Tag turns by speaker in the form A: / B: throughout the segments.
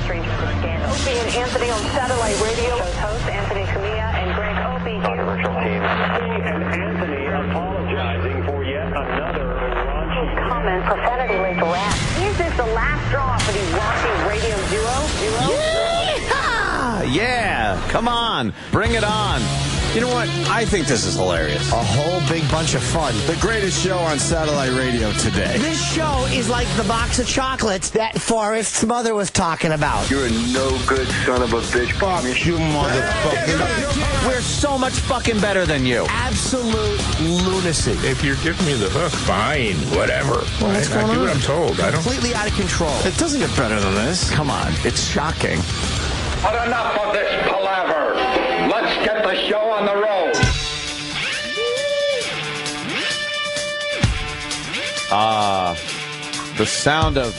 A: Stranger the Scandal. Opie and Anthony on satellite radio. Show's hosts Anthony Cumia and Greg Opie.
B: Controversial team.
C: Opie and Anthony apologizing for yet another raunchy
A: comment profanity-laced rap. Is this the last straw for the raunchy radio duo?
D: Yeah, come on, bring it on. You know what? I think this is hilarious.
E: A whole big bunch of fun.
D: The greatest show on satellite radio today.
F: This show is like the box of chocolates that Forrest's mother was talking about.
B: You're a no-good son of a bitch.
E: Fuck you, motherfucker.
D: We're so much fucking better than you.
F: Absolute lunacy.
G: If you're giving me the hook, fine, whatever.
F: What's going
G: I do
F: on?
G: what I'm told. I don't.
F: Completely out of control.
D: It doesn't get better than this. Come on, it's shocking.
H: But enough of this palaver. Let's get the show on the road.
D: The sound of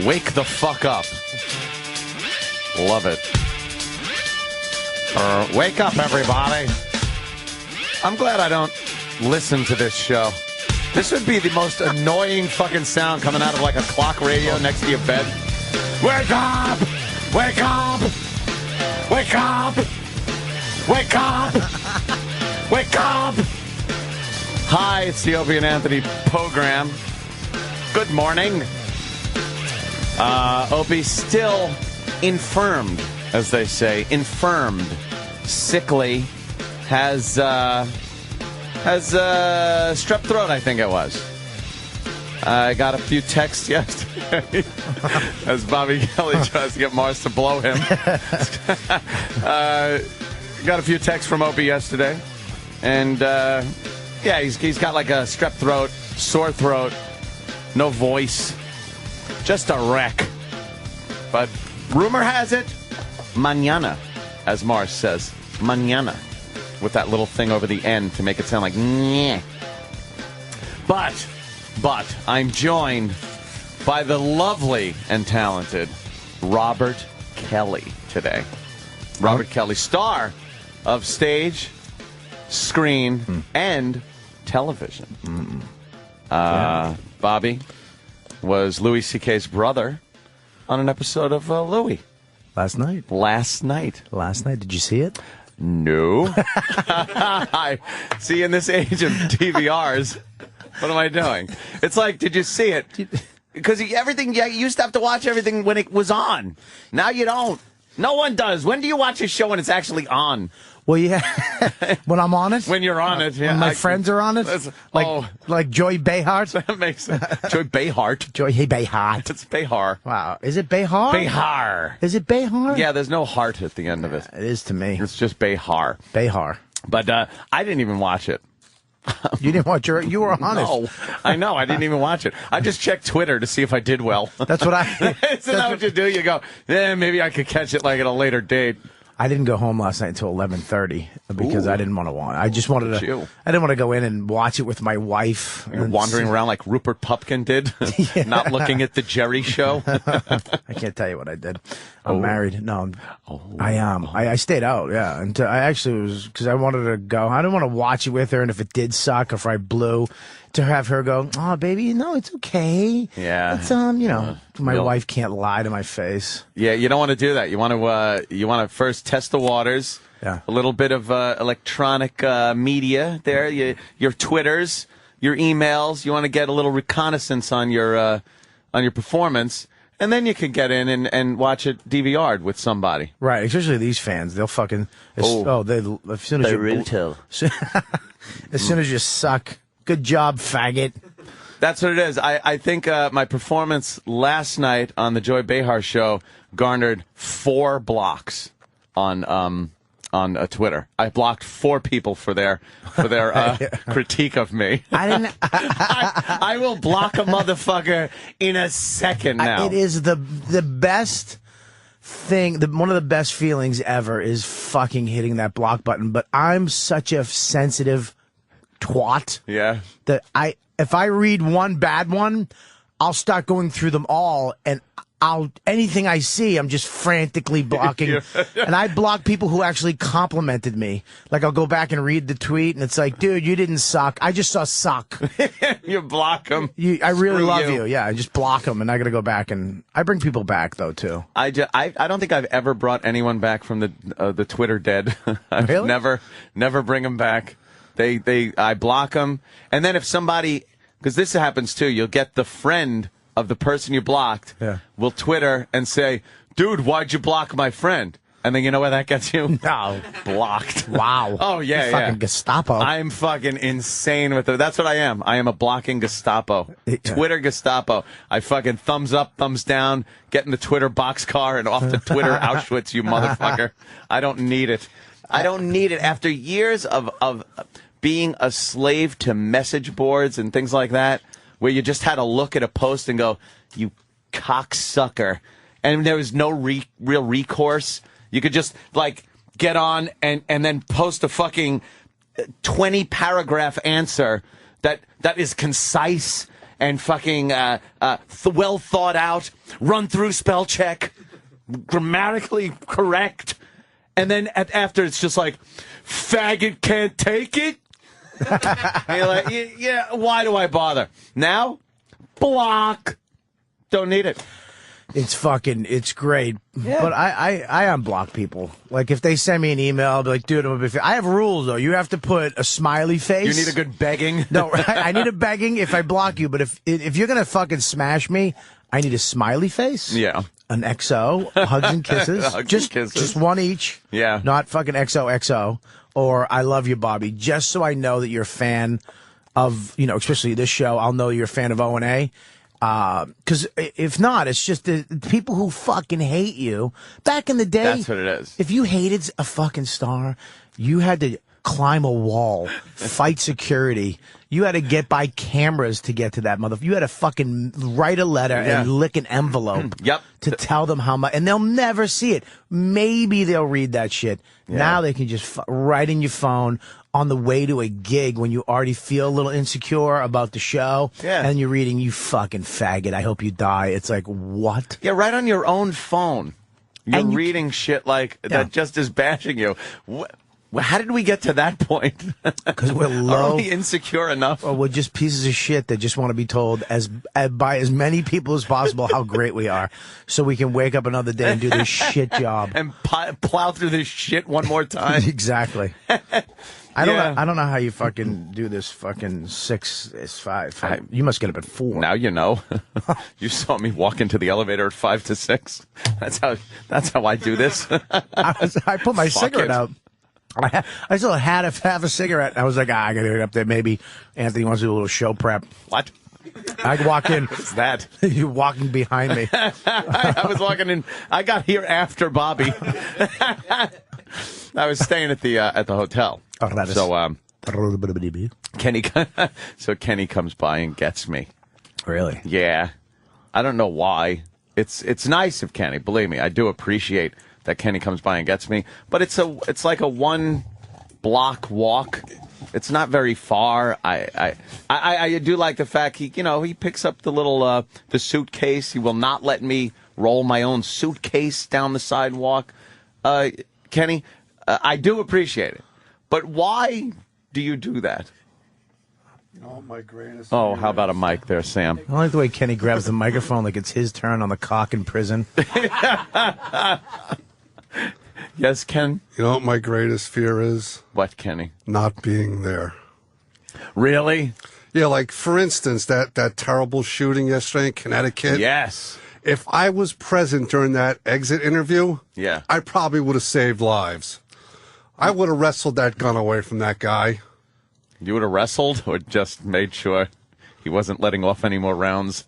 D: wake the fuck up. Love it. Wake up, everybody. I'm glad I don't listen to this show. This would be the most annoying fucking sound coming out of like a clock radio next to your bed. Wake up! Wake up! Wake up! Wake up! Wake up! Hi, it's the Opie and Anthony program. Good morning. Opie still infirmed, as they say. Infirmed. Sickly. Has strep throat, I think it was. I got a few texts yesterday as Bobby Kelly tries to get Mars to blow him. Got a few texts from Opie yesterday. And, yeah, he's got like a strep throat, sore throat, no voice, just a wreck. But rumor has it, mañana, as Mars says, mañana, with that little thing over the end to make it sound like nyeh. But I'm joined by the lovely and talented Robert Kelly today. Robert Kelly, star of stage, screen, and television. Bobby was Louis C.K.'s brother on an episode of Louis.
E: Last night.
D: Last night.
E: Did you see it?
D: No. I see, in this age of DVRs, what am I doing? It's like, did you see it? Because everything, you used to have to watch everything when it was on. Now you don't. No one does. When do you watch a show when it's actually on?
E: Well, yeah. When I'm on it?
D: When you're on it, yeah.
E: When my friends are on it? Like Joy Behar?
D: That makes sense. Joy Behar.
E: Joy Behar.
D: It's Behar.
E: Wow. Is it Behar?
D: Behar.
E: Is it Behar?
D: Yeah, there's no heart at the end of it.
E: It is to me.
D: It's just Behar.
E: Behar.
D: But I didn't even watch it.
E: You didn't watch it? You were on it.
D: No, I know. I didn't even watch it. I just checked Twitter to see if I did well.
E: That's what I...
D: Isn't that what you do? You go, maybe I could catch it like at a later date.
E: I didn't go home last night until 11:30 because I didn't want to watch. I just wanted to. I didn't want to go in and watch it with my wife.
D: You're wandering around like Rupert Pupkin did, not looking at the Jerry Show.
E: I can't tell you what I did. I'm married. No, I am. I stayed out. Yeah, and I actually was because I wanted to go. I didn't want to watch it with her, and if it did suck, or if I blew, to have her go, "Oh, baby, no, it's okay."
D: Yeah,
E: it's my wife can't lie to my face.
D: Yeah, you don't want to do that. You want to first test the waters.
E: Yeah,
D: a little bit of electronic media there. Your Twitters, your emails. You want to get a little reconnaissance on your performance. And then you can get in and watch it DVR'd with somebody.
E: Right, especially these fans. They'll fucking... as soon as you suck. Good job, faggot.
D: That's what it is. I think my performance last night on the Joy Behar show garnered 4 blocks on Twitter. I blocked 4 people for their critique of me. I will block a motherfucker in a second now.
E: It is the best thing. One of the best feelings ever is fucking hitting that block button. But I'm such a sensitive twat.
D: Yeah.
E: That if I read one bad one, I'll start going through them all, and anything I see, I'm just frantically blocking. And I block people who actually complimented me. Like, I'll go back and read the tweet, and it's like, dude, you didn't suck. I just saw suck.
D: You block them.
E: I really love you. Yeah, I just block them, and I got to go back, and I bring people back, though, too.
D: I don't think I've ever brought anyone back from the Twitter dead. I've
E: Really?
D: never bring them back. I block them. And then if somebody, because this happens too, you'll get the friend of the person you blocked will Twitter and say, dude, why'd you block my friend? And then you know where that gets you?
E: No.
D: Blocked.
E: Wow.
D: Oh, yeah,
E: You're fucking Gestapo.
D: I'm fucking insane with it. That's what I am. I am a blocking Gestapo. Twitter Gestapo. I fucking thumbs up, thumbs down, get in the Twitter boxcar and off to Twitter Auschwitz, you motherfucker. I don't need it. I don't need it. After years of being a slave to message boards and things like that, where you just had to look at a post and go, you cocksucker. And there was no real recourse. You could just, like, get on and then post a fucking 20-paragraph answer that is concise and fucking well thought out, run through spell check, grammatically correct. And then after it's just like, faggot can't take it. And you're like, yeah, why do I bother? Now, block. Don't need it.
E: It's great.
D: Yeah.
E: But I unblock people. Like, if they send me an email, I'll be like, dude, I have rules, though. You have to put a smiley face.
D: You need a good begging.
E: No, I need a begging if I block you. But if you're going to fucking smash me, I need a smiley face.
D: Yeah.
E: An XO, hugs and kisses. Just one each.
D: Yeah.
E: Not fucking XOXO. Or I love you, Bobby. Just so I know that you're a fan of, especially this show, I'll know you're a fan of O&A. Because if not, it's just the people who fucking hate you. Back in the day.
D: That's what it is.
E: If you hated a fucking star, you had to climb a wall, fight security. You had to get by cameras to get to that motherfucker. You had to fucking write a letter and lick an envelope to tell them how much. And they'll never see it. Maybe they'll read that shit. Yeah. Now they can just write in your phone on the way to a gig when you already feel a little insecure about the show. Yeah. And you're reading, you fucking faggot, I hope you die. It's like, what?
D: Yeah, right on your own phone. You're reading shit like that just is bashing you. How did we get to that point?
E: Because we're low.
D: Are we insecure enough?
E: Or we're just pieces of shit that just want to be told by as many people as possible how great we are, so we can wake up another day and do this shit job
D: and plow through this shit one more time.
E: Exactly. I don't know how you fucking do this fucking 6 is 5. You must get up at 4.
D: Now you know. You saw me walk into the elevator at 5 to 6. That's how I do this.
E: I put my cigarette out. I still had half a cigarette. I was like, I gotta get up there. Maybe Anthony wants to do a little show prep.
D: What?
E: I'd walk in.
D: What's that?
E: You're walking behind me.
D: I was walking in. I got here after Bobby. I was staying at the hotel. So Kenny comes by and gets me.
E: Really?
D: Yeah. I don't know why. It's nice of Kenny. Believe me, I do appreciate that Kenny comes by and gets me. But it's like a 1 block walk. It's not very far. I do like the fact he picks up the little the suitcase. He will not let me roll my own suitcase down the sidewalk. Kenny, I do appreciate it. But why do you do that?
I: Oh, my greatest.
D: Oh, how about a mic there, Sam?
E: I like the way Kenny grabs the microphone like it's his turn on the cock in prison.
D: Yes, Ken?
I: You know what my greatest fear is?
D: What, Kenny?
I: Not being there.
D: Really?
I: Yeah, like, for instance, that terrible shooting yesterday in Connecticut.
D: Yes.
I: If I was present during that exit interview,
D: yeah,
I: I probably would have saved lives. I would have wrestled that gun away from that guy.
D: You would have wrestled or just made sure he wasn't letting off any more rounds?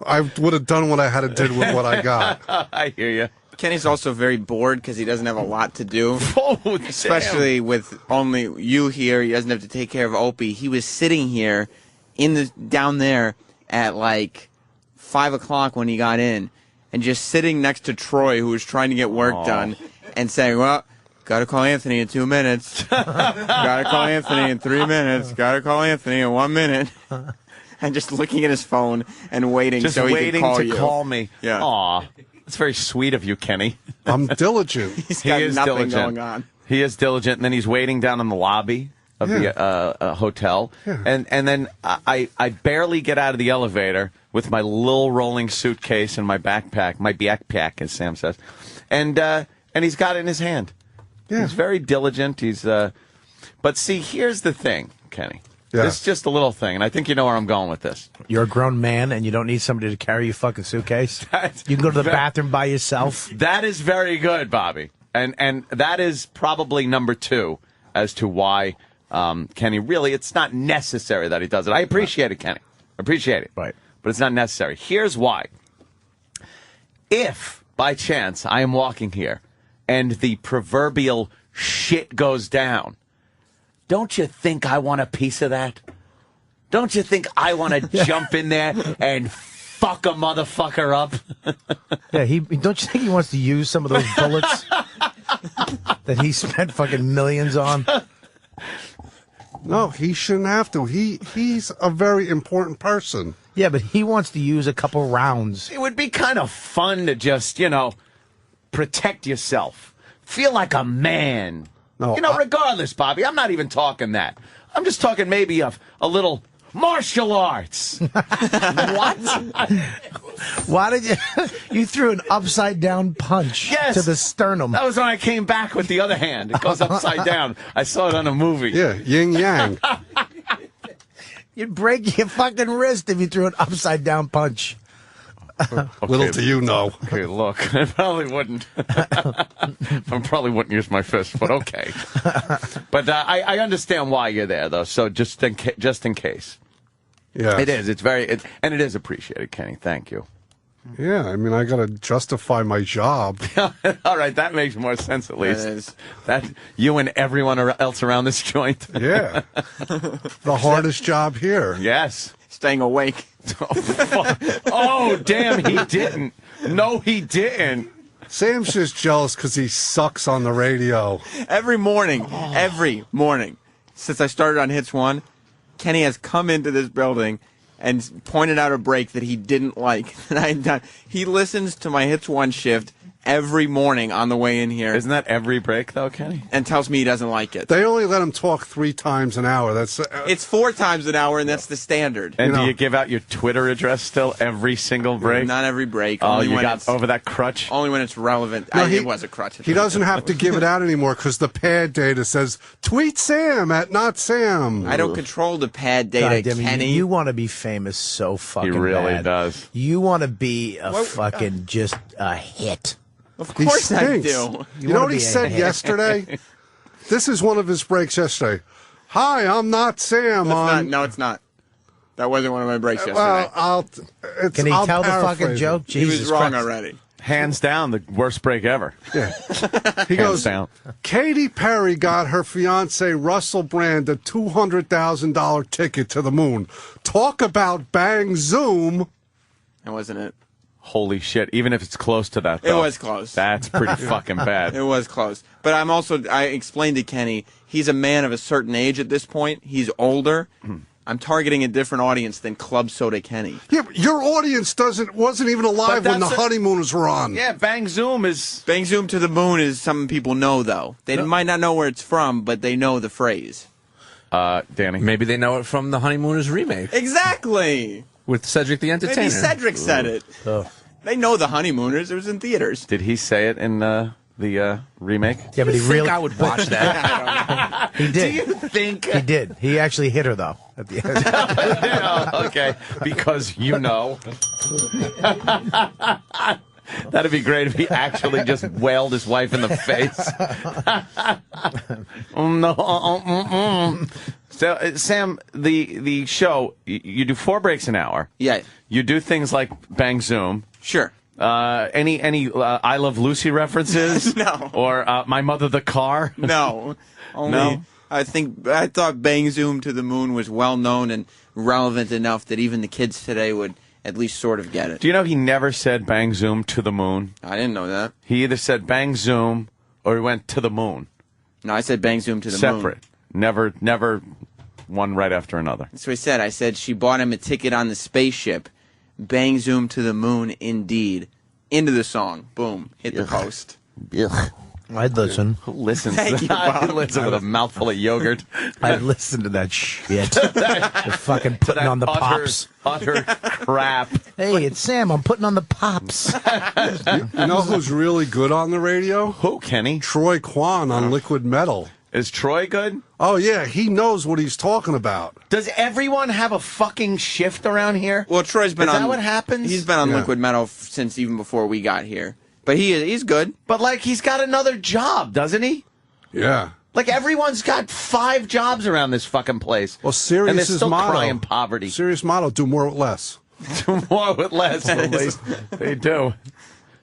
I: I would have done what I had to do with what I got.
D: I hear you.
J: Kenny's also very bored because he doesn't have a lot to do.
D: Oh,
J: especially with only you here. He doesn't have to take care of Opie. He was sitting here down there at like 5 o'clock when he got in, and just sitting next to Troy, who was trying to get work done, and saying, well, gotta call Anthony in 2 minutes. Gotta call Anthony in 3 minutes. Gotta call Anthony in 1 minute. and just looking at his phone and waiting
D: Just
J: so he
D: waiting
J: can call
D: to
J: you.
D: call me.
J: Yeah.
D: Aw, that's very sweet of you, Kenny.
I: I'm diligent.
J: He's
D: He
J: got
D: is
J: nothing
D: diligent.
J: going on.
D: He is diligent, and then he's waiting down in the lobby of the hotel, and then I barely get out of the elevator with my little rolling suitcase and my backpack, my backpack, as Sam says, and he's got it in his hand. Yeah. He's very diligent. But see, here's the thing, Kenny.
I: Yeah.
D: This is just a little thing, and I think you know where I'm going with this.
E: You're a grown man, and you don't need somebody to carry your fucking suitcase. You can go to the bathroom by yourself.
D: That is very good, Bobby. And that is probably number 2 as to why Kenny really, it's not necessary that he does it. I appreciate it, Kenny. I appreciate it.
E: Right.
D: But it's not necessary. Here's why. If, by chance, I am walking here and the proverbial shit goes down, don't you think I want a piece of that? Don't you think I want to jump in there and fuck a motherfucker up?
E: Yeah, don't you think he wants to use some of those bullets that he spent fucking millions on?
I: No, he shouldn't have to. He's a very important person.
E: Yeah, but he wants to use a couple rounds.
D: It would be kind of fun to just, protect yourself. Feel like a man.
I: No,
D: regardless, Bobby, I'm not even talking that. I'm just talking maybe of a little martial arts. What?
E: Why did you threw an upside down punch to the sternum?
D: That was when I came back with the other hand. It goes upside down. I saw it on a movie.
I: Yeah, yin yang.
E: You'd break your fucking wrist if you threw an upside down punch.
D: Okay.
I: Little do you know.
D: Okay, look, I probably wouldn't. I probably wouldn't use my fist, but okay. But I understand why you're there, though. So just in case.
I: Yeah,
D: it is. It's and it is appreciated, Kenny. Thank you.
I: Yeah, I mean, I got to justify my job.
D: All right, that makes more sense at least. That you and everyone else around this joint.
I: Yeah, the hardest job here.
D: Yes,
J: staying awake.
D: Oh, damn, he didn't. No, he didn't.
I: Sam's just jealous because he sucks on the radio.
J: Every morning, since I started on Hits 1, Kenny has come into this building and pointed out a break that he didn't like that I had done. He listens to my Hits 1 shift every morning on the way in here.
D: Isn't that every break, though, Kenny?
J: And tells me he doesn't like it.
I: They only let him talk 3 times an hour. That's
J: it's 4 times an hour, and that's the standard.
D: And do you give out your Twitter address still every single break?
J: Not every break.
D: Oh,
J: only
D: you
J: when
D: got
J: it's,
D: over that crutch?
J: Only when it's relevant.
I: No,
J: It was a crutch.
I: He doesn't have to give it out anymore because the pad data says, tweet Sam at not Sam.
J: I don't control the pad data,
E: God,
J: Kenny.
E: You want to be famous so fucking
D: He really
E: bad.
D: does.
E: You want to be a fucking just a hit.
J: Of course I do.
I: You know what he said yesterday? This is one of his breaks yesterday. Hi, I'm not Sam.
J: No, it's not. That wasn't one of my breaks yesterday.
I: Well,
E: Can he tell the fucking
I: paraphrase
E: joke?
I: it.
J: He was
E: Jesus
J: wrong
E: Christ.
J: already.
D: Hands down, the worst break ever.
I: Yeah. He
D: Hands
I: goes,
D: down.
I: Katy Perry got her fiance Russell Brand a $200,000 ticket to the moon. Talk about bang zoom.
J: That wasn't it.
D: Holy shit. Even if it's close to that, though.
J: It was close.
D: That's pretty fucking bad.
J: It was close. But I explained to Kenny, he's a man of a certain age at this point. He's older. I'm targeting a different audience than Club Soda Kenny.
I: Yeah, but your audience wasn't even alive when the honeymooners were on.
D: Yeah, Bang Zoom is...
J: Bang Zoom to the Moon is something people know, though. They might not know where it's from, but they know the phrase.
D: Danny?
K: Maybe they know it from the Honeymooners remake.
J: Exactly!
K: With Cedric the Entertainer.
J: Maybe Cedric said it.
E: Oh.
J: They know the Honeymooners. It was in theaters.
D: Did he say it in the remake?
E: Yeah, but he really.
K: I would watch that.
E: He did.
D: Do you think?
E: He did. He actually hit her though at the end.
D: Oh, okay, because you know. That'd be great if he actually just wailed his wife in the face. No. So, Sam, the show, you do 4 breaks an hour.
J: Yeah.
D: You do things like Bang Zoom.
J: Sure.
D: Any I Love Lucy references?
J: No.
D: Or My Mother the Car?
J: No. Only,
D: No?
J: I thought Bang Zoom to the Moon was well known and relevant enough that even the kids today would at least sort of get it.
D: Do you know he never said Bang Zoom to the moon?
J: I didn't know that.
D: He either said Bang Zoom or he went to the moon.
J: No, I said Bang Zoom to the moon.
D: Separate. Never one right after another.
J: That's what I said. I said she bought him a ticket on the spaceship. Bang, zoom to the moon, indeed. Into the song. Boom. Hit the post.
E: I'd listen.
D: Who listens?
J: Thank you,
D: I'd
J: Bob.
D: listen with a mouthful of yogurt.
E: I'd listen to that shit. The fucking putting on the pops.
D: Utter crap.
E: Hey, it's Sam. I'm putting on the pops.
I: You know who's really good on the radio?
D: Who, Kenny?
I: Troy Kwan on Liquid Metal.
D: Is Troy good?
I: Oh, yeah. He knows what he's talking about.
D: Does everyone have a fucking shift around here?
J: Well, Troy's been
D: Is
J: on.
D: that what happens?
J: He's been on Liquid Metal since even before we got here. But he's good.
D: But, like, he's got another job, doesn't he?
I: Yeah.
D: Like, everyone's got 5 jobs around this fucking place.
I: Well, Sirius
D: and they're
I: is
D: still
I: motto.
D: crying poverty.
I: Sirius motto, do more with less.
D: Do more with less, at least. They do.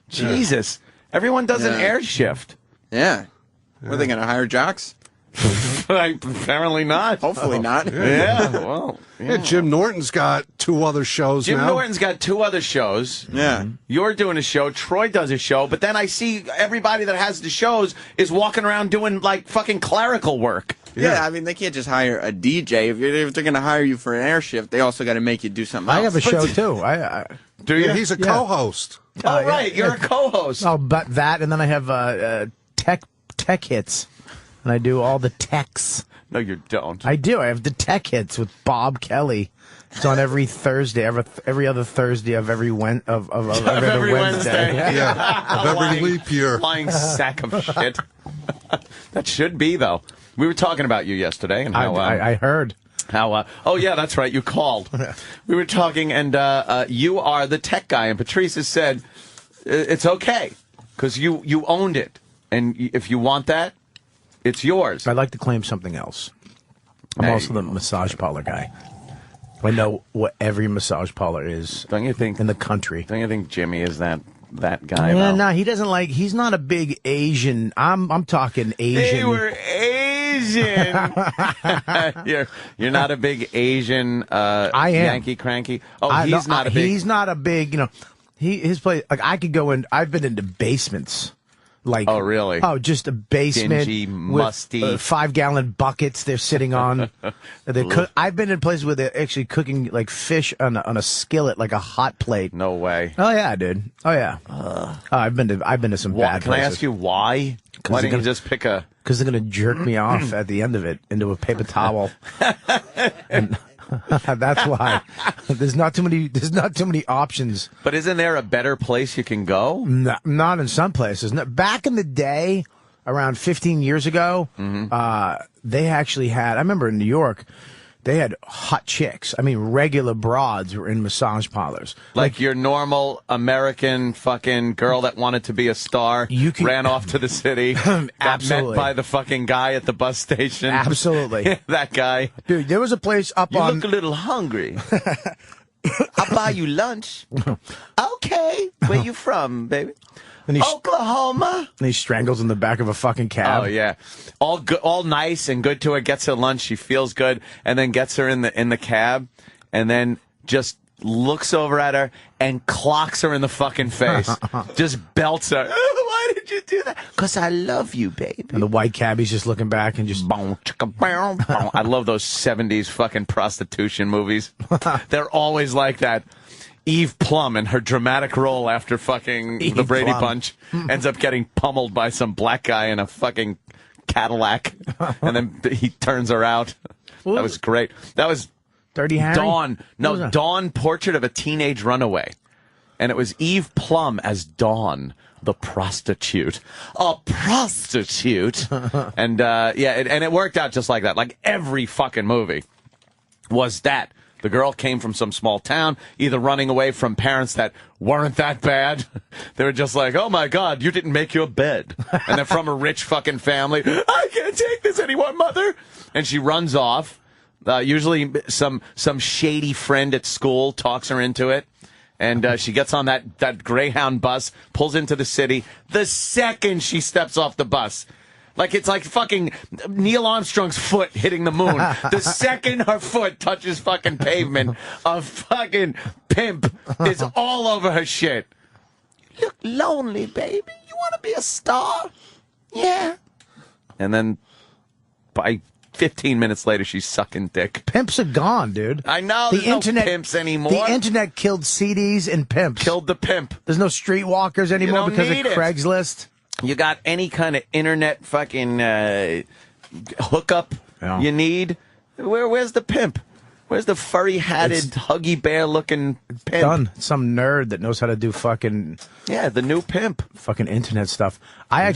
D: Jesus. Everyone does an air shift.
J: Yeah. Were they going to hire jocks?
D: Apparently not.
J: Hopefully not.
D: Yeah, well.
I: Yeah, Jim Norton's got 2 other shows
D: Jim
I: now.
D: Norton's got 2 other shows.
J: Yeah.
D: You're doing a show. Troy does a show. But then I see everybody that has the shows is walking around doing, like, fucking clerical work.
J: Yeah, I mean, they can't just hire a DJ. If they're going to hire you for an air shift, they also got to make you do something else.
E: I have a show, too.
D: Do you?
I: Yeah, he's a co-host.
D: Oh, right. You're a co-host.
E: Oh, but that, and then I have tech hits. And I do all the techs.
D: No, you don't.
E: I do. I have the tech hits with Bob Kelly. It's on every Thursday, every other Thursday of every every other Wednesday.
I: Yeah, of every leap year.
D: Lying sack of shit. That should be, though. We were talking about you yesterday. And how,
E: I heard.
D: How? Oh, yeah, that's right. You called. We were talking, and you are the tech guy. And Patrice has said, it's okay, because you owned it. And if you want that, it's yours.
E: I'd like to claim something else. I'm also the massage parlor guy. I know what every massage parlor is.
D: Don't you think
E: in the country?
D: Don't you think Jimmy is that guy?
E: Yeah, no, he doesn't like. He's not a big Asian. I'm talking Asian.
D: They were Asian. You're not a big Asian.
E: I am
D: Yankee cranky. Oh, he's not a big.
E: He's not a big. You know, his place. Like I could go in. I've been into basements. Like,
D: oh, really?
E: Oh, just a basement.
D: Dingy,
E: with,
D: musty.
E: 5-gallon buckets they're sitting on. I've been in places where they're actually cooking like fish on a skillet, like a hot plate.
D: No way.
E: Oh yeah, dude. Oh yeah. I've been to some bad
D: Can I
E: places.
D: ask you why? Why didn't you just pick a?
E: Because they're gonna jerk me off at the end of it into a paper towel. And that's why. There's not too many options.
D: But isn't there a better place you can go?
E: Not in some places. Back in the day, around 15 years ago, they actually had. I remember in New York, they had hot chicks. I mean, regular broads were in massage parlors.
D: Like your normal American fucking girl that wanted to be a star, ran off to the city, got met by the fucking guy at the bus station.
E: Absolutely.
D: That guy.
E: Dude, there was a place up
D: you
E: on...
D: You look a little hungry. I'll buy you lunch. Okay. Where you from, baby? Oklahoma.
E: And he strangles in the back of a fucking cab.
D: Oh yeah, all good, all nice and good to her. Gets her lunch. She feels good, and then gets her in the cab, and then just looks over at her and clocks her in the fucking face. Just belts her. Why did you do that? Because I love you, baby.
E: And the white cabbie's just looking back and just...
D: I love those 70s fucking prostitution movies. They're always like that. Eve Plum in her dramatic role after fucking the Brady Bunch ends up getting pummeled by some black guy in a fucking Cadillac. And then he turns her out. That was great. That was
E: Dirty Harry?
D: Dawn. No, Dawn, Portrait of a Teenage Runaway. And it was Eve Plum as Dawn, the prostitute. A prostitute. And and it worked out just like that. Like every fucking movie was that. The girl came from some small town, either running away from parents that weren't that bad. They were just like, oh, my God, you didn't make your bed. And then from a rich fucking family, I can't take this anymore, mother. And she runs off. Usually some shady friend at school talks her into it. And she gets on that Greyhound bus, pulls into the city. The second she steps off the bus, like it's like fucking Neil Armstrong's foot hitting the moon. The second her foot touches fucking pavement, a fucking pimp is all over her shit. You look lonely, baby. You want to be a star? Yeah. And then by 15 minutes later, she's sucking dick.
E: Pimps are gone, dude.
D: I know. There's no pimps anymore.
E: The internet killed CDs and pimps.
D: Killed the pimp.
E: There's no streetwalkers anymore because of Craigslist.
D: You got any kind of internet fucking hookup you need? Where's the pimp? Where's the furry-hatted, huggy bear-looking pimp?
E: Done. Some nerd that knows how to do fucking...
D: Yeah, the new pimp.
E: Fucking internet stuff. I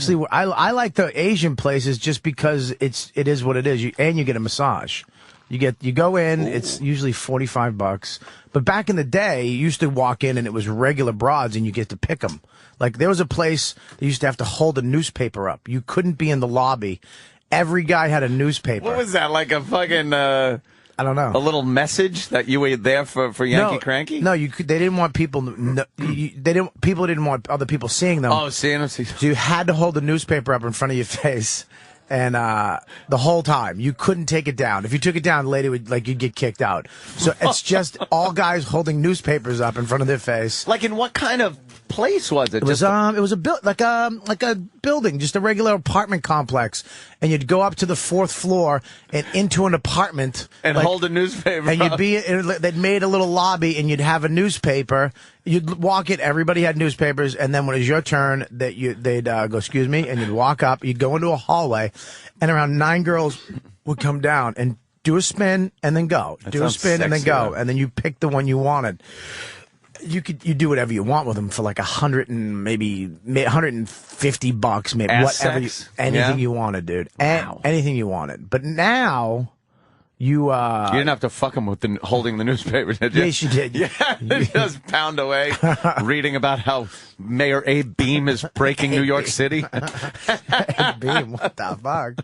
E: like the Asian places just because it is what it is. You get a massage. You go in, it's usually $45. But back in the day, you used to walk in and it was regular broads and you get to pick them. Like, there was a place that used to have to hold a newspaper up. You couldn't be in the lobby. Every guy had a newspaper.
D: What was that, like a fucking...
E: I don't know.
D: A little message that you were there for Yankee Cranky?
E: No, they didn't want people. People didn't want other people seeing them.
D: Oh, seeing them.
E: So you had to hold the newspaper up in front of your face, and the whole time you couldn't take it down. If you took it down, the lady would you'd get kicked out. So it's just all guys holding newspapers up in front of their face.
D: Like in what kind of place was it?
E: It was like a building, just a regular apartment complex, and you'd go up to the 4th floor and into an apartment
D: and hold a newspaper.
E: And they'd made a little lobby, and you'd have a newspaper. You'd walk in, everybody had newspapers, and then when it was your turn, they'd go, excuse me, and you'd walk up. You'd go into a hallway, and around 9 girls would come down and do a spin and then go. Do a spin and then go, and then you pick the one you wanted. You do whatever you want with them for like $100 and maybe $150, maybe whatever, anything you wanted, dude.
D: Wow.
E: Anything you wanted. But now you
D: didn't have to fuck them with holding the newspaper, did you?
E: Yes, you did.
D: Yeah, just pound away, reading about how Mayor Abe Beam is breaking New York City.
E: Abe Beam, what the fuck?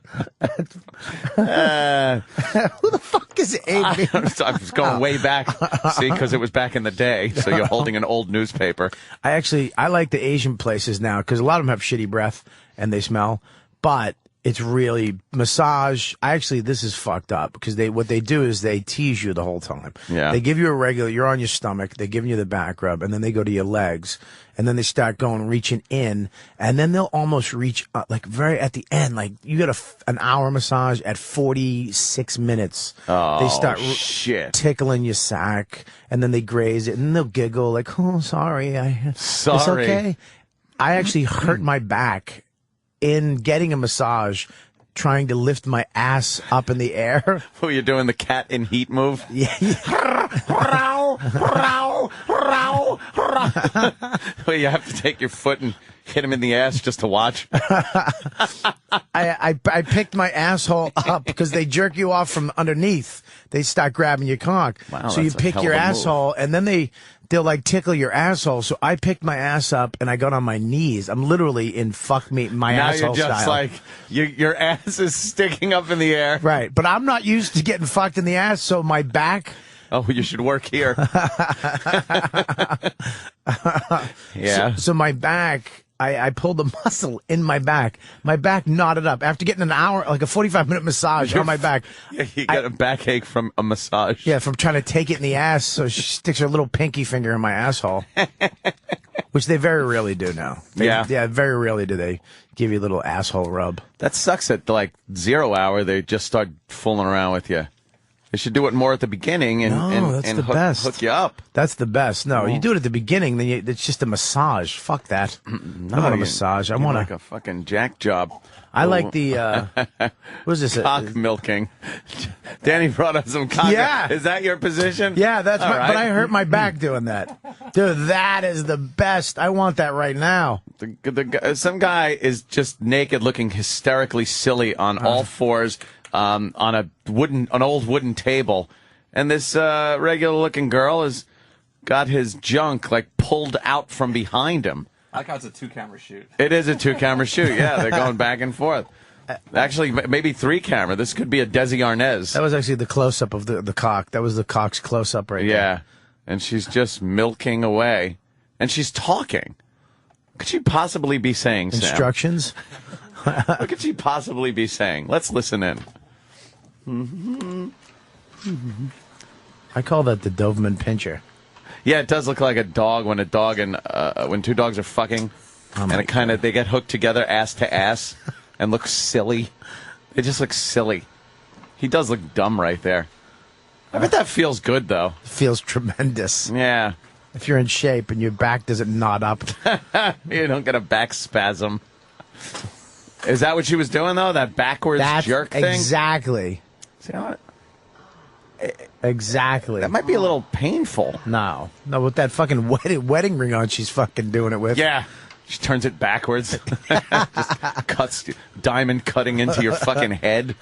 E: Who the fuck is Abe Beam?
D: I was going way back, see, because it was back in the day, so you're holding an old newspaper.
E: I like the Asian places now, because a lot of them have shitty breath, and they smell, but it's really massage. This is fucked up because what they do is they tease you the whole time.
D: Yeah.
E: They give you you're on your stomach, they're giving you the back rub, and then they go to your legs, and then they start reaching in, and then they'll almost reach very at the end, like you get an hour massage at 46 minutes.
D: Oh,
E: they start
D: shit.
E: tickling your sack, and then they graze it, and then they'll giggle like, oh, sorry. It's okay. I actually hurt my back in getting a massage, trying to lift my ass up in the air.
D: Who, you're doing the cat in heat move?
E: Yeah.
D: Well, you have to take your foot and hit him in the ass just to watch.
E: I picked my asshole up because they jerk you off from underneath. They start grabbing your cock.
D: Wow,
E: so you pick your asshole, and then they'll tickle your asshole. So I picked my ass up and I got on my knees. I'm literally in fuck me, my asshole style. Now
D: you're just your ass is sticking up in the air.
E: Right, but I'm not used to getting fucked in the ass, so my back...
D: Oh, you should work here. Yeah.
E: So my back... I pulled the muscle in my back. My back knotted up. After getting an hour, like a 45-minute massage on my back.
D: You got a backache from a massage.
E: Yeah, from trying to take it in the ass, so she sticks her little pinky finger in my asshole. Which they very rarely do now. Yeah, very rarely do they give you a little asshole rub.
D: That sucks at 0 hour. They just start fooling around with you. They should do it more at the beginning and hook you up.
E: That's the best. No, you do it at the beginning, then it's just a massage. Fuck that.
D: No,
E: I want a massage. I want
D: like a fucking jack job.
E: I like the what is this?
D: Cock milking. Danny brought us some cock.
E: Yeah.
D: Is that your position?
E: Yeah, that's
D: All right.
E: But I hurt my back doing that. Dude, that is the best. I want that right now.
D: Some guy is just naked, looking hysterically silly on all fours. On an old wooden table, and this regular-looking girl has got his junk pulled out from behind him.
K: I like how it's a 2-camera shoot.
D: It is a 2-camera shoot. Yeah, they're going back and forth. Actually, maybe 3-camera. This could be a Desi Arnaz.
E: That was actually the close-up of the cock. That was the cock's close-up right there.
D: Yeah, and she's just milking away, and she's talking. What could she possibly be saying, Sam?
E: Instructions?
D: What could she possibly be saying? Let's listen in.
E: I call that the Doberman Pinscher.
D: Yeah, it does look like a dog when when two dogs are fucking, they get hooked together ass to ass and look silly. They just look silly. He does look dumb right there. I bet that feels good, though.
E: Feels tremendous.
D: Yeah.
E: If you're in shape and your back doesn't knot up.
D: You don't get a back spasm. Is that what she was doing, though? That backwards jerk thing?
E: Exactly.
D: See how
E: Exactly.
D: that might be a little painful.
E: No, with that fucking wedding ring on, she's fucking doing it with.
D: Yeah. She turns it backwards. Just cuts, diamond cutting into your fucking head.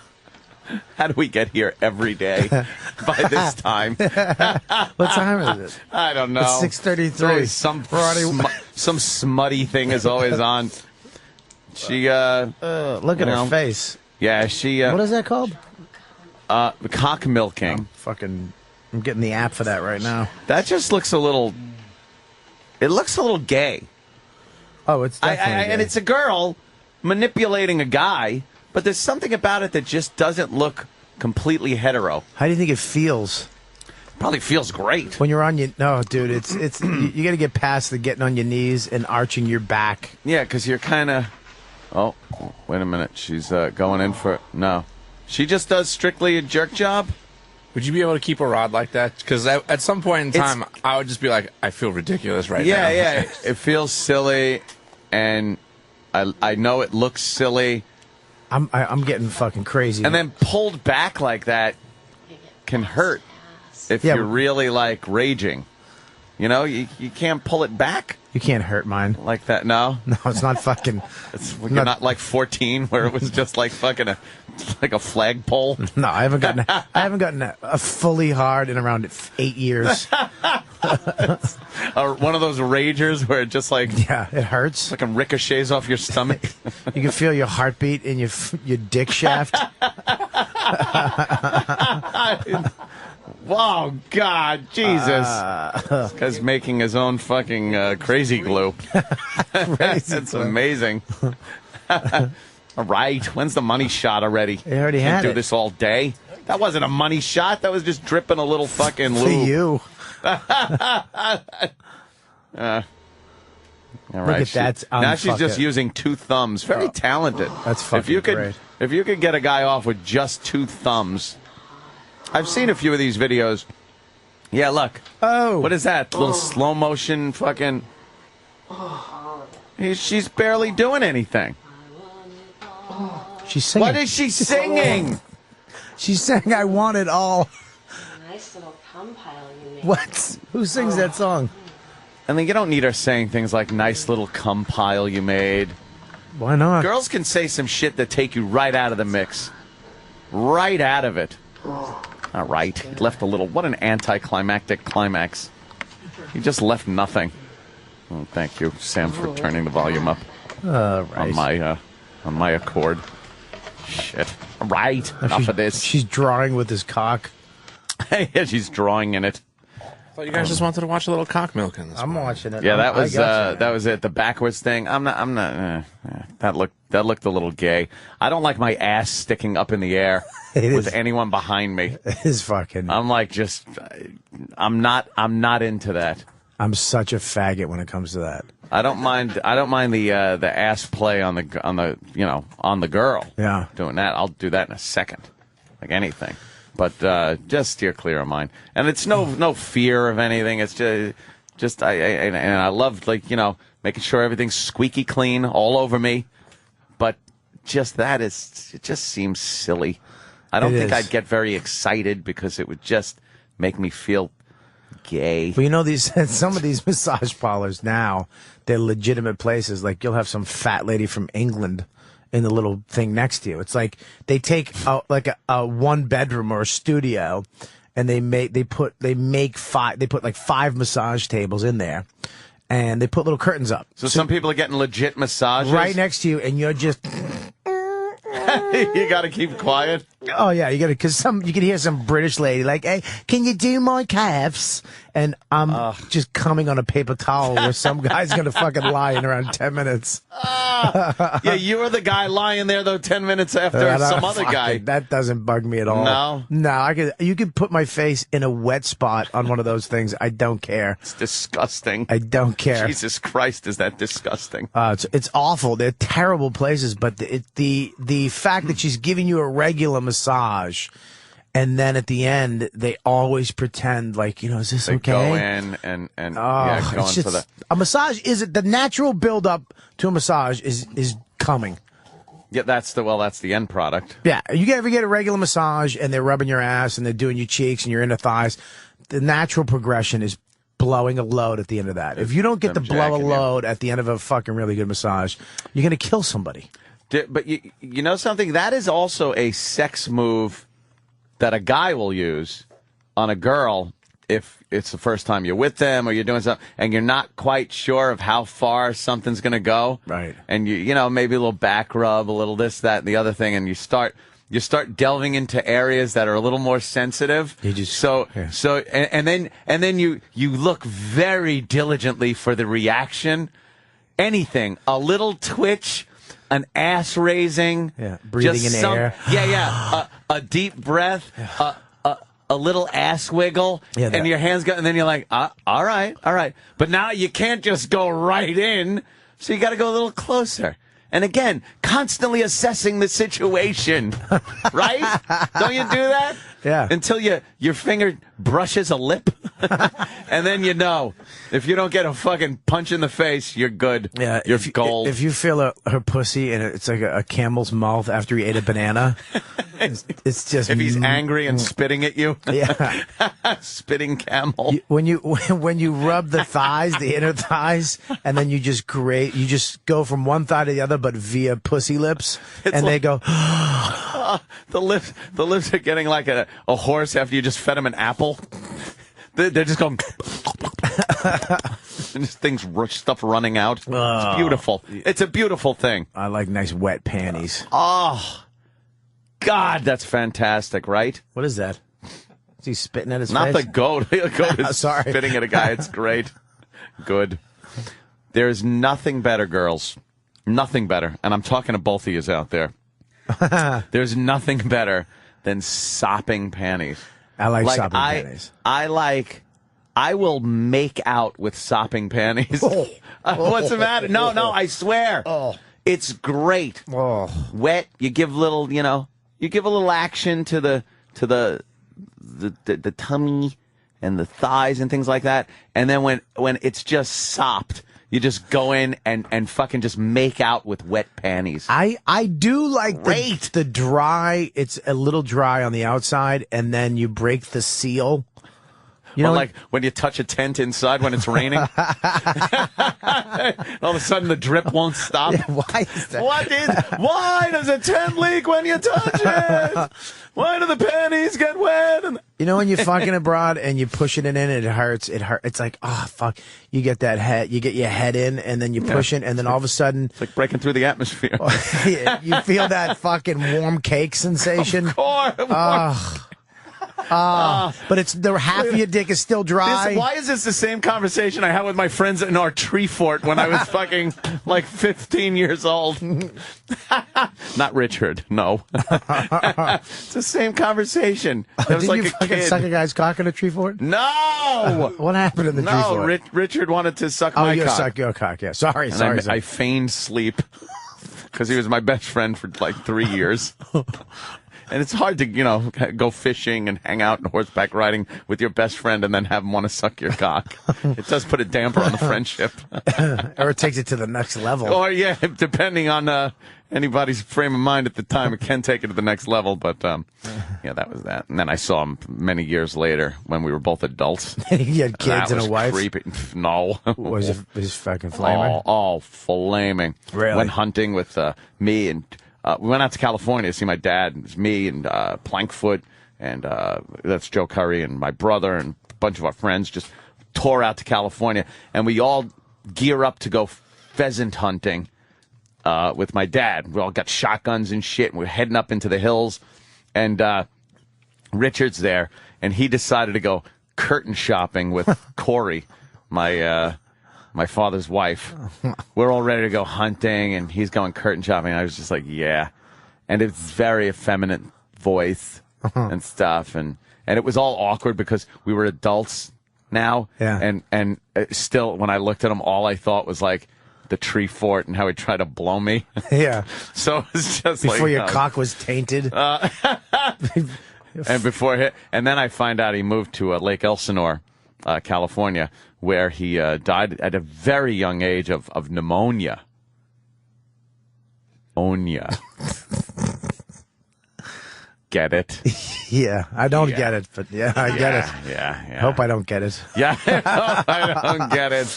D: How do we get here every day by this time?
E: What time is it?
D: I don't know.
E: It's 6:33.
D: Some smutty thing is always on. She,
E: look at her face.
D: Yeah, she,
E: what is that called?
D: Cock milking.
E: I'm getting the app for that right now.
D: That just looks a little, it looks a little gay.
E: Oh, it's definitely gay.
D: And it's a girl manipulating a guy, but there's something about it that just doesn't look completely hetero.
E: How do you think it feels?
D: Probably feels great.
E: When you're on your... No, dude, it's you got to get past the getting on your knees and arching your back.
D: Yeah, because you're kind of... Oh, wait a minute. She's going in for... No. She just does strictly a jerk job?
K: Would you be able to keep a rod like that? Because at some point in time, I would just be like, I feel ridiculous right now.
D: Yeah. It feels silly, and I know it looks silly.
E: I'm getting fucking crazy.
D: And then pulled back like that can hurt if you're really, like, raging. You know, you can't pull it back.
E: You can't hurt mine.
D: Like that, no?
E: No, it's not fucking...
D: You're not like 14 where it was just like fucking a flagpole?
E: No, I haven't gotten a fully hard in around 8 years.
D: One of those ragers where it just like...
E: Yeah, it hurts.
D: Fucking ricochets off your stomach.
E: You can feel your heartbeat in your dick shaft.
D: Wow, God, Jesus. This guy's making his own fucking crazy glue. That's amazing. All right, when's the money shot already?
E: They already had
D: do
E: it.
D: this all day? That wasn't a money shot. That was just dripping a little fucking lube.
E: For you.
D: All right.
E: Look at that.
D: Now she's just using 2 thumbs. Very talented.
E: That's fucking great.
D: If you could get a guy off with just 2 thumbs... I've seen a few of these videos. Yeah, look.
E: Oh.
D: What is that? Little slow motion fucking... She's barely doing anything.
E: She's singing.
D: What is she singing?
E: She's saying, I want it all.
L: Nice little cum pile you made.
E: What? Who sings that song?
D: I mean, you don't need her saying things like, nice little cum pile you made.
E: Why not?
D: Girls can say some shit that take you right out of the mix. Right out of it. All right. He left a little... What an anticlimactic climax. He just left nothing. Oh, thank you, Sam, for turning the volume up.
E: Right.
D: On my accord. Shit. All right. Enough of this.
E: She's drawing with his cock.
D: Yeah, she's drawing in it.
K: I thought you guys just wanted to watch a little cock milking.
E: I'm watching it.
D: Yeah, that was it. The backwards thing. I'm not. That looked a little gay. I don't like my ass sticking up in the air with anyone behind me.
E: It is fucking.
D: I'm like I'm not into that.
E: I'm such a faggot when it comes to that.
D: I don't mind the ass play on the girl.
E: Yeah,
D: doing that. I'll do that in a second, like anything. But just steer clear of mine. And it's no fear of anything. It's just I love, like, making sure everything's squeaky clean all over me. But just it just seems silly. I don't think I'd get very excited because it would just make me feel gay.
E: Well, some of these massage parlors now, they're legitimate places. Like, you'll have some fat lady from England in the little thing next to you. It's like they take a 1-bedroom or a studio, and they put like 5 massage tables in there, and they put little curtains up.
D: So some people are getting legit massages
E: right next to you, and you're just.
D: You got to keep quiet.
E: Oh yeah, you got to, because you can hear some British lady like, "Hey, can you do my calves?" And I'm just coming on a paper towel where some guy's gonna fucking lie in around 10 minutes.
D: Yeah, you were the guy lying there though 10 minutes after some other guy.
E: That doesn't bug me at all. No, you could put my face in a wet spot on one of those things. I don't care.
D: It's disgusting.
E: I don't care.
D: Jesus Christ, is that disgusting?
E: It's awful. They're terrible places, but the fact that she's giving you a regular massage massage, and then at the end they always pretend like, is this
D: They
E: okay?
D: go in and going
E: it's just,
D: for the.
E: a massage is the natural build up to a massage is coming.
D: Yeah, that's the end product.
E: Yeah, you ever get a regular massage and they're rubbing your ass and they're doing your cheeks and your inner thighs? The natural progression is blowing a load at the end of that. If you don't get to blow a load at the end of a fucking really good massage, you're going to kill somebody.
D: But you know something? That is also a sex move that a guy will use on a girl if it's the first time you're with them or you're doing something and you're not quite sure of how far something's going to go.
E: Right.
D: And maybe a little back rub, a little this, that, and the other thing, and you start delving into areas that are a little more sensitive. And then you look very diligently for the reaction. Anything, a little twitch, an ass raising,
E: breathing in air.
D: A deep breath, a little ass wiggle, and your hands go, and then you're like, all right. But now you can't just go right in, so you got to go a little closer. And again, constantly assessing the situation, right? Don't you do that?
E: Yeah.
D: Until your finger brushes a lip, and then if you don't get a fucking punch in the face, you're good. Yeah, you're gold.
E: If you feel her pussy and it's like a camel's mouth after he ate a banana, it's just.
D: If he's angry and spitting at you,
E: yeah,
D: spitting camel.
E: When you rub the thighs, the inner thighs, and then you just go from one thigh to the other, but via pussy lips, and they go.
D: The lips are getting like a horse after you just fed him an apple. They're just going. And just stuff running out. It's beautiful. It's a beautiful thing.
E: I like nice wet panties.
D: Oh, God, that's fantastic, right?
E: What is that? Is he spitting at his face?
D: Not the goat. The goat is
E: Sorry.
D: spitting at a guy. It's great. Good. There's nothing better, girls. Nothing better. And I'm talking to both of you out there. There's nothing better than sopping panties.
E: I like sopping panties.
D: I will make out with sopping panties. What's the matter? No, I swear. It's great. Wet. You give little, you give a little action to the tummy and the thighs and things like that. And then when it's just sopped, you just go in and fucking just make out with wet panties.
E: I do like the dry. It's a little dry on the outside, and then you break the seal.
D: Like when you touch a tent inside when it's raining. All of a sudden the drip won't stop.
E: Yeah, why is that?
D: Why does a tent leak when you touch it? Why do the panties get wet?
E: When you're fucking abroad and you push it in and it hurts. It's like, oh, fuck. You get that head. You get your head in and then you push it and then all of a sudden.
D: It's like breaking through the atmosphere.
E: You feel that fucking warm cake sensation.
D: Of course.
E: But it's the half of your dick is still dry.
D: Why is this the same conversation I had with my friends in our tree fort when I was fucking like 15 years old? Not Richard, no. It's the same conversation. It was
E: Did
D: like
E: you
D: a
E: fucking
D: kid.
E: suck a guy's cock in a tree fort?
D: No!
E: What happened in the tree fort?
D: No, Richard wanted to suck my cock.
E: Oh, you suck your cock, yeah. Sorry.
D: I feigned sleep because he was my best friend for like 3 years. And it's hard to, go fishing and hang out and horseback riding with your best friend and then have him want to suck your cock. It does put a damper on the friendship.
E: Or it takes it to the next level.
D: Or, yeah, depending on anybody's frame of mind at the time, it can take it to the next level. But, yeah, that was that. And then I saw him many years later when we were both adults.
E: He had kids and a wife?
D: Creepy. No.
E: Was his fucking flaming?
D: Oh, flaming.
E: Really?
D: Went hunting with me and... we went out to California to see my dad. It was me and Plankfoot, and that's Joe Curry and my brother and a bunch of our friends just tore out to California. And we all gear up to go pheasant hunting with my dad. We all got shotguns and shit, and we're heading up into the hills. And Richard's there, and he decided to go curtain shopping with Corey, my father's wife. We're all ready to go hunting, and he's going curtain shopping. I was just like, yeah. And it's very effeminate voice and stuff. And it was all awkward because we were adults now.
E: Yeah.
D: And still, when I looked at him, all I thought was like, the tree fort and how he tried to blow me.
E: Yeah.
D: So it's just
E: Before
D: like,
E: your cock was tainted.
D: and then I find out he moved to Lake Elsinore, California, where he died at a very young age of pneumonia. Get it?
E: Yeah, I don't get it, but yeah, I get it.
D: Yeah.
E: Hope I don't get it.
D: Yeah, I don't get it.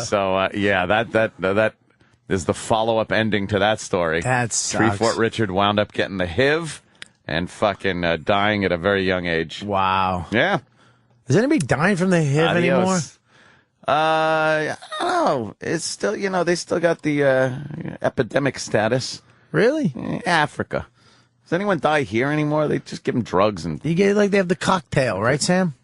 D: So that is the follow-up ending to that story.
E: That sucks.
D: Tree Fort Richard wound up getting the HIV and fucking dying at a very young age.
E: Wow.
D: Yeah.
E: Is anybody dying from the HIV anymore?
D: I don't know. It's still, they still got the epidemic status.
E: Really?
D: Africa. Does anyone die here anymore? They just give them drugs and.
E: You get like they have the cocktail, right, Sam?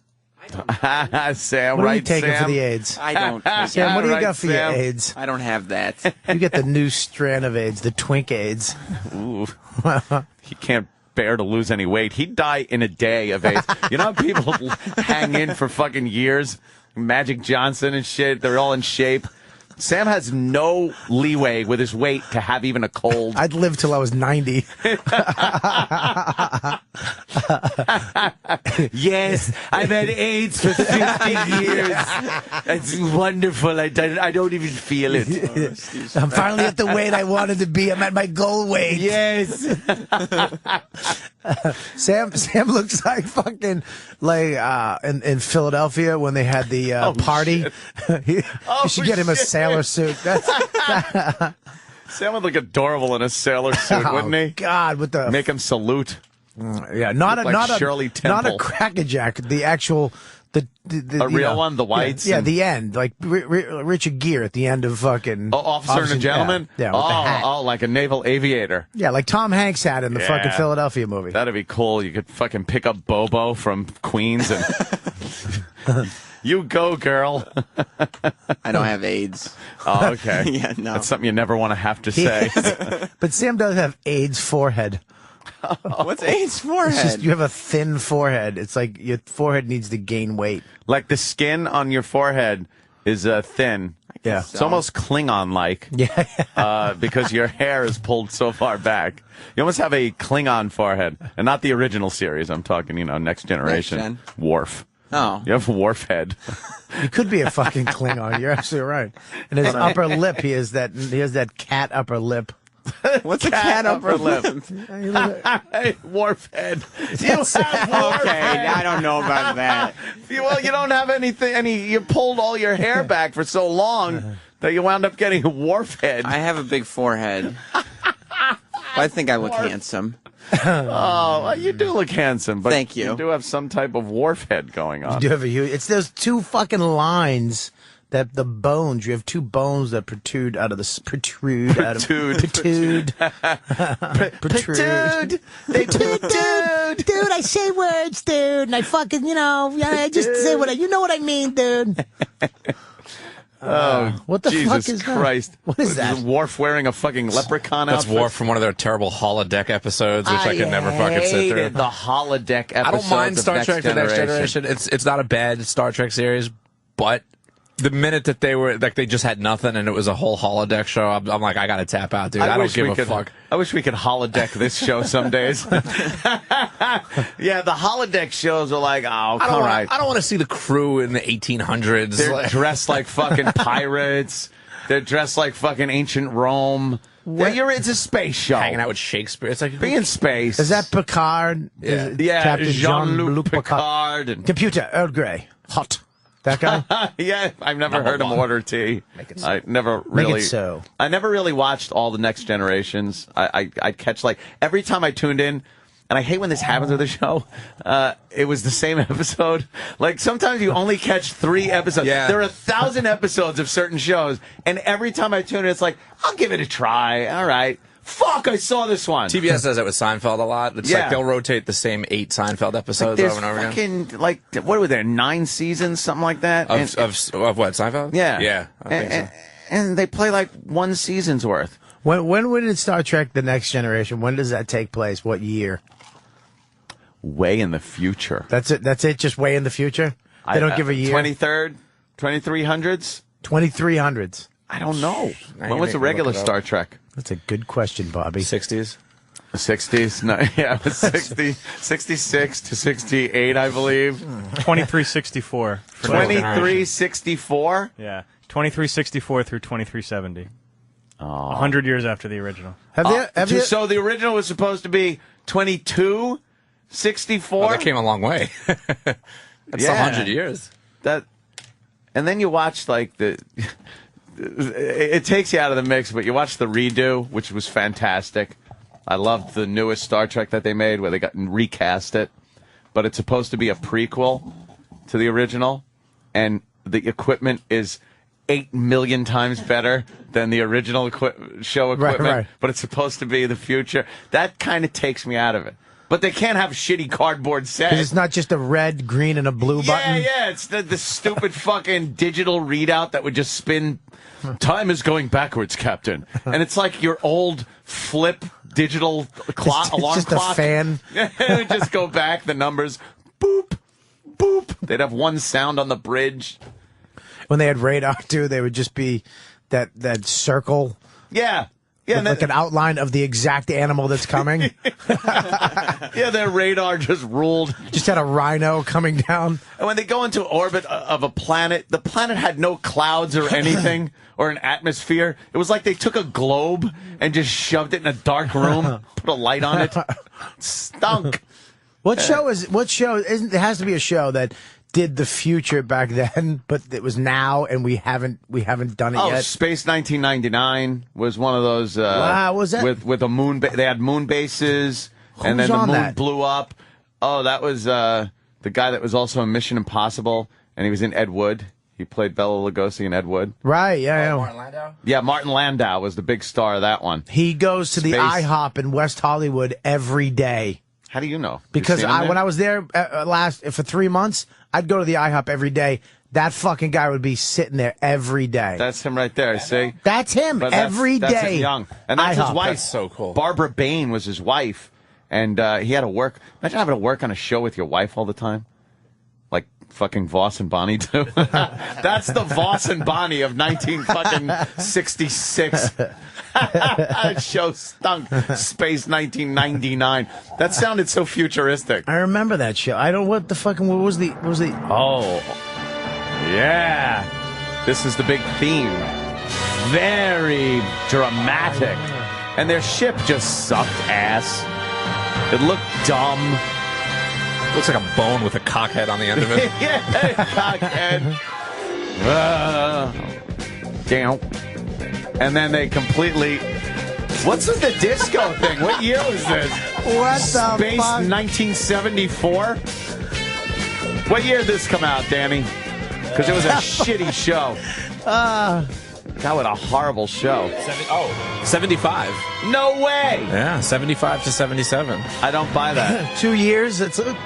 D: Sam,
E: what are
D: right,
E: you taking
D: Sam?
E: for the AIDS?
J: I don't.
E: Sam, what do you
D: right,
E: got for
D: Sam?
E: your AIDS?
J: I don't have that.
E: You get the new strand of AIDS, the twink AIDS.
D: Ooh. He can't bear to lose any weight. He'd die in a day of AIDS. You know how people hang in for fucking years? Magic Johnson and shit, they're all in shape. Sam has no leeway with his weight to have even a cold.
E: I'd live till I was 90.
J: Yes, I've had AIDS for 50 years. It's wonderful. I don't even feel it.
E: I'm finally at the weight I wanted to be. I'm at my goal weight.
J: Yes.
E: Sam looks like fucking in Philadelphia when they had the party. You should get him a sailor suit.
D: Sam would look adorable in a sailor suit, wouldn't he?
E: God, with the
D: make him salute.
E: Yeah, not a
D: Shirley Temple.
E: not a crackerjack. The actual the
D: real one, the whites.
E: Yeah, the end, like Richard Gere at the end of fucking
D: Officer and a Gentleman.
E: Yeah, with the hat.
D: Like a naval aviator.
E: Yeah, like Tom Hanks had in the fucking Philadelphia movie.
D: That'd be cool. You could fucking pick up Bobo from Queens and you go, girl.
J: I don't have AIDS.
D: Oh, okay.
J: Yeah, no.
D: That's something you never want to have to say.
E: But Sam does have AIDS forehead.
J: What's AIDS forehead?
E: It's just, you have a thin forehead. It's like your forehead needs to gain weight.
D: Like the skin on your forehead is thin.
E: Yeah.
D: It's almost Klingon-like.
E: Yeah.
D: Because your hair is pulled so far back. You almost have a Klingon forehead. And not the original series. I'm talking, Next Generation.
J: Next gen.
D: Worf.
J: Oh.
D: You have a Worf head.
E: You could be a fucking Klingon. You're absolutely right. And his upper lip, he has that cat upper lip.
J: What's a cat upper lip?
D: Worf head.
J: Okay, I don't know about that.
D: Well, you don't have anything. You pulled all your hair back for so long that you wound up getting a Worf head.
J: I have a big forehead. I think I look handsome.
D: Oh, well, you do look handsome, but
J: thank you.
D: You do have some type of Worf head going on.
E: You do have a huge. It's those two fucking lines. That the bones, you have two bones that protrude out of the protrude. They dude. I say words, dude, and I fucking I just say you know what I mean, dude. What the
D: Jesus
E: fuck is
D: Christ.
E: that? What is that?
D: Worf wearing a fucking leprechaun outfit?
K: That's Worf from one of their terrible holodeck episodes, which I could never fucking sit through.
D: The holodeck episodes.
K: I don't mind Star Trek: The Next
D: Generation.
K: It's not a bad Star Trek series, but the minute that they were they just had nothing and it was a whole holodeck show, I'm like, I gotta tap out, dude. I don't give a fuck.
D: I wish we could holodeck this show some days. Yeah, the holodeck shows are like, all right.
K: I don't want to see the crew in the 1800s.
D: They're dressed like fucking pirates. They're dressed like fucking ancient Rome. It's a space show.
K: Hanging out with Shakespeare. It's like
D: be in space.
E: Is that Picard?
K: Yeah,
E: Captain
D: Jean-Luc Picard.
E: And Computer Earl Grey. Hot. That guy?
D: Yeah, I've never heard him order tea. I never really.
E: Make it so.
D: I never really watched all the Next Generations. I catch every time I tuned in, and I hate when this happens with the show. It was the same episode. Like sometimes you only catch 3 episodes.
K: Yeah.
D: There are 1,000 episodes of certain shows, and every time I tune in, it's like I'll give it a try. All right. Fuck, I saw this one.
K: TBS does that with Seinfeld a lot. It's like they'll rotate the same 8 Seinfeld episodes over and over again.
D: What were there, 9 seasons, something like that?
K: Of what, Seinfeld?
D: Yeah.
K: Yeah, I think so.
D: And they play 1 season's worth.
E: When did Star Trek: The Next Generation? When does that take place? What year?
D: Way in the future.
E: That's it. Just way in the future. They don't give a year.
D: 2300s.
E: 2300s.
D: I don't know.
K: Now
D: When
K: you
D: was
K: make
D: the
K: me
D: regular
K: look it up.
D: Star Trek?
E: That's a good question, Bobby.
K: 60s.
D: 60s? No, yeah, it was 66 to 68, I believe.
M: 2364.
D: 2364?
M: Yeah. 2364 through 2370.
D: Oh.
M: 100 years after the original.
D: So the original was supposed to be 2264?
K: Oh, that came a long way. That's 100 years.
D: And then you watch, like, it takes you out of the mix, but you watch the redo, which was fantastic. I loved the newest Star Trek that they made where they recast it. But it's supposed to be a prequel to the original, and the equipment is 8 million times better than the original show equipment,
E: right.
D: But it's supposed to be the future. That kind of takes me out of it. But they can't have shitty cardboard sets.
E: 'Cause it's not just a red, green, and a blue button.
D: Yeah, it's the stupid fucking digital readout that would just spin. Time is going backwards, Captain. And it's like your old flip digital clock, alarm
E: just
D: clock.
E: a fan.
D: It would just go back, the numbers, boop, boop. They'd have one sound on the bridge.
E: When they had radar, too, they would just be that circle.
D: Yeah. Yeah,
E: with like an outline of the exact animal that's coming.
D: Yeah, their radar just ruled.
E: Just had a rhino coming down.
D: And when they go into orbit of a planet, the planet had no clouds or anything or an atmosphere. It was like they took a globe and just shoved it in a dark room, put a light on it. Stunk.
E: What show? It has to be a show that did the future back then, but it was now, and we haven't done it yet.
D: Space 1999 was one of those.
E: Wow, was that
D: with a moon? They had moon bases, and then the moon blew up. Oh, that was the guy that was also in Mission Impossible, and he was in Ed Wood. He played Bela Lugosi in Ed Wood.
E: Right? Yeah.
K: Martin Landau.
D: Yeah, Martin Landau was the big star of that one.
E: He goes to the IHOP in West Hollywood every day.
D: How do you know?
E: Because when I was there for 3 months, I'd go to the IHOP every day. That fucking guy would be sitting there every day.
D: That's him right there, see?
E: That's him every day.
D: That's him young. And that's his wife.
K: That's so cool.
D: Barbara Bain was his wife. And he had to work. Imagine having to work on a show with your wife all the time. Like fucking Voss and Bonnie do. That's the Voss and Bonnie of 1966. That show stunk. Space 1999. That sounded so futuristic.
E: I remember that show. I don't. What was the?
D: Oh, yeah. This is the big theme. Very dramatic. And their ship just sucked ass. It looked dumb.
K: Looks like a bone with a cockhead on the end of it.
D: Yeah, cockhead. Damn. And then they completely... What's with the disco thing? What year was this?
E: What the
D: Space
E: fuck?
D: 1974? What year did this come out, Danny? Because it was a shitty show. God, what a horrible show.
K: 75.
D: No way!
K: Yeah, 75 to 77.
D: I don't buy that.
E: 2 years? That's funny.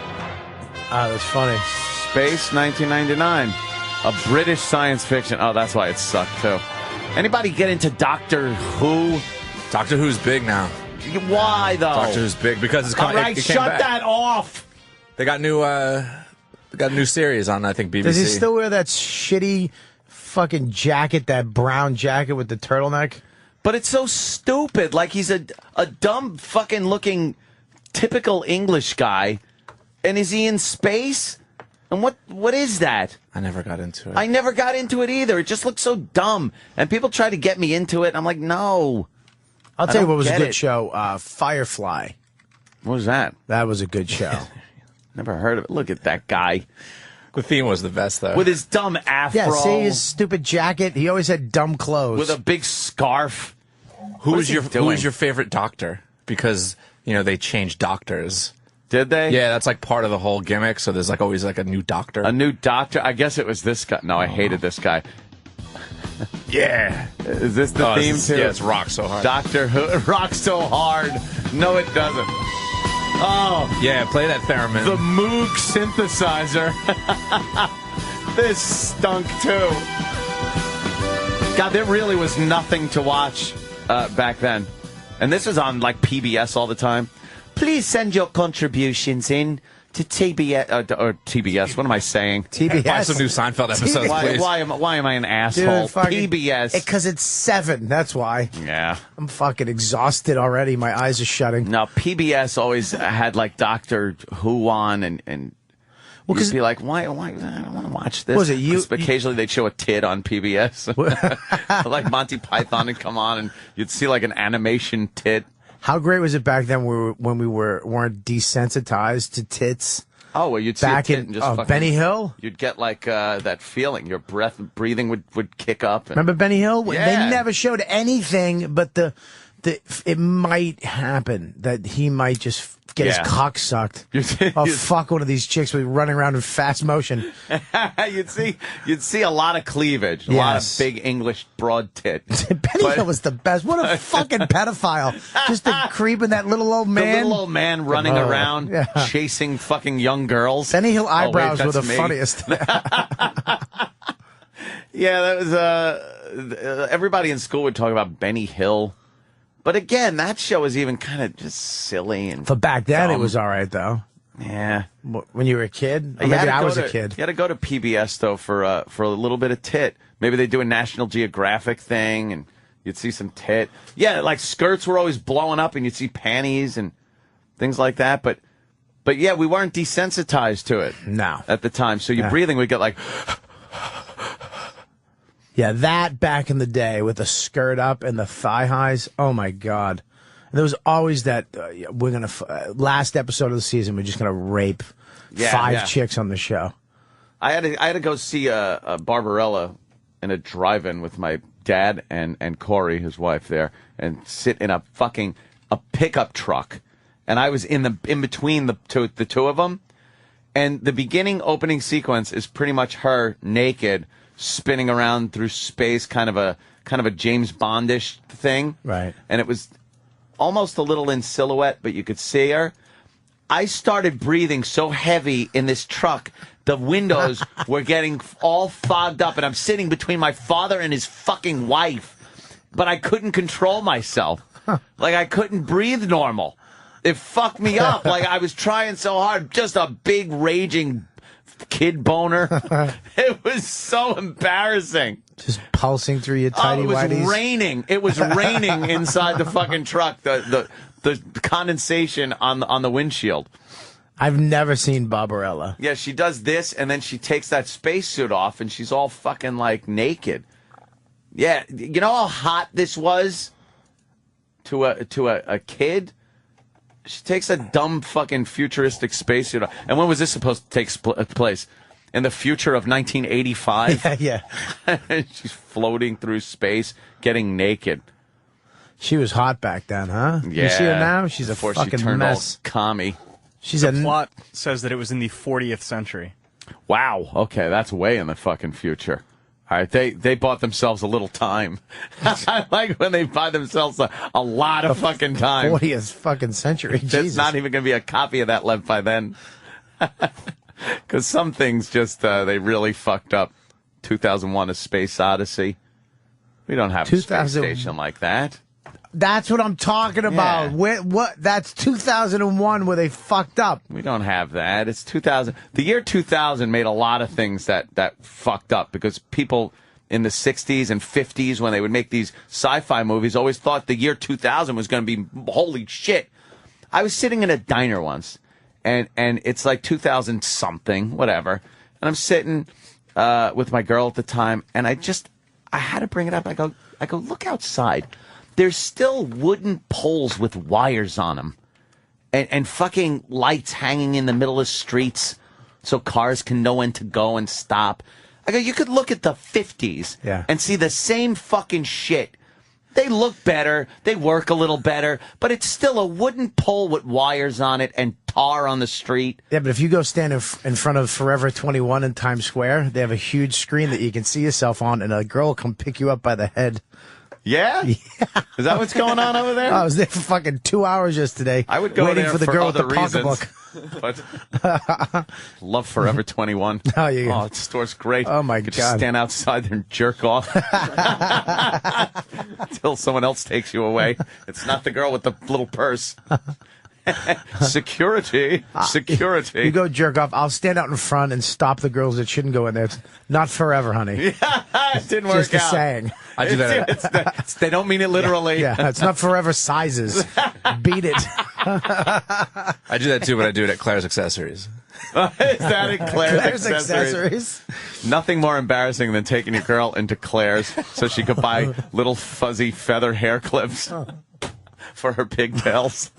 D: Space 1999. A British science fiction. Oh, that's why it sucked, too. Anybody get into Doctor Who?
K: Doctor Who's big now.
D: Why, though?
K: Doctor Who's big because it's coming.
D: All right, shut that off.
K: They got new series on, I think, BBC.
E: Does he still wear that shitty fucking jacket, that brown jacket with the turtleneck?
D: But it's so stupid. Like, he's a dumb fucking looking typical English guy. And is he in space? And what is that?
K: I never got into it.
D: I never got into it either. It just looks so dumb. And people try to get me into it. I'm like, no.
E: I'll tell you what was a good show. Firefly.
D: What was that?
E: That was a good show.
D: Never heard of it. Look at that guy.
K: The theme was the best, though.
D: With his dumb afro.
E: Yeah, see his stupid jacket? He always had dumb clothes.
D: With a big scarf.
K: Who was your favorite doctor? Because, they changed doctors.
D: Did they?
K: Yeah, that's like part of the whole gimmick. So there's like always like a new doctor.
D: A new doctor? I guess it was this guy. No, I hated this guy. Yeah. Is this the theme too?
K: Yeah, it's Rock So Hard.
D: Doctor Who. Rock So Hard. No, it doesn't. Oh.
K: Yeah, play that theremin.
D: The Moog synthesizer. This stunk too. God, there really was nothing to watch back then. And this is on like PBS all the time. Please send your contributions in to TBS or TBS. What am I saying?
E: TBS.
K: Buy some new Seinfeld episodes, please.
D: Why am I an asshole? PBS.
E: Because it's 7. That's why.
D: Yeah.
E: I'm fucking exhausted already. My eyes are shutting.
D: No, PBS always had like Doctor Who on, and you'd be like, why? I don't want to watch this.
E: Was it you?
D: Occasionally they'd show a tit on PBS, like Monty Python would come on, and you'd see like an animation tit.
E: How great was it back then when we weren't desensitized to tits?
D: Oh, well, you'd see
E: back
D: a tit
E: in
D: and just fucking,
E: Benny Hill.
D: You'd get like that feeling. Your breathing would kick up.
E: Remember Benny Hill?
D: Yeah.
E: They never showed anything, but it might happen that he might just get his cock sucked. Fuck one of these chicks with running around in fast motion.
D: You'd see a lot of cleavage, a lot of big English broad tit.
E: Benny Hill was the best. What a fucking pedophile! Just a creeping that little old man.
D: The little old man running around, chasing fucking young girls.
E: Benny Hill eyebrows were the funniest.
D: Yeah, that was. Everybody in school would talk about Benny Hill. But again, that show was even kind of just silly and.
E: For back then,
D: dumb.
E: it was all right though.
D: Yeah.
E: When you were a kid, or maybe I was a kid.
D: You had to go to PBS though for a little bit of tit. Maybe they do a National Geographic thing, and you'd see some tit. Yeah, like skirts were always blowing up, and you'd see panties and things like that. But yeah, we weren't desensitized to it.
E: No.
D: At the time, so your breathing would get like.
E: Yeah, that back in the day with the skirt up and the thigh highs. Oh my God. There was always that we're going to last episode of the season we're just going to rape 5 chicks on the show.
D: I had to go see a Barbarella in a drive-in with my dad and Corey, his wife there, and sit in a pickup truck. And I was in between the two of them. And the opening sequence is pretty much her naked spinning around through space, kind of a James Bondish thing.
E: Right.
D: And it was almost a little in silhouette, but you could see her. I started breathing so heavy in this truck, the windows were getting all fogged up, and I'm sitting between my father and his fucking wife, but I couldn't control myself. Like, I couldn't breathe normal. It fucked me up. Like, I was trying so hard, just a big raging kid boner. It was so embarrassing.
E: Just pulsing through your tidy whities.
D: It was raining. It was raining inside the fucking truck. The condensation on the windshield.
E: I've never seen Barbarella.
D: Yeah, she does this, and then she takes that spacesuit off, and she's all fucking like naked. Yeah, you know how hot this was to a kid. She takes a dumb fucking futuristic spacesuit off. And when was this supposed to take place? In the future of 1985?
E: Yeah.
D: She's floating through space, getting naked.
E: She was hot back then, huh?
D: Yeah.
E: You see her now? She's a
D: Before
E: fucking
D: she turned
E: mess.
D: all commie.
M: The plot says that it was in the 40th century.
D: Wow. Okay, that's way in the fucking future. All right, they bought themselves a little time. I like when they buy themselves a lot of fucking time.
E: 40th fucking century.
D: There's
E: Jesus.
D: not even going to be a copy of that left by then. Because some things just, they really fucked up. 2001: A Space Odyssey. We don't have a space station like that.
E: That's what I'm talking about.
D: Yeah.
E: What? That's 2001 where they fucked up.
D: We don't have that. It's 2000. The year 2000 made a lot of things that fucked up because people in the 60s and 50s, when they would make these sci-fi movies, always thought the year 2000 was going to be holy shit. I was sitting in a diner once, and it's like 2000 something, whatever. And I'm sitting with my girl at the time, and I had to bring it up. I go, look outside. There's still wooden poles with wires on them and fucking lights hanging in the middle of streets so cars can know when to go and stop. I go, you could look at the 50s and see the same fucking shit. They look better. They work a little better, but it's still a wooden pole with wires on it and tar on the street.
E: Yeah, but if you go stand in front of Forever 21 in Times Square, they have a huge screen that you can see yourself on, and a girl will come pick you up by the head.
D: Yeah? Is that what's going on over there?
E: I was there for fucking 2 hours yesterday.
D: I would go
E: waiting
D: there
E: for the girl with the
D: reasons.
E: pocketbook.
D: But love Forever 21.
E: Oh,
D: the store's great.
E: Oh, my
D: you could
E: God.
D: Just stand outside there and jerk off until someone else takes you away. It's not the girl with the little purse. Security.
E: You go jerk off. I'll stand out in front and stop the girls that shouldn't go in there. It's not forever, honey.
D: It didn't work
E: Just a
D: out.
E: saying.
K: I do that.
D: They don't mean it literally.
E: Yeah, it's not forever sizes. Beat it.
K: I do that too, but I do it at Claire's Accessories.
D: Is that at Claire's Accessories? Nothing more embarrassing than taking your girl into Claire's so she could buy little fuzzy feather hair clips for her pigtails.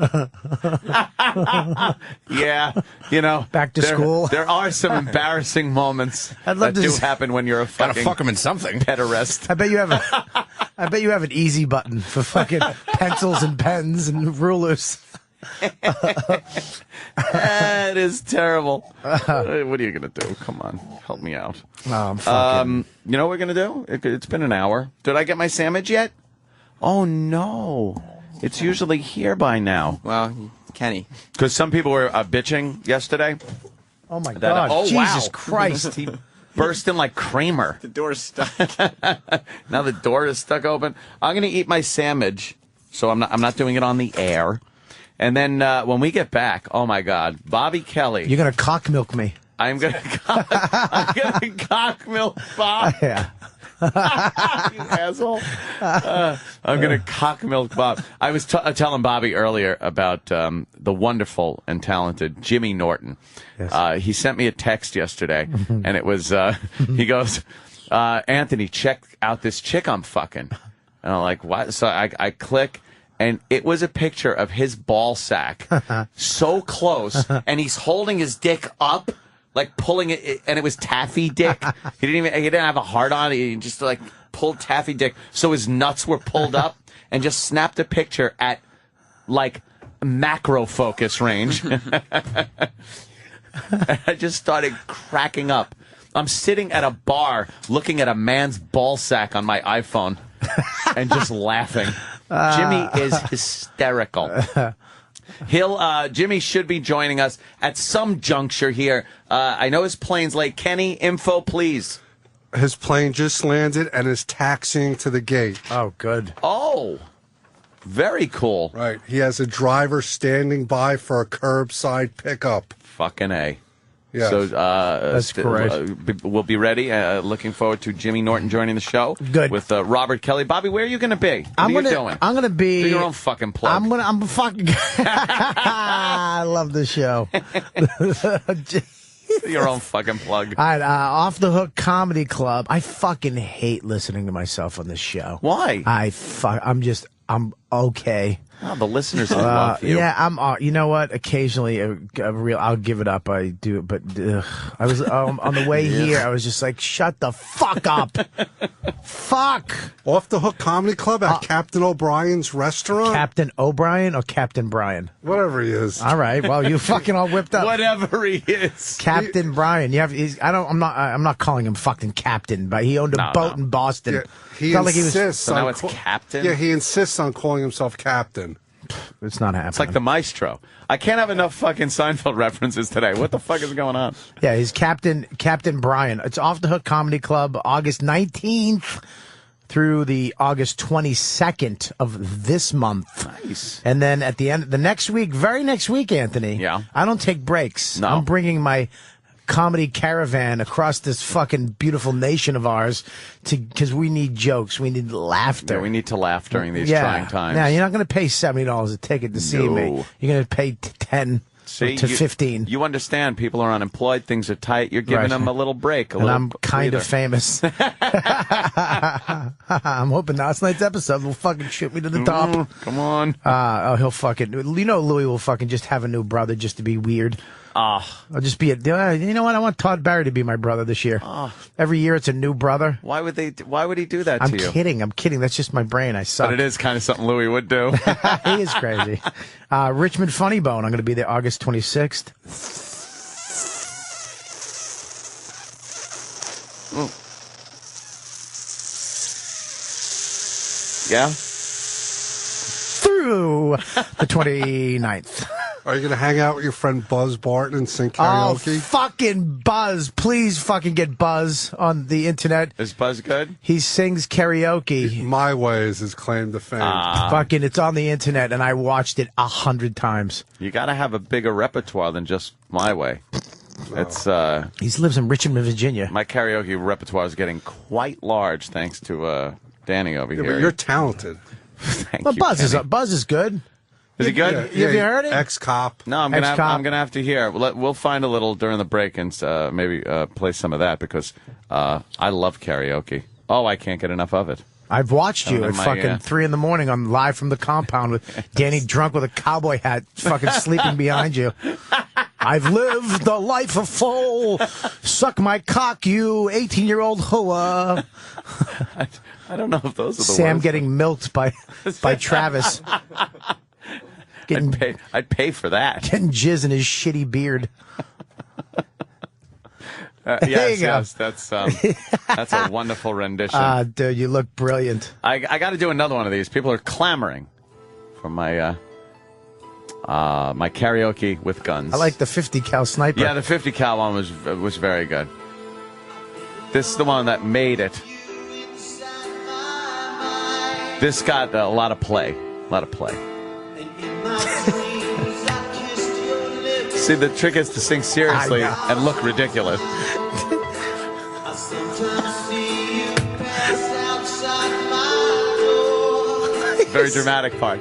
D: Yeah, you know.
E: Back to school.
D: There are some embarrassing moments that do happen when you're a fucking
K: gotta fuck him in something.
D: pederast.
E: I bet you have an easy button for fucking pencils and pens and rulers.
D: That is terrible. What are you gonna do? Come on, help me out.
E: Oh, I'm fucking.
D: You know what we're gonna do? It's been an hour. Did I get my sandwich yet? Oh no, it's usually here by now.
J: Well, Kenny.
D: Because some people were bitching yesterday.
E: Oh my God!
D: Oh
E: Jesus
D: wow.
E: Christ!
D: He burst in like Kramer.
J: The door's stuck.
D: Now the door is stuck open. I'm gonna eat my sandwich, so I'm not doing it on the air. And then when we get back, oh my God, Bobby Kelly.
E: You're gonna cock milk me.
D: I'm gonna cock milk Bob.
E: Yeah.
D: You asshole. I'm gonna cock milk Bob. I was telling Bobby earlier about the wonderful and talented Jimmy Norton. Yes. He sent me a text yesterday, and it was he goes, Anthony, check out this chick I'm fucking. And I'm like, what? So I click. And it was a picture of his ball sack so close, and he's holding his dick up, like pulling it, and it was taffy dick. He didn't have a heart on it. He just like pulled taffy dick, so his nuts were pulled up, and just snapped a picture at like macro focus range. I just started cracking up. I'm sitting at a bar looking at a man's ball sack on my iPhone and just laughing. Jimmy is hysterical. Jimmy should be joining us at some juncture here. I know his plane's late. Kenny, info, please.
I: His plane just landed and is taxiing to the gate.
E: Oh, good.
D: Oh, very cool.
I: Right. He has a driver standing by for a curbside pickup.
D: Fucking A.
I: Yes.
D: So
E: that's great.
D: We'll be ready. Looking forward to Jimmy Norton joining the show.
E: Good.
D: With Robert Kelly. Bobby, where are you going to be? What are you doing?
E: I'm gonna be.
D: Do your own fucking plug.
E: I'm fucking. I love the show.
D: Your own fucking plug.
E: All right, Off the Hook Comedy Club. I fucking hate listening to myself on this show.
D: Why?
E: I'm okay.
D: Oh, the listeners love you.
E: Yeah, I'm. You know what? Occasionally, I'll give it up. I do it, but I was on the way here. I was just like, "Shut the fuck up, fuck."
I: Off the Hook Comedy Club at Captain O'Brien's restaurant.
E: Captain O'Brien or Captain Brian?
I: Whatever he is.
E: All right. Well, you fucking all whipped up.
D: Whatever he is,
E: Captain Brian. You have. I'm not calling him fucking Captain, but he owned a boat in Boston.
I: Yeah, he insists.
D: So now it's Captain.
I: Yeah, he insists on calling himself Captain.
E: It's not happening.
D: It's like the maestro. I can't have enough fucking Seinfeld references today. What the fuck is going on?
E: Yeah, he's Captain Brian. It's Off the Hook Comedy Club, August 19th through the August 22nd of this month.
D: Nice.
E: And then at the end, very next week, Anthony.
D: Yeah.
E: I don't take breaks.
D: No.
E: I'm bringing my comedy caravan across this fucking beautiful nation of ours because we need jokes. We need laughter.
D: Yeah, we need to laugh during these trying times.
E: Now, you're not going to pay $70 a ticket to see me. You're going to pay 10 to 15.
D: You understand people are unemployed, things are tight. You're giving them a little break.
E: I'm kind of famous. I'm hoping last night's episode will fucking shoot me to the top.
D: Come on.
E: He'll fucking, Louis will fucking just have a new brother just to be weird. I'll just be you know what? I want Todd Barry to be my brother this year. Every year it's a new brother.
D: Why would he do that to you?
E: I'm kidding. That's just my brain. I suck.
D: But it is kind of something Louis would do.
E: He is crazy. Richmond Funny Bone. I'm going to be there August 26th.
D: Yeah?
E: Through the 29th.
I: Are you going to hang out with your friend Buzz Barton and sing
E: Oh,
I: karaoke?
E: fucking Buzz. Please fucking get Buzz on the internet.
D: Is Buzz good?
E: He sings karaoke.
I: My Way is his claim to fame.
E: Fucking, it's on the internet, and I watched it 100 times.
D: You got to have a bigger repertoire than just My Way. It's
E: He lives in Richmond, Virginia.
D: my karaoke repertoire is getting quite large thanks to Danny over
I: Yeah,
D: here.
I: but you're talented.
D: Thank
E: Well,
D: you,
E: Buzz
D: Kenny.
E: is good.
D: Is he good?
E: Have you heard it?
I: Ex-cop.
D: No, I'm gonna
E: Ex-cop.
D: have to hear. We'll find a little during the break and maybe play some of that because I love karaoke. Oh, I can't get enough of it.
E: I've watched you at
D: my,
E: fucking 3 in the morning on Live from the Compound with Danny drunk with a cowboy hat fucking sleeping behind you. I've lived the life of full. Suck my cock, you 18-year-old hoa.
D: I don't know if those are the
E: Sam
D: words.
E: getting milked by Travis.
D: I'd pay for that.
E: Getting jizz in his shitty beard.
D: Yes,
E: you go.
D: yes, that's a wonderful rendition.
E: Dude, you look brilliant.
D: I got to do another one of these. People are clamoring for my my karaoke with guns.
E: I like the 50 cal sniper.
D: Yeah, the 50 cal one was very good. This is the one that made it. This got a lot of play. See, the trick is to sing seriously and look ridiculous. Very dramatic part.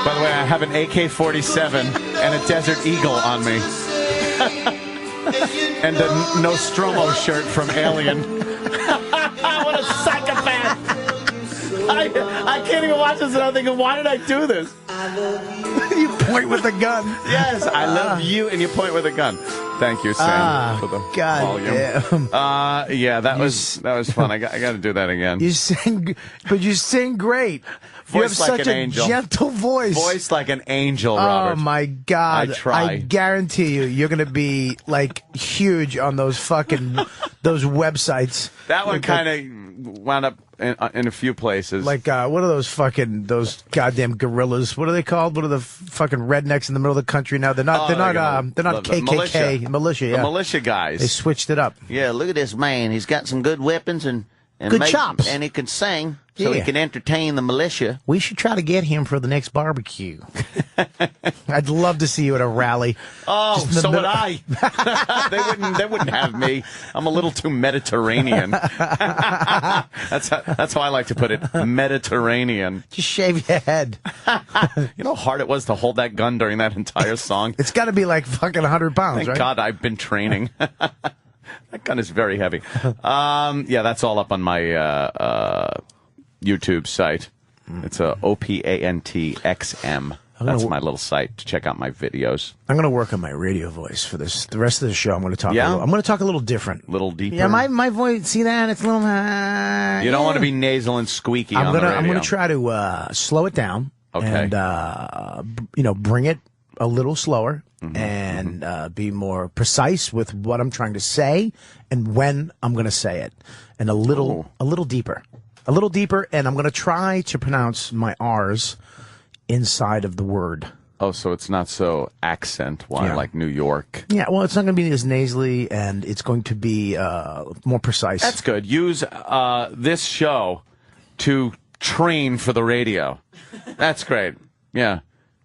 D: By the way, I have an AK-47 and a Desert Eagle on me. And a Nostromo shirt from Alien. What a psychopath! I can't even watch this and I'm thinking, why did I do this?
E: You point with a gun.
D: Yes, I love you, and you point with a gun. Thank you, Sam, for the volume. Yeah, that was fun. I got to do that again.
E: You sing great. You have
D: Voice like
E: such
D: an
E: a
D: angel.
E: gentle voice.
D: Voice like an angel, Robert.
E: Oh my God!
D: I try.
E: I guarantee you're going to be like huge on those fucking those websites.
D: That one
E: Like,
D: kind of wound up in a few places.
E: Like what are those goddamn gorillas? What are they called? What are the fucking rednecks in the middle of the country now? They're not. They're not
D: the
E: KKK militia.
D: The militia guys.
E: They switched it up.
N: Yeah, look at this man. He's got some good weapons and
E: Good chops.
N: and he can sing, so he
E: Yeah.
N: can entertain the militia.
E: We should try to get him for the next barbecue. I'd love to see you at a rally.
D: Oh,
E: Just in the
D: so would
E: middle-
D: I. They wouldn't have me. I'm a little too Mediterranean. That's how I like to put it. Mediterranean.
E: Just shave your head.
D: You know how hard it was to hold that gun during that entire song?
E: It's got to be like fucking 100 pounds,
D: Thank
E: right?
D: God I've been training. That gun is very heavy. Yeah, that's all up on my YouTube site. It's OPANTXM. That's my little site to check out my videos.
E: I'm going to work on my radio voice for this. The rest of the show, I'm going to talk.
D: Yeah?
E: I'm going to talk a little different,
D: A little deeper.
E: Yeah, my voice. See that? It's a little.
D: You don't want to be nasal and squeaky on the radio.
E: I'm gonna try to slow it down.
D: Okay.
E: And bring it a little slower and be more precise with what I'm trying to say and when I'm going to say it, and a little deeper, and I'm going to try to pronounce my R's inside of the word.
D: Oh, so it's not so accent-wise like New York.
E: Yeah, well, it's not going to be as nasally, and it's going to be more precise.
D: That's good. Use this show to train for the radio. That's great. Yeah.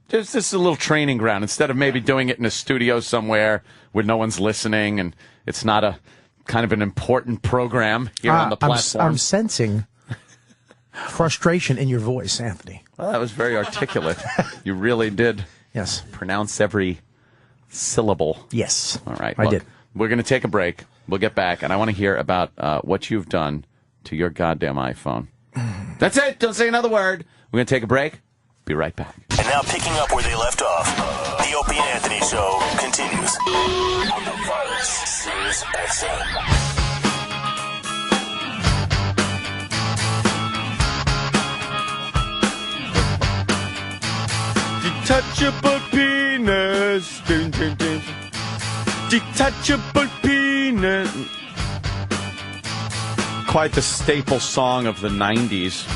D: Just a little training ground instead of maybe doing it in a studio somewhere where no one's listening and it's not a kind of an important program here on the platform.
E: I'm sensing frustration in your voice, Anthony.
D: Well, that was very articulate. You really did.
E: Yes.
D: Pronounce every syllable.
E: Yes.
D: All right.
E: I
D: look,
E: did.
D: We're going to take a break. We'll get back, and I want to hear about what you've done to your goddamn iPhone. That's it. Don't say another word. We're going to take a break. Be right back.
O: And now picking up where they left off, the Opie and Anthony Show continues on the virus Sirius XM.
D: Detachable penis. Dun, dun, dun. Detachable penis. Quite the staple song of the 90s.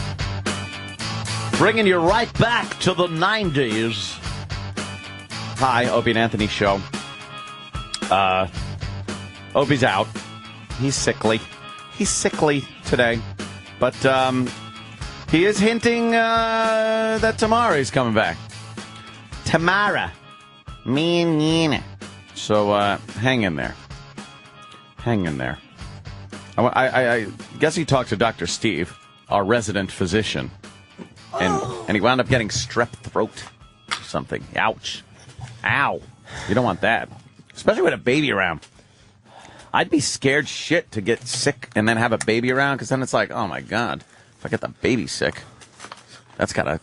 D: Bringing you right back to the 90s. Hi, Opie and Anthony Show. Opie's out. He's sickly. He's sickly today. But he is hinting that tomorrow he's coming back. Tomorrow. Me and Nina. So hang in there. Hang in there. I guess he talked to Dr. Steve, our resident physician. And he wound up getting strep throat or something. Ouch. Ow. You don't want that. Especially with a baby around. I'd be scared shit to get sick and then have a baby around, because then it's like, oh my God, if I get the baby sick, that's got to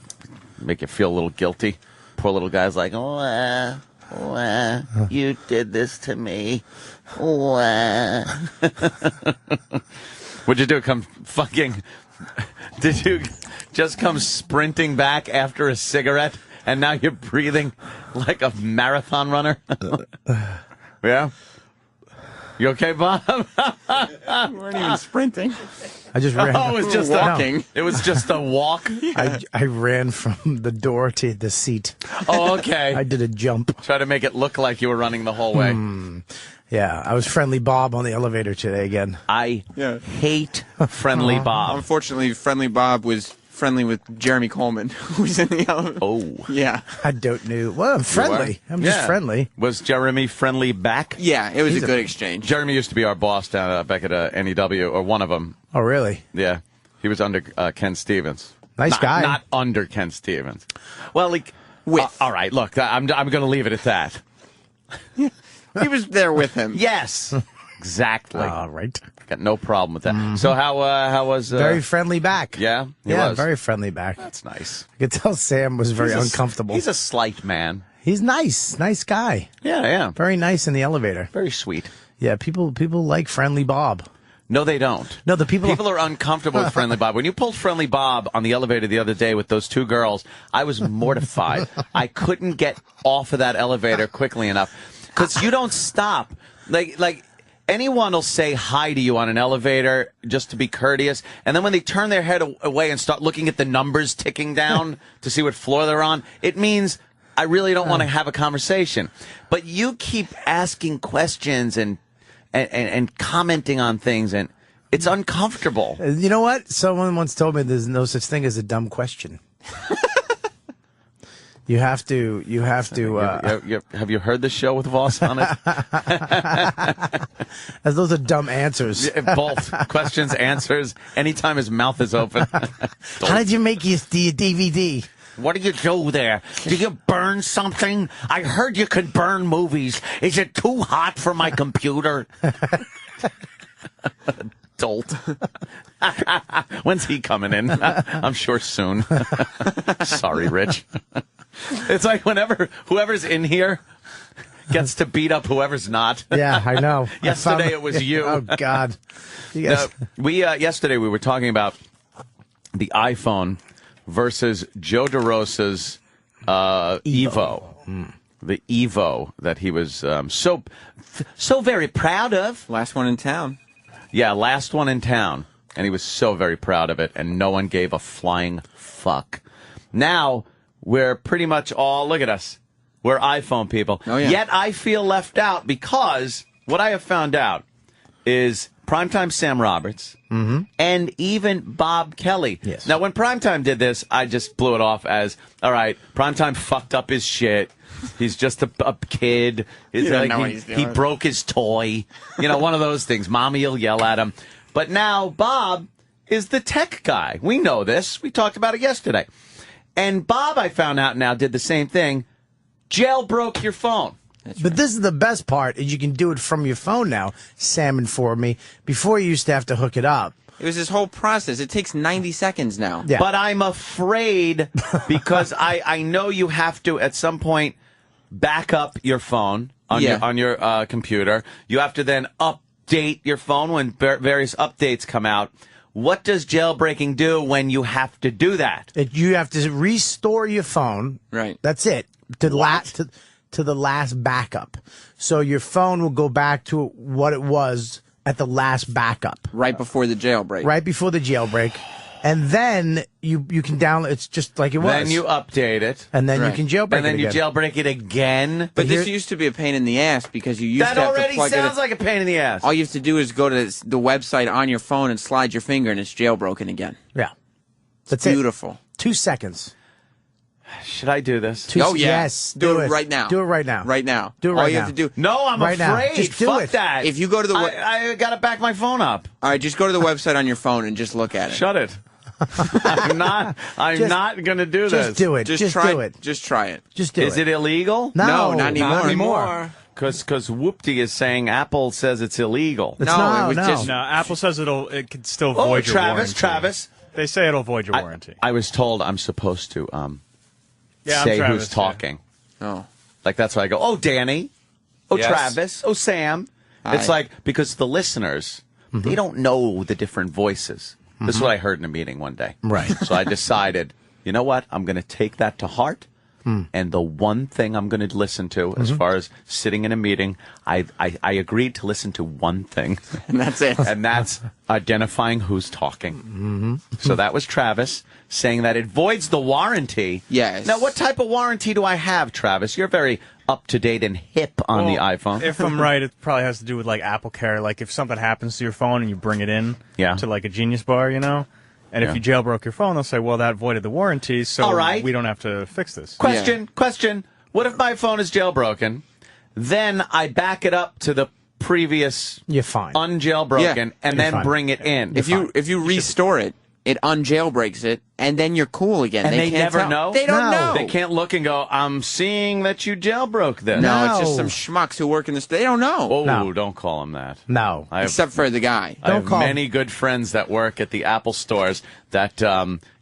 D: make you feel a little guilty. Poor little guy's like, you did this to me. What'd you do? Did you just come sprinting back after a cigarette and now you're breathing like a marathon runner? Yeah? You okay, Bob?
J: You weren't even sprinting.
E: I just ran.
D: Oh, it was just walking. It was just a walk.
E: I ran from the door to the seat.
D: Oh, okay.
E: I did a jump.
D: Try to make it look like you were running the whole way.
E: Yeah, I was Friendly Bob on the elevator today again.
D: I hate Friendly Bob.
J: Unfortunately, Friendly Bob was friendly with Jeremy Coleman, who was in the elevator.
D: Oh.
J: Yeah.
E: I don't know. Well, I'm friendly. I'm just friendly.
D: Was Jeremy friendly back?
J: Yeah, it was a good exchange.
D: Jeremy used to be our boss down back at NEW, or one of them.
E: Oh, really?
D: Yeah. He was under Ken Stevens.
E: Nice guy.
D: Not under Ken Stevens. Well, like, all right, look, I'm going to leave it at that.
J: He was there with him.
D: Yes. Exactly.
E: All right.
D: Got no problem with that. So how was...
E: very friendly back.
D: Yeah? He
E: Yeah,
D: was.
E: very friendly back.
D: That's nice.
E: I could tell Sam was very uncomfortable.
D: He's a slight man.
E: He's nice. Nice guy.
D: Yeah.
E: Very nice in the elevator.
D: Very sweet.
E: Yeah, people like Friendly Bob.
D: No, they don't.
E: No, the people
D: are uncomfortable with Friendly Bob. When you pulled Friendly Bob on the elevator the other day with those two girls, I was mortified. I couldn't get off of that elevator quickly enough because you don't stop. Like anyone will say hi to you on an elevator just to be courteous, and then when they turn their head away and start looking at the numbers ticking down to see what floor they're on, it means I really don't want to have a conversation. But you keep asking questions and commenting on things, and it's uncomfortable.
E: You know what? Someone once told me there's no such thing as a dumb question. You have to.
D: Have you heard the show with Voss on it?
E: As those are dumb answers.
D: Both questions, answers. Anytime his mouth is open.
E: How did you make your DVD?
D: What do you do there? Do you burn something? I heard you could burn movies. Is it too hot for my computer? Dolt. When's he coming in? I'm sure soon. Sorry, Rich. It's like whenever whoever's in here gets to beat up whoever's not.
E: Yeah, I know.
D: Yesterday it was you.
E: Oh, God.
D: Yesterday we were talking about the iPhone versus Joe DeRosa's Evo. The Evo that he was so very proud of.
J: Last one in town.
D: Yeah, last one in town. And he was so very proud of it, and no one gave a flying fuck. Now, we're pretty much all, look at us, we're iPhone people.
J: Oh, yeah.
D: Yet I feel left out because what I have found out is Primetime Sam Roberts and even Bob Kelly.
E: Yes.
D: Now, when Primetime did this, I just blew it off as, all right, Primetime fucked up his shit. He's just a kid. He broke his toy. You know, one of those things. Mommy will yell at him. But now Bob is the tech guy. We know this. We talked about it yesterday. And Bob, I found out now, did the same thing. Jailbroke your phone.
E: But this is the best part, is you can do it from your phone now, Sam informed me. Before you used to have to hook it up.
J: It was this whole process. It takes 90 seconds now.
E: Yeah.
D: But I'm afraid because I know you have to at some point back up your phone on your computer. You have to then update your phone when various updates come out. What does jailbreaking do when you have to do that?
E: You have to restore your phone.
J: Right.
E: That's it. to the last backup. So your phone will go back to what it was at the last backup.
J: Right before the jailbreak.
E: Right before the jailbreak. And then you can download. It's just like it was.
D: Then you update it,
E: and then you can jailbreak.
D: And then
E: it
D: you
E: again.
D: jailbreak it again.
J: But this used to be a pain in the ass because you used
D: that
J: to have
D: already
J: to plug
D: sounds
J: it.
D: like a pain in the ass.
J: All you have to do is go to the website on your phone and slide your finger, and it's jailbroken again.
E: Yeah,
J: that's beautiful.
E: 2 seconds.
D: Should I do this?
J: Oh yeah,
E: yes,
J: do it right now.
E: Do it right now.
J: Right now.
E: Do it right
J: All you
E: now.
J: have to do.
D: No, I'm
E: Right now.
D: afraid.
E: Just do
D: Fuck
E: it.
D: that.
J: If you go to the,
D: I gotta back my phone up.
J: all right, just go to the website on your phone and just look at it.
D: Shut it. I'm not gonna do this.
E: Just do it. Just
J: try
E: do it.
J: Just try it.
E: Just do
D: Is it illegal?
E: No,
J: not anymore.
E: Not anymore.
D: Because Whoopty is saying Apple says it's illegal.
E: It's not,
J: it was
E: no.
J: just
M: No, Apple says it could still
D: Oh,
M: void your warranty.
D: Travis.
M: They say it'll void your warranty.
D: I was told I'm supposed to
M: Yeah, I'm
D: say
M: Travis,
D: who's talking.
J: Oh.
D: Like that's why I go, oh, Danny. Oh,
K: Yes.
D: Travis. Oh, Sam. It's
J: Hi.
D: like, because the listeners, they don't know the different voices. This is what I heard in a meeting one day.
E: Right.
D: So I decided, you know what? I'm going to take that to heart. And the one thing I'm going to listen to, as far as sitting in a meeting, I agreed to listen to one thing.
J: And that's it.
D: And that's identifying who's talking. So that was Travis saying that it voids the warranty.
J: Yes.
D: Now, what type of warranty do I have, Travis? You're very up-to-date and hip on the iPhone.
M: If I'm right, it probably has to do with like Apple Care. Like if something happens to your phone and you bring it in to like a Genius Bar, you know? And if you jailbroke your phone, they'll say, well, that voided the warranty, so
D: All right.
M: we don't have to fix this.
D: Question. What if my phone is jailbroken? Then I back it up to the previous
E: You're fine.
D: unjailbroken and then
E: fine.
D: bring it in.
J: If you restore it, it unjailbreaks it, and then you're cool again.
D: And they
J: can't
D: never
J: tell.
D: know?
J: They don't
E: No.
J: know.
D: They can't look and go, I'm seeing that you jailbroke this.
J: No, it's just
E: No.
J: some schmucks who work in the They don't know.
D: Oh,
E: No.
D: don't call them that.
E: No.
D: I have,
J: Except for the guy.
D: I have
E: call-
D: many good friends that work at the Apple stores that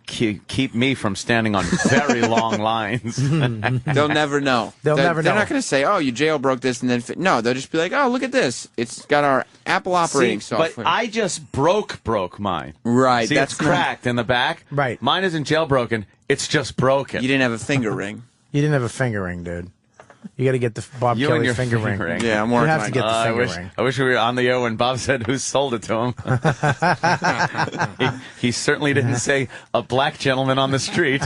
D: keep me from standing on very long lines.
J: They'll never know.
E: They'll never
J: They're
E: know.
J: not going to say, oh, you jailbroke this and then... No, they'll just be like, oh, look at this. It's got our Apple operating software.
D: But I just broke mine.
J: Right.
D: See,
J: that's
D: it's cracked in the back.
E: Right.
D: Mine isn't jailbroken. It's just broken.
J: You didn't have a finger ring.
E: You didn't have a finger ring, dude. You got to get the Bob
D: You and
E: Kelly
D: your
E: finger
D: finger
E: ring.
D: ring.
J: Yeah, I'm
E: You
J: working
E: have
J: on
E: to
J: it.
E: get the
D: I
E: finger ring.
D: wish we were on the air when Bob said who sold it to him. he certainly didn't say a black gentleman on the street.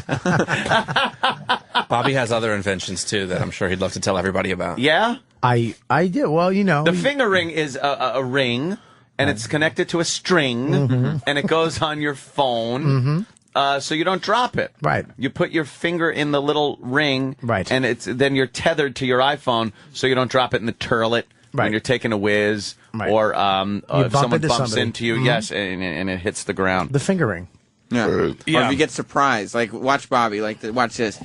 K: Bobby has other inventions too that I'm sure he'd love to tell everybody about.
D: Yeah?
E: I did. Well, you know.
D: The finger ring is a ring, and it's connected to a string, and it goes on your phone. So you don't drop it.
E: Right.
D: You put your finger in the little ring.
E: Right.
D: And then you're tethered to your iPhone, so you don't drop it in the turlet when
E: Right.
D: you're taking a whiz,
E: Right.
D: or if
E: bump
D: someone
E: into
D: bumps
E: somebody.
D: into you. Yes, and it hits the ground.
E: The finger ring.
J: Yeah. Or if you get surprised. Like, watch Bobby. Watch this.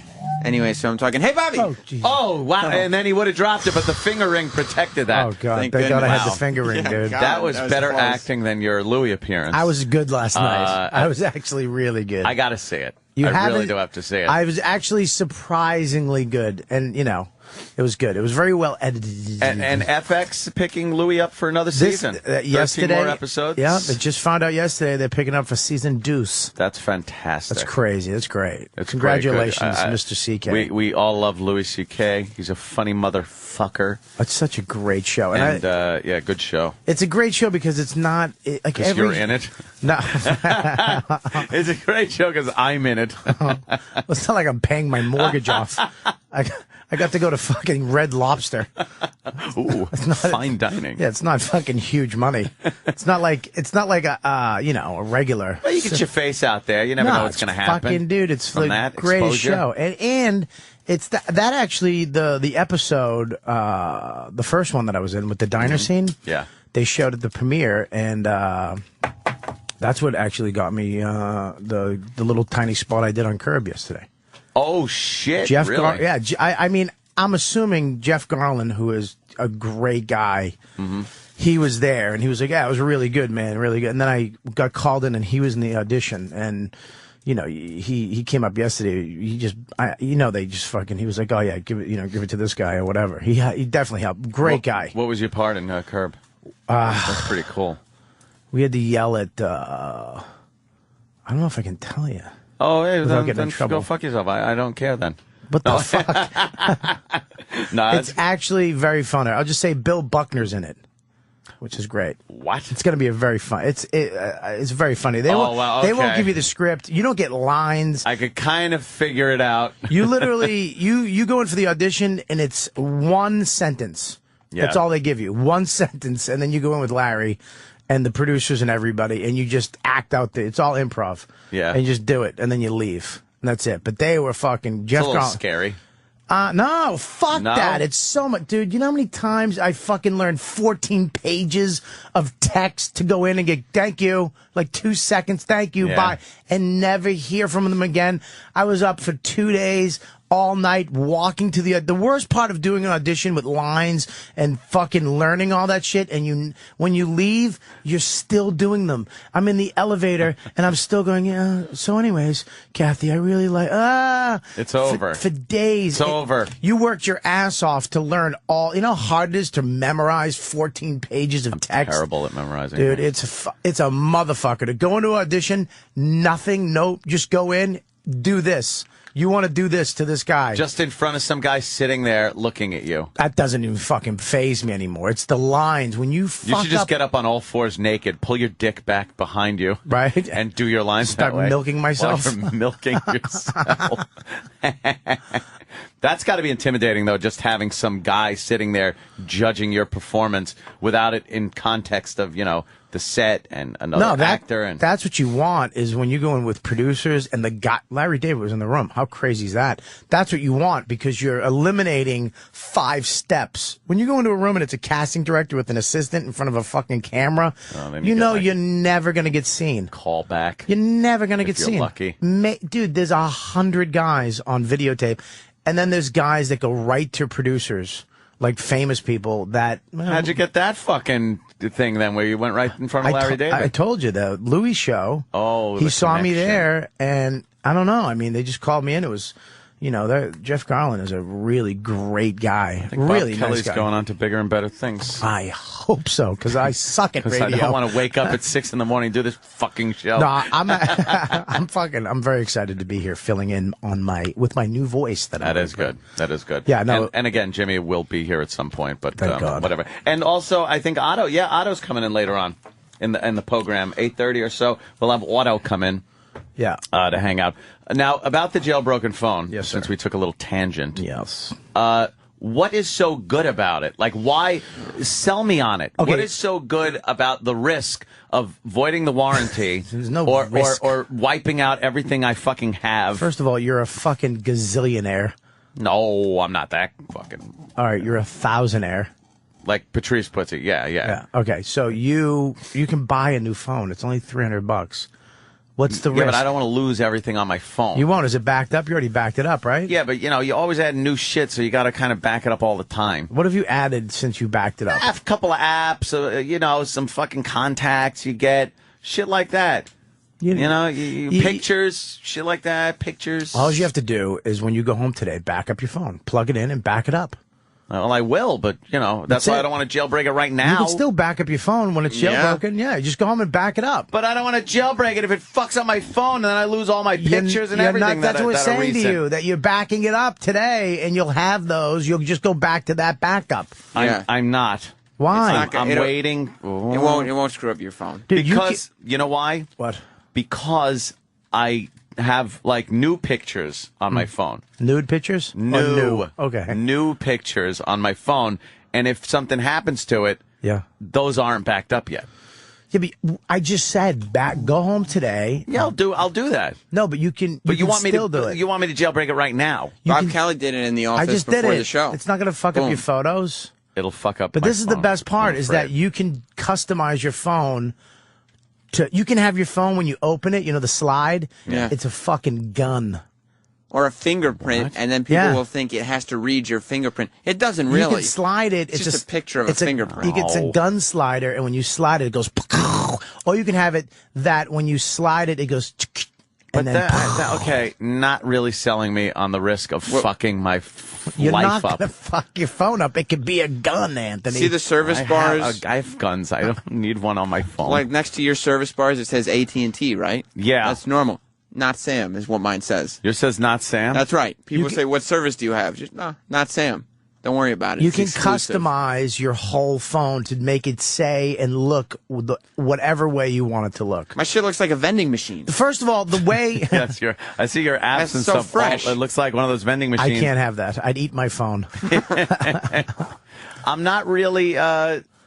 J: Anyway, so I'm talking, hey, Bobby!
E: Oh, geez.
D: Oh, wow. And then he would have dropped it, but the finger ring protected that.
E: Oh, God.
J: Thank
E: Thank God I had
J: goodness.
E: the finger ring,
J: Yeah,
E: dude.
J: God.
D: That was
J: That was
D: better
J: close.
D: acting than your Louis appearance.
E: I was good last night. I was actually really good.
D: I got to say it.
E: You
D: I really
E: haven't-
D: do have to say it.
E: I was actually surprisingly good. And, you know, it was good. It was very well edited.
D: And FX picking Louis up for another
E: This-
D: season. 13
E: yesterday,
D: more episodes.
E: Yeah, they just found out yesterday they're picking up for season deuce.
D: That's fantastic.
E: That's crazy. That's great.
D: It's
E: Congratulations,
D: great.
E: Mr. CK.
D: We all love Louis CK. He's a funny motherfucker.
E: It's such a great show.
D: And yeah, good show.
E: It's a great show because it's not like
D: Because
E: every.
D: you're in it.
E: No,
D: It's a great show because I'm in it.
E: it's not like I'm paying my mortgage off. I got to go to fucking Red Lobster.
D: Ooh, fine dining.
E: Yeah, it's not fucking huge money. It's not like a a regular.
D: Well, you get your face out there. You never know what's
E: it's
D: going to happen.
E: Fucking dude, it's
D: from
E: the
D: that
E: greatest
D: exposure.
E: show, and it's that actually the episode, the first one that I was in with the diner scene.
D: Yeah.
E: They showed at the premiere, and that's what actually got me the little tiny spot I did on Curb yesterday.
D: Oh shit!
E: Jeff,
D: really?
E: I mean, I'm assuming Jeff Garland, who is a great guy, he was there, and he was like, "Yeah, it was really good, man, really good." And then I got called in, and he was in the audition, and you know, he came up yesterday. He just, they just fucking. He was like, "Oh yeah, give it to this guy or whatever." He definitely helped. Great guy.
D: What was your part in Curb? That's pretty cool.
E: We had to yell at. I don't know if I can tell you.
D: Oh, hey,
E: Without
D: then
E: getting in trouble.
D: go fuck yourself. I don't care then.
E: What the fuck?
D: No,
E: it's actually very funny. I'll just say Bill Buckner's in it, which is great.
D: What?
E: It's going to be a very fun. It's very funny. They
D: wow,
E: they won't
D: okay.
E: give you the script. You don't get lines.
D: I could kind of figure it out.
E: You literally you go in for the audition and it's one sentence.
D: Yeah.
E: That's all they give you. One sentence, and then you go in with Larry and the producers and everybody, and you just act out it's all improv.
D: Yeah.
E: And you just do it, and then you leave. And that's it. But they were fucking Jeff
D: It's a little
E: Garlin.
D: scary.
E: No, fuck
D: No?
E: that. It's so much. Dude, you know how many times I fucking learned 14 pages of text to go in and get, thank you, like 2 seconds, thank you,
D: Yeah.
E: bye, and never hear from them again. I was up for 2 days, all night, walking to the worst part of doing an audition with lines and fucking learning all that shit, and when you leave, you're still doing them. I'm in the elevator, and I'm still going, yeah, so anyways, Kathy, I really like,
D: It's over.
E: For days.
D: It's over.
E: You worked your ass off to learn you know how hard it is to memorize 14 pages of text?
D: Terrible at memorizing.
E: Dude,
D: things.
E: it's a motherfucker. To go into audition, nothing, nope, just go in, do this. You want to do this to this guy.
D: Just in front of some guy sitting there looking at you.
E: That doesn't even fucking faze me anymore. It's the lines. When you fuck
D: You should just
E: up,
D: get up on all fours naked, pull your dick back behind you.
E: Right.
D: And do your lines
E: Start
D: that way.
E: milking myself.
D: While you're milking yourself. That's got to be intimidating, though, just having some guy sitting there judging your performance without it in context of, the set and another actor. And
E: that's what you want is when you go in with producers and the guy, Larry David was in the room. How crazy is that? That's what you want because you're eliminating 5 steps. When you go into a room and it's a casting director with an assistant in front of a fucking camera, you're never going to get seen.
D: Call back.
E: You're never going to get
D: you're
E: seen.
D: Lucky.
E: Dude, there's 100 guys on videotape, and then there's guys that go right to producers. Like famous people that...
D: How'd you get that fucking thing then where you went right in front of Larry David?
E: I told you, the Louis show.
D: Oh,
E: he saw me
D: connection.
E: there, and I don't know. I mean, they just called me in. It was, Jeff Garlin is a really great guy.
D: I think
E: really
D: Bob Kelly's
E: nice guy.
D: going on to bigger and better things.
E: I hope so, because I suck at radio.
D: I don't want to wake up at 6 in the morning and do this fucking show.
E: No, I'm very excited to be here, filling in with my new voice.
D: That is good. That is good.
E: Yeah, no.
D: And again, Jimmy will be here at some point, but
E: Thank God.
D: whatever. And also, I think Otto's coming in later on in the program, 8:30 or so. We'll have Otto come in.
E: Yeah.
D: To hang out. Now, about the jailbroken phone,
E: yes,
D: since
E: sir.
D: we took a little tangent.
E: Yes.
D: What is so good about it? Like, why? Sell me on it.
E: Okay.
D: What is so good about the risk of voiding the warranty
E: There's no
D: risk. Or wiping out everything I fucking have?
E: First of all, you're a fucking gazillionaire.
D: No, I'm not that fucking...
E: All right, you're a thousandaire.
D: Like Patrice puts it. Yeah.
E: Okay, so you can buy a new phone. It's only $300. What's the risk?
D: Yeah, but I don't want to lose everything on my phone.
E: You won't. Is it backed up? You already backed it up, right?
D: Yeah, but you always add new shit, so you got to kind of back it up all the time.
E: What have you added since you backed it up?
D: A couple of apps, some fucking contacts you get, shit like that. Pictures, shit like that, pictures.
E: All you have to do is when you go home today, back up your phone, plug it in, and back it up.
D: Well, I will, but, that's why I don't want to jailbreak it right now.
E: You can still back up your phone when it's jailbroken. Yeah, just go home and back it up.
D: But I don't want to jailbreak it if it fucks up my phone and then I lose all my pictures and everything.
E: That's what we're saying to you, that you're backing it up today, and you'll have those. You'll just go back to that backup.
D: I'm not.
E: Why?
D: I'm waiting.
J: It won't screw up your phone.
E: Dude,
D: because, you know why?
E: What?
D: Because I have new pictures on my phone.
E: Nude pictures?
D: New.
E: Okay.
D: New pictures on my phone, and if something happens to it, those aren't backed up yet.
E: Yeah, but I just said go home today.
D: Yeah, I'll do that.
E: No, but you can.
D: But you
E: want me to
D: do it? You want me to jailbreak it right now?
J: Bob Kelly did it in the office
E: before
J: the show.
E: It's not going to fuck up your photos.
D: It'll fuck up.
E: But
D: my
E: this is the
D: phone,
E: best part:
D: I'm
E: is that
D: afraid.
E: you can customize your phone. You can have your phone when you open it. The slide.
J: Yeah.
E: It's a fucking gun.
J: Or a fingerprint, and then people will think it has to read your fingerprint. It doesn't really.
E: You can slide it.
J: It's just a picture of a fingerprint.
E: It's a gun slider, and when you slide it, it goes. Or you can have it that when you slide it, it goes.
D: But okay, not really selling me on the risk of fucking my
E: You're
D: life
E: not
D: up.
E: gonna fuck your phone up. It could be a gun, Anthony.
J: See the service bars?
D: I have guns. I don't need one on my phone.
J: Like next to your service bars, it says AT&T, right?
D: Yeah.
J: That's normal. not Sam is what mine says.
D: Yours says not Sam?
J: That's right. People say, what service do you have? Just, no, not Sam. Don't worry about it.
E: You
J: It's
E: can
J: exclusive.
E: customize your whole phone to make it say and look whatever way you want it to look.
J: My shit looks like a vending machine.
E: First of all, the way...
D: Yes, I see your apps
J: That's
D: and
J: so
D: stuff.
J: fresh.
D: It looks like one of those vending
E: I
D: machines.
E: can't have that. I'd eat my phone.
D: I'm not really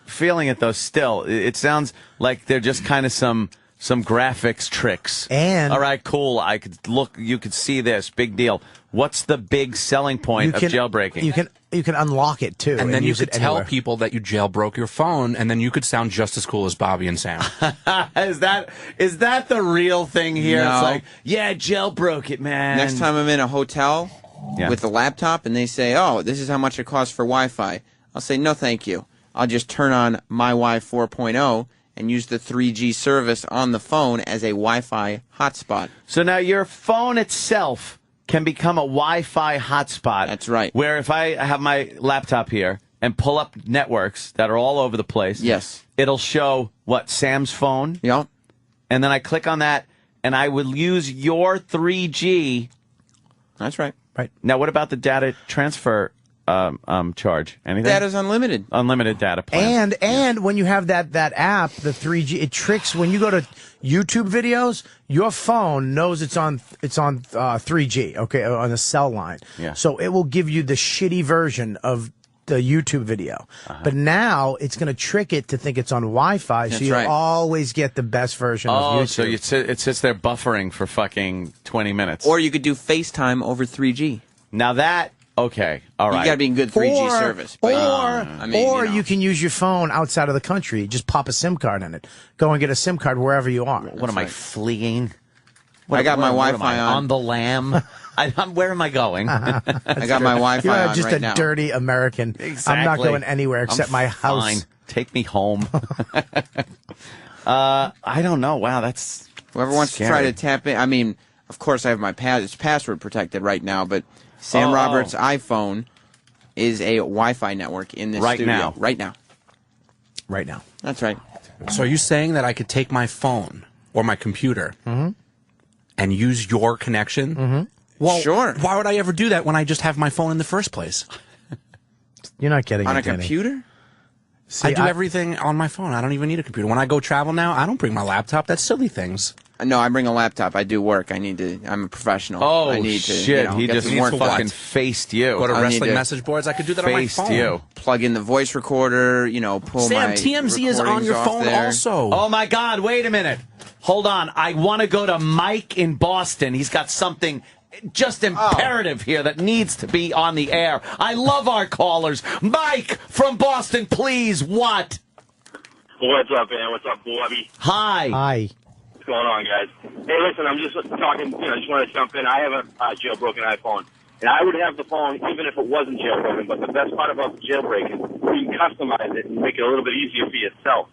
D: feeling it, though, still. It sounds like they're just kind of some graphics tricks.
E: And
D: all right, cool. I could look. You could see this. Big deal. What's the big selling point of jailbreaking?
E: You can unlock it too,
K: and then you
E: use
K: could
E: it
K: tell
E: anywhere.
K: people that you jailbroke your phone, and then you could sound just as cool as Bobby and Sam.
D: Is that the real thing here?
J: No.
D: It's like, yeah, jailbroke it, man.
J: Next time I'm in a hotel
D: Yeah.
J: with a laptop and they say, oh, this is how much it costs for Wi-Fi, I'll say, no, thank you. I'll just turn on my Wi 4.0 and use the 3G service on the phone as a Wi-Fi hotspot.
D: So now your phone itself can become a Wi-Fi hotspot.
J: That's right.
D: Where if I have my laptop here and pull up networks that are all over the place,
J: yes,
D: it'll show what Sam's phone.
J: Yeah.
D: And then I click on that, and I will use your 3G.
J: That's right.
E: Right.
D: Now, what about the data transfer charge? Anything?
J: Data's unlimited.
D: Unlimited data plan.
E: And when you have that app, the 3G, it tricks when you go to YouTube videos. Your phone knows it's on 3G, okay, on the cell line.
D: Yeah.
E: So it will give you the shitty version of the YouTube video. But now it's going to trick it to think it's on Wi-Fi, so
J: That's
E: you
J: right.
E: always get the best version of YouTube.
D: So it sits there buffering for fucking 20 minutes.
J: Or you could do FaceTime over 3G.
D: Now that, okay, all right.
J: You got to be in good 3G service. But,
E: you can use your phone outside of the country. Just pop a SIM card in it. Go and get a SIM card wherever you are.
D: What am I, fleeing?
J: I got my
D: what am
J: Wi-Fi
D: I,
J: on.
D: the lamb. where am I going?
J: I got my Wi-Fi
E: You're
J: on
E: just
J: right
E: a
J: now.
E: dirty American.
D: Exactly.
E: I'm not going anywhere except my house.
D: Fine. Take me home. I don't know. Wow, that's
J: Whoever wants
D: scary.
J: to try to tap in. I mean, of course, I have my it's password protected right now, but Sam
D: Oh.
J: Roberts' iPhone is a Wi-Fi network in this
D: Right
J: studio.
D: now.
J: Right now.
E: Right now.
J: That's right.
K: So are you saying that I could take my phone or my computer and use your connection? Well,
J: sure.
K: Why would I ever do that when I just have my phone in the first place?
E: You're not getting
J: On
E: it,
J: a
E: Kenny.
J: computer?
E: See,
K: I do everything on my phone. I don't even need a computer. When I go travel now, I don't bring my laptop. That's silly things.
J: No, I bring a laptop. I do work. I'm a professional.
D: Oh,
J: I need to,
D: shit. He
J: get
D: just
J: some work
D: fucking
J: done.
D: faced you.
K: Go to
J: I need
K: wrestling
J: to-
K: message boards. I could do that on my
D: Faced
K: phone.
D: you.
J: Plug in the voice recorder, pull
K: Sam,
J: my
K: TMZ is on
J: recordings
K: your
J: off
K: phone
J: there.
K: also.
D: Oh, my God. Wait a minute. Hold on. I want to go to Mike in Boston. He's got something just imperative here that needs to be on the air. I love our callers. Mike from Boston, please. What?
P: What's up, man? What's up, Bobby?
D: Hi.
E: Hi.
P: What's going on, guys? Hey, listen, I'm just talking, just want to jump in. I have a jailbroken iPhone, and I would have the phone even if it wasn't jailbroken, but the best part about the jailbreaking, you can customize it and make it a little bit easier for yourself.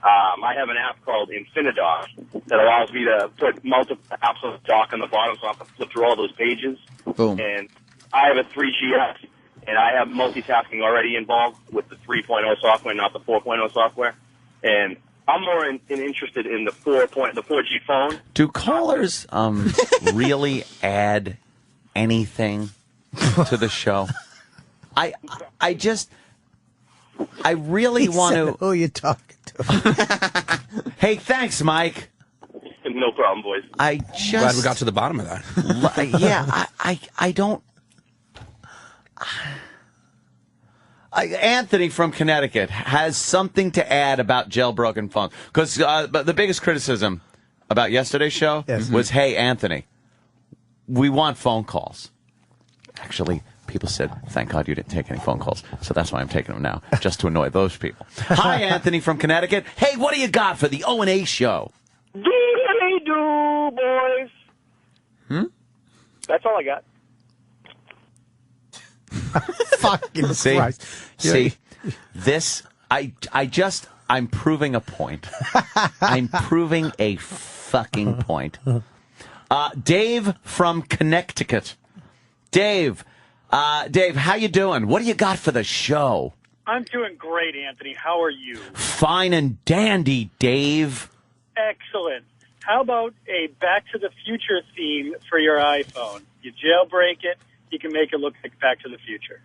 P: I have an app called Infinidoc that allows me to put multiple apps on the dock on the bottom so I can flip through all those pages.
J: Boom.
P: And I have a 3GS, and I have multitasking already involved with the 3.0 software, not the 4.0 software. And I'm more interested in the 4G phone.
D: Do callers really add anything to the show? I really want to.
E: Who are you talking to?
D: Hey, thanks, Mike.
P: No problem, boys.
D: I just
K: Glad we got to the bottom of that.
D: yeah, I don't. Anthony from Connecticut has something to add about jailbroken phones. Because the biggest criticism about yesterday's show was, hey, Anthony, we want phone calls. Actually, people said, thank God you didn't take any phone calls. So that's why I'm taking them now, just to annoy those people. Hi, Anthony from Connecticut. Hey, what do you got for the O&A show?
P: Do, boys. That's all I got.
E: Fucking
D: See?
E: Christ.
D: See, this, I'm proving a point. I'm proving a fucking point. Dave from Connecticut. Dave, how you doing? What do you got for the show?
Q: I'm doing great, Anthony. How are you?
D: Fine and dandy, Dave.
Q: Excellent. how about a Back to the Future theme for your iPhone? You jailbreak it, you can make it look like Back to the Future.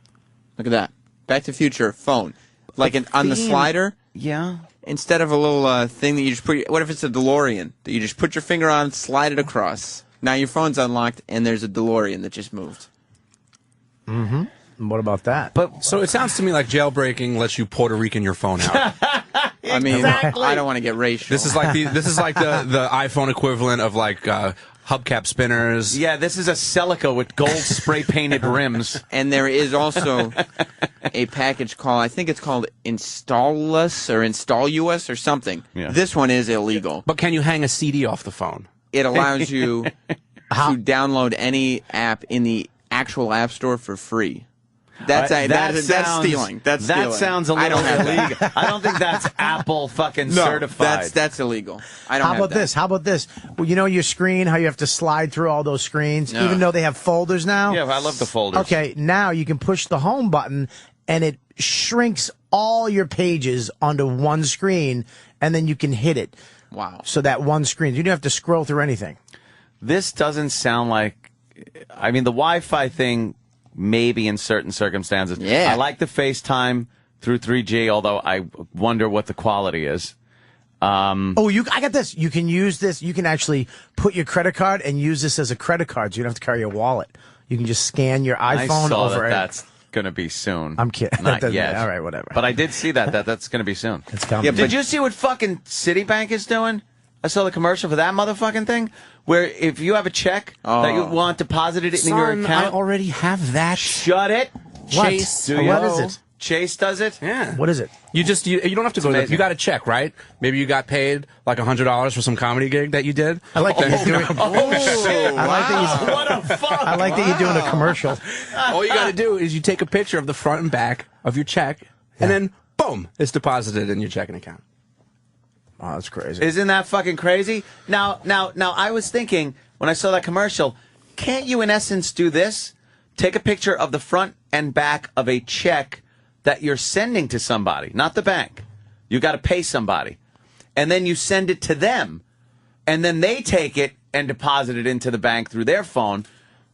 J: Look at that. Back to the Future phone. Like on the slider?
D: Yeah.
J: Instead of a little thing that you just put... What if it's a DeLorean that you just put your finger on, slide it across? Now your phone's unlocked, and there's a DeLorean that just moved.
E: Mm-hmm. What about that?
R: But so it sounds to me like jailbreaking lets you Puerto Rican your phone out.
J: I mean, I don't want to get racial.
R: This is like the iPhone equivalent of like hubcap spinners.
D: Yeah, this is a Celica with gold spray painted rims.
J: And there is also a package called, I think it's called Install Us or Install US or something.
D: Yeah.
J: This one is illegal.
R: But can you hang a CD off the phone?
J: It allows you to download any app in the actual App Store for free. That's stealing. That's stealing.
D: That sounds a little illegal. I don't think that's Apple fucking certified.
J: That's illegal. I don't.
E: How about this? How about this? Well, you know your screen, how you have to slide through all those screens, even though they have folders now?
D: Yeah, I love the folders.
E: Okay, now you can push the home button, and it shrinks all your pages onto one screen, and then you can hit it.
J: Wow.
E: So that one screen. You don't have to scroll through anything.
D: This doesn't sound like... I mean, the Wi-Fi thing... Maybe in certain circumstances.
J: Yeah.
D: I like the FaceTime through 3G, although I wonder what the quality is.
E: I got this. You can use this. You can actually put your credit card and use this as a credit card, so you don't have to carry your wallet. You can just scan your iPhone
D: I saw
E: over it.
D: That's going to be soon.
E: I'm kidding.
D: Not yet.
E: All right, whatever.
D: But I did see that's going to be soon.
E: It's coming.
D: Yeah, did you see what fucking Citibank is doing? I saw the commercial for that motherfucking thing, where if you have a check that you want deposited in your account,
R: I already have that.
D: Shut it.
R: Chase.
E: What is it?
D: Chase does it?
R: Yeah.
E: What is it?
R: You don't have to go there. You got a check, right? Maybe you got paid like $100 for some comedy gig that you did.
E: I like that you're doing.
D: What a fuck!
E: I like that you're doing a commercial.
R: All you got to do is you take a picture of the front and back of your check, and then boom, it's deposited in your checking account.
E: Oh, that's crazy.
D: Isn't that fucking crazy? Now, I was thinking, when I saw that commercial, can't you, in essence, do this? Take a picture of the front and back of a check that you're sending to somebody, not the bank. You got to pay somebody. And then you send it to them. And then they take it and deposit it into the bank through their phone.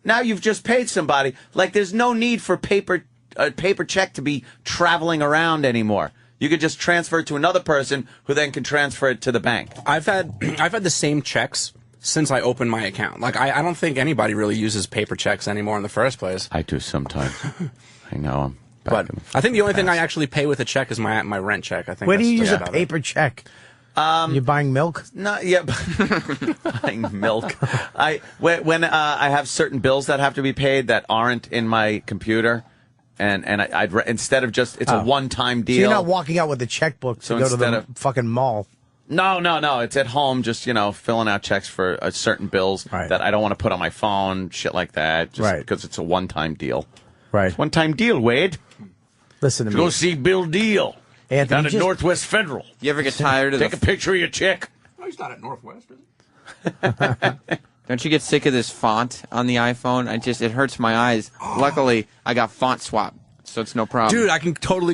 D: Now you've just paid somebody. Like, there's no need for a paper check to be traveling around anymore. You could just transfer it to another person who then can transfer it to the bank.
R: I've had the same checks since I opened my account. Like I don't think anybody really uses paper checks anymore in the first place.
D: I do sometimes. I know.
R: But I think the only thing I actually pay with a check is my rent check. I think.
E: Where do you use a paper check? You're buying milk?
D: No, yeah, buying milk. When I have certain bills that have to be paid that aren't in my computer. And I'd instead of just it's a one-time deal.
E: So you're not walking out with a checkbook to go to the fucking mall.
D: No. It's at home, just filling out checks for certain bills that I don't want to put on my phone, shit like that. Just because it's a one-time deal.
E: Right.
D: One-time deal, Wade.
E: Listen to me.
D: Go see Bill Deal.
E: Anthony,
D: down at Northwest Federal.
J: You ever get tired of
D: take a picture of your check?
R: No, he's not at Northwest, is he?
J: Don't you get sick of this font on the iPhone? It hurts my eyes. Luckily, I got font swap, so it's no problem.
R: Dude,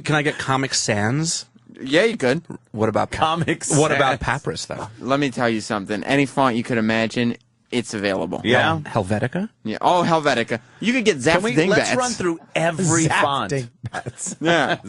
R: can I get Comic Sans?
J: Yeah, you could.
R: What about
D: Comic Sans?
R: What about Papyrus, though?
J: Let me tell you something. Any font you could imagine, it's available.
D: Yeah.
R: Helvetica?
J: Yeah. Oh, Helvetica. You could get Zap Dingbats.
D: Let's run through every font.
E: Dingbats.
J: Yeah.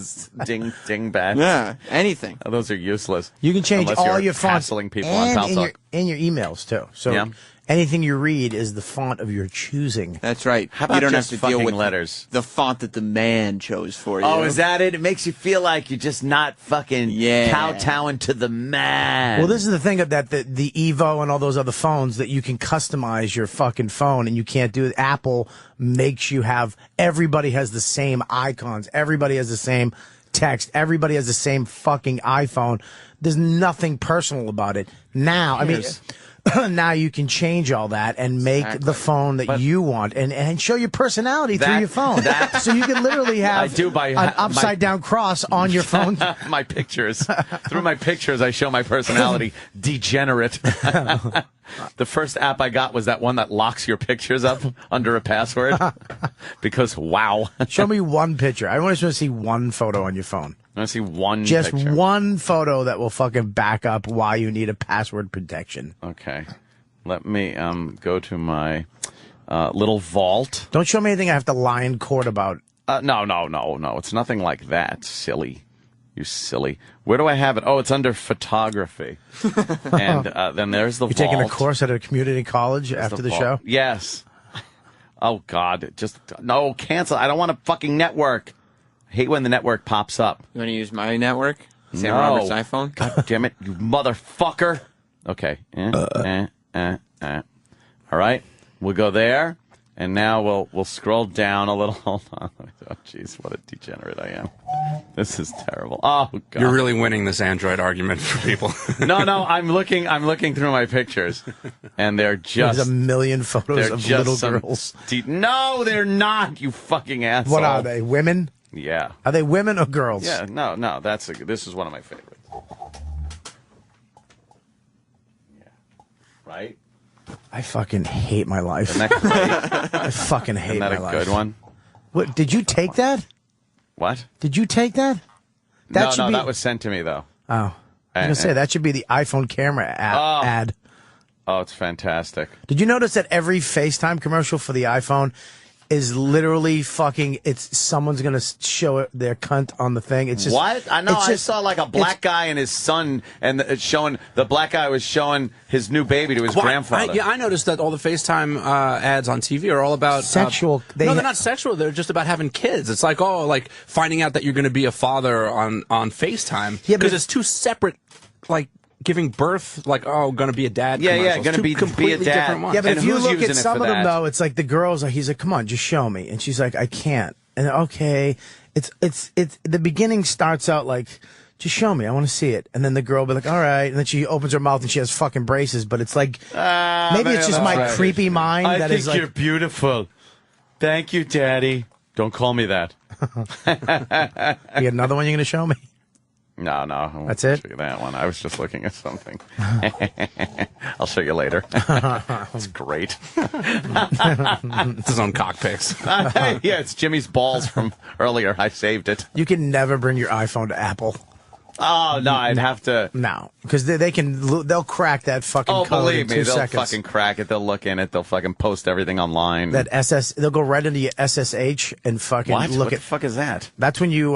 D: Dingbats.
J: Yeah. Anything.
D: Oh, those are useless.
E: You can change
D: Unless
E: all
D: you're
E: your fonts
D: hassling people on Paltalk.
E: in your emails too. So anything you read is the font of your choosing.
J: That's right.
D: How about
J: you don't
D: just
J: have to deal with
D: letters?
J: The font that the man chose for you.
D: Oh, is that it? It makes you feel like you're just not fucking kowtowing to the man.
E: Well, this is the thing that the Evo and all those other phones that you can customize your fucking phone and you can't do it. Apple makes you have, everybody has the same icons. Everybody has the same text. Everybody has the same fucking iPhone. There's nothing personal about it. Now, I mean, now you can change all that and make the phone that you want and show your personality through your phone. So you can literally have an upside down cross on your phone.
D: My pictures. Through my pictures, I show my personality. Degenerate. The first app I got was that one that locks your pictures up under a password. Because, wow.
E: Show me one picture. I just want to see one photo on your phone.
D: I want to see one
E: Just
D: picture.
E: one photo that will fucking back up why you need a password protection.
D: Okay. Let me go to my little vault.
E: Don't show me anything I have to lie in court about.
D: No. It's nothing like that, silly. You silly. Where do I have it? Oh, it's under photography. And then there's the
E: You're
D: vault.
E: taking a course at a community college after the
D: vault.
E: show?
D: Yes. Oh, God. No, cancel. I don't want a fucking network. I hate when the network pops up.
J: You want to use my network? Sam
D: No.
J: Roberts' iPhone?
D: God damn it, you motherfucker. Okay. All right. We'll go there. And now we'll scroll down a little. Hold on. Oh, jeez, what a degenerate I am. This is terrible. Oh, God.
R: You're really winning this Android argument for people.
D: No, I'm looking through my pictures, and they're just
E: There's a million photos of little girls.
D: No, they're not. You fucking asshole.
E: What are they? Women?
D: Yeah.
E: Are they women or girls?
D: Yeah. No. This is one of my favorites. Yeah. Right.
E: I fucking hate my life.
D: Isn't that great?
E: I fucking hate my life.
D: Isn't that a good one?
E: What? Did you take that?
D: What?
E: Did you take that?
D: That was sent to me, though.
E: Oh. I was going to say, that should be the iPhone camera ad.
D: Oh, it's fantastic.
E: Did you notice that every FaceTime commercial for the iPhone is literally fucking, it's someone's going to show it, their cunt on the thing. It's just
D: what? I know.
E: It's
D: I
E: just,
D: saw like a black guy and his son, and the black guy was showing his new baby to his grandfather.
R: I noticed that all the FaceTime ads on TV are all about
E: sexual.
R: No, they're not sexual. They're just about having kids. It's like finding out that you're going to be a father on FaceTime.
E: Yeah,
R: because it's two separate giving birth, going to be a dad.
D: Yeah, going to be
R: completely
D: a dad.
R: different ones.
E: Yeah, but
D: And
E: if you
D: who's
E: look
D: using
E: at
D: it
E: some
D: for
E: of them,
D: that?
E: though, it's like the girls, he's like, come on, just show me. And she's like, I can't. And okay, it's the beginning starts out like, just show me, I want to see it. And then the girl will be like, all right. And then she opens her mouth and she has fucking braces. But it's like, maybe it's just my creepy mind
D: I
E: that
D: think
E: is like,
D: you're beautiful. Thank you, Daddy. Don't call me that.
E: you got another one you're going to show me?
D: No. I won't
E: That's it?
D: show you that one. I was just looking at something. I'll show you later. It's great.
R: It's his own cockpicks.
D: Yeah, it's Jimmy's balls from earlier. I saved it.
E: You can never bring your iPhone to Apple.
D: Oh, no, I'd have to.
E: No, because they'll crack that fucking code
D: believe
E: in
D: me,
E: 2
D: they'll
E: seconds.
D: fucking crack it. They'll look in it. They'll fucking post everything online.
E: They'll go right into your SSH and fucking
D: what?
E: look
D: What
E: at.
D: the fuck is that?
E: That's when you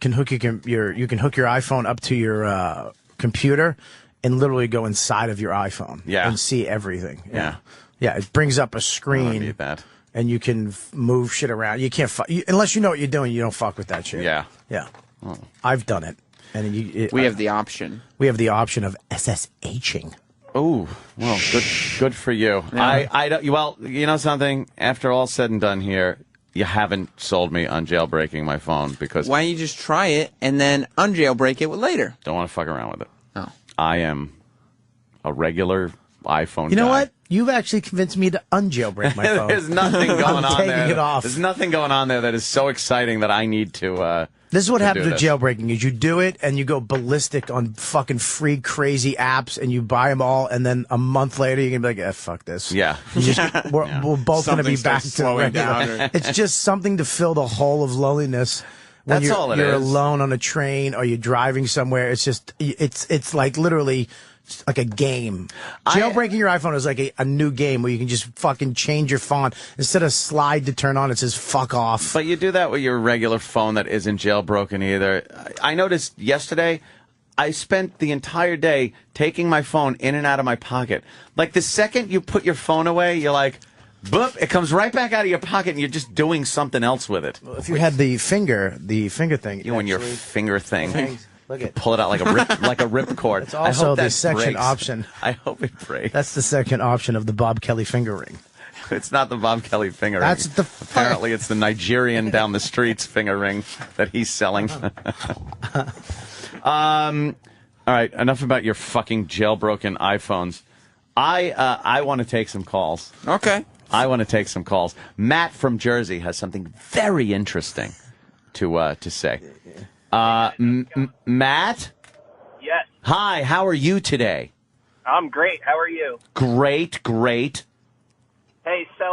E: can hook you can hook your iPhone up to your computer and literally go inside of your iPhone.
D: Yeah.
E: And see everything.
D: Yeah.
E: Yeah, it brings up a
D: I
E: screen.
D: need that.
E: And you can move shit around. You can't unless you know what you're doing. You don't fuck with that shit.
D: Yeah.
E: Yeah.
D: Oh.
E: I've done it. And
J: we have the option.
E: We have the option of SSHing.
D: Oh, well, good for you.
J: Yeah.
D: I don't. Well, you know something. After all said and done here, you haven't sold me on jailbreaking my phone because
J: why don't you just try it and then unjailbreak it later?
D: Don't want to fuck around with it.
J: Oh.
D: I am a regular iPhone.
E: You know
D: guy.
E: what? You've actually convinced me to unjailbreak my phone.
D: There's nothing going
E: I'm
D: on
E: taking
D: there.
E: it off.
D: There's nothing going on there that is so exciting that I need to.
E: This is what happens
D: do
E: with
D: this.
E: jailbreaking: is you do it and you go ballistic on fucking free crazy apps and you buy them all, and then a month later you're gonna be like, fuck this.
D: Yeah.
E: We're both gonna be
J: Something
E: back
J: starts
E: to
J: slowing
E: regular.
J: down or-
E: It's just something to fill the hole of loneliness. When
D: That's all it
E: you're
D: is.
E: alone on a train or you're driving somewhere. It's just it's like literally like a game. Jailbreaking your iPhone is like a new game where you can just fucking change your font. Instead of slide to turn on, it says fuck off.
D: But you do that with your regular phone that isn't jailbroken either. I noticed yesterday, I spent the entire day taking my phone in and out of my pocket. Like the second you put your phone away, you're like, boop, it comes right back out of your pocket and you're just doing something else with it.
E: If you had the finger thing.
D: You and your finger thing.
E: Look at
D: Pull it out like a rip cord.
E: It's also the section option.
D: I hope it breaks.
E: That's the second option of the Bob Kelly finger ring.
D: It's not the Bob Kelly finger ring.
E: That's the
D: Apparently it's the Nigerian down the street's finger ring that he's selling. All right, enough about your fucking jailbroken iPhones. I want to take some calls.
J: Okay.
D: I want to take some calls. Matt from Jersey has something very interesting to say. Matt?
S: Yes.
D: Hi, how are you today?
S: I'm great. How are you?
D: Great.
S: Hey, so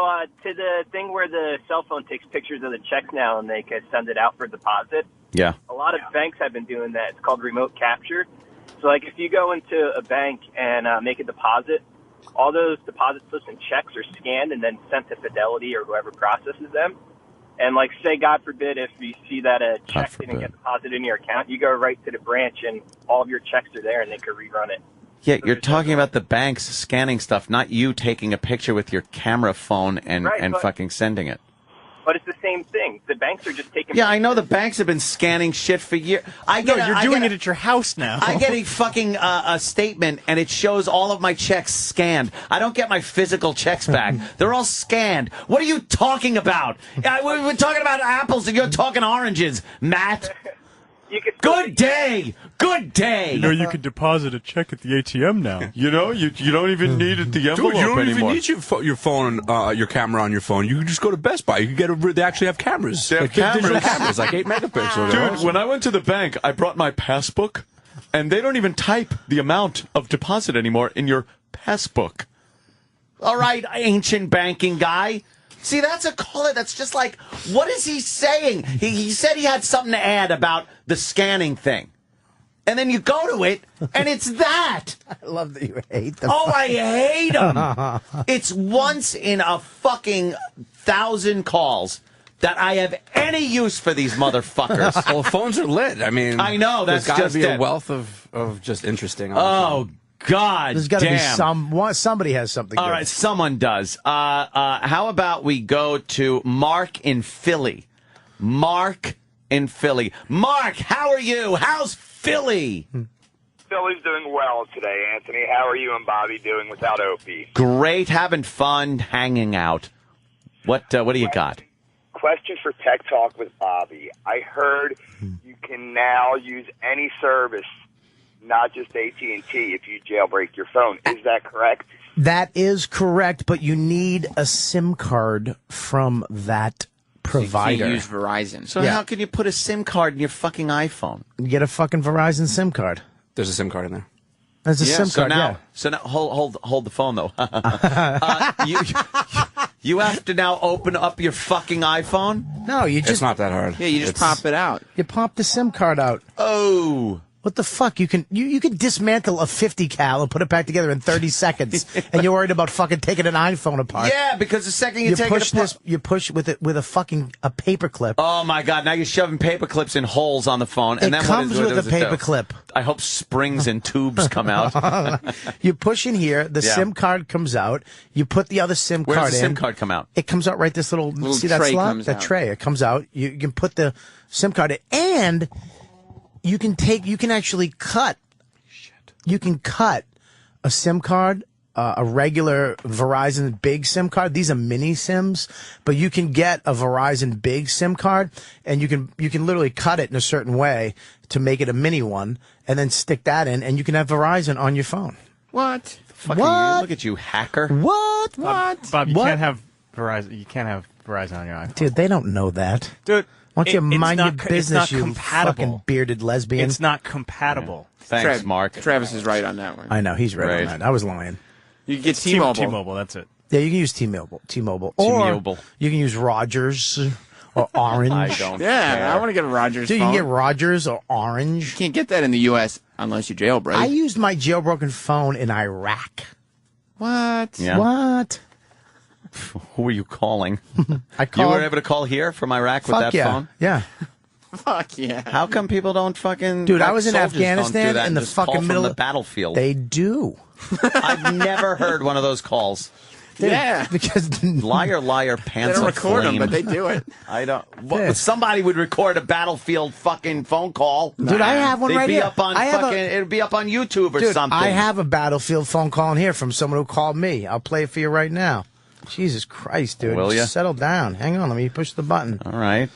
S: to the thing where the cell phone takes pictures of the checks now and they can send it out for deposit,
D: Yeah.
S: A lot of banks have been doing that. It's called remote capture. So, like, if you go into a bank and make a deposit, all those deposit slips and checks are scanned and then sent to Fidelity or whoever processes them. And, like, say, God forbid, if you see that a check didn't get deposited in your account, you go right to the branch and all of your checks are there and they could rerun it.
D: Yeah, you're talking about the banks scanning stuff, not you taking a picture with your camera phone and fucking sending it.
S: But it's the same thing. The banks are just taking.
D: Yeah, I know the banks have been scanning shit for years.
M: You're doing it at your house now.
D: I get a fucking a statement, and it shows all of my checks scanned. I don't get my physical checks back. They're all scanned. What are you talking about? We're talking about apples, and you're talking oranges, Matt. Good day. Good day.
M: You know, you can deposit a check at the ATM now.
D: You know, you don't even need it, the envelope
R: Dude, you don't
D: anymore.
R: even need your phone, your camera on your phone. You can just go to Best Buy. You can they actually have cameras.
D: They have
R: digital cameras, like 8 megapixels.
D: Dude, when I went to the bank, I brought my passbook, and they don't even type the amount of deposit anymore in your passbook. All right, ancient banking guy. See, that's a caller that's just like, what is he saying? He said he had something to add about the scanning thing. And then you go to it, and it's that.
E: I love that you hate them.
D: Oh, I hate them. It's once in a fucking 1,000 calls that I have any use for these motherfuckers.
R: Well, phones are lit. I mean,
D: I know, that's
R: there's got
D: just
R: to be
D: it.
R: a wealth of just interesting.
D: Oh, God
E: There's got to be
D: damn.
E: somebody has something.
D: All right, someone does. How about we go to Mark in Philly? Mark in Philly. Mark, how are you? How's Philly?
T: Philly's doing well today, Anthony. How are you and Bobby doing without Opie?
D: Great, having fun, hanging out. What do you got?
T: Question for Tech Talk with Bobby. I heard you can now use any service, not just AT&T, if you jailbreak your phone. Is that correct?
E: That is correct, but you need a SIM card from that provider.
J: You can't use Verizon.
D: So how can you put a SIM card in your fucking iPhone?
E: You get a fucking Verizon SIM card.
R: There's a SIM card in there.
E: There's a SIM card.
D: So now, hold the phone though. You have to now open up your fucking iPhone.
E: No, you just.
R: It's not that hard.
J: Yeah, you just pop it out.
E: You pop the SIM card out.
D: Oh.
E: What the fuck? You can dismantle a 50 cal and put it back together in 30 seconds, and you're worried about fucking taking an iPhone apart.
D: Yeah, because the second you take
E: push
D: it apart,
E: you push with a fucking paper clip.
D: Oh my God! Now you're shoving paper clips in holes on the phone, and
E: it
D: then
E: comes
D: what
E: with
D: does
E: a
D: it do?
E: paper clip.
D: I hope springs and tubes come out.
E: You push in here, the SIM card comes out. You put the other SIM
D: Where
E: card
D: does the
E: in.
D: SIM card come out?
E: It comes out right this little see that
J: tray
E: slot?
J: comes
E: That
J: out.
E: tray. It comes out. You can put the SIM card in, and you can actually cut. You can cut a SIM card, a regular Verizon big SIM card. These are mini SIMs, but you can get a Verizon big SIM card, and you can literally cut it in a certain way to make it a mini one, and then stick that in, and you can have Verizon on your phone.
J: What?
D: Fucking look at you, hacker.
E: What?
M: Bob, you can't have Verizon. You can't have Verizon on your iPhone.
E: Dude, they don't know that.
M: Dude,
E: why don't you mind your
M: it's
E: business,
M: not
E: you
M: compatible.
E: fucking bearded lesbian?
M: It's not compatible.
D: Thanks, Mark.
J: Travis is right on that one.
E: I know, he's right on that. I was lying.
J: You can get T-Mobile.
M: T-Mobile, that's it.
E: Yeah, you can use T-Mobile. Or you can use Rogers or Orange.
D: I don't
J: Yeah,
D: care.
J: I want to get a Rogers
E: Dude, you
J: phone.
E: can get Rogers or Orange.
J: You can't get that in the U.S. unless you jailbreak.
E: I used my jailbroken phone in Iraq.
J: What?
D: Yeah.
E: What?
D: Who were you calling?
E: I
D: You
E: called.
D: were able to call here from Iraq with
E: Fuck
D: that
E: yeah.
D: phone?
E: Yeah.
J: Fuck yeah.
D: How come people don't fucking...
E: Dude, I
D: like
E: was in
D: soldiers don't do
E: Afghanistan
D: that
E: in
D: and
E: the
D: just call
E: fucking
D: from
E: middle
D: the
E: of
D: battlefield?
E: They do.
D: I've never heard one of those calls.
J: Yeah.
E: Because
D: Liar,
J: They
D: pants
J: don't
D: of
J: record them,
D: flame.
J: but they do it.
D: I don't.
E: Yeah.
D: Somebody would record a battlefield fucking phone call.
E: Dude, I have one
D: They'd
E: right
D: be
E: here.
D: up on
E: I have
D: fucking. It'd be up on YouTube or
E: Dude,
D: something.
E: I have a battlefield phone call in here from someone who called me. I'll play it for you right now. Jesus Christ, dude.
D: Will ya?
E: Just settle down. Hang on, let me push the button.
D: All right.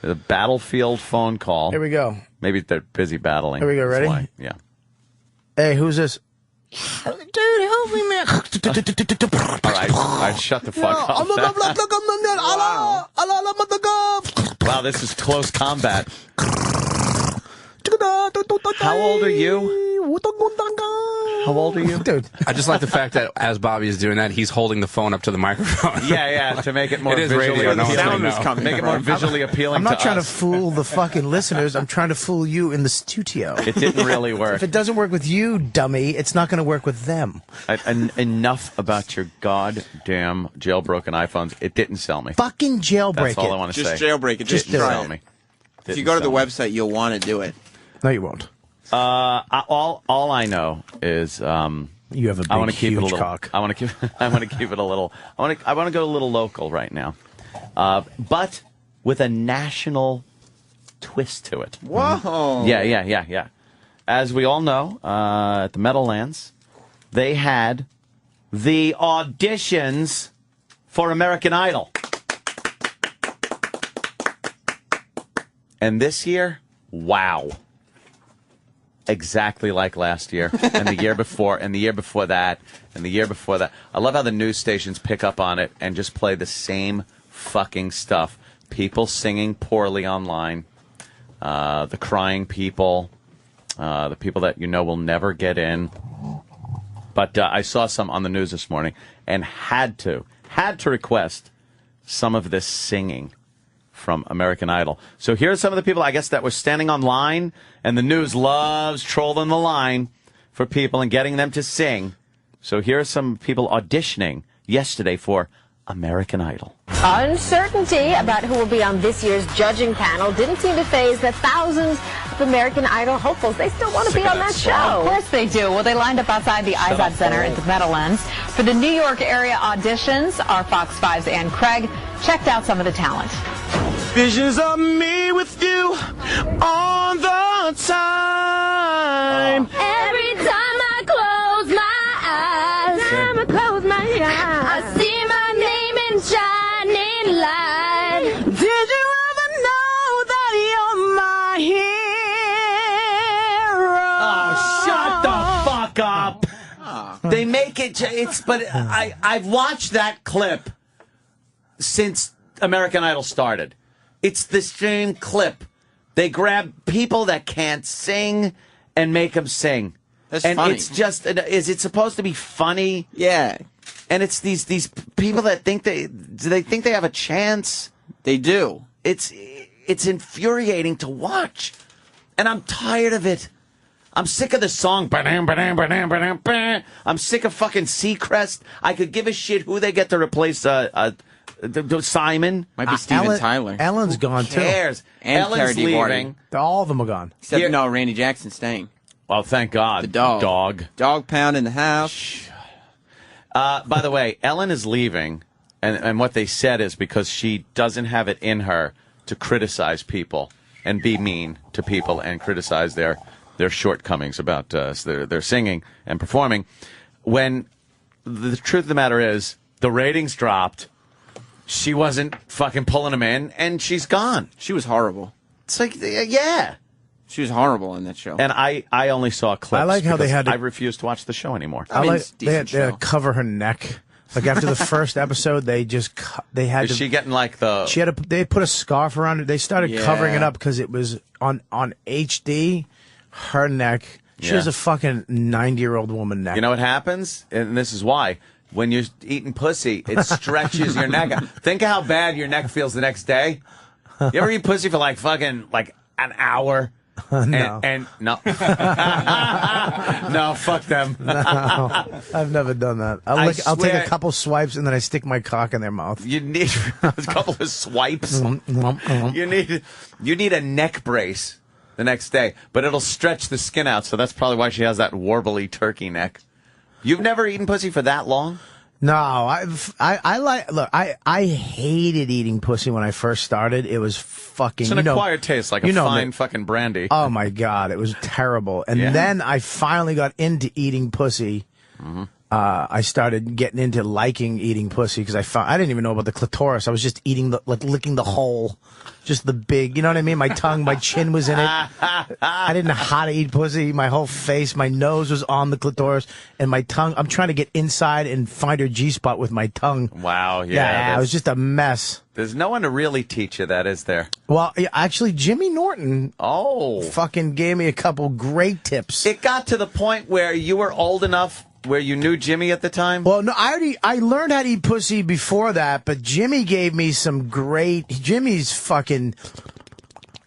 D: The battlefield phone call.
E: Here we go.
D: Maybe they're busy battling.
E: Here we go,
D: That's
E: ready?
D: why. Yeah.
E: Hey, who's this? Dude, help me, man.
D: All right, shut the fuck up. Wow, this is close combat. How old are you? How old are you?
E: Dude.
R: I just like the fact that as Bobby is doing that, he's holding the phone up to the microphone.
D: Yeah, to make it more
R: It is
D: visually
R: radio, no one
D: appealing.
R: can know.
D: Make it more visually appealing.
E: I'm not
D: to
E: trying
D: us.
E: to fool the fucking listeners. I'm trying to fool you in the studio.
D: It didn't really work.
E: If it doesn't work with you, dummy, it's not going to work with them.
D: Enough about your goddamn jailbroken iPhones. It didn't sell me.
E: Fucking jailbreak
D: That's all I want to say.
J: Just jailbreak it.
E: Just
J: Just try
D: sell
J: it.
D: me.
J: If you go to the website, you'll want to do it.
E: No, you won't.
D: All I know is
E: you have a big,
D: I want to keep it a
E: huge
D: little.
E: cock.
D: I want to keep it a little. I want to go a little local right now, but with a national twist to it.
J: Whoa!
D: Yeah. As we all know, at the Meadowlands, they had the auditions for American Idol, and this year, wow. Exactly like last year, and the year before, and the year before that, and the year before that. I love how the news stations pick up on it and just play the same fucking stuff. People singing poorly online, the crying people, the people that you know will never get in. But I saw some on the news this morning and had to request some of this singing from American Idol. So here's some of the people, I guess, that were standing on line, and the news loves trolling the line for people and getting them to sing. So here are some people auditioning yesterday for American Idol.
U: Uncertainty about who will be on this year's judging panel didn't seem to faze the thousands of American Idol hopefuls. They still want to be on that show.
V: Of course they do. Well, they lined up outside the IZOD Center at the Meadowlands. For the New York area auditions, our Fox 5's Ann Craig checked out some of the talent.
W: Visions of me with you all the time.
U: Every time I close my eyes, I see my name in shining light.
W: Did you ever know that you're my hero?
D: Oh, shut the fuck up. They make it, but I've watched that clip since American Idol started. It's the same clip. They grab people that can't sing and make them sing.
J: That's
D: and
J: funny.
D: It's just, is it supposed to be funny?
J: Yeah.
D: And it's these people that think they think they have a chance.
J: They do.
D: It's infuriating to watch, and I'm tired of it. I'm sick of the song. I'm sick of fucking Seacrest. I could give a shit who they get to replace Simon.
J: Might be Steven Tyler.
E: Ellen's gone,
D: Who cares?
J: And
D: Ellen's
J: Carrie Divordi.
D: leaving.
E: All of them are gone.
J: Except no, Randy Jackson's staying.
D: Oh, thank God.
J: The dog. Dog pound in the house.
D: By the way, Ellen is leaving, and what they said is because she doesn't have it in her to criticize people and be mean to people and criticize their shortcomings about their singing and performing. When the truth of the matter is, the ratings dropped. She wasn't fucking pulling them in, and she's gone.
J: She was horrible.
D: It's like, yeah.
J: She was horrible on that show.
D: And I only saw clips.
E: I like how they had to-
D: I refused to watch the show anymore.
E: They had to cover her neck. Like after the first episode, they had
D: Is
E: to.
D: she getting like the?
E: She had to. They put a scarf around it. They started
D: Yeah.
E: covering it up because it was on HD. Her neck. She
D: Yeah.
E: has a fucking 90-year-old woman neck.
D: You know what happens? And this is why. When you're eating pussy, it stretches your neck out. Think how bad your neck feels the next day. You ever eat pussy for like fucking like an hour?
E: No.
D: And no. No, fuck them.
E: No, I've never done that. I'll take a couple swipes and then I stick my cock in their mouth.
D: You need a couple of swipes. You need a neck brace the next day, but it'll stretch the skin out. So that's probably why she has that warbly turkey neck. You've never eaten pussy for that long?
E: No, I hated eating pussy when I first started. It was fucking.
D: It's an acquired taste, like a fine fucking brandy.
E: Oh my God, it was terrible. And
D: Yeah.
E: then I finally got into eating pussy I started getting into liking eating pussy because I didn't even know about the clitoris. I was just eating licking the hole, just the big, you know what I mean? My tongue, my chin was in it. I didn't know how to eat pussy. My whole face, my nose was on the clitoris, and my tongue. I'm trying to get inside and find her G-spot with my tongue.
D: Wow, yeah.
E: It was just a mess.
D: There's no one to really teach you that, is there?
E: Well, actually, Jimmy Norton fucking gave me a couple great tips.
D: It got to the point where you were old enough where you knew Jimmy at the time?
E: Well, no, I learned how to eat pussy before that, but Jimmy gave me some great. Jimmy's fucking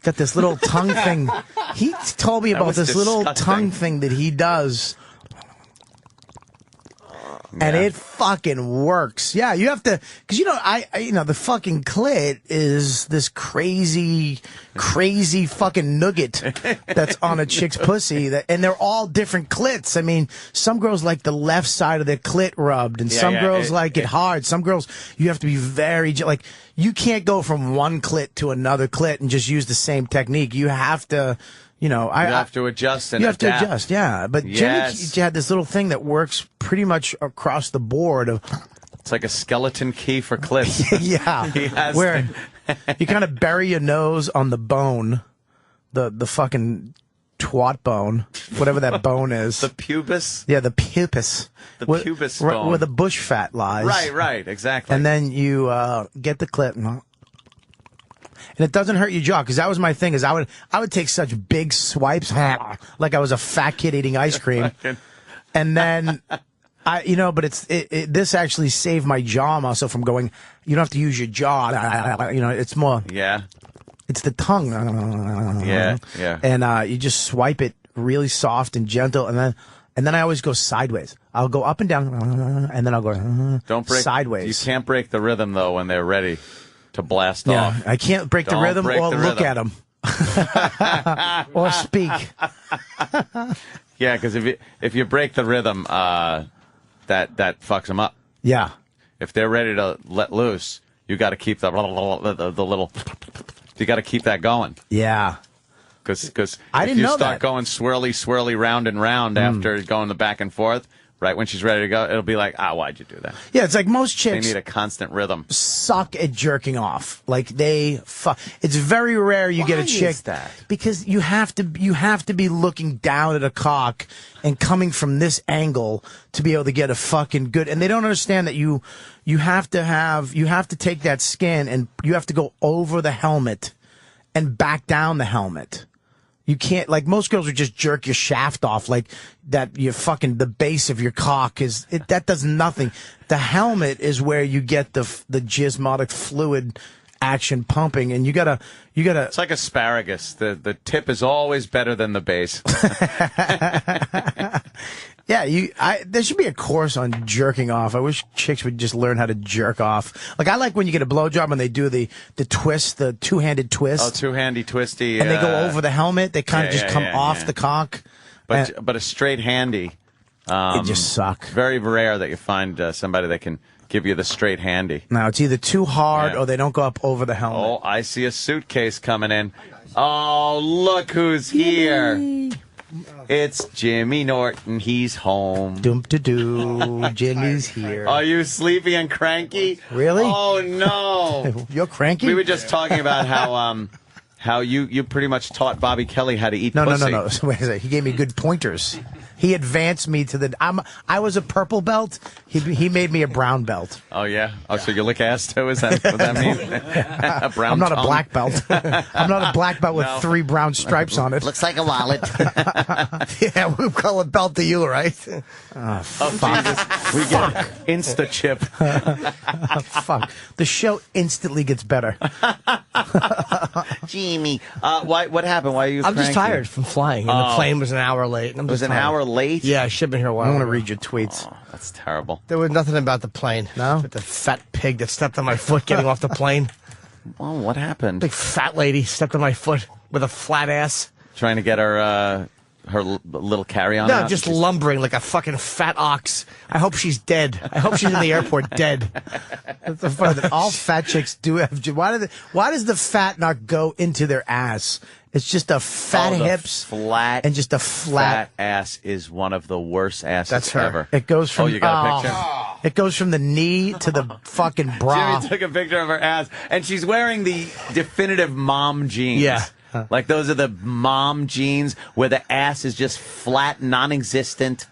E: got this little tongue thing. He told me about this little tongue thing that he does. And it fucking works. Yeah, you have to, because the fucking clit is this crazy fucking nugget that's on a chick's pussy, and they're all different clits. I mean, some girls like the left side of their clit rubbed, and some girls like it hard. Some girls, you have to be very, like, you can't go from one clit to another clit and just use the same technique. You have to. You have
D: to adjust and
E: you have
D: adapt.
E: to adjust, yeah. But Jimmy had this little thing that works pretty much across the board.
D: It's like a skeleton key for clips.
E: Yeah,
D: he has
E: where you kind of bury your nose on the bone, the fucking twat bone, whatever that bone is.
D: The pubis?
E: Yeah, the pubis.
D: The pubis bone.
E: Where the bush fat lies.
D: Right, exactly.
E: And then you get the clip. And it doesn't hurt your jaw, because that was my thing. Is I would take such big swipes, like I was a fat kid eating ice cream, and then but this actually saved my jaw muscle from going. You don't have to use your jaw. It's more.
D: Yeah.
E: It's the tongue.
D: Yeah.
E: And you just swipe it really soft and gentle, and then I always go sideways. I'll go up and down, and then I'll go
D: Don't break,
E: sideways.
D: You can't break the rhythm though when they're ready to blast off.
E: I can't break the rhythm or look at them. Or speak.
D: Yeah, because if you break the rhythm, that fucks them up.
E: Yeah.
D: If they're ready to let loose, you got to keep the little. You got to keep that going.
E: Yeah.
D: Because
E: if
D: you start going swirly, round and round after going the back and forth. Right when she's ready to go, it'll be like, why'd you do that?
E: Yeah, it's like most chicks.
D: They need a constant rhythm.
E: Suck at jerking off. Like it's very rare you get a chick
D: is that?
E: Because you have to be looking down at a cock and coming from this angle to be able to get a fucking good. And they don't understand that you have to take that skin and you have to go over the helmet and back down the helmet. You can't, like, most girls would just jerk your shaft off, like that. The base of your cock that does nothing. The helmet is where you get the gysmotic fluid action pumping, and you gotta.
D: It's like asparagus. The tip is always better than the base.
E: Yeah, there should be a course on jerking off. I wish chicks would just learn how to jerk off. Like, I like when you get a blowjob and they do the twist, the two-handed twist.
D: Oh, two-handy twisty.
E: And they go over the helmet. They kind of just come off the cock.
D: But a straight handy.
E: It just suck.
D: Very rare that you find somebody that can give you the straight handy.
E: No, it's either too hard or they don't go up over the helmet.
D: Oh, I see a suitcase coming in. Oh, look who's here. It's Jimmy Norton. He's home.
E: Doom-to-doo. Jimmy's here.
D: Are you sleepy and cranky?
E: Really?
D: Oh, no.
E: You're cranky?
D: We were just talking about how you pretty much taught Bobby Kelly how to eat pussy.
E: No. Wait a second. He gave me good pointers. He advanced me to I was a purple belt. He made me a brown belt.
D: Oh, yeah? Oh, so you lick ass, too? Is that what that means? A brown
E: I'm not
D: tongue?
E: a black belt. I'm not a black belt with 3 brown stripes on it.
N: Looks like a wallet.
F: Yeah, we call it belt to you, right?
E: Oh, fuck.
D: Jesus. We get Insta chip.
E: Fuck. The show instantly gets better.
N: Jimmy.
D: What happened? Why are you
F: I'm
D: cranky?
F: just tired from flying, and the plane was an hour late. And I'm
D: It was
F: just
D: an
F: tired.
D: hour late?
F: Yeah, I should have been here a while
E: I want to
F: ago.
E: read your tweets.
D: Oh, that's terrible.
F: There was nothing about the plane.
E: No?
F: With the fat pig that stepped on my foot getting off the plane.
D: Well, what happened?
F: Big fat lady stepped on my foot with a flat ass.
D: Trying to get her little carry-on
F: No,
D: out?
F: just lumbering like a fucking fat ox. I hope she's dead. I hope she's in the airport dead.
E: That's so funny that all fat chicks do have. Why does the fat not go into their ass? It's just a fat hips,
D: flat,
E: and just a flat
D: ass is one of the worst asses
E: That's her.
D: ever.
E: It goes from
D: you got a picture?
E: It goes from the knee to the fucking bra.
D: Jimmy took a picture of her ass, and she's wearing the definitive mom jeans.
A: Yeah.
D: Like those are the mom jeans where the ass is just flat, non-existent.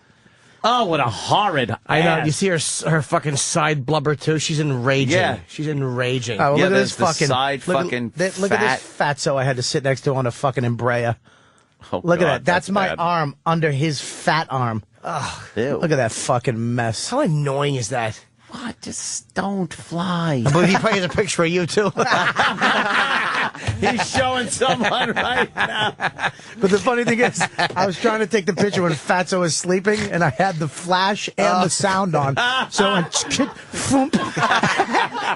D: Oh, what a horrid ass.
A: I know. You see her fucking side blubber too. She's enraging.
D: Yeah.
A: She's enraging.
E: Oh, well,
D: Yeah,
E: look at
D: there's
E: this
D: the
E: fucking
D: side
E: look
D: fucking
E: look at this fatso I had to sit next to on a fucking Embraer. Look at that. That's my
D: bad.
E: arm under his fat arm.
A: Ugh.
D: Ew.
E: Look at that fucking mess.
A: How annoying is that?
D: What? Just don't fly.
A: I believe he probably has a picture of you too.
D: He's showing someone right now.
E: But the funny thing is, I was trying to take the picture when Fatso was sleeping, and I had the flash and the sound on. So when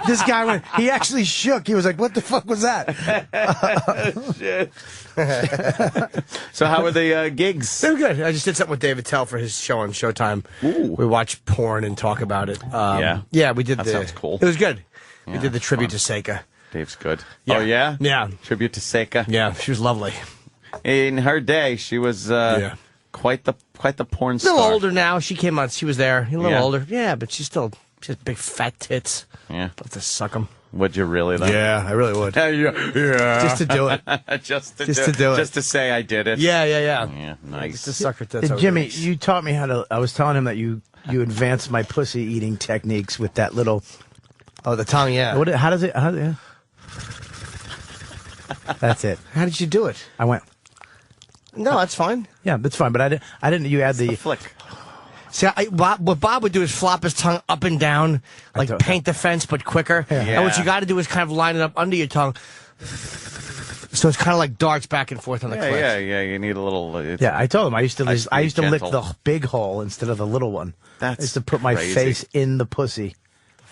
E: this guy went, he actually shook. He was like, "What the fuck was that?"
D: Shit. So how were the gigs?
A: They were good. I just did something with David Tell for his show on Showtime.
D: Ooh.
A: We watched porn and talk about it. Yeah, we did.
D: That sounds cool.
A: It was good. We
D: Yeah,
A: did the tribute
D: fun.
A: to Seika.
D: Dave's good.
A: Yeah.
D: Oh, yeah?
A: Yeah.
D: Tribute to Seika.
A: Yeah, she was lovely.
D: In her day, she was quite the porn
A: A
D: star.
A: little older now. She came on. She was there. A little
D: Yeah.
A: older. Yeah, but she has big fat tits.
D: Yeah.
A: Love to suck them.
D: Would you really, though?
A: Yeah, I really would.
D: Yeah.
A: Just to do it.
D: Just to
A: Just to do it.
D: Just to say I did it.
A: Yeah.
D: Yeah, nice.
A: Just to suck her tits. over
E: Jimmy,
A: the
E: you taught me how to. I was telling him that you advanced my pussy eating techniques with that little.
A: Oh, the tongue. Yeah.
E: How does it? Yeah. That's it.
A: How did you do it?
E: I went.
A: No, that's fine.
E: Yeah, that's fine. But I didn't. You add the
D: flick.
A: See, what Bob would do is flop his tongue up and down, like paint the fence, but quicker.
E: Yeah.
A: And what you got to do is kind of line it up under your tongue, so it's kind of like darts back and forth on the clip.
D: Yeah. You need a little.
E: Yeah, I told him I used to lick
D: gentle.
E: the big hole instead of the little one. I used to put my
D: crazy.
E: face in the pussy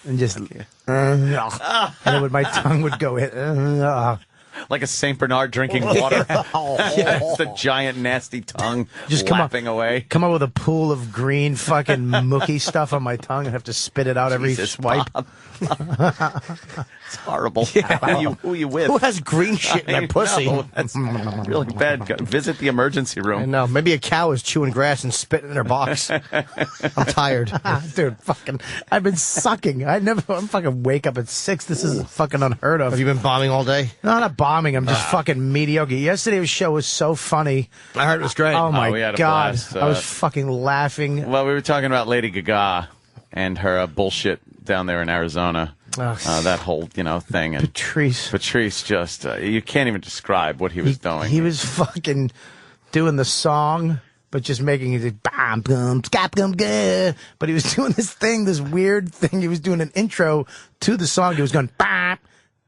E: and just and then my tongue would go in.
D: Like a Saint Bernard drinking water. Yeah, it's the giant nasty tongue
E: Just
D: lapping away.
E: Come up with a pool of green fucking mookie stuff on my tongue and have to spit it out every
D: Jesus,
E: swipe.
D: Bob. It's horrible. Who you with?
A: Who has green shit in their
D: I
A: pussy?
D: know, that's really bad. Go visit the emergency room.
A: I know. Maybe a cow is chewing grass and spitting in their box. I'm tired.
E: Dude, fucking, I've been sucking. I'm fucking wake up at 6. This is fucking unheard of.
A: Have you been bombing all day?
E: No, not bombing. I'm just fucking mediocre. Yesterday's show was so funny.
A: I heard it was great.
E: Oh my
D: we had a
E: God.
D: blast.
E: I was fucking laughing.
D: Well, we were talking about Lady Gaga and her bullshit down there in Arizona. That whole, thing. And Patrice just, you can't even describe what he was doing.
E: He was fucking doing the song, but just making it bam, boom, scap, gum, gah. But he was doing this weird thing. He was doing an intro to the song. He was going bam,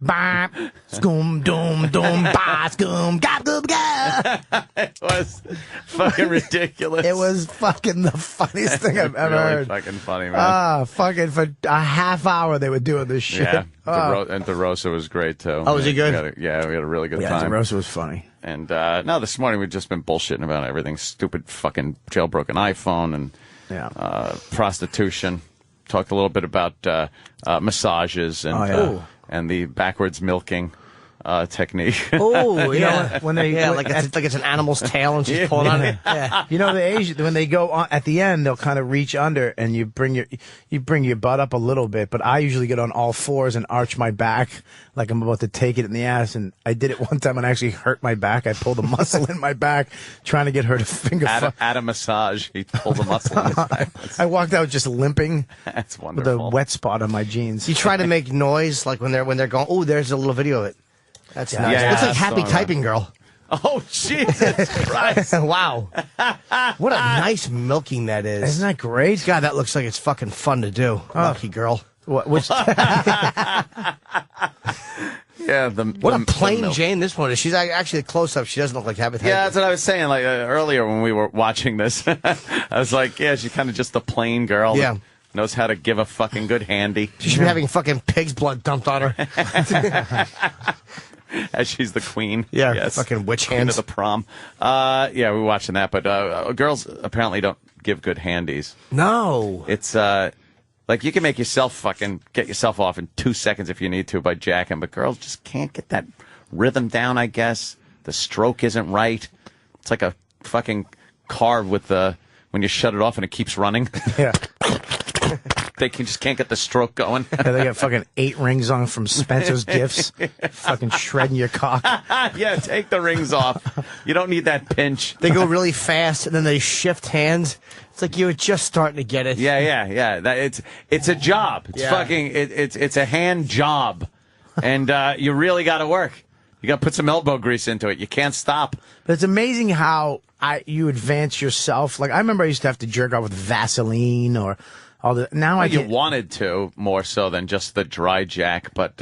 E: bam, scoom, doom, doom, ba, scoom, gap, gum, gah.
D: It was fucking ridiculous.
E: It was fucking the funniest thing I've ever
D: really
E: heard.
D: fucking funny, man.
E: Fucking for a half hour they were doing this shit.
D: Yeah, and DeRosa was great too.
A: Oh, was he good?
D: We had a really good
E: Yeah,
D: time.
E: DeRosa was funny.
D: And no, this morning we've just been bullshitting about everything. Stupid fucking jailbroken iPhone and prostitution. Talked a little bit about massages and and the backwards milking technique.
A: Oh, yeah.
E: When they
A: like it's an animal's tail and she's pulling on it. Yeah.
E: You know, the Asian, when they go on at the end, they'll kind of reach under and you bring your butt up a little bit. But I usually get on all fours and arch my back like I'm about to take it in the ass. And I did it one time and I actually hurt my back. I pulled a muscle in my back trying to get her to finger fuck.
D: At a massage, he pulled a muscle in his back.
E: I walked out just limping.
D: That's
E: With
D: wonderful.
E: a wet spot on my jeans.
A: You try to make noise like when they're going. Oh, there's a little video of it. That's nice.
D: Yeah,
A: It's like
D: that's
A: Happy
D: so
A: Typing Girl.
D: Oh, Jesus Christ.
A: Wow. What a nice milking that is.
E: Isn't that great?
A: God, that looks like it's fucking fun to do. Lucky girl.
E: Which
D: Yeah,
A: what a plain Jane this one is. She's actually a close-up. She doesn't look like Happy Typing.
D: Yeah, that's what I was saying. Like earlier when we were watching this, I was like, yeah, she's kind of just a plain girl.
A: Yeah.
D: That knows how to give a fucking good handy.
A: She should be having fucking pig's blood dumped on her.
D: As she's the queen.
A: Yeah,
D: yes.
A: fucking witch
D: Queen
A: hands.
D: of the prom. Yeah, we were watching that, but girls apparently don't give good handies.
A: No.
D: It's like you can make yourself fucking get yourself off in 2 seconds if you need to by jacking, but girls just can't get that rhythm down, I guess. The stroke isn't right. It's like a fucking car with when you shut it off and it keeps running.
E: Yeah.
D: They just can't get the stroke going.
E: Yeah, they got fucking 8 rings on from Spencer's Gifts. Fucking shredding your cock.
D: Yeah, take the rings off. You don't need that pinch.
A: They go really fast, and then they shift hands. It's like you were just starting to get it.
D: Yeah. It's a job. It's fucking. It's a hand job, and you really got to work. You got to put some elbow grease into it. You can't stop.
E: But it's amazing how you advance yourself. Like I remember I used to have to jerk off with Vaseline or all the. Now
D: you wanted to more so than just the dry jack, but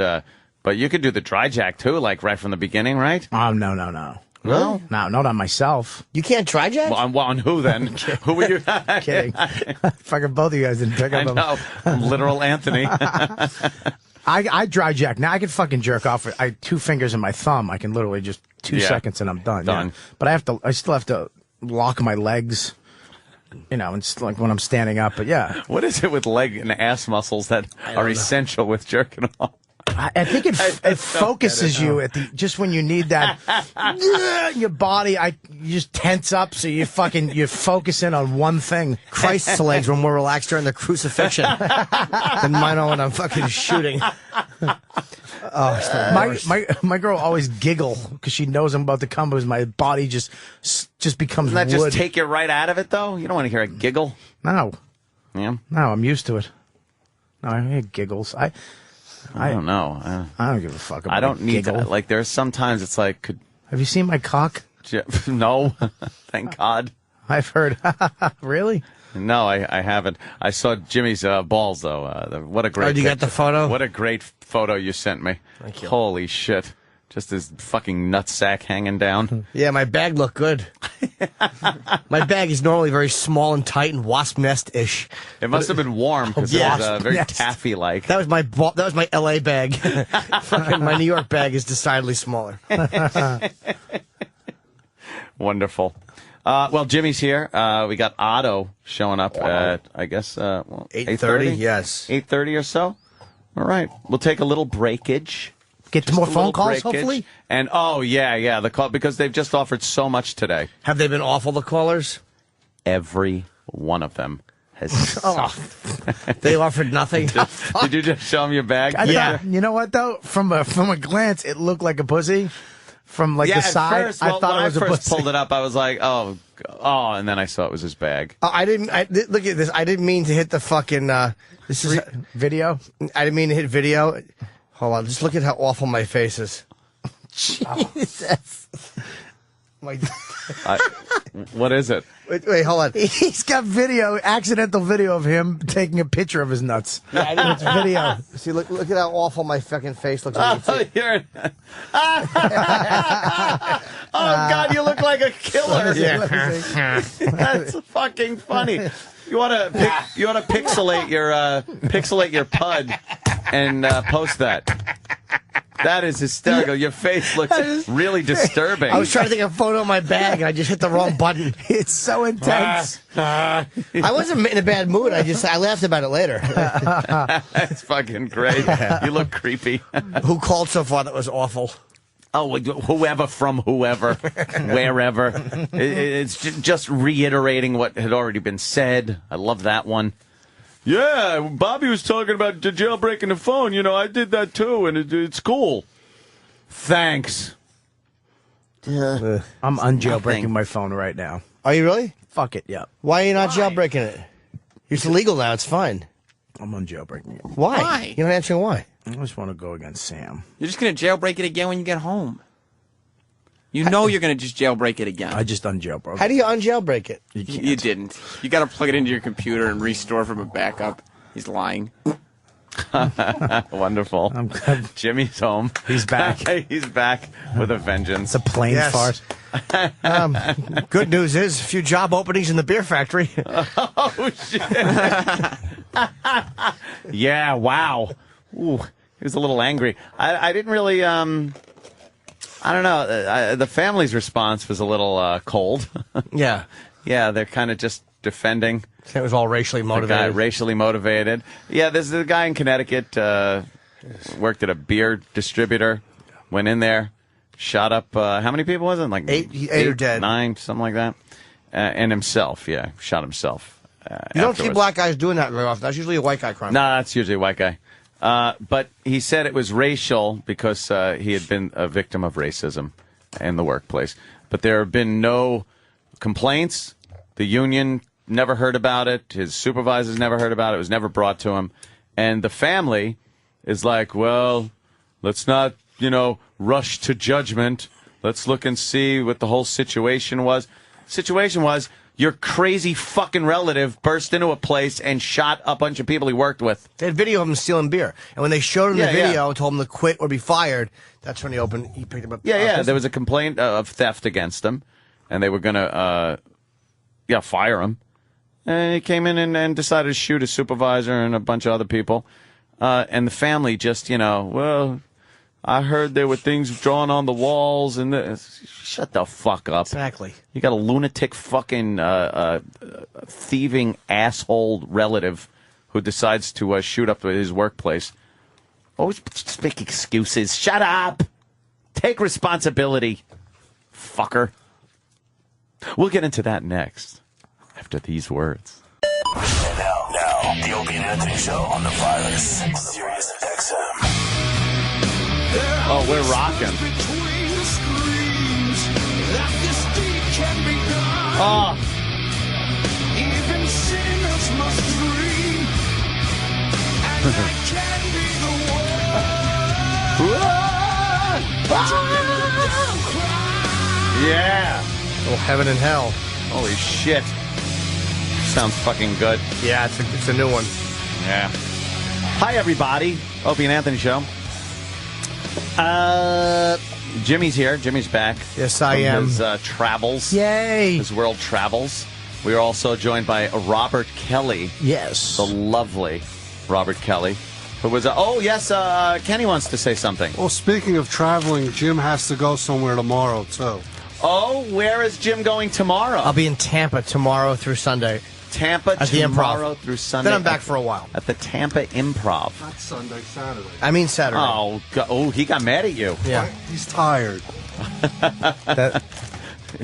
D: you could do the dry jack too, like right from the beginning, right?
E: No.
D: No?
E: No, not on myself.
A: You can't dry jack?
D: Well, on who then? Who were you?
E: Kidding. Fucking both of you guys didn't pick up.
D: I know. I'm literal Anthony.
E: I dry jack. Now I can fucking jerk off with 2 fingers and my thumb. I can literally just 2 seconds and I'm done.
D: Done.
E: Yeah. But I still have to lock my legs. You know, it's like when I'm standing up. But yeah.
D: What is it with leg and ass muscles that are essential with jerking off?
E: I think it focuses you at just when you need that your body. You just tense up, so you're focusing on one thing.
A: Christ's legs were more relaxed during the crucifixion than mine are when I'm fucking shooting.
E: My girl always giggle because she knows I'm about to come, because my body just becomes
D: Doesn't that
E: wood.
D: just take you right out of it, though? You don't want to hear a giggle.
E: No.
D: Yeah.
E: No, I'm used to it. No, I hear giggles.
D: I don't know.
E: I don't give a fuck about
D: I don't need
E: giggle.
D: to. Like, there's sometimes it's like,
E: Have you seen my cock?
D: No, thank God.
E: I've heard. Really?
D: No, I haven't. I saw Jimmy's balls, though. What a great
A: you got the photo?
D: What a great photo you sent me.
A: Thank you.
D: Holy shit. Just his fucking nutsack hanging down.
A: Yeah, my bag looked good. My bag is normally very small and tight and wasp nest-ish.
D: It must have been warm because it was very taffy-like.
A: That was my LA bag. Fucking my New York bag is decidedly smaller.
D: Wonderful. Well, Jimmy's here. We got Otto showing up at, I guess,
A: 8:30. Yes,
D: 8:30 or so. All right, we'll take a little breakage.
E: Get more phone calls, hopefully.
D: And the call, because they've just offered so much today.
A: Have they been awful, the callers?
D: Every one of them has sucked.
A: They offered nothing.
D: Did you just show them your bag?
E: Yeah. You know what though? From a glance, it looked like a pussy. From the side,
D: first,
E: I thought it was a
D: when I first
E: pussy.
D: pulled it up, I was like, oh, and then I saw it was his bag.
A: Look at this. I didn't mean to hit the fucking. This is
E: video.
A: I didn't mean to hit video. Hold on, just look at how awful my face is. Jesus.
D: What is it?
A: Wait, hold on.
E: He's got accidental video of him taking a picture of his nuts.
A: Yeah,
E: it's video.
A: See, look at how awful my fucking face looks.
D: God, you look like a killer.
A: Yeah.
D: That's fucking funny. You want to pixelate your pud and post that. That is hysterical. Your face looks really disturbing.
A: I was trying to take a photo of my bag, and I just hit the wrong button.
E: It's so intense.
A: I wasn't in a bad mood. I laughed about it later.
D: That's fucking great. You look creepy.
A: Who called so far that was awful?
D: Oh, whoever from whoever, wherever. It's just reiterating what had already been said. I love that one. Yeah, Bobby was talking about jailbreaking the phone. You know, I did that too, and it's cool. Thanks.
E: I'm unjailbreaking my phone right now.
A: Are you really?
E: Fuck it, yeah.
A: Why are you not jailbreaking it? It's legal now. It's fine.
E: I'm unjailbreaking it.
A: Why? You're not answering why.
E: I just want to go against Sam.
J: You're just going to jailbreak it again when you get home. You know you're going to just jailbreak it again.
E: I just unjailbroke.
A: How do you unjailbreak it?
J: You didn't. You got to plug it into your computer and restore from a backup. He's lying.
D: Wonderful.
E: I'm glad
D: Jimmy's home.
E: He's back.
D: He's back with a vengeance.
E: It's a plane fart.
A: Good news is a few job openings in the beer factory.
D: Oh, shit. Yeah, wow. Ooh, he was a little angry. I didn't really, I don't know. The family's response was a little cold.
A: Yeah.
D: Yeah, they're kind of just defending.
A: It was all racially motivated.
D: Racially motivated. Yeah, there's a guy in Connecticut, worked at a beer distributor, went in there, shot up, how many people was it? Like
A: eight are dead.
D: 9, something like that. And himself, shot himself.
A: You don't see black guys doing that very often. That's usually a white guy crime.
D: No, that's usually a white guy. But he said it was racial because he had been a victim of racism in the workplace. But there have been no complaints. The union never heard about it. His supervisors never heard about it. It was never brought to him. And the family is like, well, let's not, rush to judgment. Let's look and see what the whole situation was. Situation was your crazy fucking relative burst into a place and shot a bunch of people he worked with.
A: They had video of him stealing beer. And when they showed him the video, told him to quit or be fired, that's when he picked him up.
D: There was a complaint of theft against him. And they were going to, fire him. And he came in and decided to shoot his supervisor and a bunch of other people. And the family just, well, I heard there were things drawn on the walls. And shut the fuck up.
A: Exactly.
D: You got a lunatic fucking thieving asshole relative who decides to shoot up his workplace. Always just make excuses. Shut up. Take responsibility, fucker. We'll get into that next, after these words.
O: And now, the Opie and Anthony Show on the virus. Sirius XM.
D: Oh, we're rocking. Oh.
U: Even sinners must dream, and I can be the one.
D: Yeah.
A: Oh, heaven and hell.
D: Holy shit. Sounds fucking good.
A: Yeah, it's a new one.
D: Yeah. Hi, everybody. Opie and Anthony Show. Jimmy's here. Jimmy's back.
A: Yes, I am.
D: His travels.
A: Yay.
D: His world travels. We are also joined by Robert Kelly.
E: Yes.
D: The lovely Robert Kelly. Who was, Kenny wants to say something.
I: Well, speaking of traveling, Jim has to go somewhere tomorrow, too.
D: Oh, where is Jim going tomorrow?
A: I'll be in Tampa tomorrow through Sunday.
D: Tampa
A: at the
D: tomorrow
A: Improv.
D: Through Sunday.
A: Then I'm back for a while.
D: At the Tampa Improv.
I: Not Sunday, Saturday.
A: I mean Saturday.
D: Oh, he got mad at you.
A: Yeah.
I: He's tired.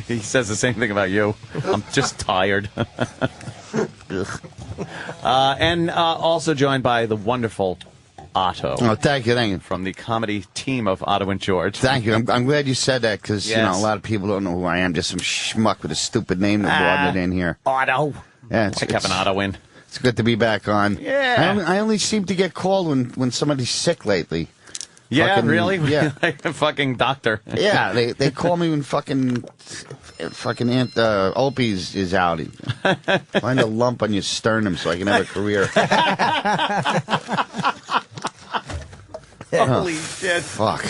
D: He says the same thing about you. I'm just tired. And also joined by the wonderful Otto.
B: Oh, thank you.
D: From the comedy team of Otto and George.
B: Thank you. I'm glad you said that because, a lot of people don't know who I am. Just some schmuck with a stupid name that brought it in here.
D: Otto.
B: Yeah,
D: it's Kevin Otto in.
B: It's good to be back on.
D: Yeah.
B: I only seem to get called when somebody's sick lately.
D: Yeah, really?
B: Yeah.
D: Like a fucking doctor.
B: Yeah, they call me when fucking Aunt Opie's is out. Find a lump on your sternum so I can have a career.
D: Holy shit.
B: Fuck.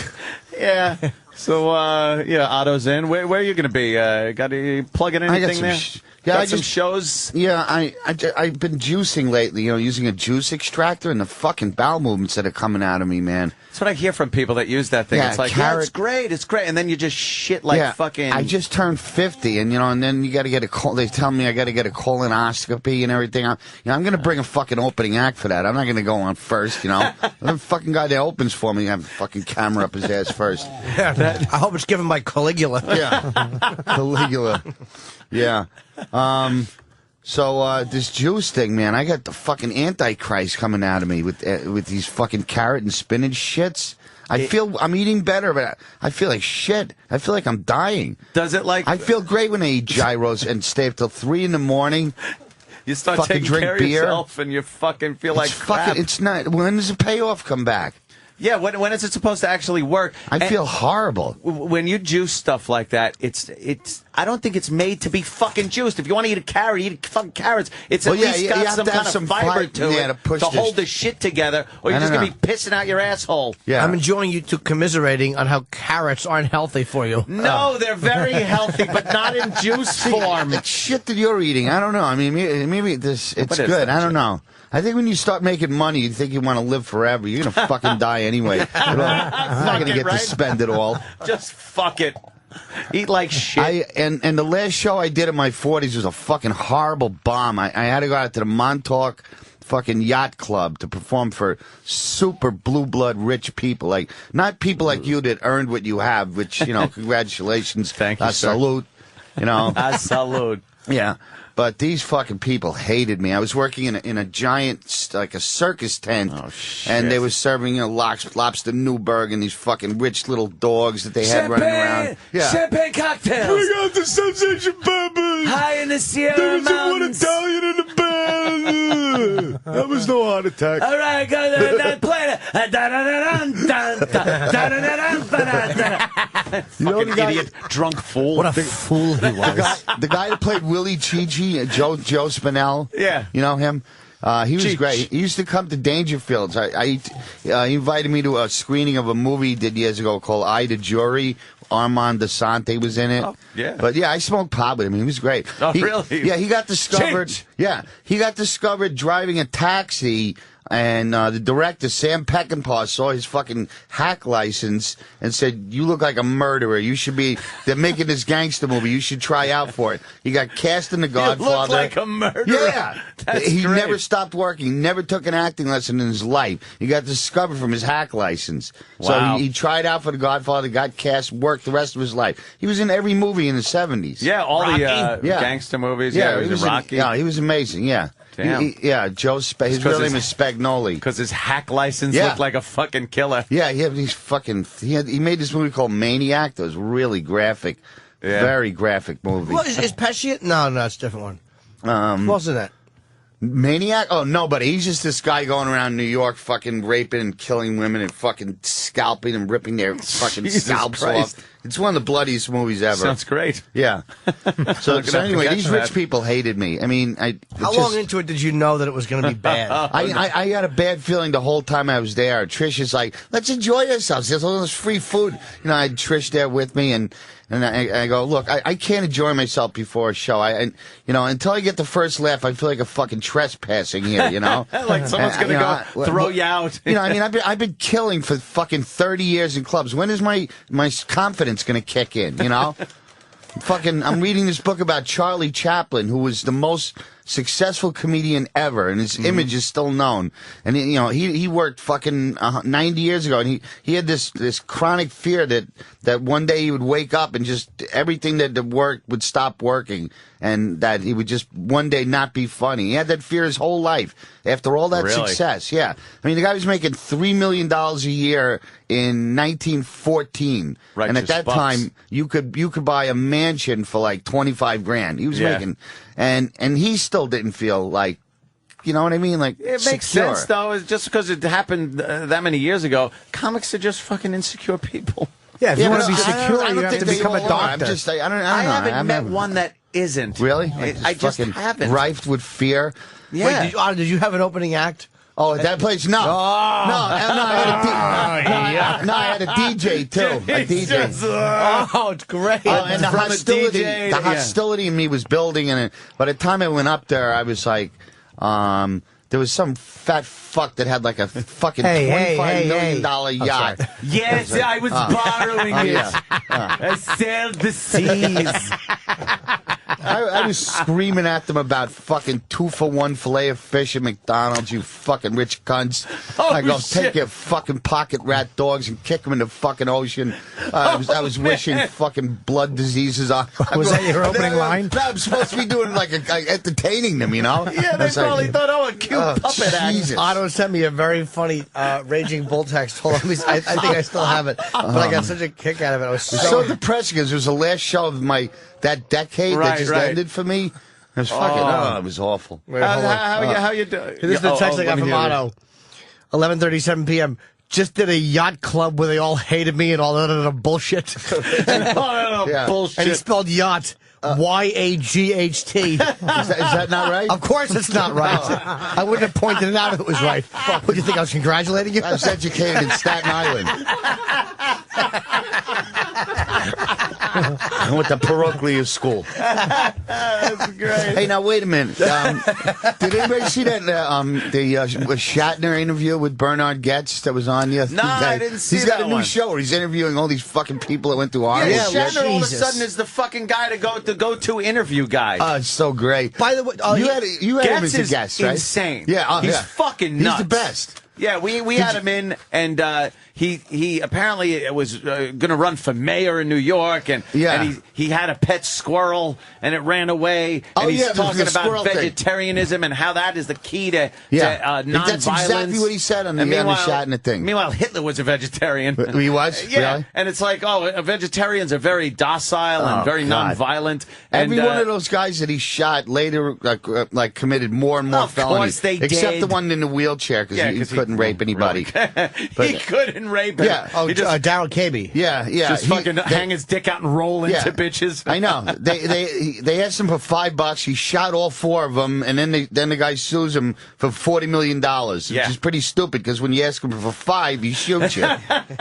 D: Yeah. So, Otto's in. Where are you going to be? Got to plug in anything there? Got some shows?
B: Yeah, I've been juicing lately, using a juice extractor, and the fucking bowel movements that are coming out of me, man.
D: That's what I hear from people that use that thing.
B: Yeah,
D: it's like,
B: carrot.
D: it's great. And then you just shit like fucking...
B: I just turned 50, and, and then you got to get they tell me I got to get a colonoscopy and everything. I'm going to bring a fucking opening act for that. I'm not going to go on first, The fucking guy that opens for me, have a fucking camera up his ass first.
A: Yeah, I hope it's given by Caligula.
B: Yeah. Caligula. Yeah. So this juice thing, man, I got the fucking Antichrist coming out of me with these fucking carrot and spinach shits. I'm eating better, but I feel like shit. I feel like I'm dying.
D: Does it like...
B: I feel great when I eat gyros and stay up till 3 in the morning.
D: You start taking care of yourself and you fucking feel like crap.
B: It's not... When does the payoff come back?
D: Yeah, when is it supposed to actually work?
B: I feel horrible.
D: When you juice stuff like that, it's. I don't think it's made to be fucking juiced. If you want to eat a carrot, eat fucking carrots. It's at least got some kind of fiber to it to hold the shit together, or you're just going to be pissing out your asshole.
A: Yeah. I'm enjoying you two commiserating on how carrots aren't healthy for you.
D: No, they're very healthy, but not in juice form.
B: It's shit that you're eating. I don't know. I mean, maybe it's good. I don't know. I think when you start making money, you think you want to live forever. You're going to fucking die anyway. You're not going to get to spend it all.
D: Just fuck it. Eat like shit.
B: And the last show I did in my 40s was a fucking horrible bomb. I had to go out to the Montauk fucking yacht club to perform for super blue blood rich people, like not people like you that earned what you have, which, you know, congratulations.
D: Thank you, sir.
B: Salute, you know.
D: Salute.
B: Yeah. But these fucking people hated me. I was working in a giant, like a circus tent, and they were serving, you know, lobster Newburg and these fucking rich little dogs that they had running around. Yeah.
K: Champagne cocktails.
B: We got the sensation peppers.
K: High in the Sierra Mountains.
B: Italian in the band. That was no heart attack.
K: All right, go that play.
B: You know
D: Fucking idiot, drunk fool.
A: What a fool he was.
B: The guy that played Willie Chi-Chi, Joe Spinell.
D: Yeah.
B: You know him? He was
D: Cheech.
B: great. He used to come to Dangerfields. He invited me to a screening of a movie he did years ago called I, the Jury. Armand DeSante was in it.
D: Oh, yeah.
B: But yeah, I smoked pot with him. He was great.
D: Oh, really?
B: Yeah, he got discovered.
D: Cheech.
B: Yeah, he got discovered driving a taxi. And the director, Sam Peckinpah, saw his fucking hack license and said, "You look like a murderer. You should be. They're making this gangster movie. You should try out for it." He got cast in The Godfather.
K: You look like a murderer.
B: Yeah, he
K: great.
B: never stopped working. He never took an acting lesson in his life. He got discovered from his hack license.
D: Wow.
B: So he tried out for The Godfather, got cast, worked the rest of his life. He was in every movie in the 70s.
D: Yeah, all
B: Rocky.
D: the gangster movies.
B: Yeah,
D: he was in Rocky.
B: Yeah, he was amazing. Yeah.
D: Damn.
B: Joe his real name is Spagnoli.
D: Because his hack license looked like a fucking killer.
B: Yeah, he made this movie called Maniac that was really graphic.
D: Yeah.
B: Very graphic movie.
A: What, is Pesci? No, it's a different one. Who was in that?
B: Maniac? Oh, no, but he's just this guy going around New York fucking raping and killing women and fucking scalping and ripping their fucking
D: Jesus
B: scalps
D: Christ.
B: off. It's one of the bloodiest movies ever.
D: Sounds great.
B: Yeah. So
D: Looking at
B: anyway,
D: the
B: these
D: catch
B: rich
D: that.
B: people hated me. I mean,
A: How long into it did you know that it was going to be bad?
B: I had a bad feeling the whole time I was there. Trish is like, "Let's enjoy ourselves. There's all this free food." You know, I had Trish there with me, and I go, "Look, I can't enjoy myself before a show. You know, until I get the first laugh, I feel like a fucking trespassing here. You know,
D: Like someone's going to throw you out.
B: You know, I mean, I've been killing for fucking 30 years in clubs. When is my confidence going to kick in? You know." I'm reading this book about Charlie Chaplin, who was the most successful comedian ever, and his image is still known. And he worked fucking 90 years ago, and he had this chronic fear that one day he would wake up and just everything that worked would stop working, and that he would just one day not be funny. He had that fear his whole life after all that
D: Really?
B: success. Yeah, I mean, the guy was making $3 million a year in 1914, and at that
D: bucks.
B: time you could buy a mansion for like 25 grand. He was making, and he still didn't feel like, you know what I mean? Like,
D: It makes
B: secure.
D: sense, though. It's just because it happened that many years ago. Comics are just fucking insecure people.
E: Yeah, if you
B: but
E: want to be
B: I don't
E: secure, you have
B: think
E: to
B: they
E: become a
B: all are.
E: doctor.
B: I don't know.
D: I haven't
B: I'm
D: met
B: not-
D: one that isn't.
B: Really?
D: I just
B: fucking
D: haven't.
B: Rife with fear.
D: Yeah.
A: Wait, did you have an opening act?
B: Oh, at that place? No. I had a DJ too. A DJ.
A: Oh, it's great.
B: And the
D: From a
B: hostility,
D: DJ,
B: the hostility in me was building, and by the time I went up there, I was like, there was some fat fuck that had like a fucking $25 million yacht.
K: Yes, I was borrowing it. I sailed the seas.
B: I was screaming at them about fucking 2-for-1 filet of fish at McDonald's, you fucking rich cunts. I go, take your fucking pocket rat dogs and kick them in the fucking ocean. I was wishing fucking blood diseases on.
E: Was that your opening line?
B: No, I'm supposed to be doing like entertaining them, you know?
K: Yeah, they probably thought, oh, a cute puppet act.
B: Jesus.
A: Otto sent me a very funny Raging Bull text. Hold on, I think I still have it, but I got such a kick out of it. I was
B: It's so depressing because it was the last show of that decade that just ended for me. It was fucking, it was awful.
A: Wait, hold on.
D: How you doing?
A: This is the text I got from Otto. 11:37 p.m. Just did a yacht club where they all hated me and all that other bullshit.
D: Bullshit.
A: And he spelled yacht. Y-A-G-H-T. Is
B: that not right?
A: Of course it's not right. I wouldn't have pointed it out if it was right. What, do you think I was congratulating you?
B: I was educated in Staten Island. I went to Parochia School.
D: That's great.
B: Hey, now wait a minute. Did anybody see that the Shatner interview with Bernard Goetz that was on the other
D: No,
B: day?
D: I didn't see
B: He's got
D: that
B: a new
D: one.
B: show where he's interviewing all these fucking people that went to Harvard.
D: Yeah, Shatner all of a
A: Jesus.
D: sudden is the fucking guy to go to interview guy.
B: Oh, it's so great.
A: By the way,
B: you had him
D: Getz
B: as a
D: is
B: guest, right?
D: insane.
B: Yeah,
D: he's
B: yeah.
D: fucking nuts.
B: He's the best.
D: Yeah, we had him in, and he apparently was going to run for mayor in New York, and he had a pet squirrel, and it ran away. And he's talking about vegetarianism and how that is the key to nonviolence.
B: That's exactly what he said on the Shatner thing.
D: Meanwhile, Hitler was a vegetarian.
B: He was?
D: Yeah,
B: Really?
D: and it's like, vegetarians are very docile and very nonviolent.
B: Every
D: and,
B: one of those guys that he shot later, like committed more and more felonies.
D: Of course they
B: except
D: did.
B: the one in the wheelchair because he couldn't rape anybody.
D: He couldn't rape him.
B: Yeah.
A: Oh,
D: He just-
A: Darryl Cabey.
B: Yeah.
D: Just fucking hang his dick out and roll into bitches.
B: I know. They asked him for $5. He shot all 4 of them, and then the guy sues him for $40 million, which is pretty stupid because when you ask him for 5, he shoots you.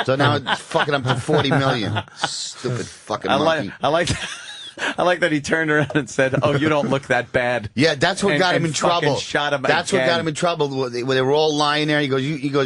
B: So now it's fucking up to $40 million. Stupid fucking monkey.
D: I like that he turned around and said, "Oh, you don't look that bad."
B: Yeah, that's what got him in trouble.
D: Shot him
B: That's
D: again.
B: what got him in trouble. They were all lying there. He goes,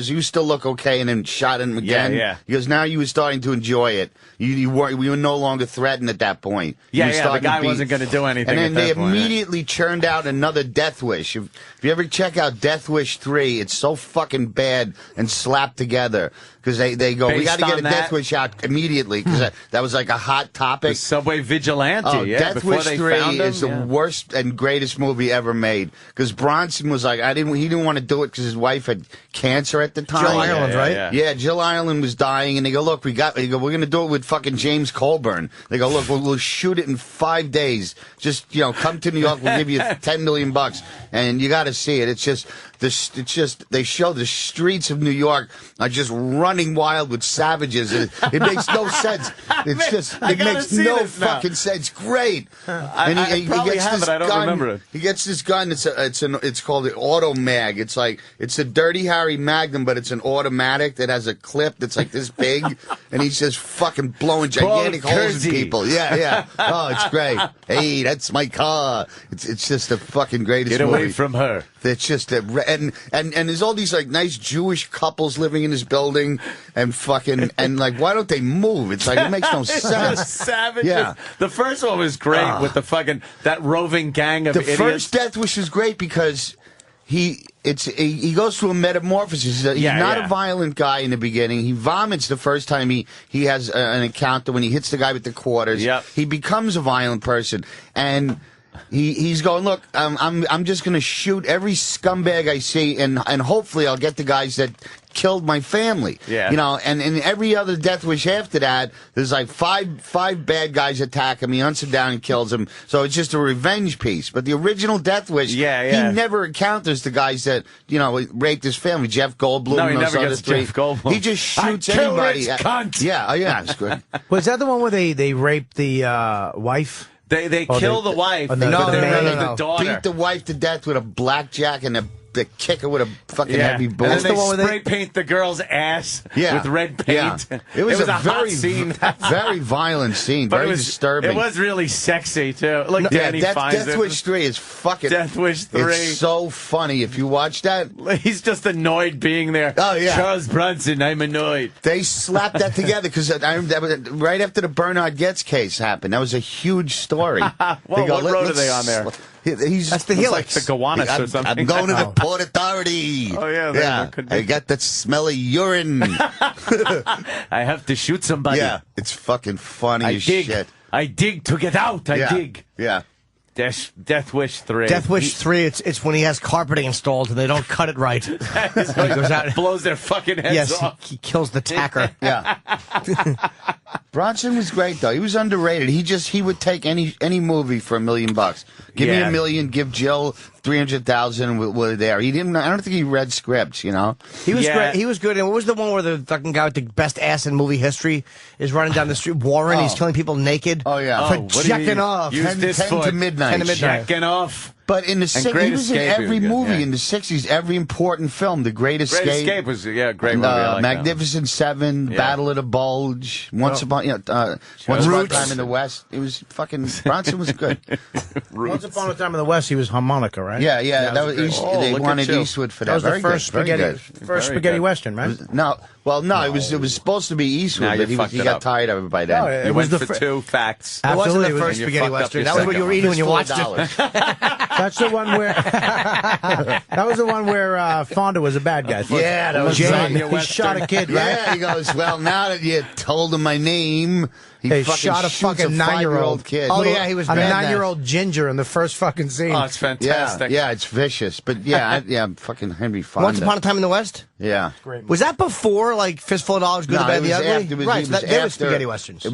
B: you still look okay, and then shot him again.
D: Yeah.
B: He goes, now you were starting to enjoy it. You were no longer threatened at that point.
D: Yeah, the guy wasn't going to do anything.
B: And then
D: at that
B: they
D: point,
B: immediately churned out another Death Wish. If you ever check out Death Wish 3, it's so fucking bad and slapped together. Because they go, we got to get a Death Wish out immediately, because that was like a hot topic.
D: The Subway Vigilante,
B: Oh, Death
D: before
B: Wish
D: they
B: 3
D: found him,
B: is the worst and greatest movie ever made. Because Bronson was like, he didn't want to do it because his wife had cancer at the time.
A: Jill Ireland, right?
B: Yeah, Jill Ireland was dying, and they go, look, we're going to do it with fucking James Colburn. They go, look, we'll shoot it in 5 days. Just, come to New York, we'll give you $10 million, and you got to see it. It's just they show the streets of New York are just running wild with savages. It makes no sense. It's just it makes no fucking sense. Great. And he
D: probably
B: gets
D: have
B: this
D: it. I don't
B: gun.
D: remember it.
B: He gets this gun. It's called the Auto Mag. It's a Dirty Harry Magnum, but it's an automatic that has a clip that's like this big, and he's just fucking blowing gigantic holes in people. Yeah. Oh, it's great. Hey, that's my car. It's just the fucking greatest.
D: Get away
B: movie.
D: from her.
B: It's just and there's all these like nice Jewish couples living in this building and fucking and like why don't they move? It's like it makes no sense.
D: Savages.
B: Yeah.
D: The first one was great with the fucking that roving gang of idiots.
B: The first Death Wish is great because he goes through a metamorphosis. He's not a violent guy in the beginning. He vomits the first time he has an encounter when he hits the guy with the quarters.
D: Yep.
B: He becomes a violent person and. He's going, look, I'm just going to shoot every scumbag I see, and hopefully I'll get the guys that killed my family.
D: Yeah.
B: And in every other Death Wish after that, there's like five bad guys attack him. He hunts him down and kills him. So it's just a revenge piece. But the original Death Wish, he never encounters the guys that, raped his family. Jeff Goldblum.
D: No, he
B: and those
D: never
B: other
D: gets
B: three.
D: Jeff Goldblum.
B: He just shoots
D: I kill
B: anybody.
D: rich cunt.
B: Yeah, it's good.
E: Was that the one where they raped the wife?
D: They kill the wife.
E: No,
D: but they rape
B: no.
D: the daughter.
B: Beat the wife to death with a blackjack and they kick her with a fucking heavy
D: And
B: boot.
D: then they spray paint the girl's ass with red paint.
B: Yeah. It was a
D: hot
B: very,
D: scene.
B: very violent scene.
D: But
B: Very
D: it was
B: disturbing.
D: It was really sexy too. Like Danny finds
B: Death
D: it.
B: Wish 3 is fucking.
D: Death Wish 3.
B: It's so funny if you watch that.
D: He's just annoyed being there.
B: Oh yeah,
D: Charles Bronson, I'm annoyed.
B: They slapped that together because right after the Bernard Goetz case happened, that was a huge story.
D: Whoa, what road are they on there?
B: That's
E: the
D: Like
E: Helix.
D: the Gowanus or something.
B: I'm going to the Port Authority.
D: Oh yeah.
B: I got that smelly urine.
D: I have to shoot somebody.
B: Yeah, it's fucking funny as
D: dig.
B: shit.
D: I dig to get out. I dig.
B: Yeah.
D: Death Wish 3.
A: Death Wish 3, it's when he has carpeting installed and they don't cut it right. He goes out,
D: blows their fucking heads off.
A: He kills the tacker.
B: Yeah. Bronson was great though. He was underrated. He would take any movie for $1 million. Give me $1 million. Give Jill 300,000. We're there. I don't think he read scripts.
A: He was great. He was good. And what was the one where the fucking guy with the best ass in movie history is running down the street? Warren. He's killing people naked.
B: Oh yeah.
A: For jacking off.
D: Use this
B: 10
D: for
B: to midnight.
A: 10 to midnight.
D: Jacking off.
B: But in the
D: And
B: 60s,
D: Great
B: he was in
D: Escape, he
B: every
D: was good,
B: movie
D: yeah.
B: in the 60s, every important film. The Great Escape.
D: Great Escape was a great movie. I like that one.
B: Magnificent Seven,
D: Yeah.
B: Battle of the Bulge, Once Upon a Time in the West. It was fucking Bronson was good.
E: Once Upon a Time in the West, he was harmonica, right?
B: Yeah, that was
E: great.
B: they
E: look
B: wanted
E: at you.
B: Eastwood for
E: That
B: that.
E: was the
B: Very
E: first
B: good, very
E: spaghetti,
B: good.
E: first
B: Very
E: spaghetti
B: good.
E: western, right?
B: It was supposed to be Eastwood,
D: Now
B: but
D: you
B: he
D: fucked
B: got
D: up.
B: tired of it by then.
E: No, it
D: You
E: was
D: went
E: the
D: for
E: fir-
D: two facts.
A: It wasn't
E: Absolutely,
A: the
E: it
A: first
E: was-
A: spaghetti
D: fucked up
A: western.
D: your
A: That was what you were eating when you watched it.
E: That's the one where that was the one where Fonda was a bad guy.
B: Yeah, that was
E: Jane.
B: Lasagna
E: He shot a kid, right?
B: Yeah, he goes, well, now that you told him my name, he
E: He
B: fucking
E: shot a
B: shoots
E: fucking 9-year-old
B: kid.
A: Oh, yeah, he was
E: a
A: bad then.
E: 9-year-old ginger in the first fucking scene.
D: Oh, it's fantastic.
B: Yeah, it's vicious. But yeah, fucking Henry Fonda.
A: Once Upon a Time in the West?
B: Yeah.
A: Was that before, like, Fistful of Dollars, Good, the Bad,
B: it
A: the
B: was
A: Ugly?
B: after- it was-
A: right,
B: it
A: so
B: was
A: they were
B: after-
A: spaghetti westerns.
B: It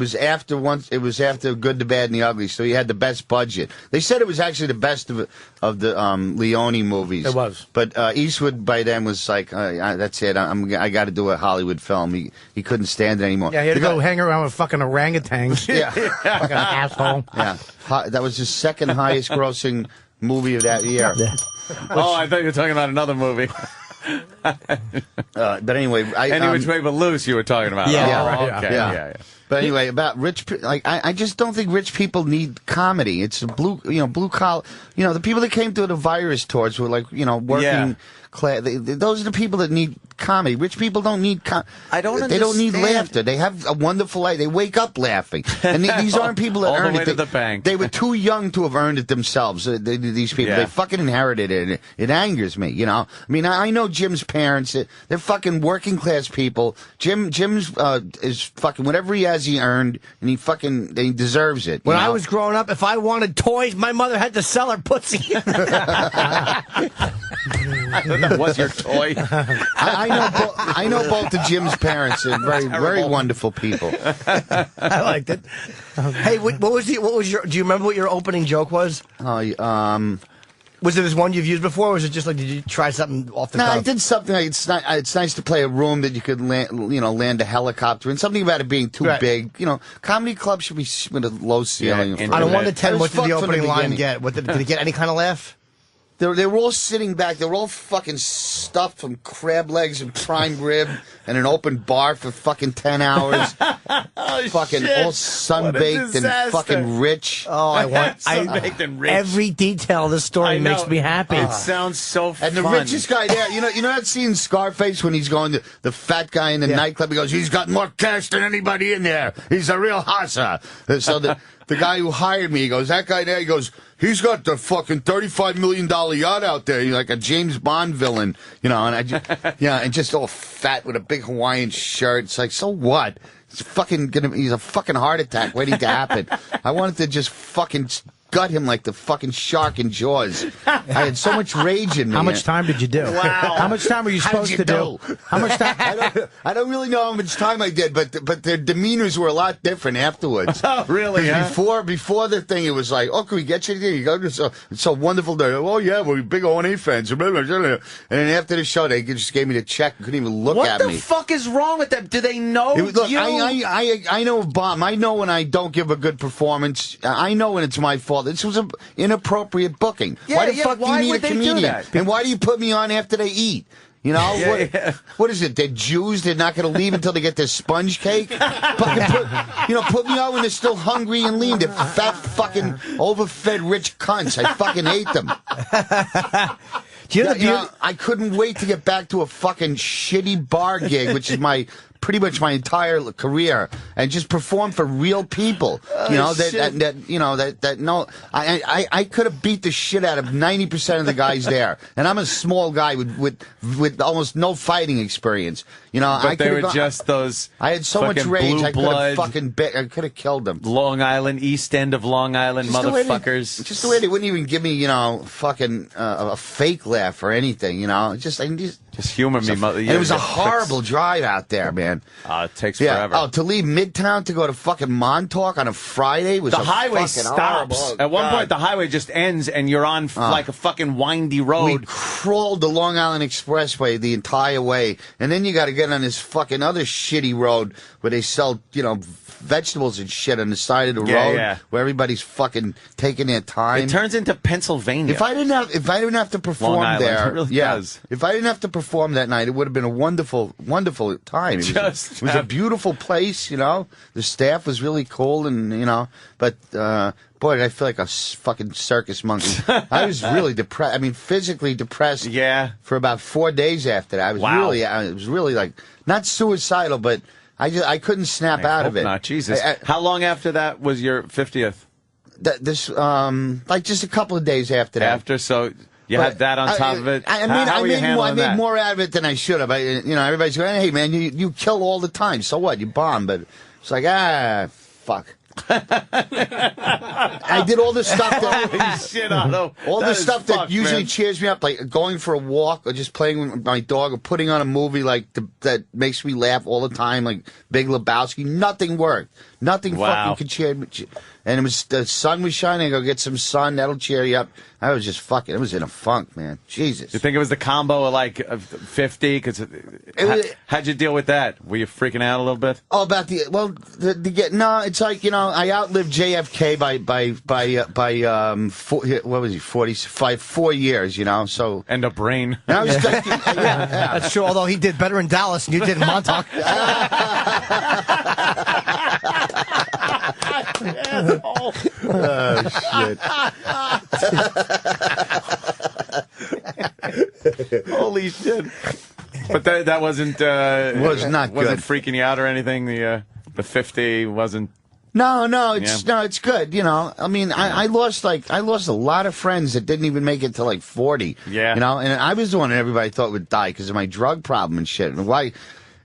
B: was after Good, the Bad, and the Ugly, so he had the best budget. They said it was actually the best of the Leone movies.
E: It was.
B: But Eastwood by then was like, that's it. I got to do a Hollywood film. He couldn't stand it anymore.
E: Yeah, he had to go hang around with fucking orangutans.
B: Yeah.
E: Fucking asshole.
B: Yeah. That was his second highest grossing movie of that year.
D: Oh, I thought you were talking about another movie.
B: But anyway,
D: Any Which Way But Loose you were talking about.
B: Yeah,
D: Oh,
B: right,
D: okay.
B: yeah.
D: Yeah.
B: But anyway, about I just don't think rich people need comedy. It's blue collar. The people that came to the virus tours were like, working
D: Yeah.
B: class. Those are the people that need comedy. Rich people don't need
D: I don't
B: They don't need
D: understand.
B: laughter. They have a wonderful life. They wake up laughing. And these aren't people that
D: All the
B: earned
D: way
B: it.
D: to the bank.
B: They were too young to have earned it themselves. These people,
D: Yeah.
B: they fucking inherited it. It angers me, I mean, I know Jim's parents. They're fucking working class people. Jim's is fucking whatever he has, he earned, and he deserves it.
A: When I was growing up, if I wanted toys, my mother had to sell her pussy.
D: That was your toy.
B: I know both of Jim's parents. They're very wonderful people.
A: I liked it. Hey, what was your? Do you remember what your opening joke was? Was it this one you've used before, or was it just like, did you try something off the
B: No,
A: cuff?
B: I did something. It's nice to play a room that you could land a helicopter in. Something about it being too big. Comedy club should be with a low ceiling.
A: On a 1 to 10, what did the opening line
B: beginning.
A: get? Did it get any kind of laugh?
B: They were all sitting back. They were all fucking stuffed from crab legs and prime rib and an open bar for fucking 10 hours. Fucking
A: shit.
B: all sunbaked and
A: disaster.
B: fucking rich.
A: Oh,
D: Sunbaked and rich.
A: Every detail of the story makes me happy.
D: It sounds so fun.
B: And the richest guy there, you know that scene in Scarface when he's going to the fat guy in the nightclub? He goes, he's got more cash than anybody in there. He's a real hassa. So the guy who hired me, he goes, that guy there, he goes, he's got the fucking $35 million yacht out there. He's like a James Bond villain, and and just all fat with a big Hawaiian shirt. It's like, so what? He's a fucking heart attack waiting to happen. I wanted to just fucking gut him like the fucking shark in Jaws. I had so much rage in me.
E: How much time did you do?
B: Wow.
E: How much time were you supposed to do? How much time?
B: I don't really know how much time I did, but their demeanors were a lot different afterwards.
D: Oh, really?
B: 'Cause before the thing, it was like, oh, can we get you anything? You go, it's so wonderful. Oh yeah, we're big O&A fans. And then after the show, they just gave me the check and couldn't even look at me.
D: What the fuck is wrong with them? Do they know
B: Look,
D: you?
B: I know Bomb. I know when I don't give a good performance. I know when it's my fault. This was an inappropriate booking. Why the fuck do you need
D: would
B: a
D: they do
B: comedian?
D: that?
B: And why do you put me on after they eat? What is it? They're Jews. They're not going to leave until they get their sponge cake. Put me on when they're still hungry and lean. They're fat, fucking overfed, rich cunts. I fucking hate them. I couldn't wait to get back to a fucking shitty bar gig, which is pretty much my entire career, and just perform for real people. I could have beat the shit out of 90% of the guys there, and I'm a small guy with almost no fighting experience.
D: But they were just those.
B: I had so much rage. I could have killed them.
D: Long Island, East End of Long Island, motherfuckers.
B: Just the way they wouldn't even give me, fucking a fake laugh or anything.
D: Just humor me, mother.
B: And it was a horrible drive out there, man.
D: It takes forever.
B: Oh, to leave Midtown to go to fucking Montauk on a Friday was
D: the highway
B: stops.
D: stops. At one point, the highway just ends, and you're on like a fucking windy road.
B: We crawled the Long Island Expressway the entire way, and then you got to get on this fucking other shitty road where they sell, vegetables and shit on the side of the road, where everybody's fucking taking their time.
D: It turns into Pennsylvania.
B: If I didn't have to perform
D: Long Island,
B: there,
D: it really does.
B: If I didn't have to perform that night, it would have been a wonderful, wonderful time. It was a beautiful place, The staff was really cool, and but boy, did I feel like a fucking circus monkey. I was really depressed. I mean, physically depressed.
D: Yeah.
B: For about 4 days after that, it was really like not suicidal, but I couldn't snap out of it.
D: Not Jesus. How long after that was your 50th?
B: Like just a couple of days after that.
D: So you had that on top of it.
B: I made more out of it than I should have. Everybody's going, "Hey man, you kill all the time. So what? You bomb." But it's like, fuck. I did all the stuff that usually cheers me up, like going for a walk or just playing with my dog or putting on a movie that makes me laugh all the time, like Big Lebowski. Nothing worked. Nothing fucking could cheer me. And the sun was shining. I go get some sun. That'll cheer you up. I was just fucking. It was in a funk, man. Jesus.
D: You think it was the combo of like 50? How'd you deal with that? Were you freaking out a little bit?
B: Oh, about no. It's like I outlived JFK by 4 years. So
D: and a brain.
B: And I was
A: That's true. Although he did better in Dallas than you did in Montauk.
B: Oh, shit.
D: Holy shit. But that wasn't
B: was not good.
D: Wasn't freaking you out or anything. The 50 wasn't.
B: No, it's good. I mean, I lost a lot of friends that didn't even make it to like 40.
D: Yeah.
B: And I was the one that everybody thought would die because of my drug problem and shit. And why?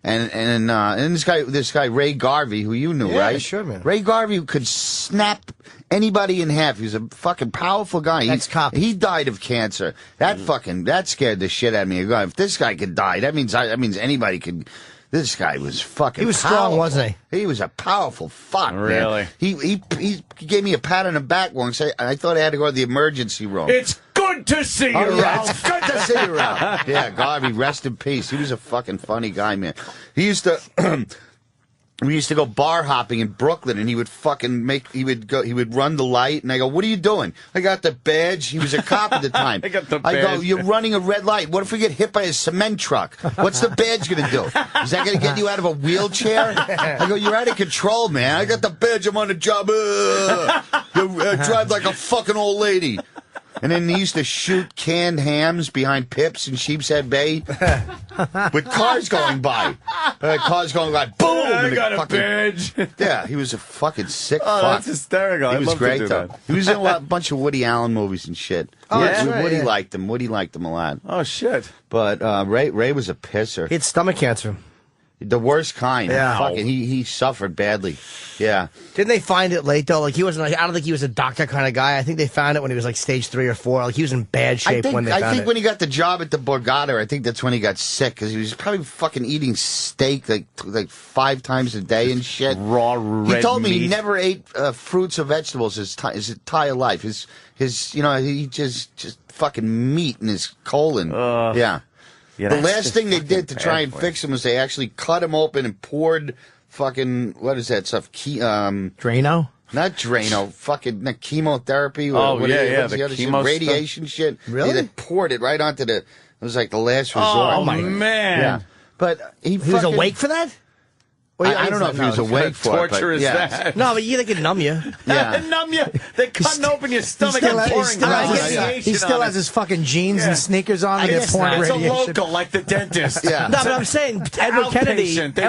B: And this guy Ray Garvey, who you knew, right?
A: Sure, man.
B: Ray Garvey could snap anybody in half. He was a fucking powerful guy. He died of cancer. That scared the shit out of me. If this guy could die, that means anybody could. This guy was fucking.
A: He was strong, wasn't he?
B: He was a powerful fuck.
D: Really?
B: Man. He gave me a pat on the back once. I thought I had to go to the emergency room.
D: It's good to see you, Ralph.
B: It's good to see you, Ralph. Yeah, Garvey, rest in peace. He was a fucking funny guy, man. He used to. We used to go bar hopping in Brooklyn, and he would run the light, and I go, "What are you doing?" "I got the badge." He was a cop at the time.
D: I got the
B: I
D: badge.
B: go, "You're running a red light. What if we get hit by a cement truck? What's the badge going to do? Is that going to get you out of a wheelchair?" I go, "You're out of control, man. I got the badge. I'm on the job. You drive like a fucking old lady." And then he used to shoot canned hams behind Pips in Sheepshead Bay with cars going by. Boom!
D: I got a badge.
B: Yeah, he was a fucking sick
D: fuck.
B: fuck.
D: That's hysterical.
B: He was great,
D: to
B: though. He was in a bunch of Woody Allen movies and shit. Woody liked him. Woody liked him a lot.
D: Oh, shit.
B: But Ray was a pisser.
A: He had stomach cancer.
B: The worst kind.
A: Yeah.
B: Fucking, he suffered badly. Yeah.
A: Didn't they find it late though? Like he wasn't. I don't think he was a doctor kind of guy. I think they found it when he was like stage 3 or 4. Like he was in bad shape when they found it.
B: I think when he got the job at the Borgata, I think that's when he got sick because he was probably fucking eating steak like 5 times a day and shit.
D: Raw red
B: He told me
D: meat.
B: he never ate fruits or vegetables his entire life. He just fucking meat in his colon. Yeah.
D: Yeah,
B: the last thing they did to try and fix him was they actually cut him open and poured fucking, what is that stuff?
A: Drano?
B: Not Drano. Fucking chemotherapy.
D: The
B: other shit?
D: chemo
B: Radiation shit.
A: Really?
B: They poured it right onto it was like the last resort.
D: Oh, man.
B: Yeah. But he
A: was awake for that?
B: I don't know if he was awake for it.
D: Torture is that?
A: No, but they could numb you.
B: Yeah.
D: Numb you. They're cutting open your stomach and pouring radiation
E: He still
D: on
E: has
D: it.
E: his fucking jeans and sneakers on. And
D: It's
E: pouring
D: a
E: radiation.
D: local, like the dentist.
B: Yeah.
A: No, but I'm saying Edward Kennedy.
D: Outpatient. They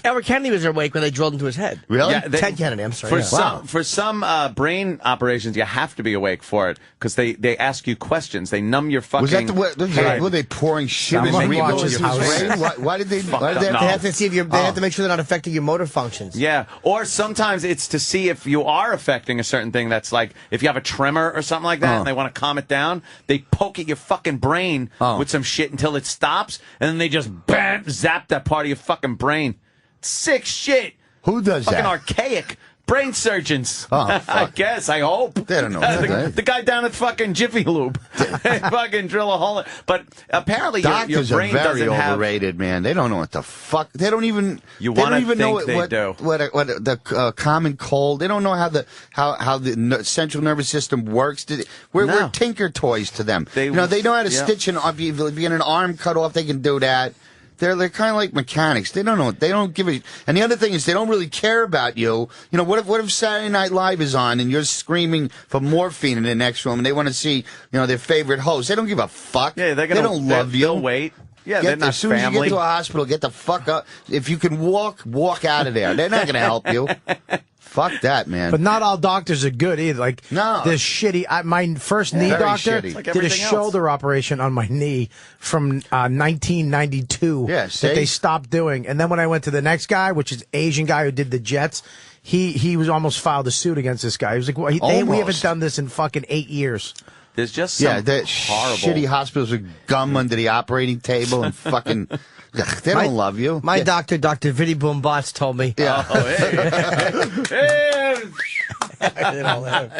A: Edward Kennedy was awake when they drilled into his head.
B: Really?
D: Yeah,
A: Ted Kennedy. I'm sorry.
D: For some brain operations, you have to be awake for it because they ask you questions. They numb your fucking.
B: Were they pouring shit in
E: Someone
B: your
E: watches
B: brain?
E: House.
B: Why did they?
A: They have to see if they have to make sure they're not affecting your motor functions.
D: Yeah, or sometimes it's to see if you are affecting a certain thing. That's like if you have a tremor or something like that, and they want to calm it down, they poke at your fucking brain with some shit until it stops, and then they just zap that part of your fucking brain. Sick shit.
B: Who does
D: fucking
B: that?
D: Archaic. Brain surgeons.
B: Oh, fuck.
D: I guess. I hope.
B: They don't know.
D: The guy down at fucking Jiffy Lube. They fucking drill a hole. But apparently your brain
B: are very
D: doesn't have...
B: overrated, man. They don't know what the fuck. They don't even.
D: You
B: want to
D: think
B: know
D: they do.
B: What the common cold. They don't know how the central nervous system works. We're tinker toys to them. They know how to stitch an. If you get an arm cut off, they can do that. They're kind of like mechanics. They don't know. They don't give a. And the other thing is, they don't really care about you. You know, what if Saturday Night Live is on and you're screaming for morphine in the next room and they want to see their favorite host? They don't give a fuck.
D: Yeah, they
B: don't love you.
D: They'll wait. Yeah, they're not
B: as soon as you get to a hospital, get the fuck up. If you can walk out of there. They're not going to help you. Fuck that, man.
E: But not all doctors are good either. Like, this shitty. My first knee doctor did a shoulder operation on my knee from 1992 that they stopped doing. And then when I went to the next guy, which is Asian guy who did the Jets, he was almost filed a suit against this guy. He was like, we haven't done this in fucking 8 years.
D: There's just some horrible
B: shitty hospitals with gum under the operating table and fucking. They don't love you.
A: My doctor, Dr. Vinny Boom Bots, told me.
B: Yeah.
D: Oh, hey.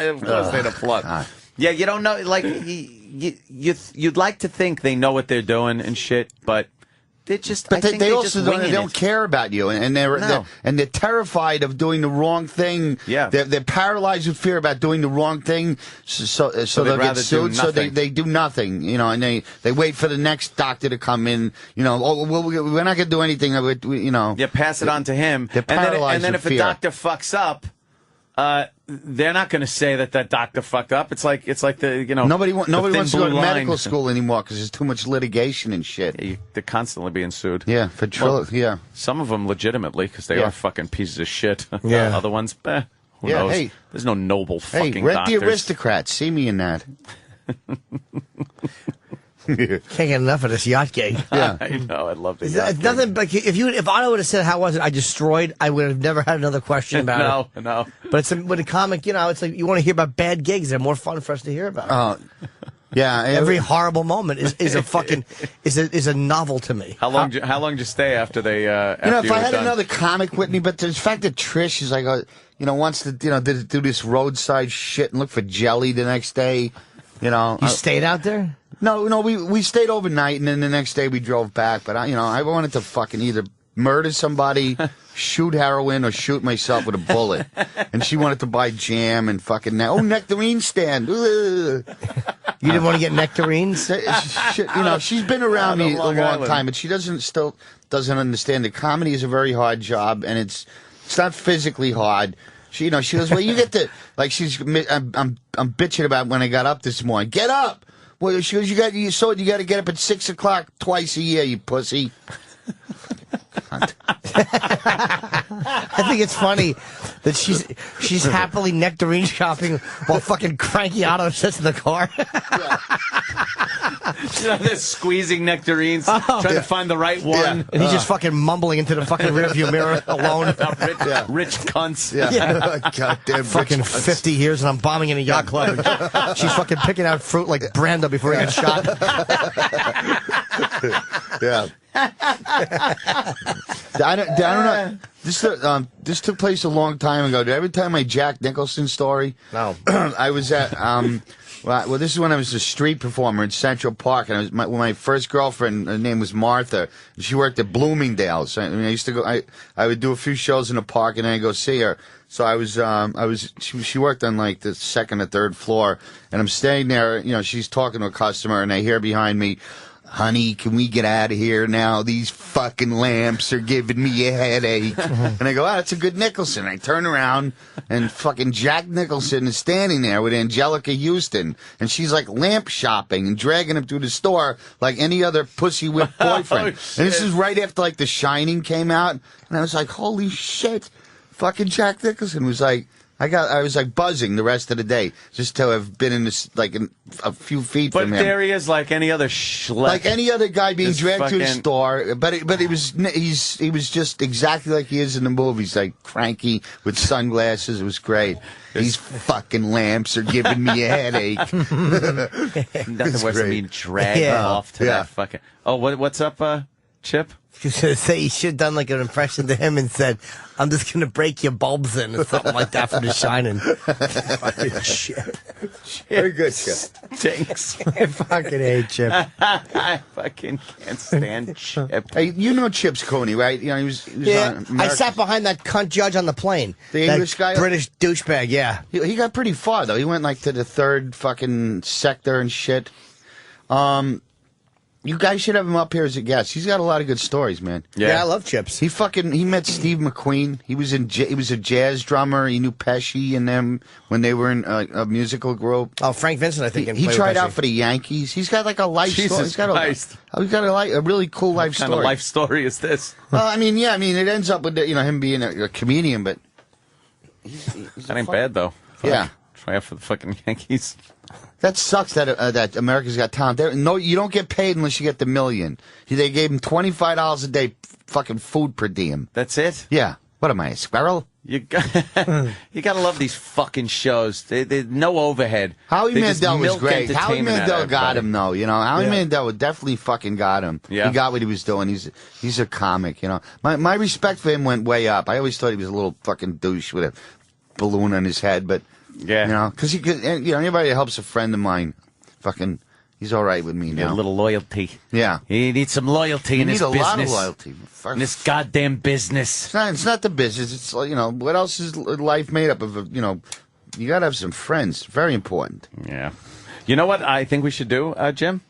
D: Of course they'd applaud. Yeah, you don't know. Like you'd like to think they know what they're doing and shit, but they just.
B: But they also
D: just
B: don't care about you, and they're terrified of doing the wrong thing.
D: Yeah,
B: they're paralyzed with fear about doing the wrong thing, so they'll get sued. So they do nothing, and they wait for the next doctor to come in. We're not gonna do anything.
D: Yeah, pass it on to him.
B: They're paralyzed
D: and then if
B: with fear.
D: a doctor fucks up. They're not going to say that doctor fucked up. It's like the
B: nobody wants to go to
D: line.
B: medical school anymore because there's too much litigation and shit.
D: Yeah, they're constantly being sued.
B: Yeah, for
D: some of them legitimately because they are fucking pieces of shit.
B: Yeah,
D: other ones, who knows?
B: Hey,
D: there's no noble fucking
B: rent
D: doctors.
B: The Aristocrats. See me in that.
A: Can't get enough of this yacht gang.
B: Yeah,
D: I know. I'd love to.
A: It's nothing like if Otto would have said how was it I destroyed, I would have never had another question about it.
D: No.
A: But with a comic, it's like you want to hear about bad gigs. They're more fun for us to hear about.
B: Yeah,
A: every horrible moment is a fucking is a novel to me.
D: How long did you stay after they? After
B: if I had another comic with me, but the fact that Trish is like, wants to do this roadside shit and look for jelly the next day.
A: You stayed out there?
B: No, we stayed overnight, and then the next day we drove back. But I wanted to fucking either murder somebody, shoot heroin, or shoot myself with a bullet. And she wanted to buy jam and fucking nectarine stand. You
A: didn't want to get nectarines?
B: She's been around me a long time, but she still doesn't understand that comedy is a very hard job, and it's not physically hard. She goes, well, you get to I'm bitching about when I got up this morning. Get up. Well, she goes, you got to get up at 6 o'clock twice a year, you pussy.
A: I think it's funny that she's happily nectarine shopping while fucking cranky Otto sits in the car.
D: They're squeezing nectarines, trying to find the right one.
A: And he's just fucking mumbling into the fucking rearview mirror alone.
D: Rich cunts.
B: Goddamn
A: fucking 50 years and I'm bombing in a yacht club. And she's fucking picking out fruit like Brando before he gets shot.
B: Yeah. I don't know. This took place a long time ago. Did I ever tell my Jack Nicholson story?
A: No.
B: I was at well, this is when I was a street performer in Central Park, and I was my first girlfriend. Her name was Martha. She worked at Bloomingdale's. I used to go. I would do a few shows in the park, and then I'd go see her. So she worked on like the second or third floor, and I'm staying there. She's talking to a customer, and I hear behind me, honey, can we get out of here now? These fucking lamps are giving me a headache. And I go, that's a good Nicholson. I turn around, and fucking Jack Nicholson is standing there with Angelica Houston. And she's like lamp shopping and dragging him through the store like any other pussy whipped boyfriend. And this is right after The Shining came out. And I was like, holy shit. Fucking Jack Nicholson was like I was like buzzing the rest of the day just to have been in this a few feet
D: But
B: from him.
D: there he is, like any other schlep.
B: Like any other guy being
D: This
B: dragged to a
D: fucking-
B: store, but he was just exactly like he is in the movies, like cranky with sunglasses. It was great. These fucking lamps are giving me a headache.
D: Nothing worse than being dragged off to that fucking. Oh, what's up, Chip?
A: You should say you should have done like an impression to him and said, "I'm just gonna break your bulbs in," or something like that for The Shining. Fucking Chip.
B: Very good, Chip.
D: Stinks.
E: I fucking hate Chip.
D: I fucking can't stand Chip.
B: Hey, you know Chip's Coney, right? You know he was on
A: I sat behind that cunt judge on the plane.
B: The
A: That
B: English guy?
A: British douchebag. Yeah.
B: He got pretty far though. He went like to the 3rd fucking sector and shit. You guys should have him up here as a guest. He's got a lot of good stories, man.
A: Yeah, I love Chips.
B: He met Steve McQueen. He was a jazz drummer. He knew Pesci and them when they were in a musical group.
A: Oh, Frank Vincent, I think.
B: He tried out for the Yankees. He's got like a life story.
D: Jesus
B: He's got
D: Christ.
B: He's got a really cool life
D: What kind
B: story.
D: of life story is this?
B: Well, I mean, it ends up with him being a comedian, but
D: That ain't bad though.
B: Yeah.
D: Try out for the fucking Yankees.
B: That sucks that America's Got Talent. No, you don't get paid unless you get the $1 million. They gave him $25 a day fucking food per diem.
D: That's it?
B: Yeah. What am I, a squirrel?
D: You gotta love these fucking shows. They no overhead.
B: Howie
D: They just
B: Mandel was
D: milk
B: great. Howie
D: entertainment out of
B: Mandel got
D: everybody.
B: him, though. Howie Mandel definitely fucking got him.
D: Yeah.
B: He got what he was doing. He's a comic, My respect for him went way up. I always thought he was a little fucking douche with a balloon on his head, but...
D: Yeah.
B: Because he could, anybody that helps a friend of mine, fucking, he's all right with me now.
D: A little loyalty.
B: Yeah.
D: You need some loyalty in
B: You
D: this
B: need a
D: business.
B: lot of loyalty.
D: In this goddamn business.
B: It's not the business. It's, what else is life made up of? You got to have some friends. Very important.
D: Yeah. You know what I think we should do, Jim?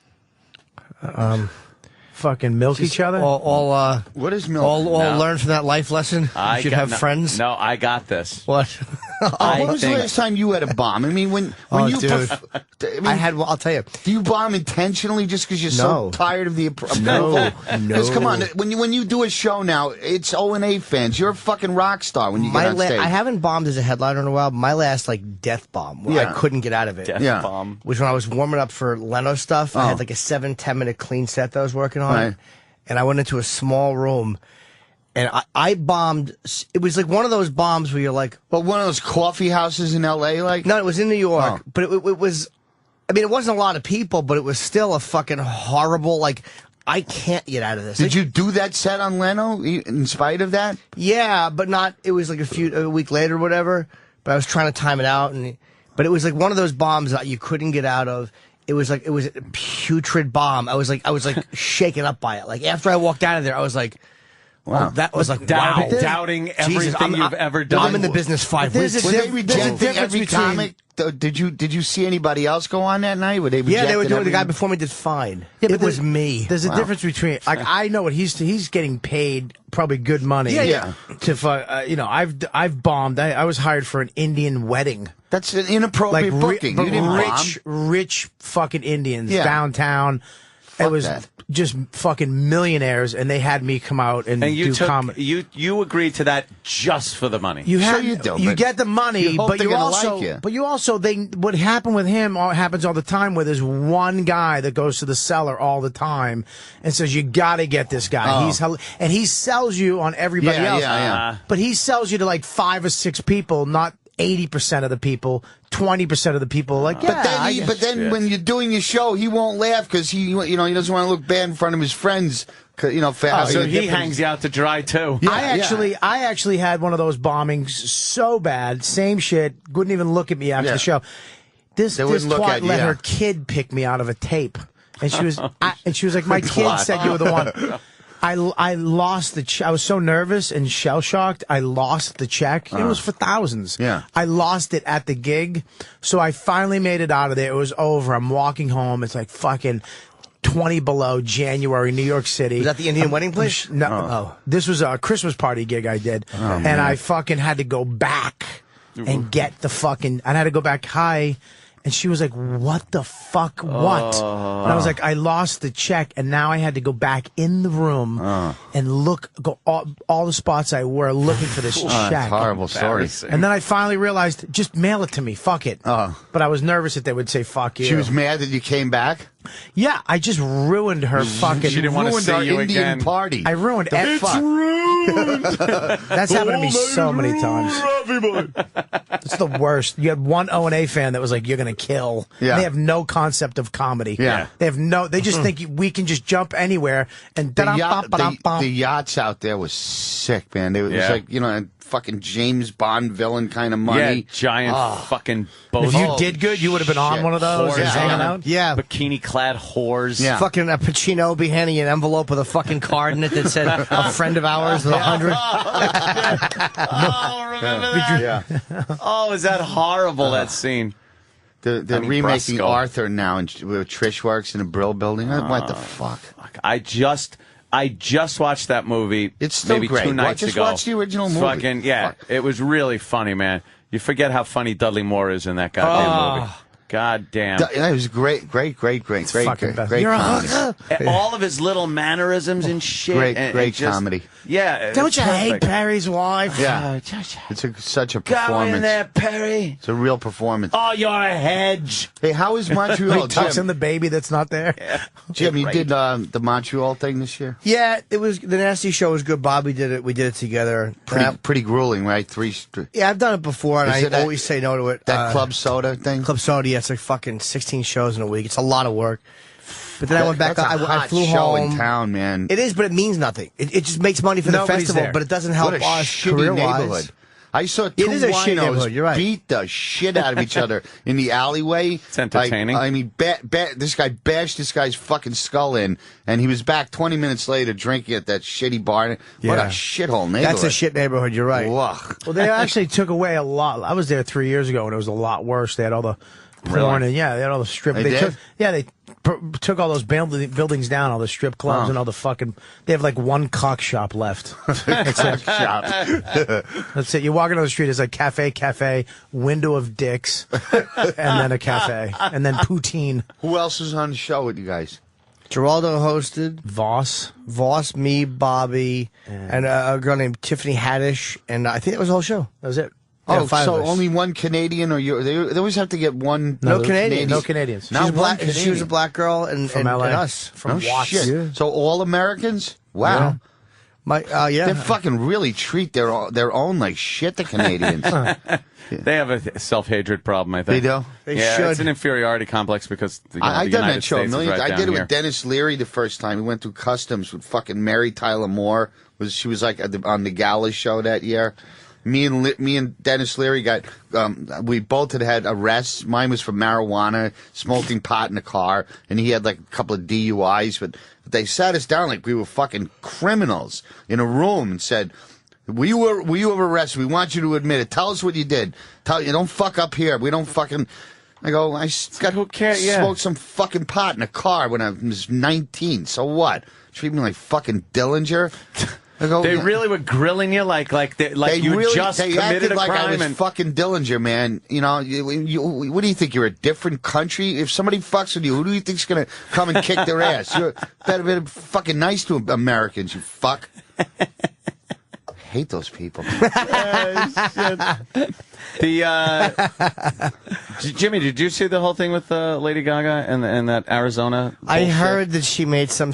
E: Fucking milk each other?
B: What is milk?
A: All
D: No.
A: learn from that life lesson? You should have friends?
D: No, I got this.
A: What?
B: When was the last time you had a bomb? I mean, when you...
A: dude. I'll tell you.
B: Do you bomb intentionally just because you're so tired of the approval?
A: No.
B: Because come on, when you do a show now, it's O&A fans. You're a fucking rock star when you get on stage.
A: I haven't bombed as a headliner in a while. My last death bomb, where I couldn't get out of it.
D: Death bomb.
A: Was when I was warming up for Leno stuff. I had like a 7-10 minute clean set that I was working on.
B: Right.
A: And I went into a small room. And I bombed. It was like one of those bombs where you're like,
B: but one of those coffee houses in L.A. like?
A: No, it was in New York. But it was, I mean, it wasn't a lot of people, but it was still a fucking horrible, I can't get out of this.
B: Did you do that set on Leno in spite of that?
A: Yeah, but not, it was like a week later or whatever. But I was trying to time it out. But it was like one of those bombs that you couldn't get out of. It was a putrid bomb. I was shaken up by it. Like after I walked out of there, I was like, wow. That was like, wow.
D: Doubting everything you've ever done.
A: I'm in the business 5 weeks.
B: Were they rejecting every comic? Did you see anybody else go on that night? Were they rejecting
A: Yeah, they were doing.
B: every...
A: The guy before me did fine.
E: Yeah,
A: it was me.
E: There's a difference between I know what he's getting paid probably good money.
A: Yeah.
E: To I've bombed. I was hired for an Indian wedding.
B: That's an inappropriate booking. You didn't
E: rich fucking Indians downtown.
B: Fuck
E: it was
B: that.
E: just fucking millionaires, and they had me come out and
D: you
E: do comedy.
D: You agreed to that just for the money.
E: You
B: Sure
E: have
B: you do,
E: you
B: but
E: get the money,
B: you hope
E: but
B: they're
E: you
B: gonna
E: also
B: like you.
E: but you also what happened with him happens all the time. Where there's one guy that goes to the cellar all the time and says you got to get this guy. And he sells you on everybody else.
B: Yeah.
E: But he sells you to like 5 or 6 people, not 80% of the people, 20% of the people. Like,
B: but then when you're doing your show, he won't laugh because he doesn't want to look bad in front of his friends.
D: So he hangs you out to dry too.
E: Yeah, I actually had one of those bombings so bad, same shit, wouldn't even look at me after the show. This twat let her kid pick me out of a tape, and she was like, my kid said you were the one. I lost the check. I was so nervous and shell shocked. I lost the check. It was for thousands.
B: Yeah.
E: I lost it at the gig. So I finally made it out of there. It was over. I'm walking home. It's like fucking 20 below January, New York City.
A: Was that the Indian wedding place?
E: No. This was a Christmas party gig I did. And I fucking had to go back and get the fucking, I had to go back high And she was like, what the fuck, what? And I was like, I lost the check, and now I had to go back in the room and go all the spots I were looking for this check.
B: Horrible story.
E: And then I finally realized, just mail it to me, fuck it. But I was nervous that they would say, fuck you.
B: She was mad that you came back?
E: Yeah, I just ruined her fucking...
B: She didn't want to see
E: our
B: you
E: Indian
B: again.
E: party. I ruined
B: It's
E: ruined. That's happened to me so many times. It's the worst. You had one O&A fan that was like, you're going to kill.
B: Yeah.
E: They have no concept of comedy.
B: Yeah.
E: They just think we can just jump anywhere and
B: the yachts out there was sick, man. It was like, a fucking James Bond villain kind of money.
D: Yeah, giant fucking boat.
E: If you did good, you would have been on one of those. Just hanging out.
A: Yeah.
D: Bikini-clad whores.
B: Yeah.
A: Fucking Pacino be handing you an envelope with a fucking card in it that said, a friend of ours with 100.
D: Oh, remember that? Oh, is that horrible, that scene?
B: They're remaking Arthur now, and where Trish works in a Brill building. What the fuck?
D: I just watched that movie.
B: It's still
D: maybe
B: great.
D: 2 nights
B: Just
D: ago.
B: watch the original movie.
D: Fucking, it was really funny, man. You forget how funny Dudley Moore is in that goddamn movie. God damn.
B: It was great comedy.
N: All of his little mannerisms and shit.
B: Great comedy.
D: Yeah.
A: Don't you hate Perry's wife?
B: Yeah. It's such a
N: Go
B: performance.
N: in there, Perry.
B: It's a real performance.
N: Oh, you're a hedge.
B: Hey, how is Montreal?
E: He tucks in the baby that's not there.
B: Jim, you did the Montreal thing this year?
A: Yeah, it was the Nasty Show was good. Bobby did it. We did it together.
B: Pretty grueling, right?
A: Yeah, I've done it before, and I always say no to it.
B: That Club Soda thing?
A: Club Soda, yeah, it's like fucking 16 shows in a week. It's a lot of work. But then I went back.
B: That's a
A: I
B: hot
A: flew
B: show
A: home.
B: in town, man.
A: It is, but it means nothing. It just makes money for the
E: Nobody's
A: festival,
E: there.
A: but it doesn't help
B: What a
A: us
B: shitty
A: career-wise.
B: neighborhood. I saw two
A: It is a shitty neighborhood, you're
B: winos
A: right.
B: beat the shit out of each other in the alleyway.
D: It's entertaining.
B: I mean, this guy bashed this guy's fucking skull in, and he was back 20 minutes later drinking at that shitty bar. What a
A: Yeah.
B: shithole neighborhood.
A: That's a shit neighborhood, you're right.
B: Ugh.
E: Well, they actually took away a lot. I was there 3 years ago, and it was a lot worse. They had all the porn, and they had all the strip.
B: They did?
E: They took all those buildings down, all the strip clubs, and all the fucking. They have like one cock shop left. That's it. That's it. You walk into the street, it's like cafe, window of dicks, and then a cafe, and then poutine.
B: Who else was on the show with you guys?
A: Geraldo hosted.
E: Voss,
A: me, Bobby, and a girl named Tiffany Haddish, and I think that was the whole show.
E: That was it.
B: Oh,
A: Yeah, 5
B: so
A: of us.
B: only one Canadian, or they always have to get one.
A: No Canadians.
E: No Canadians.
B: Not one
A: She was a black girl, and
E: From LA.
A: and us from
B: No
A: Watts.
B: shit.
A: Yeah.
B: So all Americans? Wow.
A: Yeah.
B: They fucking really treat their own like shit, the Canadians.
D: They have a self-hatred problem, I think.
B: They do?
A: They
D: yeah,
A: should.
D: It's an inferiority complex because
B: I
D: the
B: done
D: United
B: that show a
D: States is
B: million.
D: right
B: I
D: down
B: did it
D: here.
B: with Dennis Leary the first time. We went through customs with fucking Mary Tyler Moore. She was like on the gala show that year. Me and Dennis Leary got. We both had arrests. Mine was for marijuana, smoking pot in the car, and he had like a couple of DUIs. But they sat us down like we were fucking criminals in a room and said, "We were arrested. We want you to admit it. Tell us what you did. You don't fuck up here. We don't fucking." I go, who cares? Smoked some fucking pot in a car when I was 19. So what? Treat me like fucking Dillinger. I go,
D: They really were grilling you like you just
B: they
D: committed
B: acted
D: a
B: like
D: crime.
B: I was
D: and
B: fucking Dillinger, man. You know, what do you think? You're a different country? If somebody fucks with you, who do you think's going to come and kick their ass? You're better be fucking nice to Americans, you fuck. I hate those people.
D: Jimmy, did you see the whole thing with Lady Gaga and that Arizona
A: I
D: bullshit?
A: heard that she made some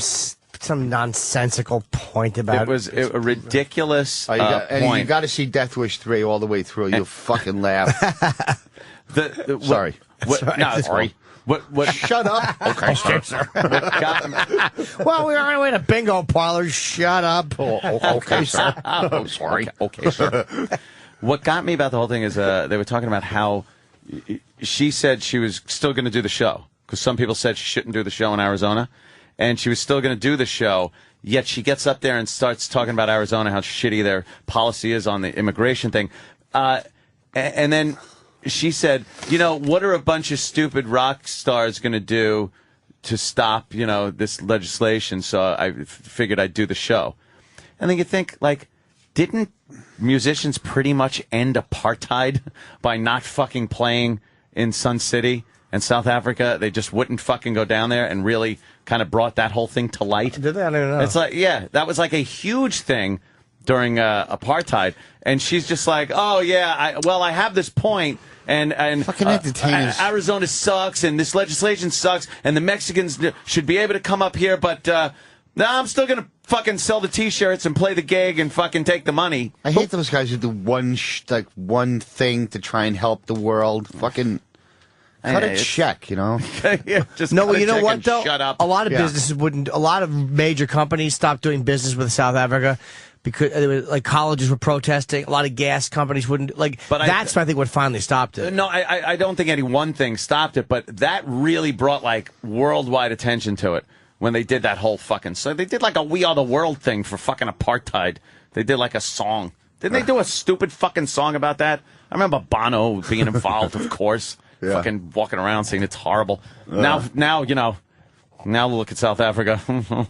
A: nonsensical point about
D: it. Was a ridiculous
B: And
D: point.
B: you got to see Death Wish 3 all the way through. You'll fucking laugh. Sorry.
D: Sorry. What?
B: Shut up.
D: Okay, sir.
A: Well, we were on our way to bingo parlors. Shut up.
B: Okay, sir.
D: Oh, sorry. Okay, sir. What got me about the whole thing is they were talking about how she said she was still going to do the show because some people said she shouldn't do the show in Arizona, and she was still going to do the show. Yet she gets up there and starts talking about Arizona, how shitty their policy is on the immigration thing, and then she said, what are a bunch of stupid rock stars going to do to stop, this legislation? So I figured I'd do the show. And then you think, didn't musicians pretty much end apartheid by not fucking playing in Sun City and South Africa, they just wouldn't fucking go down there and really kind of brought that whole thing to light.
A: Did they? I don't know.
D: It's like, yeah, that was like a huge thing during apartheid. And she's just like, oh, yeah, I have this point. And
B: fucking entertainers.
D: Arizona sucks, and this legislation sucks, and the Mexicans should be able to come up here, but I'm still going to fucking sell the T-shirts and play the gig and fucking take the money.
B: I hate those guys who do one thing to try and help the world. Fucking cut a check, you know?
D: Yeah, just
A: no,
D: cut a
A: you know
D: check
A: what,
D: and
A: though?
D: shut up.
A: A lot of businesses wouldn't, a lot of major companies stopped doing business with South Africa because like colleges were protesting. A lot of gas companies wouldn't, that's I think what finally stopped it.
D: No, I don't think any one thing stopped it, but that really brought like worldwide attention to it when they did that whole fucking. So they did like a We Are the World thing for fucking apartheid. They did like a song. Didn't they do a stupid fucking song about that? I remember Bono being involved, of course.
B: Yeah.
D: Fucking walking around saying it's horrible. Now, you know, now look at South Africa.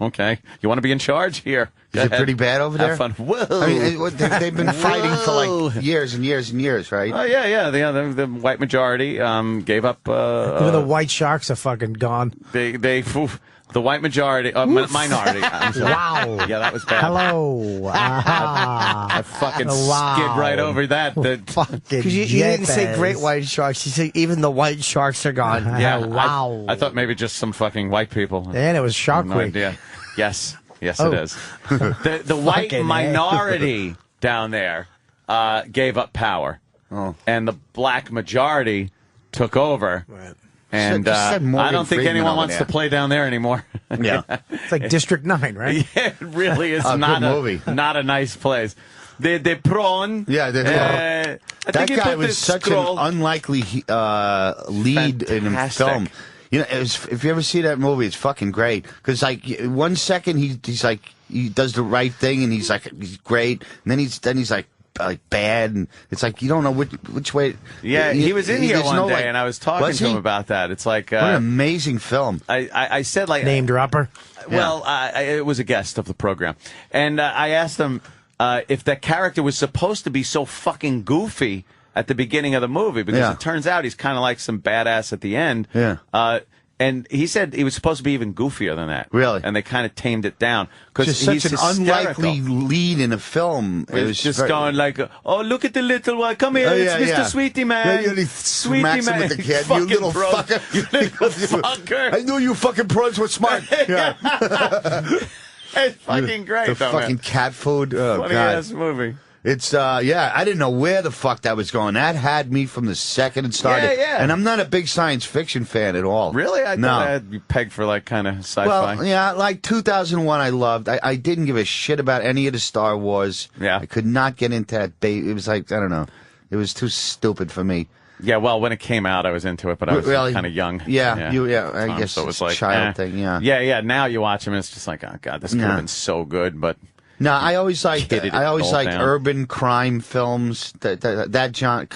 D: Okay. You want to be in charge? Here.
B: Is it pretty bad over there?
D: Have fun. Whoa.
B: I mean, they've been fighting for like years and years and years, right?
D: Oh, yeah. The white majority gave up.
E: Even the white sharks are fucking gone.
D: The white majority, minority. I'm sorry.
E: Wow.
D: Yeah, that was bad.
E: Hello.
D: I fucking skid right over that.
A: Because you didn't say great white sharks. You said even the white sharks are gone.
D: Yeah.
A: Wow.
D: I thought maybe just some fucking white people.
E: And it was Shark
D: No
E: Week.
D: idea. Yes, it is. The white minority down there gave up power, and the black majority took over.
B: Right.
D: And I don't think anyone wants to play down there anymore.
B: Yeah.
E: It's like District 9, right?
D: Yeah, it really is
B: Good
D: not
B: movie.
D: not a nice place. The prawn.
B: Yeah, that guy was such an unlikely lead in a film. You know, if you ever see that movie, it's fucking great. Because like 1 second he's like he does the right thing and he's great, and then he's like bad, and it's like you don't know which way.
D: Yeah, he was in here one day, and I was talking to him
B: he?
D: about that. It's like
B: What an amazing film.
D: I said like
E: Name dropper.
D: Well, it was a guest of the program, and I asked him if that character was supposed to be so fucking goofy at the beginning of the movie, because it turns out he's kind of like some badass at the end.
B: Yeah.
D: And he said he was supposed to be even goofier than that.
B: Really?
D: And they kind of tamed it down.
B: Because
D: he's
B: such an unlikely lead in a film.
D: It was just going like, oh, look at the little one. Come here, it's Mr. Sweetie Man.
B: Yeah,
D: Sweetie
B: smacks him
D: Man.
B: with the kid. You little fucker.
D: You little fucker.
B: I knew you fucking pros were smart. Yeah.
D: It's fucking great,
B: The
D: though,
B: fucking
D: man.
B: cat food. Oh,
D: Funny
B: God.
D: ass movie.
B: It's, I didn't know where the fuck that was going. That had me from the second it started.
D: Yeah.
B: And I'm not a big science fiction fan at all.
D: Really? I
B: No.
D: thought I had you pegged for like kind of sci-fi.
B: Well, yeah, like 2001 I loved. I didn't give a shit about any of the Star Wars.
D: Yeah.
B: I could not get into that It was like, I don't know. It was too stupid for me.
D: Yeah, well, when it came out, I was into it, but I was
B: Really?
D: kind of young.
B: Yeah, I guess
D: so it was
B: it's a
D: like
B: child thing, yeah.
D: Yeah. Now you watch them, and it's just like, oh god, this could have been so good, but
B: No, I always liked
D: Kidded it all down.
B: urban crime films. That John,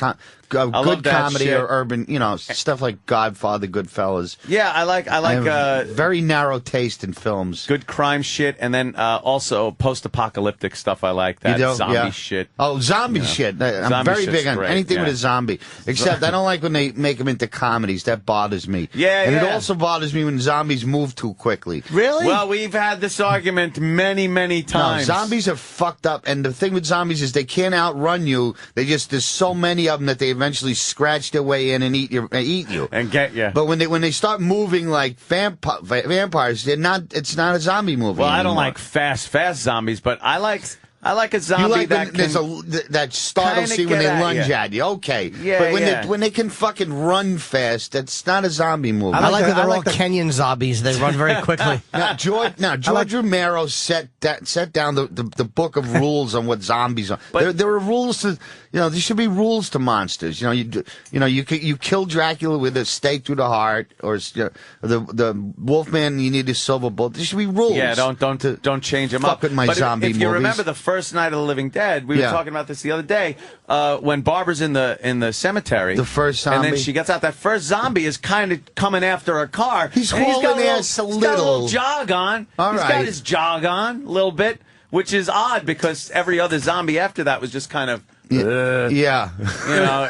B: good
D: love that
B: comedy
D: shit.
B: or urban, stuff like Godfather, Goodfellas.
D: yeah, I like
B: I have very narrow taste in films.
D: good crime shit, and then also post-apocalyptic stuff. I like that
B: You do?
D: zombie
B: Yeah.
D: shit.
B: Oh, zombie shit! I'm
D: Zombie
B: very
D: shit's
B: big on
D: great,
B: anything
D: yeah.
B: with a zombie. Except I don't like when they make them into comedies. That bothers me.
D: Yeah,
B: and it
D: yeah.
B: also bothers me when zombies move too quickly.
A: Really?
D: Well, we've had this argument many
B: No,
D: times.
B: zombies are fucked up, and the thing with zombies is they can't outrun you. There's so many of them that they eventually scratch their way in and eat you
D: and get you.
B: But when they start moving like vampires, they're not. It's not a zombie movie.
D: Well, I don't
B: anymore.
D: like fast zombies, but I like a zombie
B: You like
D: that
B: when there's that startle
D: kinda
B: scene when
D: get
B: they
D: at
B: lunge
D: you.
B: at you. Okay,
D: Yeah,
B: but
D: yeah.
B: when they can fucking run fast, that's not a zombie movie.
A: I like that they're all Kenyan zombies. They run very quickly.
B: Now, George Romero set down the book of rules on what zombies are. There are rules to, there should be rules to monsters. You kill Dracula with a stake through the heart, or the Wolfman, you need a silver bullet. There should be rules.
D: Yeah, don't change them up.
B: Fuck with my
D: but
B: zombie
D: if you
B: movies.
D: remember the first Night of the Living Dead, we were talking about this the other day, when Barbara's in the cemetery.
B: The first
D: And
B: zombie.
D: then she gets out. That first zombie is kind of coming after her car.
B: He's
D: and he's got
B: hauling ass
D: he's got a
B: little.
D: little jog on.
B: All
D: He's
B: right.
D: got his jog on a little bit, which is odd because every other zombie after that was just kind of
B: Yeah.
D: You know,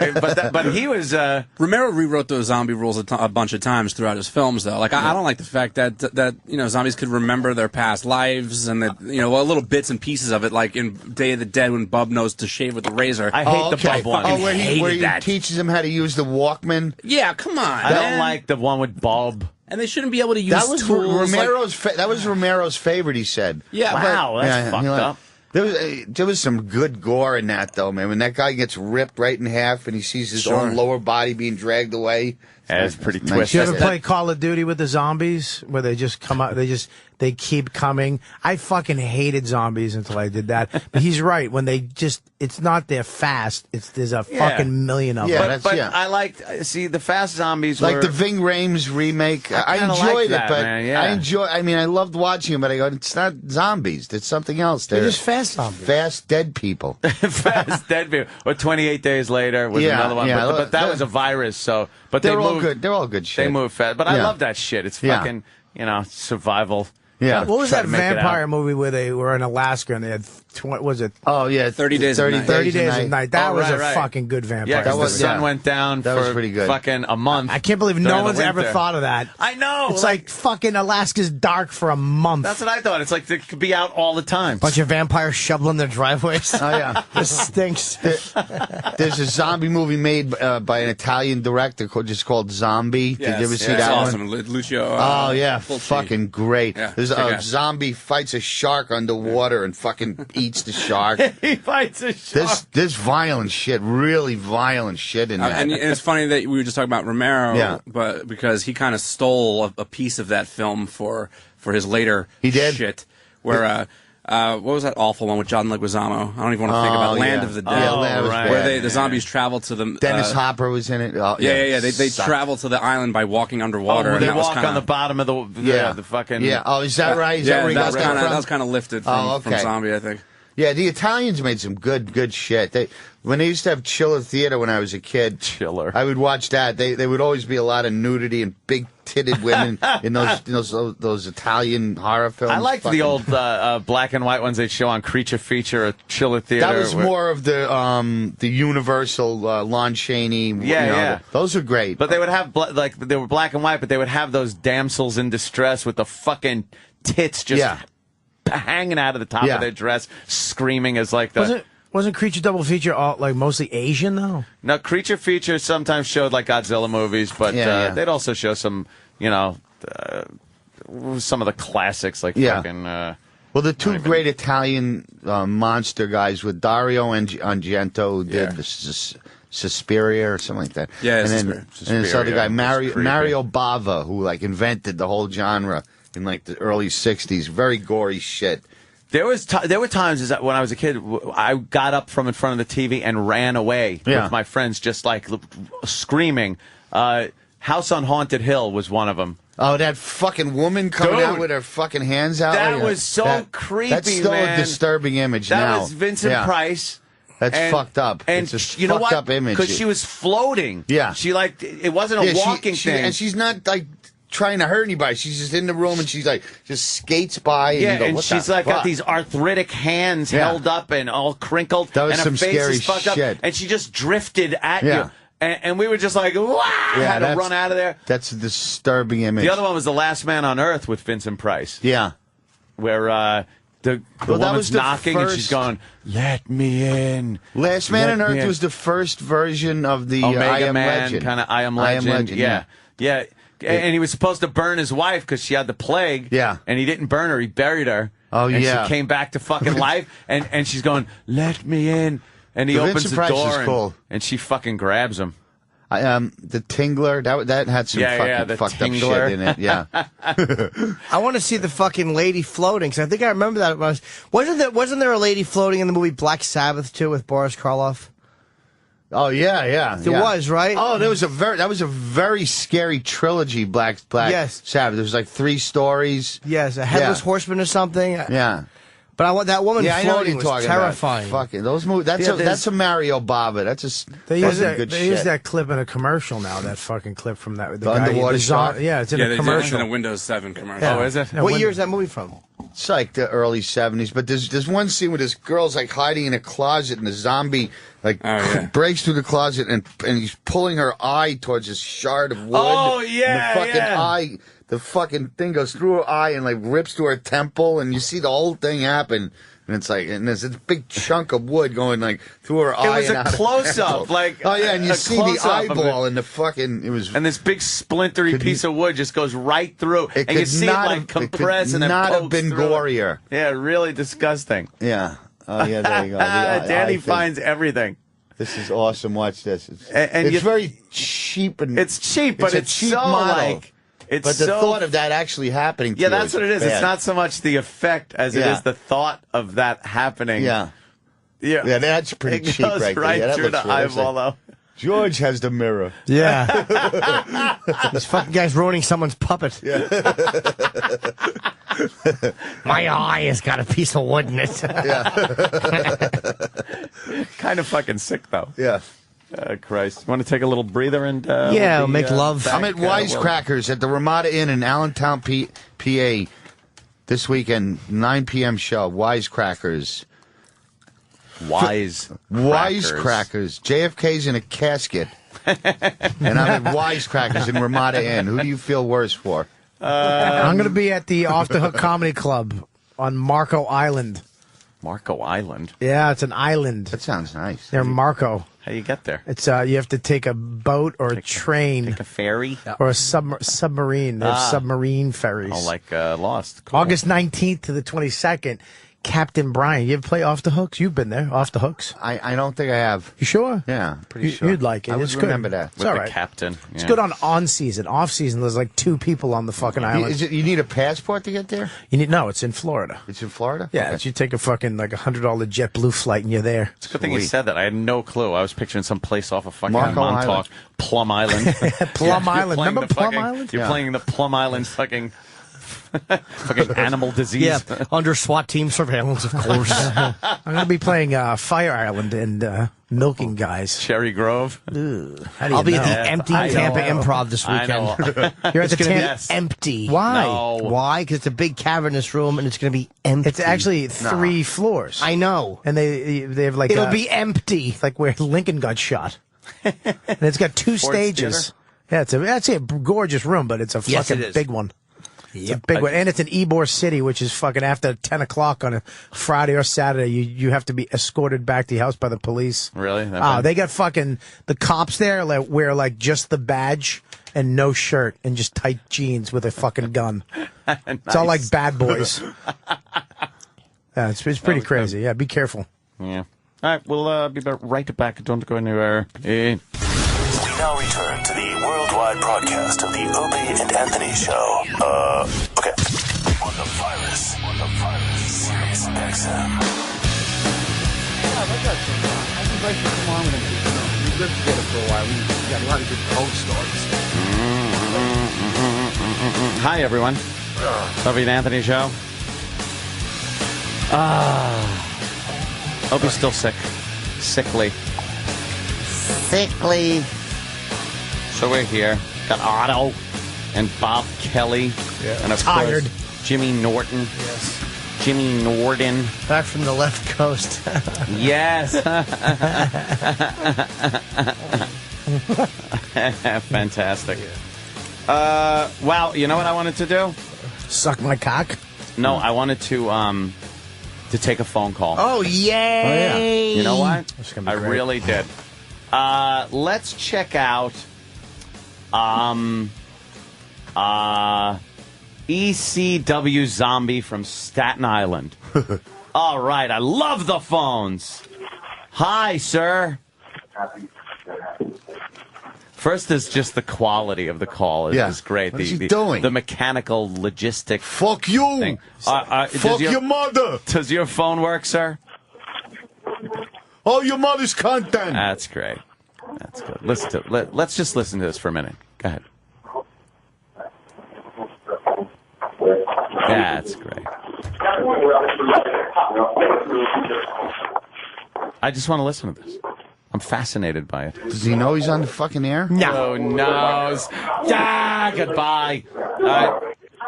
D: but he was
R: Romero rewrote those zombie rules a bunch of times throughout his films, though. Like I don't like the fact that you know zombies could remember their past lives and that you know little bits and pieces of it, like in Day of the Dead when Bub knows to shave with a razor.
D: I hate the Bub one.
B: Oh, where he teaches him how to use the Walkman.
R: Yeah, come on.
D: I don't like the one with Bub.
R: And they shouldn't be able to use
B: that was
R: tools.
B: That was Romero's favorite. He said.
R: Yeah,
D: wow, that's fucked up.
B: There was some good gore in that, though, man. When that guy gets ripped right in half and he sees his own lower body being dragged away.
D: That's pretty
B: nice.
D: twisted.
E: You ever play Call of Duty with the zombies where they just come out? They keep coming. I fucking hated zombies until I did that. But he's right. When it's not they're fast. There's a fucking million of them.
D: But I liked the fast zombies.
B: Like
D: were,
B: the Ving Rhames remake. I enjoyed it, but I mean, I loved watching them. But I go, it's not zombies. It's something else.
A: They're just fast zombies.
B: Fast dead people.
D: Fast dead people. Or 28 Days Later was another one.
B: Yeah,
D: but that was a virus. So, but
B: they're all good. They're all good shit.
D: They move fast. But I love that shit. It's fucking survival.
B: Yeah.
E: What was that vampire movie where they were in Alaska and they had, was it?
B: Oh, yeah.
R: 30 Days of Night.
E: 30 Days of Night. That was a fucking good vampire.
D: Yeah, because the sun went down for
B: pretty good.
D: fucking a month.
E: I can't believe no one's ever thought of that.
D: I know.
E: It's like fucking Alaska's dark for a month.
D: That's what I thought. It's like they could be out all the time.
A: Bunch of vampires shoveling their driveways.
B: Oh, yeah.
A: This stinks.
B: There's a zombie movie made by an Italian director called Zombie. Did you ever see that
R: awesome.
B: one?
R: Lucio.
B: Oh, yeah. Fucking great.
R: Yeah,
B: There's a zombie fights a shark underwater and fucking eats the shark.
D: He fights a shark.
B: There's violent shit, really violent shit in that.
R: And it's funny that we were just talking about Romero, but because he kind of stole a piece of that film for his later shit. Where what was that awful one with John Leguizamo? I don't even want to think about Land of the Dead.
B: Yeah, Land of the Dead.
R: Where the zombies travel to the
B: Dennis Hopper was in it. Oh,
R: yeah. They travel to the island by walking underwater.
D: They
R: and
D: walk on the bottom of the fucking.
B: Yeah. Oh, is that right? Is that where he got that from?
R: That was kind of lifted from Zombie, I think.
B: Yeah, the Italians made some good shit. When they used to have Chiller Theater when I was a kid, I would watch that. There would always be a lot of nudity and big-titted women in those Italian horror films.
D: I liked the old black and white ones they show on Creature Feature or Chiller Theater.
B: That was more of the Universal Lon Chaney. Those were great.
D: But they would have they were black and white, but they would have those damsels in distress with the fucking tits just hanging out of the top of their dress, screaming as like the.
E: Wasn't Creature Double Feature all like mostly Asian though?
D: No, Creature Feature sometimes showed like Godzilla movies, but they'd also show some, some of the classics like fucking.
B: Well, the two great Italian monster guys with Dario Argento who did Suspiria or something like that.
R: Yeah,
B: and then this other guy Mario Bava who like invented the whole genre in like the early '60s. Very gory shit.
D: There were times when I was a kid, I got up from in front of the TV and ran away with my friends, just like screaming. House on Haunted Hill was one of them.
B: Oh, that fucking woman coming out with her fucking hands out.
D: That was so creepy,
B: That's still
D: man.
B: a disturbing image now.
D: That was Vincent Price.
B: That's fucked up.
D: And
B: it's a
D: you know
B: fucked
D: what?
B: up image.
D: Because she was floating.
B: Yeah.
D: She it wasn't a walking thing.
B: And she's not like trying to hurt anybody. She's just in the room and she's like just skates by. And you go,
D: and
B: what
D: she's
B: the
D: like
B: fuck?
D: got these arthritic hands held up and all crinkled.
B: That was
D: and
B: some
D: her face
B: scary
D: is fucked
B: shit.
D: up. And she just drifted at you. And we were just like, wow! Had to run out of there.
B: That's a disturbing image.
D: The other one was The Last Man on Earth with Vincent Price.
B: Yeah.
D: Where the woman's knocking and she's going, "Let me in."
B: Last Man on Earth was the first version of the
D: Omega
B: I Am
D: Man,
B: Legend.
D: kind of I Am Legend. Yeah. And he was supposed to burn his wife because she had the plague.
B: Yeah.
D: And he didn't burn her; he buried her.
B: Oh,
D: and
B: yeah.
D: she came back to fucking life, and she's going, "Let me in." And he
B: The
D: opens
B: Vincent
D: the
B: Price
D: door,
B: is cool.
D: and she fucking grabs him.
B: The Tingler, that had some fucking fucked up shit in it. Yeah.
A: I want to see the fucking lady floating, because I think I remember that. Wasn't there a lady floating in the movie Black Sabbath too with Boris Karloff?
B: Oh yeah.
A: There was, right?
B: Oh, that was a very scary trilogy. Black Sabbath. There was like 3 stories.
A: Yes, a headless horseman or something.
B: Yeah.
A: But I want that woman
B: I know what
A: floating
B: you're
A: was
B: talking
A: terrifying.
B: About. Fucking those movies. That's a Mario Bava.
E: They use
B: good
E: they
B: shit.
E: use that clip in a commercial now. That fucking clip from that
B: The underwater shark?
E: Yeah, it's in a commercial.
R: It's in a Windows 7 commercial.
E: Yeah.
D: Oh, is it?
A: What year is that movie from?
B: It's like the early 70s, but there's one scene where this girl's like hiding in a closet and the zombie breaks through the closet and he's pulling her eye towards this shard of wood.
D: Oh, yeah,
B: and the fucking eye, the fucking thing goes through her eye and like rips through her temple, and you see the whole thing happen. And it's like, and there's a big chunk of wood going like through her eye.
D: It was a close-up, like
B: oh yeah, and you see the eyeball
D: it.
B: and the fucking. It was,
D: and this big splintery piece of wood just goes right through, and you see it like compress and then
B: not
D: pokes
B: have been
D: through
B: gorier.
D: Yeah, really disgusting.
B: Yeah. Oh yeah, there you go.
D: Danny finds everything.
B: This is awesome. Watch this.
D: And
B: it's very cheap and
D: it's cheap, but it's
B: cheap
D: so
B: model.
D: like. It's
B: but the
D: so,
B: thought of that actually happening to
D: yeah,
B: you
D: that's what it is.
B: bad.
D: It's not so much the effect as it is the thought of that happening.
B: Yeah.
D: Yeah.
B: Yeah, that's pretty
D: it
B: cheap
D: goes
B: right there.
D: right
B: Yeah, that
D: through
B: looks
D: the
B: realistic.
D: eyeball, though.
B: George has the mirror.
A: Yeah. This fucking guy's ruining someone's puppet.
B: Yeah.
A: My eye has got a piece of wood in it.
D: Kind of fucking sick, though.
B: Yeah.
D: Christ. Want to take a little breather and
A: we'll make love.
B: I'm at Wisecrackers at the Ramada Inn in Allentown, PA this weekend, 9 p.m. show. Wisecrackers.
D: Wisecrackers.
B: JFK's in a casket. And I'm at Wisecrackers in Ramada Inn. Who do you feel worse for?
E: I'm going to be at the Off the Hook Comedy Club on Marco Island.
D: Marco Island?
E: Yeah, it's an island.
B: That sounds nice.
E: Near Marco.
D: How do you get there?
E: It's you have to take a boat or a train.
D: Take a ferry?
E: Or a submarine. They have submarine ferries.
D: Oh, like Lost. Cool.
E: August 19th to the 22nd. Captain Brian. You ever play Off the Hooks? You've been there. Off the Hooks?
B: I don't think I have.
E: You sure?
B: Yeah, pretty sure.
E: You'd like it.
B: I would
E: it's
B: remember
E: good.
B: that.
E: It's
D: With
E: all
D: the
E: right.
D: captain.
E: It's
D: Yeah.
E: good on season. Off season, there's like 2 people on the fucking island.
B: You need a passport to get there?
E: No, it's in Florida.
B: It's in Florida?
E: Yeah,
B: Okay.
E: you take a fucking like $100 JetBlue flight and you're there.
D: It's a good thing you said that. I had no clue. I was picturing some place off of fucking
B: Marco
D: Montauk.
B: Island.
D: Plum Island.
E: Plum Island.
D: You're playing
E: Remember
D: the
E: Plum
D: fucking-
E: Island?
D: You're
B: Yeah.
D: playing the Plum Island fucking animal disease.
A: Yeah, under SWAT team surveillance, of course.
E: I'm going to be playing Fire Island and Milking Guys.
D: Cherry Grove.
E: How do
A: I'll be
E: you
A: at
E: know?
A: the empty Tampa Improv this
D: I
A: weekend.
D: know.
E: You're at the
A: It's gonna
E: Tampa.
A: be empty.
E: Why?
D: No.
A: Why? Because it's a big cavernous room and it's going to be empty.
E: It's actually 3 floors.
A: I know.
E: And they have like
A: It'll be empty.
E: like where Lincoln got shot. And it's got 2
D: Sports
E: stages. Yeah, it's a gorgeous room, but it's a
A: Yes,
E: fucking
A: it is.
E: big one. It's a big one. And it's in Ybor City, which is fucking after 10 o'clock on a Friday or Saturday. You have to be escorted back to your house by the police.
D: Really?
E: They got fucking the cops there like, wear like just the badge and no shirt and just tight jeans with a fucking gun. It's all like bad boys. Yeah, it's pretty crazy. Yeah, be careful.
D: Yeah. All right, we'll be right back. Don't go anywhere.
O: We now return to the worldwide broadcast of the Opie and Anthony Show. Okay. On the virus. Sirius XM.
B: I'd like to come on with him. We've lived together for a while. We got a lot of good cold stories.
D: Hi, everyone. Opie and Anthony Show. Opie's still sick. Sickly. So we're here. Got Otto and Bob Kelly.
A: Yeah.
D: And of
A: Tired.
D: course, Jimmy Norton.
A: Yes.
D: Jimmy Norton.
A: Back from the left coast.
D: Yes. Fantastic. Well, you know what I wanted to do?
E: Suck my cock?
D: No, I wanted to take a phone call.
A: Oh, yay!
D: You know what?
E: Be
D: I
E: great.
D: really did. Let's check out ECW Zombie from Staten Island. All right, I love the phones. Hi, sir. First is just the quality of the call is great.
B: What is he doing?
D: The mechanical logistic.
B: Fuck you!
D: Thing.
B: Fuck your mother!
D: Does your phone work, sir?
B: Oh, your mother's content!
D: That's great. That's good. Let's just listen to this for a minute. Go ahead. That's great. I just want to listen to this. I'm fascinated by it.
B: Does he know he's on the fucking air?
D: No knows. Ah, goodbye.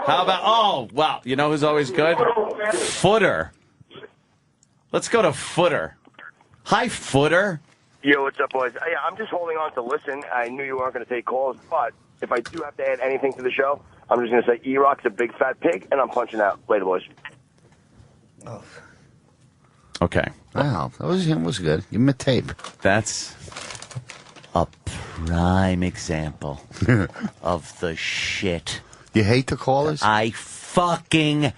R: How about, oh, wow, you know who's always good? Footer. Let's go to Footer. Hi, Footer.
C: Yo, what's up, boys? Yeah, I'm just holding on to listen. I knew you weren't going to take calls, but if I do have to add anything to the show, I'm just going to say E-Rock's a big fat pig, and I'm punching out. Later, boys.
A: Oh.
B: Okay. Wow, that was good. Give him a tape.
R: That's
N: a prime example of the shit.
B: You hate the callers?
N: I fucking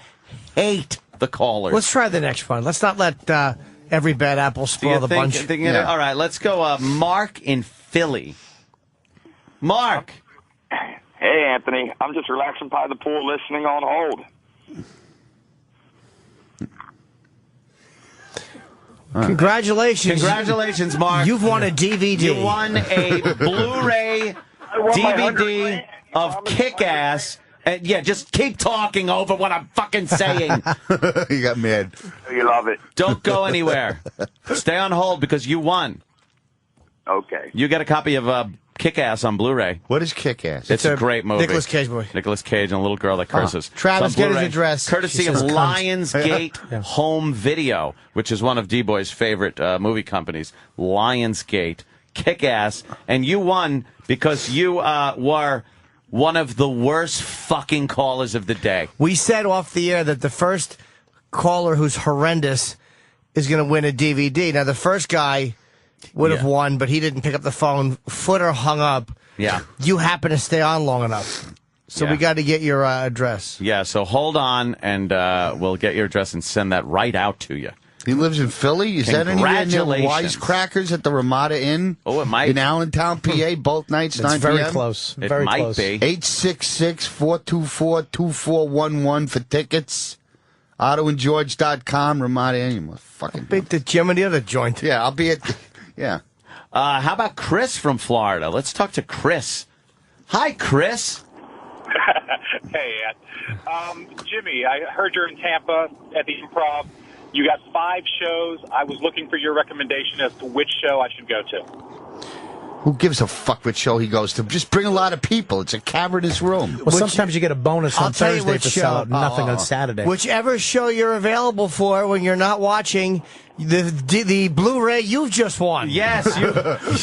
N: hate the callers.
A: Let's try the next one. Let's not let every bad apple spoil the bunch.
R: All right, let's go. Mark in Philly. Mark.
G: Hey, Anthony. I'm just relaxing by the pool listening on hold.
A: Congratulations.
R: Congratulations, Mark.
A: You've won a DVD.
R: You won a Blu-ray DVD of Kick-Ass. And yeah, just keep talking over what I'm fucking saying.
B: You got mad.
G: You love it.
R: Don't go anywhere. Stay on hold because you won.
G: Okay.
R: You get a copy of Kick-Ass on Blu-ray.
B: What is Kick-Ass?
R: It's a great movie.
A: Nicolas Cage movie.
R: Nicolas Cage and a little girl that curses.
A: Travis,
R: It's on
A: get his
R: Blu-ray.
A: address.
R: Courtesy
A: She
R: of
A: says
R: Lionsgate
A: Yeah.
R: Home Video, which is one of D-Boy's favorite movie companies. Lionsgate. Kick-Ass. And you won because you were one of the worst fucking callers of the day.
A: We said off the air that the first caller who's horrendous is going to win a DVD. Now, the first guy would have won, but he didn't pick up the phone. Footer hung up.
R: Yeah.
A: You happen to stay on long enough. So we got to get your address.
R: Yeah, so hold on, and we'll get your address and send that right out to you.
B: He lives in Philly? Is that anywhere near
R: Congratulations.
B: Wisecrackers at the Ramada Inn?
R: Oh, it might.
B: In Allentown, PA, both nights,
E: It's
B: 9
E: very
B: p.m.?
E: close.
R: It
E: Very
R: might
E: close.
R: be.
B: 866-424-2411 for tickets. AutoandGeorge.com, Ramada Inn. Fucking
A: Beat the Jim and the other joint.
B: Yeah, I'll be at... Yeah.
R: How about Chris from Florida? Let's talk to Chris. Hi, Chris.
H: Hey, Jimmy, I heard you're in Tampa at the Improv. You got 5 shows. I was looking for your recommendation as to which show I should go to.
B: Who gives a fuck what show he goes to? Just bring a lot of people. It's a cavernous room.
E: Well, sometimes you get a bonus on
A: I'll tell you
E: Thursday
A: which
E: for selling
A: show.
E: nothing on Saturday.
A: Whichever show you're available for when you're not watching the Blu-ray you've just won.
R: Yes,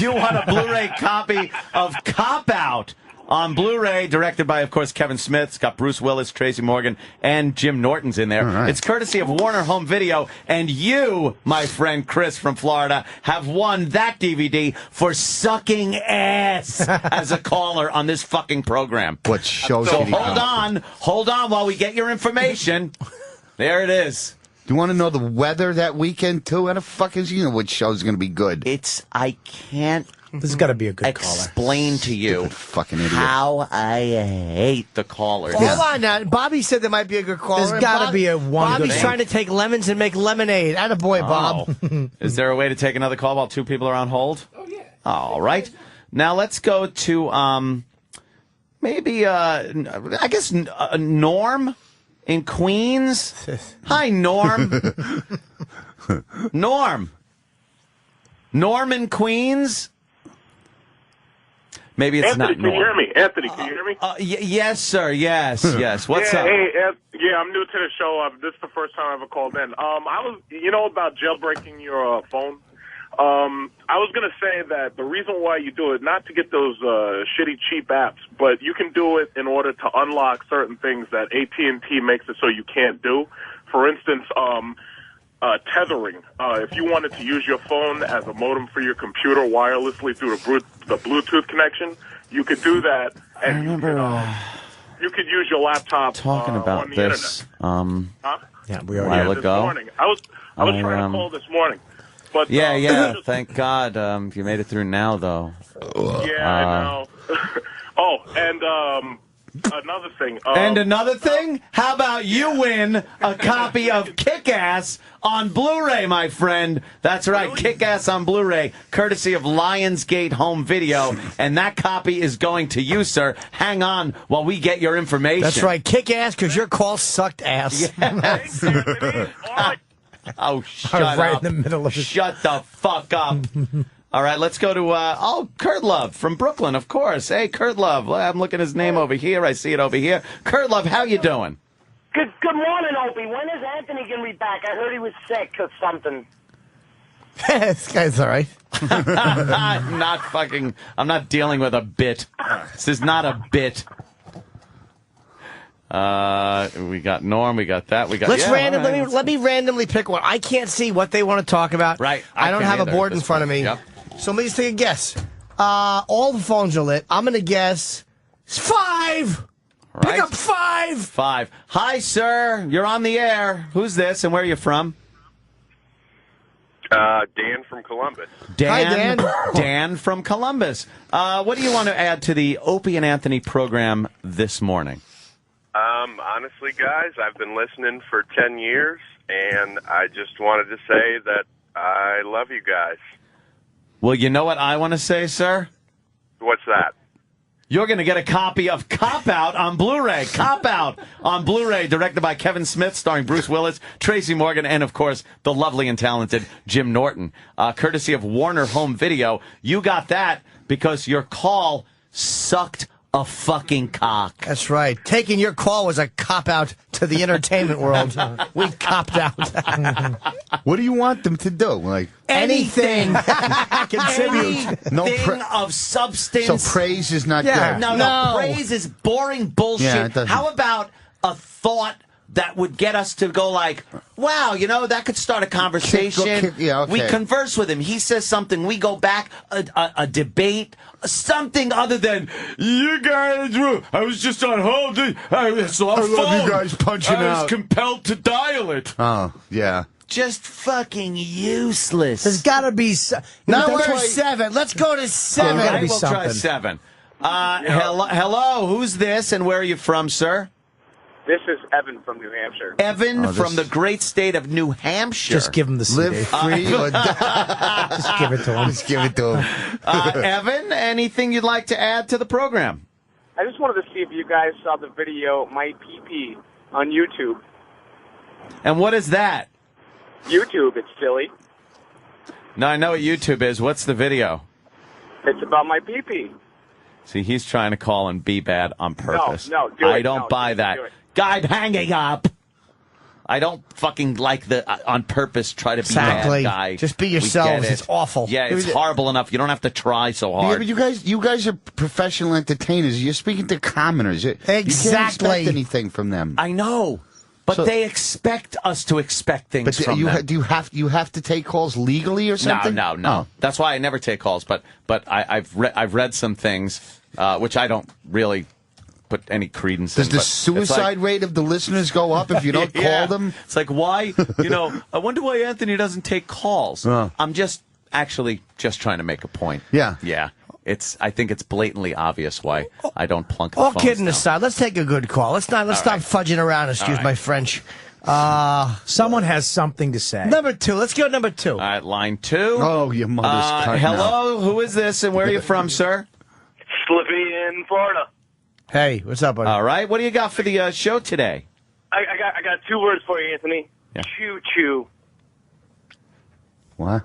R: you won a Blu-ray copy of Cop Out on Blu-ray, directed by, of course, Kevin Smith. It's got Bruce Willis, Tracy Morgan, and Jim Norton's in there.
B: Right.
R: It's courtesy of Warner Home Video, and you, my friend Chris from Florida, have won that DVD for sucking ass as a caller on this fucking program.
B: What show?
R: So hold on while we get your information. There it is.
B: Do you want to know the weather that weekend, too? How the fuck is you know which show's going to be good?
R: I can't
E: This has got to be a good caller.
R: explain to you
B: fucking idiot.
R: how I hate the callers.
A: Hold on now. Bobby said there might be a good caller.
E: There's gotta be a one
A: Bobby's
E: good
A: trying to take lemons and make lemonade. Attaboy, Bob.
R: Is there a way to take another call while 2 people are on hold? Oh, yeah. All right. Now let's go to maybe, I guess, Norm in Queens. Hi, Norm. Norm in Queens. Maybe it's
G: Anthony,
R: not Norm.
G: can you hear me? Anthony, can you hear me?
R: Yes, sir. Yes. What's up?
G: Hey, I'm new to the show. This is the first time I ever called in. I was, about jailbreaking your phone. I was going to say that the reason why you do it, not to get those shitty cheap apps, but you can do it in order to unlock certain things that AT&T makes it so you can't do. For instance, tethering. If you wanted to use your phone as a modem for your computer wirelessly through the Bluetooth connection, you could do that. And
R: I remember
G: you could use your laptop
R: talking about
G: on the
R: this.
E: Yeah, we
R: a
E: already
R: while
G: this
R: ago.
G: morning. I was trying to call this morning. But,
R: Yeah. Thank God. You made it through now, though.
G: Yeah, I know. Oh, and another thing.
R: And another thing? How about you win a copy of Kick-Ass on Blu-ray, my friend? That's right, Kick-Ass on Blu-ray, courtesy of Lionsgate Home Video. And that copy is going to you, sir. Hang on while we get your information.
A: That's right. Kick ass because your call sucked ass.
R: Yes. Oh, shut
E: right
R: up.
E: in the middle of it.
R: Shut the fuck up.
L: All right, let's go to, Kurt Love from Brooklyn, of course. Hey, Kurt Love. I'm looking at his name over here. I see it over here. Kurt Love, how you doing?
P: Good morning, Opie. When is Anthony going to be back? I heard he was sick or something.
A: This guy's all right.
L: I'm not dealing with a bit. This is not a bit. We got Norm, we got that, we got...
A: Let me randomly pick one. I can't see what they want to talk about.
L: Right.
A: I don't have a board in front of me.
L: Yep.
A: So let me just take a guess. All the phones are lit. I'm going to guess 5.
L: Right.
A: Pick up 5.
L: 5. Hi, sir. You're on the air. Who's this and where are you from?
G: Dan from Columbus.
A: Hi, Dan.
L: Dan from Columbus. What do you want to add to the Opie and Anthony program this morning?
G: Honestly, guys, I've been listening for 10 years, and I just wanted to say that I love you guys.
L: Well, you know what I want to say, sir?
G: What's that?
L: You're going to get a copy of Cop Out on Blu-ray. Cop Out on Blu-ray, directed by Kevin Smith, starring Bruce Willis, Tracy Morgan, and, of course, the lovely and talented Jim Norton. Courtesy of Warner Home Video. You got that because your call sucked a fucking cock.
A: That's right. Taking your call was a cop-out to the entertainment world. We copped out.
B: What do you want them to do? Like
A: anything. Contribute.
L: Anything of substance.
B: So praise is not good.
L: No. Praise is boring bullshit.
B: Yeah,
L: How about a thought that would get us to go like, wow, that could start a conversation.
B: Yeah, okay.
L: We converse with him. He says something. We go back, a debate, something other than, you guys, I was just on hold. I saw a phone.
B: love you guys punching
L: I was
B: out.
L: compelled to dial it.
B: Oh, yeah.
L: Just fucking useless.
A: There's got to be... Number 7. Let's go to 7.
L: All right, we'll try 7. Hello, who's this and where are you from, sir?
Q: This is Evan from New Hampshire.
L: Evan from the great state of New Hampshire.
E: Just give him the CD.
B: Live free or die.
E: Just give it to him.
B: Just give it to him.
L: Evan, anything you'd like to add to the program?
Q: I just wanted to see if you guys saw the video My Pee-Pee on YouTube.
L: And what is that?
Q: YouTube, it's silly.
L: No, I know what YouTube is. What's the video?
Q: It's about my pee-pee.
L: See, he's trying to call and be bad on purpose.
Q: No, do it.
L: I don't buy that.
Q: Do it.
L: Guy, hanging up. I don't fucking like the on purpose try to be
A: Exactly.
L: bad guy.
A: Just be
L: We
A: yourselves.
L: get it.
A: It's awful.
L: Yeah, it's horrible enough. You don't have to try so hard.
B: Yeah, but you guys are professional entertainers. You're speaking to commoners. You can't
A: Exactly.
B: expect anything from them.
L: I know. But they expect us to expect things from them.
B: Do you have to take calls legally or something?
L: No.
B: Oh.
L: That's why I never take calls. But I've read some things which I don't really put any credence in.
B: Does the suicide rate of the listeners go up if you don't call them?
L: It's like, why? I wonder why Anthony doesn't take calls. I'm just trying to make a point.
B: Yeah.
L: Yeah. I think it's blatantly obvious why I don't plunk the
A: All
L: phones
A: kidding
L: down.
A: aside, let's take a good call. Let's stop fudging around. Excuse my French.
E: Someone has something to say.
A: Number 2. Let's go number 2.
L: All right, line 2.
B: Oh, your mother's cutting
L: hello, who is this and where are you from, sir?
Q: Slippy in Florida.
A: Hey, what's up, buddy?
L: All right, what do you got for the show today?
Q: I got 2 words for you, Anthony.
L: Yeah.
Q: Choo-choo.
B: What?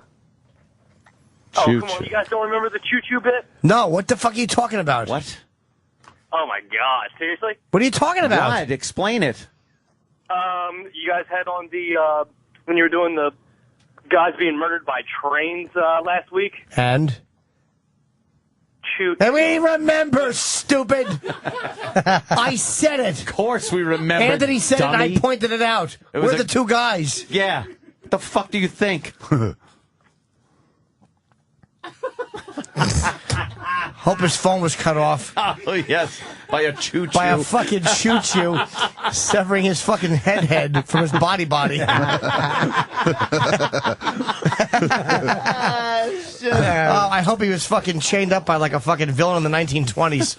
Q: Oh, come on. You guys don't remember the choo-choo bit?
A: No, what the fuck are you talking about?
L: What?
Q: Oh, my God. Seriously?
A: What are you talking about?
L: What? Explain it.
Q: You guys had on the, when you were doing the guys being murdered by trains last week.
A: And?
Q: Choo.
A: And we remember, stupid. I said it.
L: Of course we remember.
A: Anthony said it and I pointed it out. We're the 2 guys.
L: Yeah. What the fuck do you think?
A: Hope his phone was cut off.
L: Oh, yes. By a choo-choo.
A: By a fucking choo-choo. Severing his fucking head from his body. I hope he was fucking chained up by like a fucking villain in the 1920s.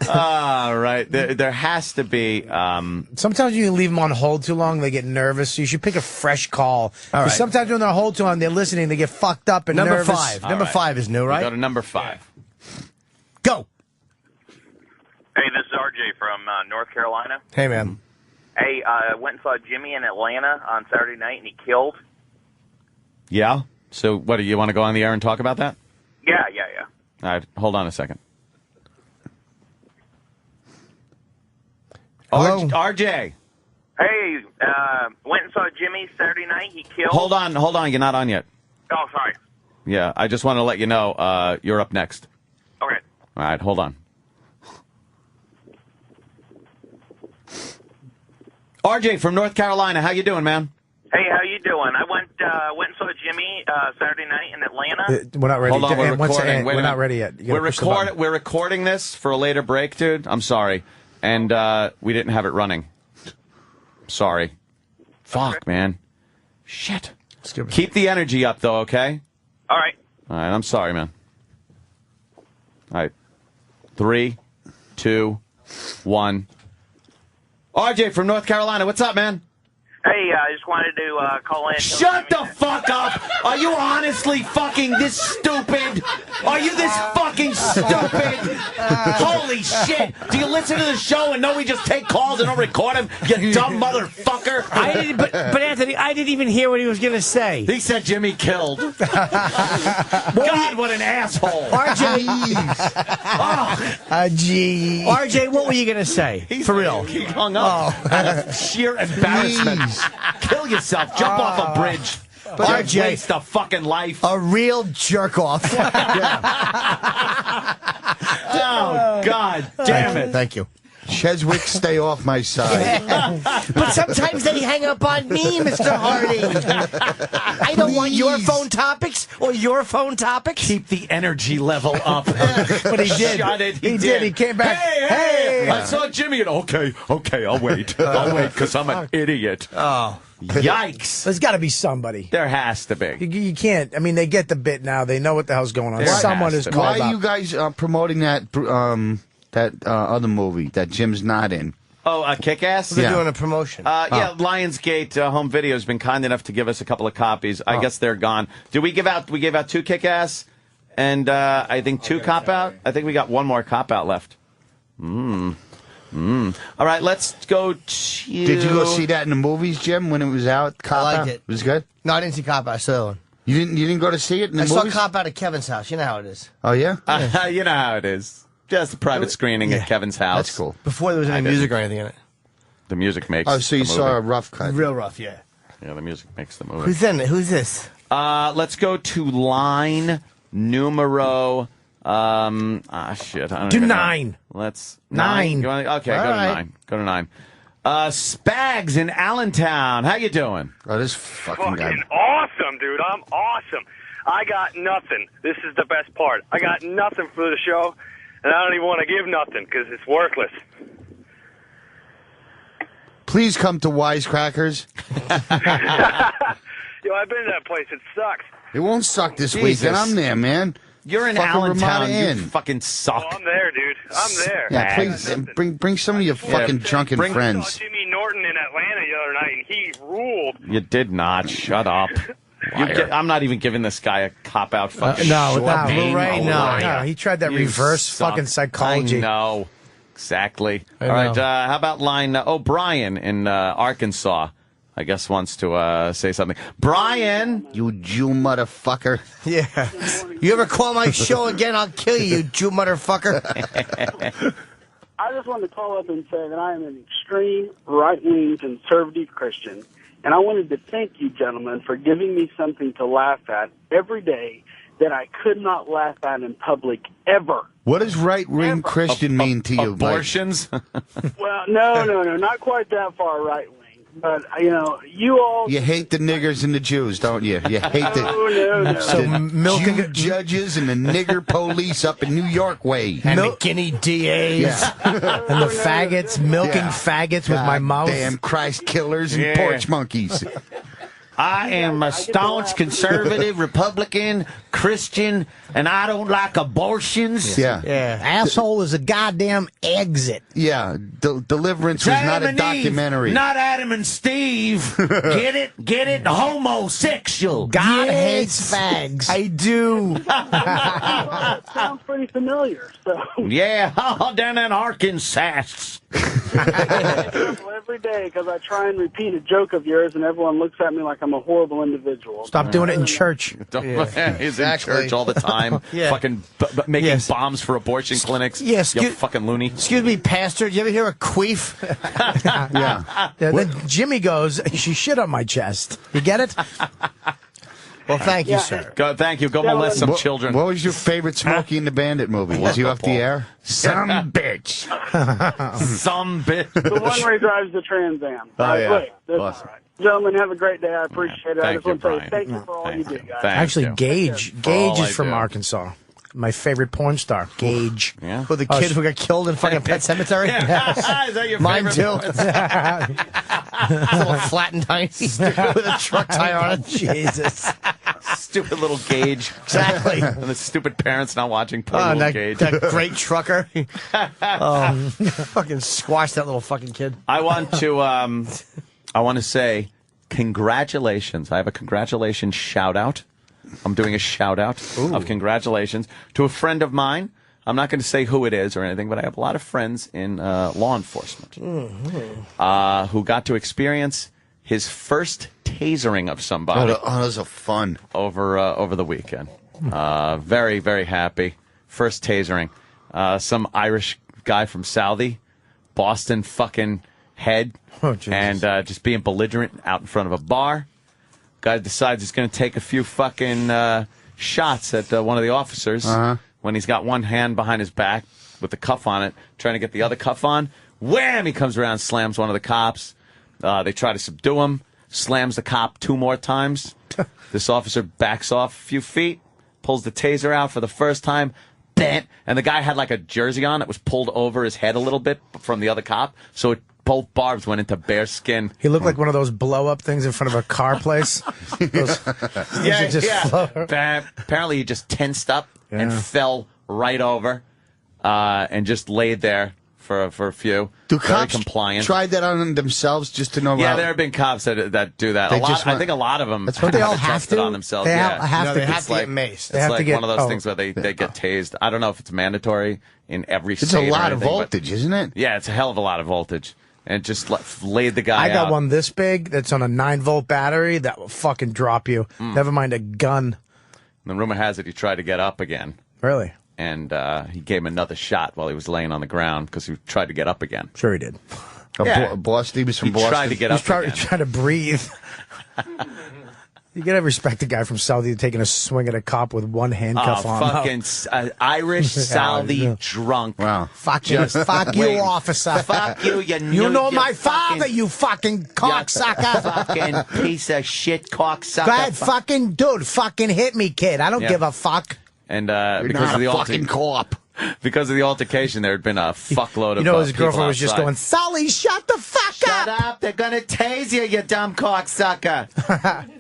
L: All right. There has to be...
E: Sometimes you leave them on hold too long, they get nervous, so you should pick a fresh call.
A: All right.
E: Sometimes when they're on hold too long, they're listening, they get fucked up and
A: Number
E: nervous.
A: 5. Number 5 is new, right?
L: We go to number 5.
A: Go.
X: Hey, this is RJ from North Carolina.
A: Hey, man.
X: Hey, I went and saw Jimmy in Atlanta on Saturday night, and he killed.
L: Yeah? So, what, do you want to go on the air and talk about that?
X: Yeah.
L: All right, hold on a second. RJ.
X: Hey, went and saw Jimmy Saturday night. He killed.
L: Hold on. You're not on yet.
X: Oh, sorry.
L: Yeah, I just want to let you know you're up next.
X: Okay.
L: All right, hold on. RJ from North Carolina, how you doing, man?
X: Hey, how you doing? I went and saw Jimmy Saturday night in Atlanta.
E: We're not ready.
L: Hold on, we're recording.
E: We're not ready yet.
L: We're recording this for a later break, dude. I'm sorry. And we didn't have it running. Sorry. Fuck, man. Shit. Keep the energy up, though, okay?
X: All right.
L: All right, I'm sorry, man. All right. 3, 2, 1. RJ from North Carolina, what's up, man?
X: Hey, I just wanted to call in.
L: Shut the fuck up! Are you honestly fucking this stupid? Are you this fucking stupid? Holy shit! Do you listen to the show and know we just take calls and don't record them? You dumb motherfucker!
F: I didn't, but Anthony, I didn't even hear what he was going to say.
L: He said Jimmy killed. God, what an asshole!
F: RJ, RJ, what were you going to say? For real?
L: He hung up out of sheer embarrassment. Kill yourself. Jump off a bridge.
A: RJ,
L: waste a fucking life.
A: A real jerk off.
L: Oh, God damn it.
A: Thank you.
B: Cheswick, stay off my side.
F: But sometimes they hang up on me, Mr. Harding. I don't want your phone topics or your phone topics.
L: Keep the energy level up.
F: But he did.
L: Shut it.
E: He did. He came back.
L: Hey! I saw Jimmy and okay, I'll wait. I'll wait because I'm an idiot.
E: Oh.
L: Yikes.
E: There's got to be somebody.
L: There has to be.
E: You can't. I mean, they get the bit now. They know what the hell's going on. Someone is called
B: Why
E: up.
B: are you guys promoting that other movie that Jim's not in?
L: Oh, Kick-Ass?
A: They're doing a promotion.
L: Yeah, Lionsgate Home Video has been kind enough to give us a couple of copies. I guess they're gone. Did we give out? We gave out 2 Kick-Ass, and I think 2 Cop-Out. I think we got 1 more Cop-Out left. All right, let's go to...
B: Did you go see that in the movies, Jim, when it was out? Cop
A: I liked
B: Out?
A: it.
B: Was it good?
A: No, I didn't see Cop Out. I saw that one.
B: You didn't go to see it in the
A: I
B: movies?
A: saw Cop Out at Kevin's house. You know how it is.
B: Oh, yeah?
L: You know how it is. Just a private screening at Kevin's house.
B: That's cool.
A: Before there was any music or anything in it.
L: The music makes
B: Oh, so you
L: the
B: saw a
L: movie.
B: rough cut.
A: Real rough, yeah.
L: Yeah, the music makes the movie.
A: Who's in it? Who's this?
L: Let's go to line numero... shit. I don't
E: Do
L: even know.
E: 9.
L: Let's...
E: 9.
L: Okay,
A: All
L: go
A: right.
L: to 9. Go to 9. Spags in Allentown. How you doing?
B: Oh, this fucking guy.
Q: Fucking awesome, dude. I'm awesome. I got nothing. This is the best part. I got nothing for the show, and I don't even want to give nothing because it's worthless.
B: Please come to Wisecrackers.
Q: Yo, I've been to that place. It sucks.
B: It won't suck this
L: Jesus.
B: weekend. I'm there, man.
L: You're in
B: Fucking
L: Allentown.
B: Ramada
L: You
B: Inn.
L: fucking suck.
Q: Oh, I'm there, dude. I'm there.
B: Yeah, please bring some of your fucking drunken
Q: I
B: friends.
Q: saw Jimmy Norton in Atlanta the other night, and he ruled.
L: You did not. Shut up. I'm not even giving this guy a cop-out fucking
E: No,
L: short
E: Right?
L: name.
E: No. He tried that
L: You
E: reverse
L: suck.
E: fucking psychology.
L: I know. Exactly.
E: I
L: All right,
E: know.
L: how about line... Brian in Arkansas, I guess, wants to say something. Brian!
B: You Jew motherfucker.
A: Yeah. You ever call my show again, I'll kill you, you Jew motherfucker.
M: I just wanted to call up and say that I am an extreme right-wing conservative Christian, and I wanted to thank you, gentlemen, for giving me something to laugh at every day that I could not laugh at in public ever.
B: What does right-wing Christian mean to you, Mike?
L: Abortions?
M: Well, no, not quite that far right-wing. But, you all...
B: You hate the niggers and the Jews, don't you? You hate
M: No.
B: So Jew judges and the nigger police up in New York way.
A: And the guinea DAs.
B: Yeah.
E: And the faggots, milking faggots with my mouth.
B: Damn Christ killers and porch monkeys.
N: I am a staunch conservative, Republican, Christian, and I don't like abortions.
B: Yeah.
F: Asshole is a goddamn exit.
B: Yeah. Deliverance was not a documentary.
N: Not Adam and Steve. Get it? Get it? Homosexual.
F: God hates fags.
A: I do.
M: Sounds pretty familiar, so...
N: Yeah, down in Arkansas.
M: Every every day because I try and repeat a joke of yours, and everyone looks at me like I'm a horrible individual.
E: Stop doing it in church.
L: He's in church all the time,
A: Yeah.
L: fucking making bombs for abortion clinics.
A: Yes,
L: you fucking loony.
A: Excuse me, Pastor. Do you ever hear a queef?
E: Yeah. Then Jimmy goes, she shit on my chest. You get it?
A: Well, thank you, sir.
L: Thank you. Go molest some children.
B: What was your favorite Smokey and the Bandit movie? Was he off the air? Some bitch.
L: Some bitch.
M: The one where he drives the Trans Am.
B: Oh, yeah.
M: Great. That's
B: Awesome.
M: all right. Gentlemen, have a great day. I appreciate it. I
L: Thank
M: just want
L: you,
M: to say
L: Brian.
M: thank you for all you do, guys.
E: Actually, Gage. Gage
L: all
E: is
L: I
E: from
L: do.
E: Arkansas. My favorite porn star, Gage.
L: Yeah.
A: Who, the kid who got killed in fucking Pet Cemetery?
L: Is that your
A: Mine
L: favorite
A: too.
L: porn
A: Little flat and tiny with a truck tire on it.
E: Jesus.
L: Stupid little Gage.
A: Exactly.
L: And the stupid parents not watching poor
A: Oh,
L: little
A: that,
L: Gage.
A: that great trucker. Fucking squash that little fucking kid.
L: I want to say congratulations. I have a congratulations shout out. I'm doing a shout out of congratulations to a friend of mine. I'm not going to say who it is or anything, but I have a lot of friends in law enforcement who got to experience his first tasering of somebody.
B: Oh, those are fun.
L: Over the weekend. Very, very happy. First tasering. Some Irish guy from Southie, Boston fucking head, and just being belligerent out in front of a bar. Guy decides he's going to take a few fucking shots at one of the officers when he's got one hand behind his back with the cuff on it, trying to get the other cuff on. Wham! He comes around, slams one of the cops. They try to subdue him, slams the cop 2 more times. This officer backs off a few feet, pulls the taser out for the first time, bam! And the guy had like a jersey on that was pulled over his head a little bit from the other cop, so both barbs went into bare skin.
E: He looked like one of those blow-up things in front of a car place.
L: Bam. Apparently he just tensed up and fell right over and just laid there for a few.
B: Do
L: Very
B: cops
L: compliant.
B: tried that on themselves just to know?
L: Yeah, there have been cops that do that. I think a lot of them.
A: That's what they all have
L: tested
A: to
L: on themselves.
A: They
L: yeah,
A: have to
L: It's
A: get maced.
L: It's like one of those things where they get tased. I don't know if it's mandatory in every state.
B: It's a lot
L: or
B: of
L: anything,
B: voltage, isn't it?
L: Yeah, it's a hell of a lot of voltage. And it just laid the guy
E: I got
L: out.
E: one this big that's on a 9-volt battery that will fucking drop you. Never mind a gun.
L: And the rumor has it he tried to get up again.
E: Really?
L: And he gave him another shot while he was laying on the ground because he tried to get up again.
E: Sure he did.
B: Boston, he was from
L: He
B: Boston.
L: tried to get up again.
E: Trying to breathe. You gotta respect the guy from Southie taking a swing at a cop with one handcuff on.
L: Fucking Irish Southie drunk.
B: Wow.
E: Fuck you, fuck you, officer.
L: Fuck you,
E: You know my father, you fucking cocksucker.
L: Fucking piece of shit cocksucker.
E: Go ahead, fucking dude, fucking hit me, kid. I don't give a fuck.
L: And
B: You're
L: because
B: not
L: of the
B: a fucking co-op.
L: because of the altercation, there had been a fuckload of
E: You know, his
L: people
E: girlfriend was just
L: outside.
E: going, Sully, shut the fuck
L: Shut up! They're gonna tase you, you dumb cocksucker.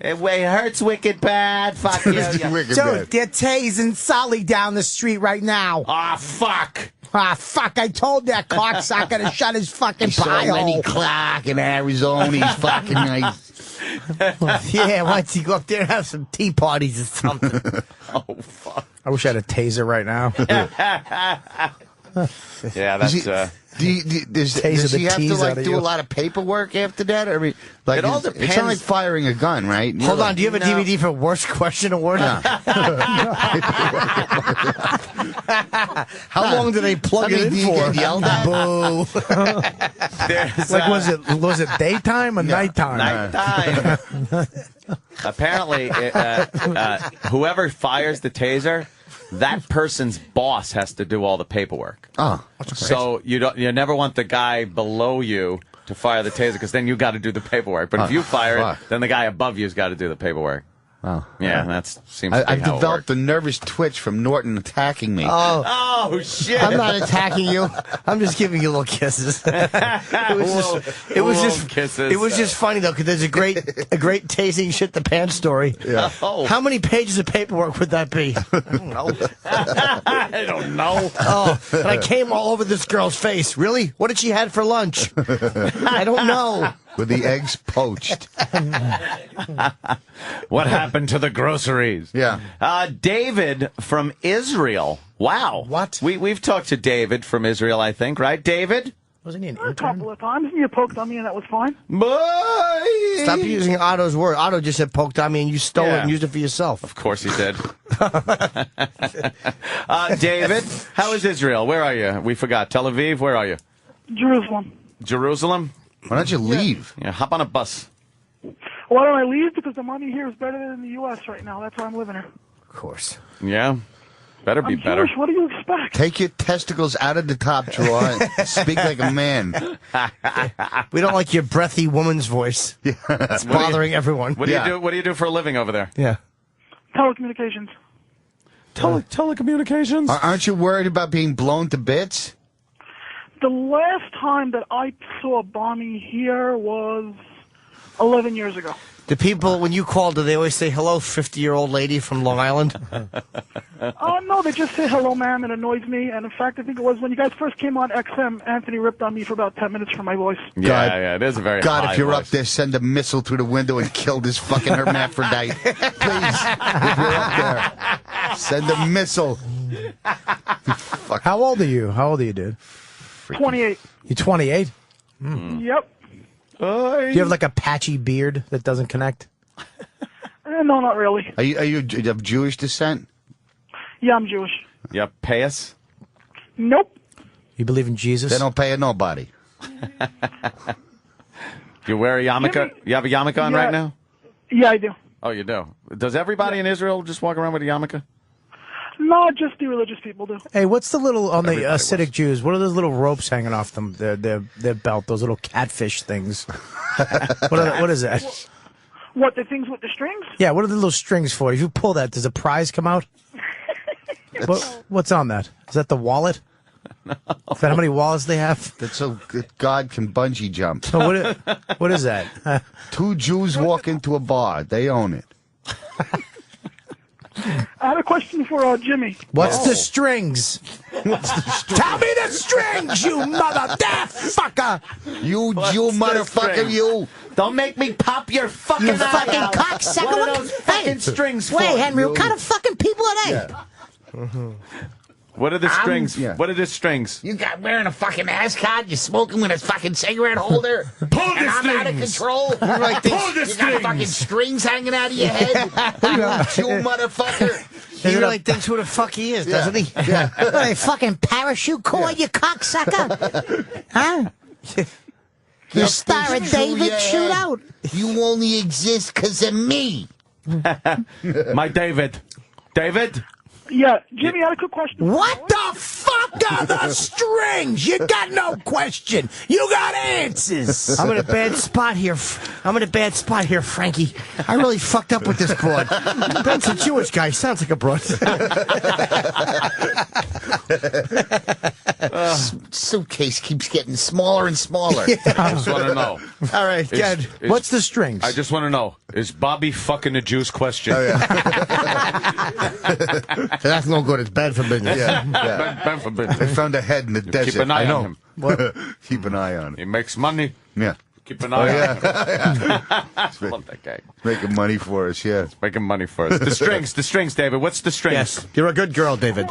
L: it hurts wicked bad. Fuck you.
E: Dude, they're tasing Sully down the street right now.
L: Ah, fuck.
E: Ah, fuck, I told that cocksucker to shut his fucking
B: He saw
E: pie
B: Lenny
E: hole.
B: Clark in Arizona. He's fucking nice.
A: Yeah, why don't you go up there and have some tea parties or something?
L: Oh, fuck.
E: I wish I had a taser right now.
L: Yeah, that's...
B: Does he have to like do a lot of paperwork after that? I mean, like
L: It all
B: it's not
L: depends.
B: like firing a gun, right?
A: Hold on, do you have a DVD for Worst Question Award? How long do they plug it in for?
B: Yelled at?
A: Boo.
E: Like, was it daytime or nighttime?
L: Nighttime. Apparently, whoever fires the taser, that person's boss has to do all the paperwork.
B: Oh,
L: so you never want the guy below you to fire the taser because then you got to do the paperwork. But if you fire it, then the guy above you's got to do the paperwork.
B: Oh,
L: yeah, that seems to be
B: I've
L: how it
B: developed a nervous twitch from Norton attacking me.
L: Oh shit!
A: I'm not attacking you. I'm just giving you little kisses. It was just funny though because there's a great tasing shit the pants story.
B: Yeah.
L: Oh.
A: How many pages of paperwork would that be? I don't know.
L: I don't know.
A: Oh, and I came all over this girl's face. Really? What did she have for lunch? I don't know.
B: With the eggs poached.
L: What happened to the groceries?
B: Yeah.
L: David from Israel. Wow.
E: What?
L: We've talked to David from Israel, I think, right, David?
E: Wasn't he an
S: A couple of times. You poked on me, and that was fine.
A: Stop using Otto's word. Otto just said poked on me, and you stole it and used it for yourself.
L: Of course he did. David, how is Israel? Where are you? We forgot. Tel Aviv, where are you?
S: Jerusalem.
L: Jerusalem?
B: Why don't you leave?
L: Yeah, hop on a bus.
S: Why don't I leave? Because the money here is better than in the U.S. right now. That's why I'm living here.
A: Of course.
L: Yeah. Better be
S: I'm
L: better.
S: Jewish. What do you expect?
B: Take your testicles out of the top drawer and speak like a man.
A: We don't like your breathy woman's voice. Yeah. It's bothering everyone.
L: What do you do? What do you do for a living over there?
A: Yeah.
S: Telecommunications.
L: Telecommunications?
B: Aren't you worried about being blown to bits?
S: The last time that I saw a bombing here was 11 years ago.
A: Do people, when you call, do they always say, hello, 50-year-old lady from Long Island?
S: Oh, no, they just say hello, ma'am. It annoys me. And, in fact, I think it was when you guys first came on XM, Anthony ripped on me for about 10 minutes for my voice.
L: Yeah, it is a very
B: God,
L: high
B: if you're
L: voice.
B: up there, send a missile through the window and kill this fucking hermaphrodite. Please, if you're up there, send a missile.
E: How old are you? How old are you, dude?
S: 28.
E: You 28?
S: Yep.
E: Do you have like a patchy beard that doesn't connect?
S: No, not really.
B: Are you of Jewish descent?
S: Yeah, I'm Jewish.
L: Yeah, pay us?
S: Nope.
E: You believe in Jesus?
B: They don't pay nobody.
L: Do you wear a yarmulke? You have a yarmulke on right now?
S: Yeah, I do.
L: Oh, you do? Does everybody in Israel just walk around with a yarmulke?
S: No, just the religious people do.
E: Hey, what's the little on the Hasidic Jews? What are those little ropes hanging off them? Their belt, those little catfish things. What is that?
S: What, the things with the strings?
E: Yeah, what are the little strings for? If you pull that, does a prize come out? What's on that? Is that the wallet? No. Is that how many wallets they have?
B: That's so God can bungee jump.
E: So what is that?
B: Two Jews walk into a bar. They own it.
S: I have a question for Jimmy.
E: What's the strings? Tell me the strings, you motherfucker!
B: You Jew motherfucker, you!
N: Don't make me pop your fucking
F: fucking
N: out.
F: cocksucker.
N: What are those fucking strings for?
F: Wait, Henry, what kind of fucking people are they?
L: What are the strings? What are the strings?
N: You got wearing a fucking ascot, you smoking with a fucking cigarette holder.
L: Pull the
N: and I'm out of
L: strings.
N: control.
L: Pull the
N: You got fucking strings hanging out of your head. You Jew motherfucker.
A: He really thinks who the fuck he is, doesn't he?
B: Yeah.
F: What, a fucking parachute cord, you cocksucker? Huh? You star of David, shoot out.
B: You only exist because of me.
L: My David. David?
S: Yeah, Jimmy, I had a quick question.
E: What the fuck are the strings? You got no question. You got answers.
A: I'm in a bad spot here. Frankie. I really fucked up with this broad. Ben's a Jewish guy. Sounds like a broad.
B: Suitcase keeps getting smaller and smaller.
L: I just want to know.
A: All right, good.
E: What's the strings?
L: I just want to know. Is Bobby fucking a Jews question?
B: Oh, yeah.
A: That's no good. It's bad for business.
B: Yeah.
L: Bad for business.
B: They found a head in the desert.
L: Keep an eye
B: I know.
L: on him.
B: Keep an eye on
L: He
B: him.
L: makes money.
B: Yeah.
L: Keep an eye on him.
B: Yeah.
L: I love that guy.
B: Making money for us, yeah.
L: Making money for us. The strings, David. What's the strings?
A: Yes, you're a good girl, David.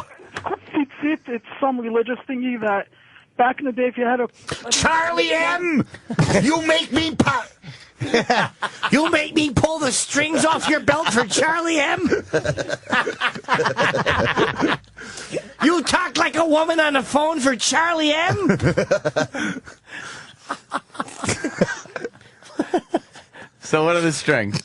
S: It's some religious thingy that back in the day, if you had a
B: Charlie M! You make me pop.
A: You make me pull the strings off your belt for Charlie M? You talk like a woman on the phone for Charlie M?
L: So what are the strings?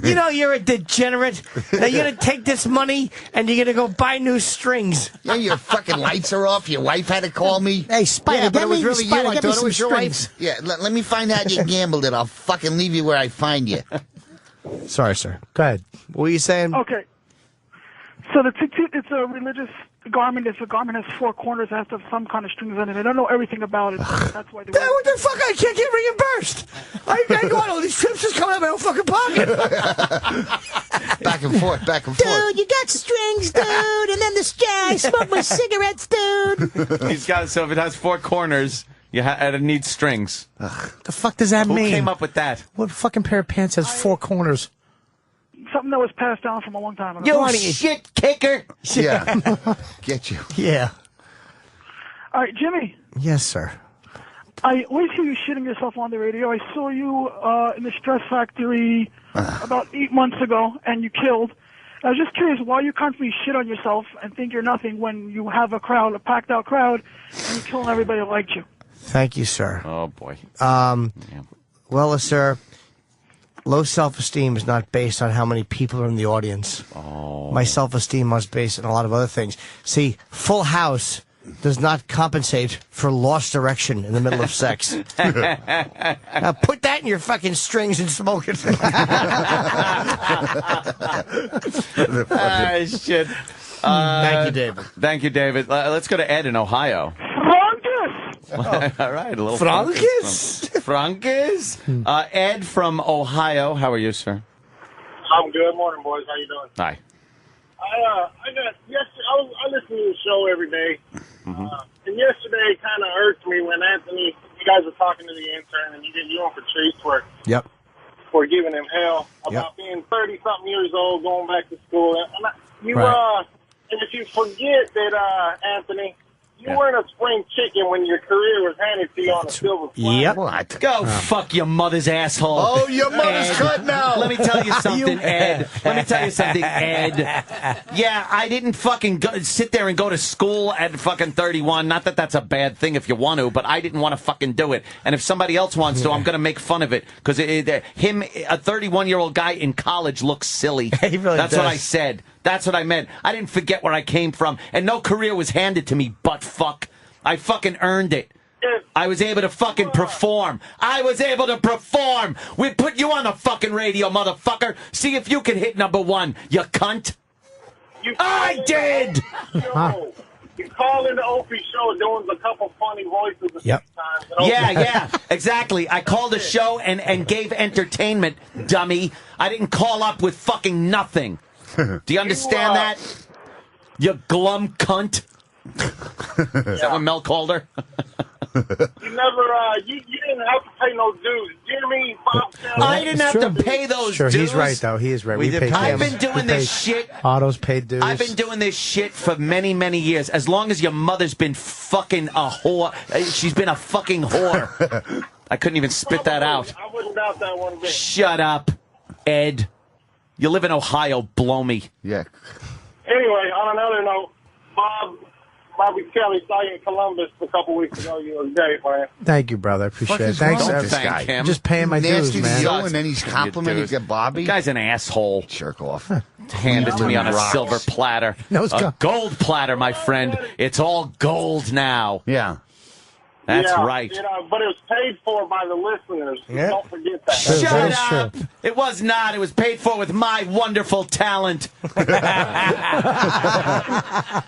A: You know you're a degenerate. Now you're going to take this money and you're going to go buy new strings.
B: Yeah, your fucking lights are off. Your wife had to call me.
F: Hey, Spider,
B: but it was really
F: Spider,
B: you. I
F: get me
B: thought it
F: some
B: was your
F: strings.
B: wife. Yeah, let me find out you gambled it. I'll fucking leave you where I find you.
A: Sorry, sir.
E: Go ahead.
A: What were you saying?
S: Okay. So the tzitzit, it's a religious garment. It's a garment has four corners. It has to have some kind of strings on it. I don't know everything about it. That's why they wear it.
A: What the fuck? I can't get reimbursed. I go on all these trips just coming out of my own fucking pocket.
B: Back and forth, back and forth.
F: Dude, you got strings, dude, and then I smoke my cigarettes, dude.
L: He's got so if it has four corners, it needs strings.
E: The fuck does that
L: Who
E: mean?
L: came up with that?
E: What fucking pair of pants has four corners?
S: Something that was passed down from a long time ago.
N: You shit kicker.
B: Yeah. Get you.
A: Yeah.
S: All right, Jimmy.
A: Yes, sir.
S: I always hear you shitting yourself on the radio. I saw you in the Stress Factory about 8 months ago, and you killed. I was just curious why you constantly shit on yourself and think you're nothing when you have a crowd, a packed-out crowd, and you're killing everybody that liked you.
A: Thank you, sir.
L: Oh, boy.
A: Well, sir, low self-esteem is not based on how many people are in the audience.
L: Oh.
A: My self-esteem is based on a lot of other things. See, Full House does not compensate for lost direction in the middle of sex. Now put that in your fucking strings and smoke it.
L: Shit.
A: Thank you, David.
L: Thank you, David. Let's go to Ed in Ohio. All right, a little Frankis. Ed from Ohio. How are you, sir?
J: I'm good. Morning, boys. How you doing?
L: Hi.
J: I listen to the show every day. And yesterday kind of irked me when Anthony, you guys were talking to the intern, and you went for treats for giving him hell about being 30-something years old, going back to school. And if you forget that, Anthony, you weren't a spring chicken when your career was handed to you on a silver platter.
L: What? Go fuck your mother's asshole.
B: Oh, your mother's
L: Ed.
B: cut now.
L: Let me tell you something, Ed. Let me tell you something, Ed. Yeah, I didn't fucking sit there and go to school at fucking 31. Not that that's a bad thing if you want to, but I didn't want to fucking do it. And if somebody else wants to, I'm going to make fun of it. Because a 31-year-old guy in college looks silly.
A: He really
L: That's
A: does.
L: what I said. That's what I meant. I didn't forget where I came from. And no career was handed to me, butt fuck. I fucking earned it. I was able to fucking perform. We put you on the fucking radio, motherfucker. See if you can hit #1, you cunt. I did!
J: You call in the Opie show doing a couple funny voices a few times.
L: Yeah, exactly. I called a show and gave entertainment, dummy. I didn't call up with fucking nothing. Do you understand that? You glum cunt. Is that what Mel called her?
J: You didn't have to pay no dues. Jimmy, Bob,
L: I didn't have to pay those dues.
E: He's right, though. He is right. We paid
L: I've been doing this shit.
E: Otto's paid dues.
L: I've been doing this shit for many, many years. As long as your mother's been fucking a whore. She's been a fucking whore. I couldn't even spit that out.
J: I wouldn't doubt that one bit.
L: Shut up, Ed. You live in Ohio. Blow me.
B: Yeah.
J: Anyway, on another note, Bobby Kelly saw you in Columbus a couple weeks ago. You was great, man.
E: Thank you, brother. I appreciate it. Thanks,
L: Don't
E: Evan.
L: thank him.
E: Just paying my dues,
B: Nasty
E: man.
B: to you, and then he's complimenting Bobby.
L: The guy's an asshole.
B: Jerk off.
L: Hand it to me on a
B: Rocks.
L: silver platter.
E: No, it's
L: A gold platter, my friend. It's all gold now.
B: Yeah.
L: That's right.
J: But it was paid for by the listeners. Don't forget that.
L: Shut up! It was not. It was paid for with my wonderful talent.
J: All right.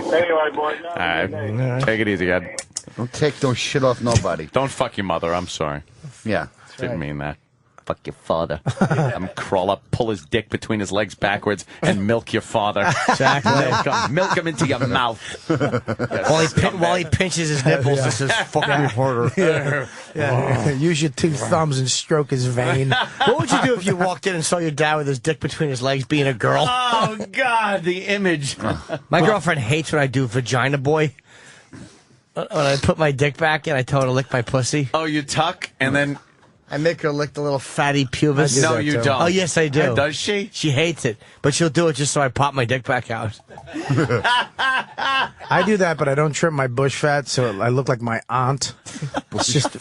J: Anyway, boys.
L: All right. Take it easy, Ed.
B: Don't take no shit off nobody.
L: Don't fuck your mother. I'm sorry.
B: Yeah.
L: Didn't mean that. Fuck your father. I'm crawl up, pull his dick between his legs backwards, and milk your father.
A: Exactly.
L: Milk him into your mouth.
A: While he pinches his nipples, this is fucking reporter.
E: Use your two thumbs and stroke his vein.
A: What would you do if you walked in and saw your dad with his dick between his legs being a girl?
L: Oh, God, the image.
A: My girlfriend hates when I do vagina boy. When I put my dick back and I tell her to lick my pussy.
L: Oh, you tuck and then...
A: I make her lick the little fatty pubis.
L: No, you don't.
A: Oh, yes, I do.
L: Does she?
A: She hates it, but she'll do it just so I pop my dick back out.
E: I do that, but I don't trim my bush fat, so I look like my aunt. It's just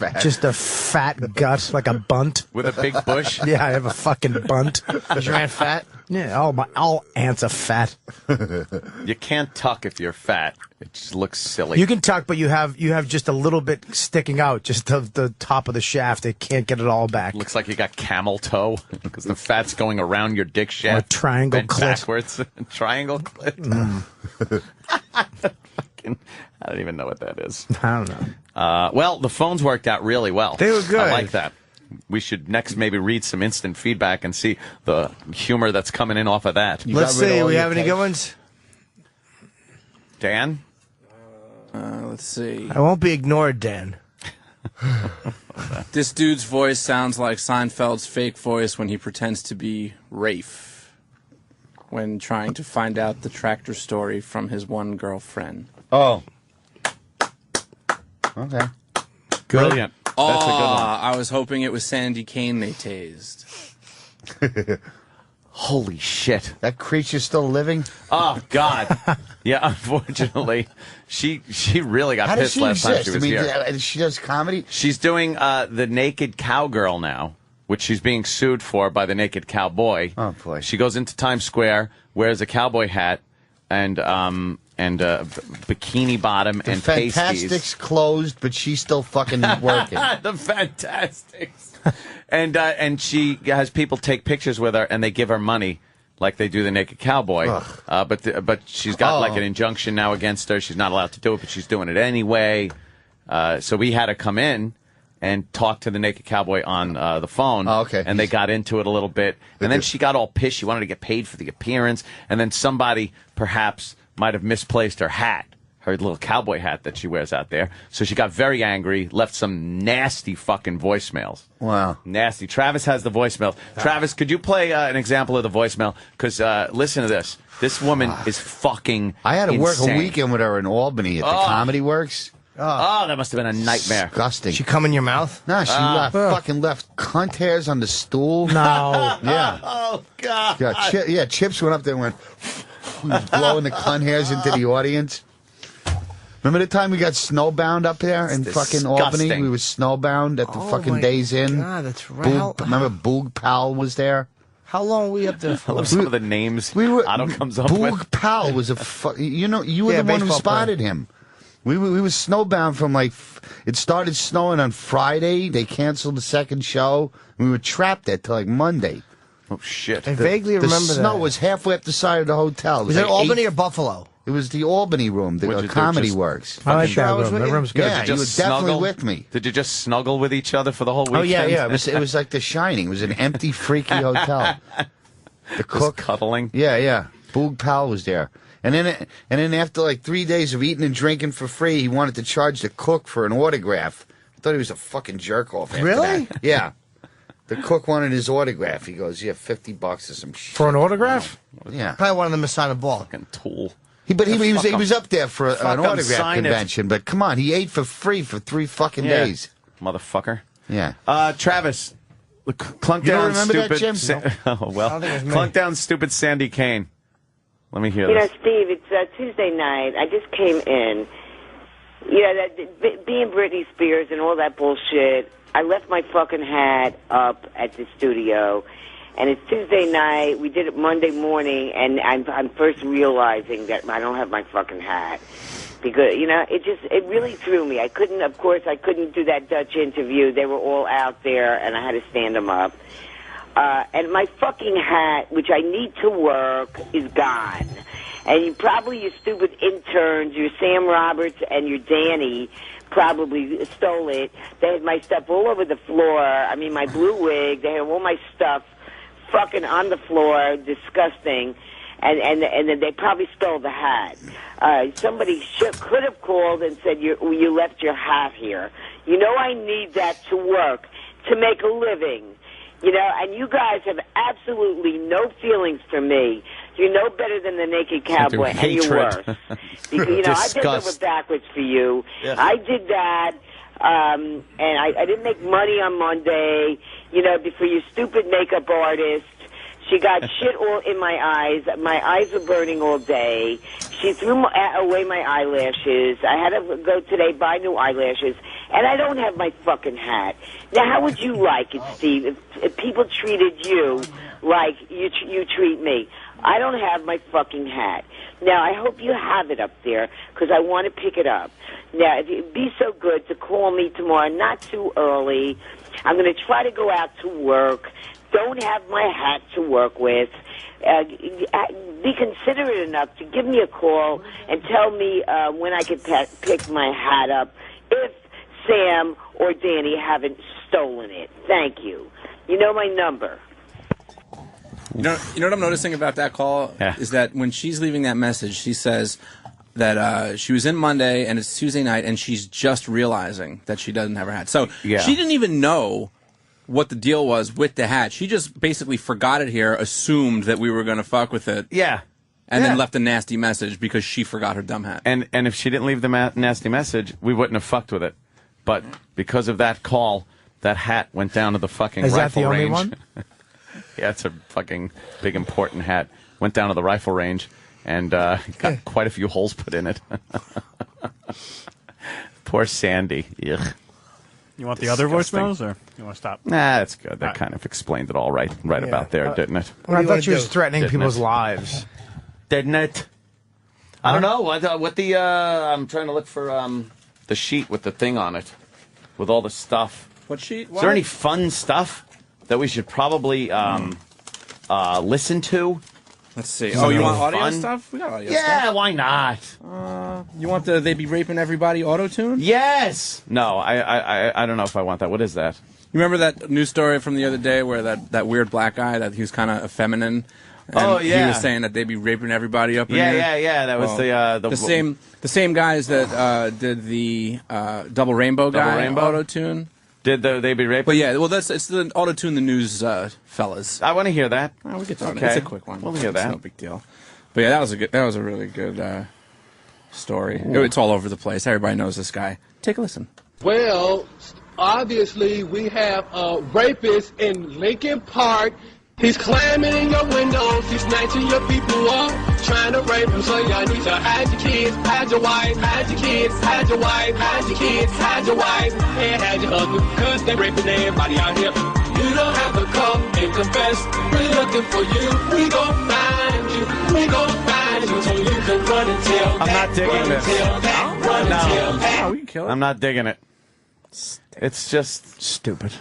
E: a fat gut, like a bunt.
L: With a big bush?
E: Yeah, I have a fucking bunt.
A: Is your aunt fat?
E: Yeah, all aunts are fat.
L: You can't tuck if you're fat. It just looks silly.
E: You can tuck, but you have just a little bit sticking out, just the top of the shaft. They can't get it all back.
L: Looks like you got camel toe because the fat's going around your dick shaft.
E: Or triangle
L: bent
E: clit.
L: backwards. Triangle clit. I don't even know what that is.
E: I don't know.
L: Well, the phones worked out really well.
E: They were good.
L: I like that. We should next maybe read some instant feedback and see the humor that's coming in off of that.
A: Let's see. We have any good ones?
L: Dan?
R: Let's see.
A: I won't be ignored, Dan.
R: This dude's voice sounds like Seinfeld's fake voice when he pretends to be Rafe when trying to find out the tractor story from his one girlfriend.
B: Oh. Okay.
L: Brilliant.
R: Oh,
L: That's a good one.
R: I was hoping it was Sandy Kane they tased.
L: Holy shit.
B: That creature's still living?
L: Oh, God. Yeah, unfortunately. She really got
B: How does
L: pissed
B: she
L: last time
B: exist?
L: she was here.
B: She does comedy?
L: She's doing The Naked Cowgirl now, which she's being sued for by the Naked Cowboy.
B: Oh, boy.
L: She goes into Times Square, wears a cowboy hat, and bikini bottom and pasties.
B: Fantastics closed, but she's still fucking working.
L: The Fantastics. And she has people take pictures with her, and they give her money, like they do the Naked Cowboy. But she's got like an injunction now against her. She's not allowed to do it, but she's doing it anyway. So we had to come in and talk to the Naked Cowboy on the phone.
B: Oh, okay.
L: And they got into it a little bit. And then she got all pissed. She wanted to get paid for the appearance. And then somebody perhaps might have misplaced her hat, her little cowboy hat that she wears out there. So she got very angry, left some nasty fucking voicemails.
B: Wow.
L: Nasty. Travis has the voicemail. Travis, could you play an example of the voicemail? Because listen to this. This woman is fucking
B: I had to work
L: insane.
B: a weekend with her in Albany at the Comedy Works.
L: Oh, that must have been a nightmare.
B: Disgusting.
A: She come in your mouth?
B: No, she fucking left cunt hairs on the stool.
A: No.
B: Yeah.
L: Oh, God.
B: Yeah, Chips went up there and went blowing the cunt hairs into the audience. Remember the time we got snowbound up there in fucking Albany? We were snowbound at the fucking Days Inn.
A: God, that's right.
B: Remember Boog Powell was there?
A: How long were we up there for?
L: I love some of the names Otto comes up
B: Boog
L: with.
B: Powell was you were the one who spotted him. We were snowbound from it started snowing on Friday. They canceled the second show. We were trapped there till Monday.
L: Oh, shit.
A: I vaguely remember that.
B: The snow was halfway up the side of the hotel.
A: Was it Albany or Buffalo?
B: It was the Albany room, the Comedy Works.
E: I like that room. That room's good.
B: Yeah, you were definitely with me.
L: Did you just snuggle with each other for the whole weekend?
B: Oh, yeah. It was like The Shining. It was an empty, freaky hotel. The cook.
L: Cuddling.
B: Yeah. Boog Powell was there. And then after 3 days of eating and drinking for free, he wanted to charge the cook for an autograph. I thought he was a fucking jerk off after
A: Really?
B: that. Yeah. The cook wanted his autograph. He goes, yeah, $50 or some shit.
E: For an autograph?
B: Yeah.
A: Probably wanted them to sign a ball.
L: Fucking tool.
B: He was up there for an autograph convention. But come on, he ate for free for 3 fucking days.
L: Motherfucker.
B: Yeah.
L: Travis, clunk
B: You don't
L: down
B: remember
L: stupid.
B: that, Jim?
L: Oh, well. Clunk down stupid Sandy Kane. Let me hear this.
T: Steve, it's Tuesday night. I just came in. Being Britney Spears and all that bullshit, I left my fucking hat up at the studio. And it's Tuesday night. We did it Monday morning, and I'm first realizing that I don't have my fucking hat. Because, it really threw me. I couldn't do that Dutch interview. They were all out there, and I had to stand them up. And my fucking hat, which I need to work, is gone. And your stupid interns, your Sam Roberts and your Danny, probably stole it. They had my stuff all over the floor. I mean, my blue wig. They had all my stuff fucking on the floor, disgusting. And then they probably stole the hat. Somebody could have called and said, you left your hat here. I need that to work, to make a living. And you guys have absolutely no feelings for me. You're no better than the Naked Cowboy, and you're worse. Because, I bent over backwards for you. Yes. I did that, and I didn't make money on Monday, for your stupid makeup artist. She got shit all in my eyes. My eyes were burning all day. She threw away my eyelashes. I had to go today buy new eyelashes. And I don't have my fucking hat. Now, how would you like it, Steve, if people treated you like you treat me? I don't have my fucking hat. Now, I hope you have it up there, because I want to pick it up. Now, if you'd be so good to call me tomorrow, not too early. I'm going to try to go out to work. Don't have my hat to work with. Be considerate enough to give me a call and tell me when I can pick my hat up, if Sam or Danny haven't stolen it. Thank you. You know my number.
R: You know what I'm noticing about that call is that when she's leaving that message, she says that she was in Monday and it's Tuesday night, and she's just realizing that she doesn't have her hat. So she didn't even know what the deal was with the hat. She just basically forgot it here, assumed that we were going to fuck with it.
L: Yeah.
R: And then left a nasty message because she forgot her dumb hat.
L: And if she didn't leave the nasty message, we wouldn't have fucked with it. But because of that call, that hat went down to the fucking
E: Is that
L: rifle
E: the only
L: range.
E: one?
L: Yeah, it's a fucking big important hat. Went down to the rifle range and got quite a few holes put in it. Poor Sandy. Ugh.
I: You want the other voicemails, or you want to stop?
L: Nah, that's good. That kind of explained it all right about there, didn't it?
E: Well, I thought she was threatening
L: Didn't
E: people's
L: it?
E: lives.
L: Didn't it? I don't know. What the? I'm trying to look for the sheet with the thing on it, with all the stuff.
R: What sheet?
L: Is there any fun stuff that we should probably listen to?
R: Let's see.
L: Something
R: You want audio
L: fun?
R: stuff? We got audio
L: Yeah,
R: stuff.
L: why not?
R: You want the They Be Raping Everybody auto-tune?
L: Yes! No, I don't know if I want that. What is that?
R: You remember that news story from the other day where that weird black guy, that he was kind of feminine? And
L: Oh, yeah.
R: He was saying that they'd be raping everybody up in
L: Yeah,
R: here.
L: yeah. That was
R: the same guys that did the Double Rainbow guy auto-tune.
L: Did they be raping?
R: But yeah, well, it's the auto-tune the news fellas.
L: I want to hear that.
R: Oh, we get to
L: Okay.
R: It's a quick one.
L: We'll hear that.
R: It's no big deal. But yeah, that was a really good story. It's all over the place. Everybody knows this guy. Take a listen.
U: Well, obviously we have a rapist in Lincoln Park. He's climbing in your windows, he's snatching your people up, trying to rape them. So y'all need to hide your kids, hide your wife, hide your kids, hide your wife, hide your kids, hide your wife, and hide your husband, cause they raping everybody out here. You don't have to come and confess, we're looking for you. We gon' find you, we gon' find you, so you can run and tell.
L: I'm not digging this.
R: We can
L: I'm not digging it. It's just
E: stupid.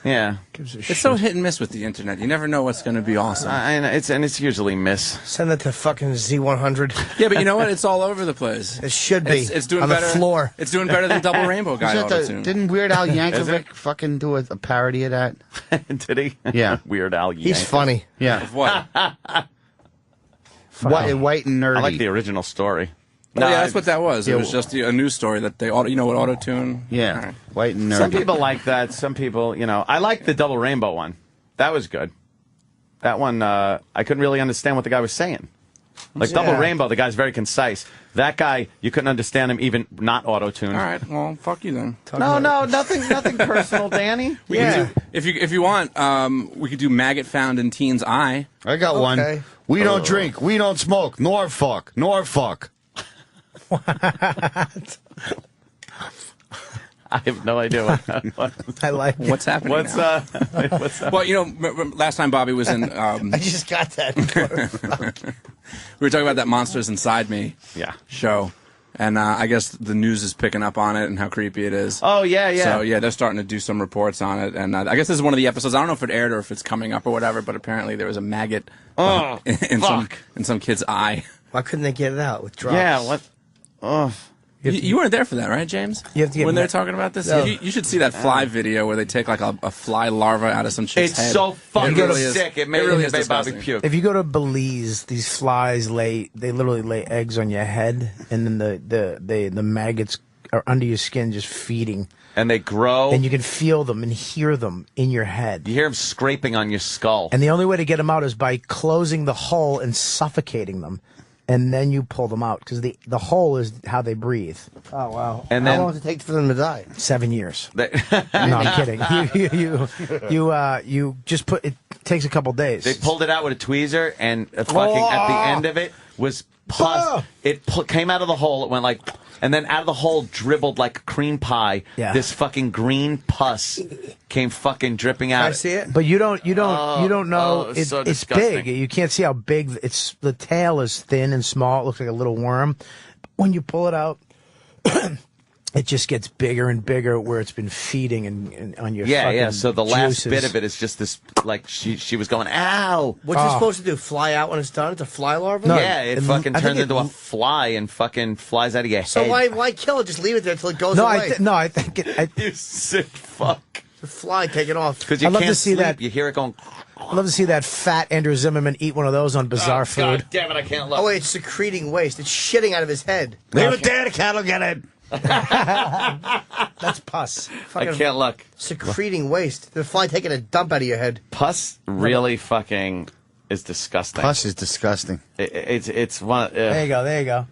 L: Yeah.
R: It's so hit and miss with the internet. You never know what's going to be awesome.
L: It's usually miss.
A: Send that to fucking Z100.
R: Yeah, but you know what? It's all over the place.
A: It should be.
R: It's doing
A: on
R: better.
A: the floor.
R: It's doing better than Double Rainbow guy auto-tune.
B: Didn't Weird Al Yankovic fucking do a parody of that?
L: Did he?
B: Yeah.
L: Weird Al Yankovic.
A: He's funny.
B: Yeah.
R: Of what?
B: White and nerdy.
L: I like the original story.
R: Oh, yeah, that's what that was. It was just a news story that they you know what auto-tune?
B: Yeah.
R: All right.
B: White and nerdy.
L: Some people like that. Some people, I like the Double Rainbow one. That was good. That one, I couldn't really understand what the guy was saying. Like Double Rainbow, the guy's very concise. That guy, you couldn't understand him even not auto-tuned.
R: All right, well, fuck you then.
L: No, nothing personal, Danny.
R: We can do, if you want, we could do Maggot Found in Teen's Eye.
B: I got one. We don't drink. We don't smoke. Nor fuck. Nor fuck.
E: What?
L: I have no idea what
E: I like
R: what's happening.
L: What's
R: now?
L: what's
R: Well, last time Bobby was in.
A: I just got that.
R: We were talking about that Monsters Inside Me show. And I guess the news is picking up on it and how creepy it is.
L: Oh, yeah.
R: So, yeah, they're starting to do some reports on it. And I guess this is one of the episodes. I don't know if it aired or if it's coming up or whatever, but apparently there was a maggot in some kid's eye.
A: Why couldn't they get it out with drops?
L: Yeah, what? Oh.
R: You weren't there for that, right, James?
E: You have to get
R: when they're talking about this?
A: No.
R: You should see that fly video where they take like a fly larva out of some chick's head.
L: It's so fucking
R: really
L: sick.
R: Is,
L: It made
R: really
L: Bobby
R: disgusting.
L: puke.
E: If you go to Belize, these flies they literally lay eggs on your head, and then the maggots are under your skin just feeding.
L: And they grow.
E: And you can feel them and hear them in your head.
L: You hear them scraping on your skull.
E: And the only way to get them out is by closing the hole and suffocating them. And then you pull them out, because the hole is how they breathe.
A: Oh, wow.
L: And
A: How
L: then-
A: long does it take for them to die?
E: 7 years.
L: They-
E: No, I'm kidding. You just put, it takes a couple days.
L: They pulled it out with a tweezer, and fucking at the end of it was pus. It came out of the hole. It went like, and then out of the hole dribbled like cream pie.
E: Yeah.
L: This fucking green pus came fucking dripping out.
A: I see it.
E: But you don't know
L: it's so
E: it's
L: disgusting.
E: big. You can't see how big it's. The tail is thin and small. It looks like a little worm. When you pull it out, it just gets bigger and bigger where it's been feeding and on your fucking
L: So the last
E: juices.
L: bit of it is just this, like she was going, ow.
A: What's it supposed to do? Fly out when it's done? It's a fly larva?
L: Yeah, it fucking turns into a fly and fucking flies out of your
A: So
L: head.
A: why kill it? Just leave it there until it goes
E: No,
A: away.
E: I think it.
L: You sick fuck.
A: The fly, take it off.
L: Because you
E: I'd love
L: can't
E: to see
L: sleep.
E: that.
L: You hear it going.
E: I'd love to see that fat Andrew Zimmerman eat one of those on Bizarre Food.
L: God damn it! I can't look.
A: Oh, wait, it's secreting waste. It's shitting out of his head.
B: Leave it there, the cat will get it.
E: That's pus.
L: I can't look.
A: Secreting waste. The fly taking a dump out of your head.
L: Pus really fucking is disgusting.
B: Pus is disgusting.
L: It's one.
E: There you go. There you go.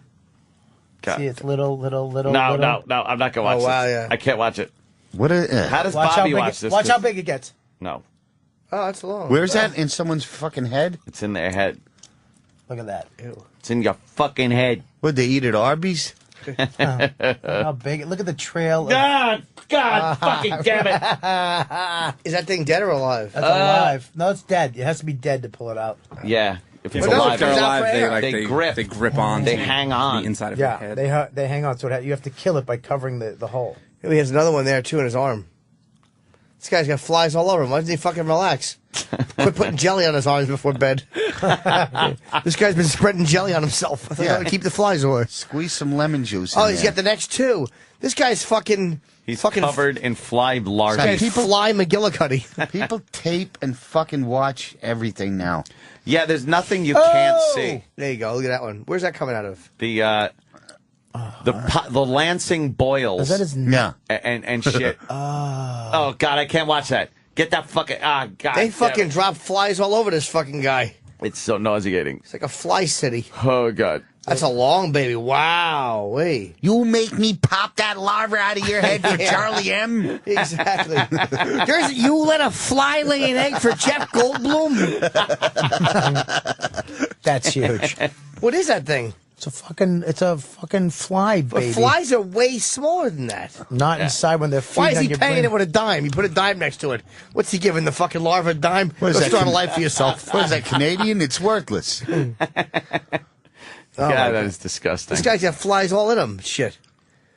L: God.
E: See, it's little.
L: No, I'm not going to watch
A: Oh, wow,
L: this.
A: yeah.
L: I can't watch it.
B: What?
L: How does Bobby watch this?
E: Watch how big it gets.
L: No.
A: Oh, that's long.
B: Where's that? In someone's fucking head?
L: It's in their head.
E: Look at that. Ew.
L: It's in your fucking head.
B: Would they eat at Arby's?
E: How big? Look at the trail.
L: God fucking damn it.
A: Is that thing dead or alive?
E: That's alive. No, it's dead. It has to be dead to pull it out.
L: Yeah. If it's
A: But no,
L: alive,
A: if they're alive,
R: they
L: grip.
R: They grip on.
L: They hang on.
R: The inside of your head.
E: They hang on. So you have to kill it by covering the hole.
A: He has another one there, too, in his arm. This guy's got flies all over him. Why doesn't he fucking relax? Quit putting jelly on his arms before bed. This guy's been spreading jelly on himself. I thought
B: Yeah.
A: to keep the flies away.
B: Squeeze some lemon juice in
A: Oh, he's
B: there.
A: got the next two. This guy's fucking...
L: He's covered in fly larvae.
A: This guy's Fly McGillicuddy.
B: People tape and fucking watch everything now.
L: Yeah, there's nothing you can't see.
A: There you go. Look at that one. Where's that coming out of?
L: The Lansing boils.
E: Is that his
B: Yeah.
L: And shit. Oh God, I can't watch that. Get that fucking God.
A: They
L: damn
A: fucking
L: it.
A: drop flies all over this fucking guy.
L: It's so nauseating.
A: It's like a fly city.
L: Oh God.
A: That's a long baby. Wow. Wait.
B: You make me pop that larva out of your head for
A: Yeah.
B: Charlie M?
A: Exactly. You let a fly lay an egg for Jeff Goldblum?
E: That's huge.
A: What is that thing?
E: It's a fucking fly,
A: But
E: baby.
A: flies are way smaller than that.
E: Not inside when they're feeding
A: Why is
E: on
A: he
E: your
A: paying
E: brain.
A: it with a dime? You put a dime next to it. What's he giving the fucking larva a dime?
B: What is
A: Go
B: that,
A: start a life for yourself.
B: What is that, Canadian? It's worthless.
A: Oh,
L: God, that is disgusting.
A: This guy's got flies all in him. Shit.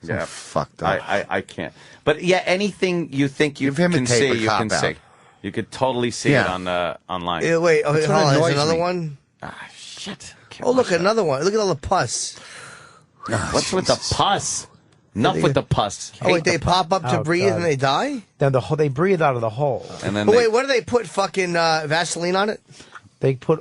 L: Yeah,
B: fucked up.
L: I can't. But yeah, anything you think you
B: Give him a
L: can
B: tape
L: see,
B: or
L: you
B: cop
L: can
B: out.
L: see. You could totally see
B: Yeah.
L: it online.
A: Wait, hold
B: That's what
A: on. There's
B: annoys
A: another
B: me.
A: one.
L: Shit.
A: Oh, look, another one. Look at all the pus.
L: What's with the pus? Enough with the pus.
A: Oh, wait, they pop up to
E: Oh,
A: breathe
E: God.
A: and they die?
E: Then they breathe out of the hole.
L: And then
A: But wait, what do they put fucking Vaseline on it?
E: They put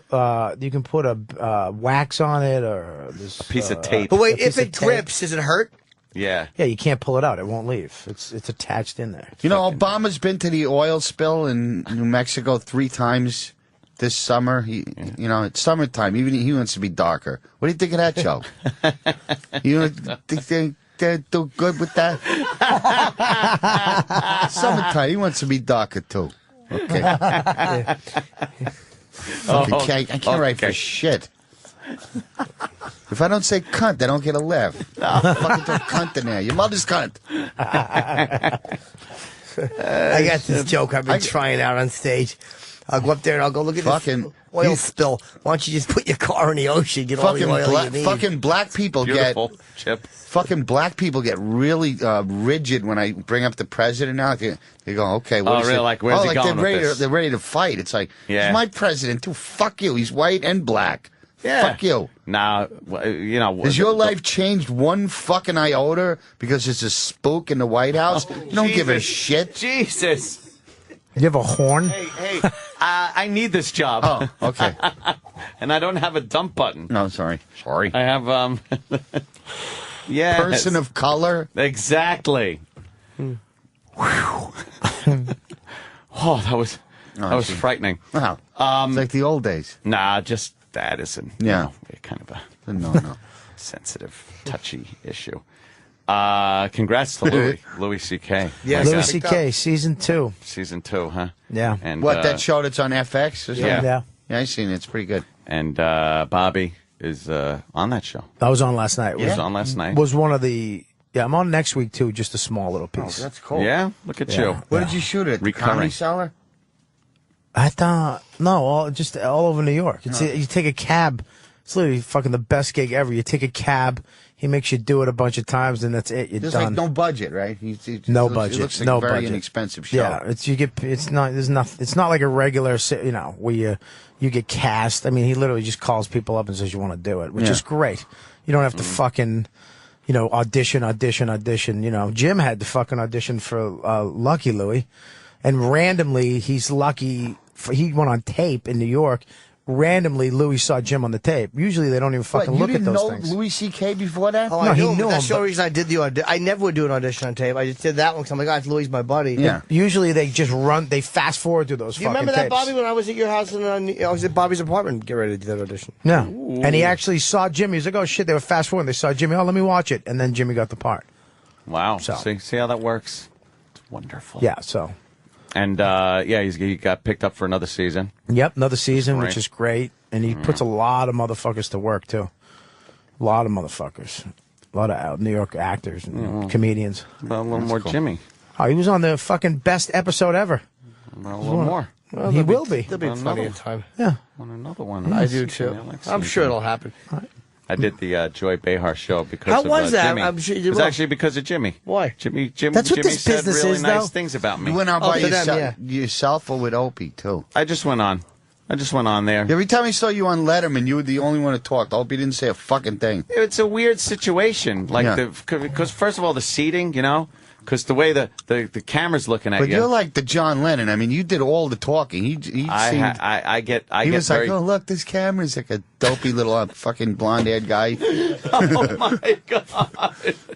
E: you can put a wax on it or this,
L: a piece of tape.
A: But wait,
E: A piece
A: if it
E: of tape.
A: drips, does it hurt?
L: Yeah.
E: Yeah, you can't pull it out. It won't leave. It's attached in there.
B: You know, Obama's been to the oil spill in New Mexico 3 times this summer. It's summertime. Even he wants to be darker. What do you think of that show? You don't think they do good with that? Summertime. He wants to be darker too. Okay. I can't write for shit. If I don't say cunt, I don't get a laugh. Fucking throw cunt in there. Your mother's cunt.
A: I got this joke I've been trying out on stage. I'll go up there and I'll go, look at
B: Fucking-
A: this oil spill. Why don't you just put your car in the ocean, get all the oil you need?
B: Fucking black people
L: Beautiful, Chip.
B: Fucking black people get really rigid when I bring up the president now. They go, okay, what
L: Oh,
B: is
L: really?
B: it?
L: Like, where's he going
B: they're ready
L: with this?
B: they're ready to fight. It's like,
L: Yeah.
B: he's my president too. Fuck you. He's white and black.
L: Yeah.
B: Fuck you.
L: Now,
B: Has your life changed one fucking iota because there's a spook in the White House? You don't give a
L: Jesus.
B: shit.
L: Jesus.
E: You have a horn?
L: Hey, I need this job.
B: Oh, okay.
L: And I don't have a dump button.
B: No, sorry. Sorry.
L: I have, yeah.
B: Person of color.
L: Exactly. Oh, that was
B: gee.
L: frightening.
B: Wow. It's like the old days.
L: Nah, just that is kind of a
B: No.
L: sensitive, touchy issue. Congrats to Louis C.K.
A: Yeah,
E: Louis C.K. season 2.
L: Season 2, huh?
E: Yeah.
L: And
B: What, that show that's on FX? Or something?
L: Yeah.
B: Yeah, I've seen it. It's pretty good.
L: And Bobby is on that show.
E: I was on last night.
L: He was on last night.
E: Was one of the... Yeah, I'm on next week, too. Just a small little piece.
B: Oh, that's cool.
L: Yeah, look at
E: Yeah.
L: you.
B: Where did you shoot it? The
L: Recurring.
B: Comedy Cellar?
E: I thought... No, all over New York. You take a cab. It's literally fucking the best gig ever. You take a cab. He makes you do it a bunch of times, and that's it. You're
B: There's
E: done.
B: like no budget, right?
E: No budget.
B: It looks like
E: no
B: a very
E: budget.
B: inexpensive show.
E: Yeah, it's not like a regular, where you get cast. I mean, he literally just calls people up and says you want to do it, which
B: Yeah.
E: is great. You don't have to fucking, audition. Jim had to fucking audition for Lucky Louie, and randomly he's lucky. He went on tape in New York. randomly Louis saw Jim on the tape. Usually they don't even fucking look at those things.
B: Louis C.K. before that?
A: Oh,
E: No,
A: I
E: he
A: knew him.
E: knew
A: That's
E: him,
A: the only
E: but-
A: reason I did the audition. I never would do an audition on tape. I just did that one because I'm like, oh, it's Louis, my buddy.
E: Yeah. Usually they just they fast forward through those
A: Do you
E: fucking
A: remember that,
E: tapes.
A: Bobby, when I was at your house and I was at Bobby's apartment getting ready to do that audition?
E: No. And he actually saw Jimmy. He's like, oh, shit, they were fast forwarding. They saw Jimmy. Oh, let me watch it. And then Jimmy got the part.
L: Wow.
E: So.
L: See how that works? It's wonderful.
E: Yeah, so.
L: And, he got picked up for another season.
E: Yep, another season,
L: Great.
E: which is great. And he puts a lot of motherfuckers to work, too. A lot of motherfuckers. A lot of New York actors and comedians.
L: Well, a little more Jimmy.
E: Oh, he was on the fucking best episode ever.
L: Well, a little more.
E: Well, he will be.
A: There'll be plenty of time.
E: Yeah.
L: Want another one.
A: I do, too. I'm sure it'll happen.
L: I did the Joy Behar show because
A: How
L: of
A: was that?
L: Jimmy.
A: I'm sure you did
L: it was
A: well.
L: actually because of Jimmy.
A: Why?
L: Jimmy
A: That's what
L: Jimmy
A: this
L: said
A: business
L: really
A: is,
L: nice
A: though.
L: things about me.
B: You went out by
A: for them,
B: yourself or with Opie, too?
L: I just went on there.
B: Every time I saw you on Letterman, you were the only one who talked. Opie didn't say a fucking thing.
L: It's a weird situation. Because first of all, the seating, because the way the camera's looking at
B: But
L: you.
B: you're like the John Lennon. I mean, you did all the talking. He seemed...
L: I get
B: was
L: very...
B: like, oh, look, this camera's like a dopey little fucking blonde-haired guy.
L: Oh, my God.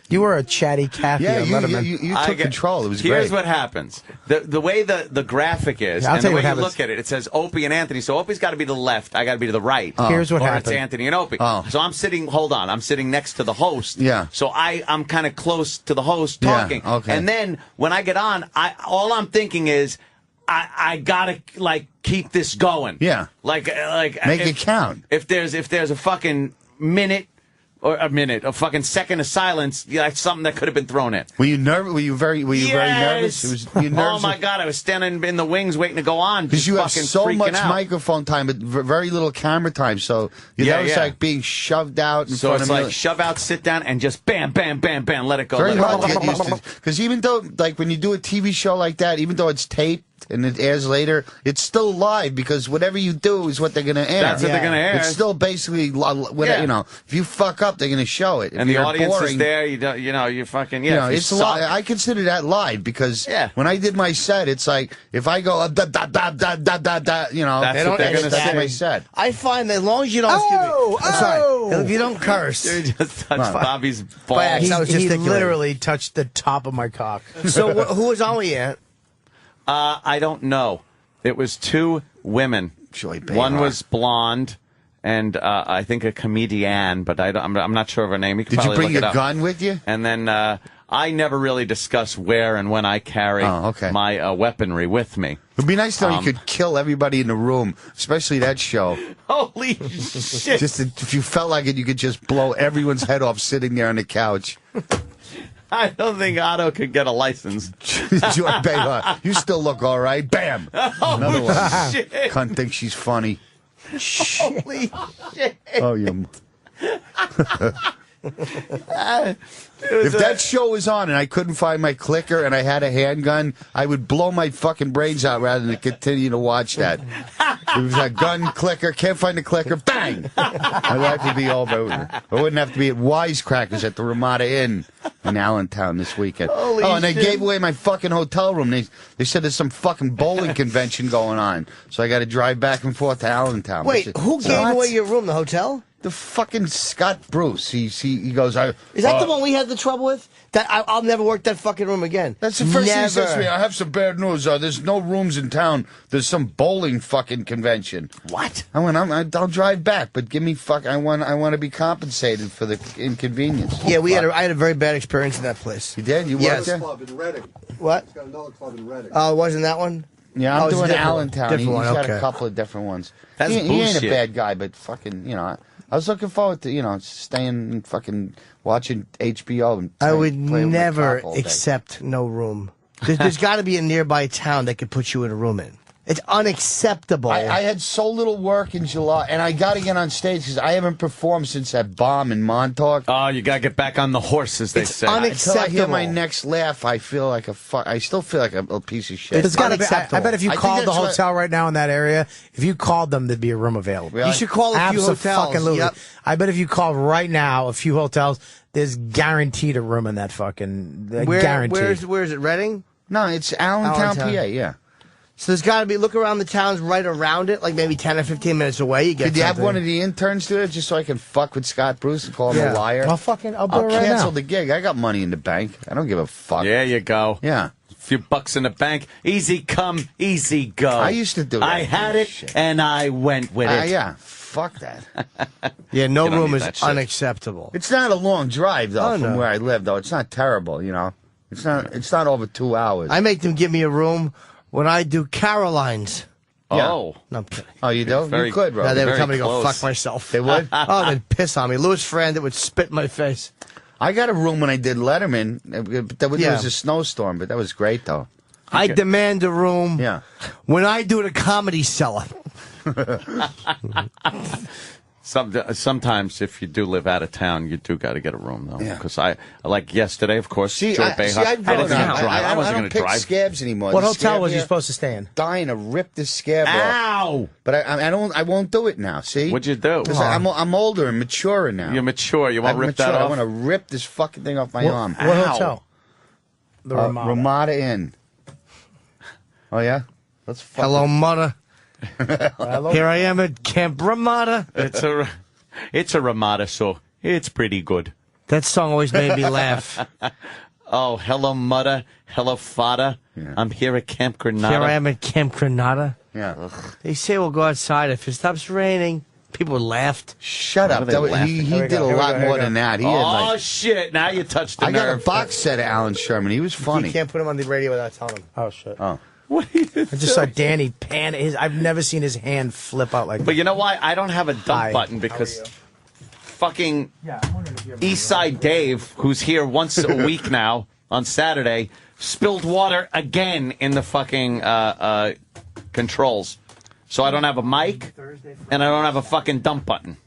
E: You were a chatty Cathy on Letterman.
B: You took control. It was
L: Here's
B: great.
L: what happens. The way the graphic is,
E: I'll
L: and
E: tell
L: the
E: you
L: way
E: what
L: you
E: happens.
L: look at it, it says Opie and Anthony. So Opie's got to be to the left. I got to be to the right.
E: Here's what
L: or
E: happens.
L: it's Anthony and Opie.
B: Oh.
L: So I'm sitting next to the host.
B: Yeah.
L: So I'm kind of close to the host talking.
B: Yeah, okay.
L: And then when I get on, all I'm thinking is, I gotta keep this going.
B: Yeah.
L: Like
B: Make it count.
L: If there's a fucking minute or a fucking second of silence, like something that could have been thrown in.
B: Were you nervous? Were you very nervous? Were you nervous?
L: Oh my God! I was standing in the wings waiting to go on
B: Because you have
L: fucking
B: so
L: freaking
B: much
L: out.
B: microphone time, but very little camera time. So that was like being shoved out in
L: So
B: front
L: it's
B: of
L: like
B: me.
L: shove out, sit down, and just bam, bam, bam, bam, let it go.
B: Very
L: let it
B: hard
L: go.
B: to get used to. Because even though, like, when you do a TV show like that, even though it's taped and it airs later, it's still live because whatever you do is what they're going to air.
L: That's what they're gonna air.
B: It's still basically, if you fuck up, they're going to show it. If
L: And the
B: you're
L: audience
B: boring,
L: is there. You fucking
B: it's live. I consider that live because when I did my set, it's like if I go da da da da da da da,
L: That's what they're gonna
B: that's
L: say.
B: my set.
A: I find that as long as you don't... I'm sorry. If you don't curse...
L: You just touched Bobby's balls.
A: By accident, I was
E: He
A: gesticulating.
E: literally touched the top of my cock.
A: So who was on with you, Ant?
L: I don't know. It was two women.
B: Joy Behar.
L: One was blonde, and I think a comedian, but I'm not sure of her name. You can
B: Did you
L: probably
B: bring
L: look
B: your
L: it up.
B: gun with you?
L: And then I never really discuss where and when I carry my weaponry with me.
B: It'd be nice though you could kill everybody in the room, especially that show.
L: Holy shit!
B: Just if you felt like it, you could just blow everyone's head off sitting there on the couch.
L: I don't think Otto could get a license.
B: Joy Behar, you still look all right. Bam! Another one.
L: Shit.
B: Cunt thinks she's funny.
L: Holy shit!
B: Oh, you. If that show was on and I couldn't find my clicker and I had a handgun, I would blow my fucking brains out rather than continue to watch that. It was a gun, clicker, can't find the clicker, bang! My life would be over. I wouldn't have to be at Wisecrackers at the Ramada Inn in Allentown this weekend.
A: Holy
B: and they
A: shit.
B: gave away my fucking hotel room. They said there's some fucking bowling convention going on, so I got to drive back and forth to Allentown.
A: Wait, who gave away your room? The hotel?
B: The fucking Scott Bruce. He goes,
A: Is that the one we had the trouble with? That I'll never work that fucking room again.
B: That's the first thing he says to me.
A: Never.
B: I have some bad news. There's no rooms in town. There's some bowling fucking convention.
L: What?
B: I went, I'll drive back, but give me I want to be compensated for the inconvenience.
A: Yeah, I had a very bad experience in that place.
B: You did? You
A: Yes.
B: worked there?
K: Club in Reading.
A: What?
K: He's got another club in Reading.
A: Oh, wasn't that one?
B: Yeah, I'm
A: Oh, it's a
B: doing
A: different one.
B: Allentown.
A: Different
B: He's
A: one,
B: got
A: okay.
B: a couple of different ones.
L: That's
B: he ain't a
L: bullshit.
B: bad guy, but fucking, I was looking forward to, staying and fucking watching HBO. And
A: I would
B: playing with my
A: never
B: cock all day.
A: accept no room. There's got to be a nearby town that could put you in a room in. It's unacceptable.
B: I had so little work in July, and I got to get on stage because I haven't performed since that bomb in Montauk.
L: Oh, you got to get back on the horse, as they say.
B: Until I hear my next laugh, I feel like I still feel like a piece of shit.
E: It's gotta be, I bet if you
B: I think
E: called the
B: that's what-
E: hotel right now in that area, if you called them, there'd be a room available.
B: Really?
A: You should call a few hotels.
E: Abso-fucking-lutely.
A: Yep.
E: I bet if you called right now, a few hotels, there's guaranteed a room in that fucking... guaranteed.
A: Where is it, Reading?
B: No, it's Allentown,
A: Allentown.
B: PA, yeah.
A: So there's got to be, look around the towns right around it, like maybe 10 or 15 minutes away. You get
B: Could you have
A: something.
B: one of the interns do it just so I can fuck with Scott Bruce and call him a liar?
E: I'll do it right
B: cancel
E: now.
B: the gig. I got money in the bank. I don't give a fuck.
L: There you go.
B: Yeah.
L: A few bucks in the bank. Easy come, easy go.
B: I used to do that.
L: I had it, and I went with it.
B: Yeah. Fuck that.
A: Yeah, no
L: You don't
A: room
L: need
A: is
L: that shit.
A: unacceptable.
B: It's not a long drive though
A: Oh,
B: from
A: no.
B: where I live though. It's not terrible, you know. It's not over 2 hours.
A: I make them give me a room when I do Caroline's.
B: Yeah.
L: Oh.
A: No, I'm kidding.
B: Oh, you do?
L: Very-
B: You could, bro.
A: No, they would
L: very
A: tell me to go
L: close.
A: fuck myself.
B: They would?
A: Oh, they'd piss on me. Louis Friend, it would spit in my face.
B: I got a room when I did Letterman. There was
A: Yeah.
B: a snowstorm, but that was great though.
A: I demand a room
B: Yeah.
A: when I do the Comedy Cellar.
L: Sometimes, if you do live out of town, you do got to get a room, though.
B: Yeah.
L: Because I like yesterday, of course.
B: See,
L: Joy
B: I
L: Behar.
B: didn't
L: I
B: I
L: wasn't
B: don't
L: going to
B: pick
L: drive.
B: scabs anymore.
E: What
B: The
E: hotel
B: scab
E: was you
B: here,
E: supposed to stay in?
B: Dying to rip this scab off.
L: Ow!
B: But I won't do it now. See?
L: What'd you do?
B: Because I'm older and maturer now.
L: You're mature. You won't
B: I'm
L: rip that
B: mature. I
L: off?
B: want to rip this fucking thing off my arm.
E: What hotel? The
B: Ramada. Ramada Inn. Oh yeah. Let's fuck
A: Hello, mother.
E: Hello?
A: Here I am at Camp Ramada.
L: It's a Ramada, so it's pretty good.
A: That song always made me laugh.
L: Oh, hello, mother. Hello, father.
B: Yeah.
L: I'm here at Camp Granada.
A: Here I am at Camp Granada.
B: Yeah.
A: They say we'll go outside if it stops raining. People laughed.
B: Shut
L: What
B: up.
L: are they
B: That was-
L: laughing?
B: he
E: Here we
B: did
E: go,
B: a
E: here we
B: lot
E: go, here
B: more
E: we go.
B: than that. He had
L: Oh,
B: like,
L: shit. Now you touched the
B: I got a
L: nerve.
B: box set of Alan Sherman. He was funny.
A: You can't put him on the radio without telling him.
E: Oh, shit.
B: Oh.
L: What are you
E: I just saw Danny pan. I've never seen his hand flip out like that.
L: But you know why? I don't have a dump
E: Hi.
L: button because fucking Eastside Dave, who's here once a week now on Saturday, spilled water again in the fucking controls. So I don't have a mic, and I don't have a fucking dump button.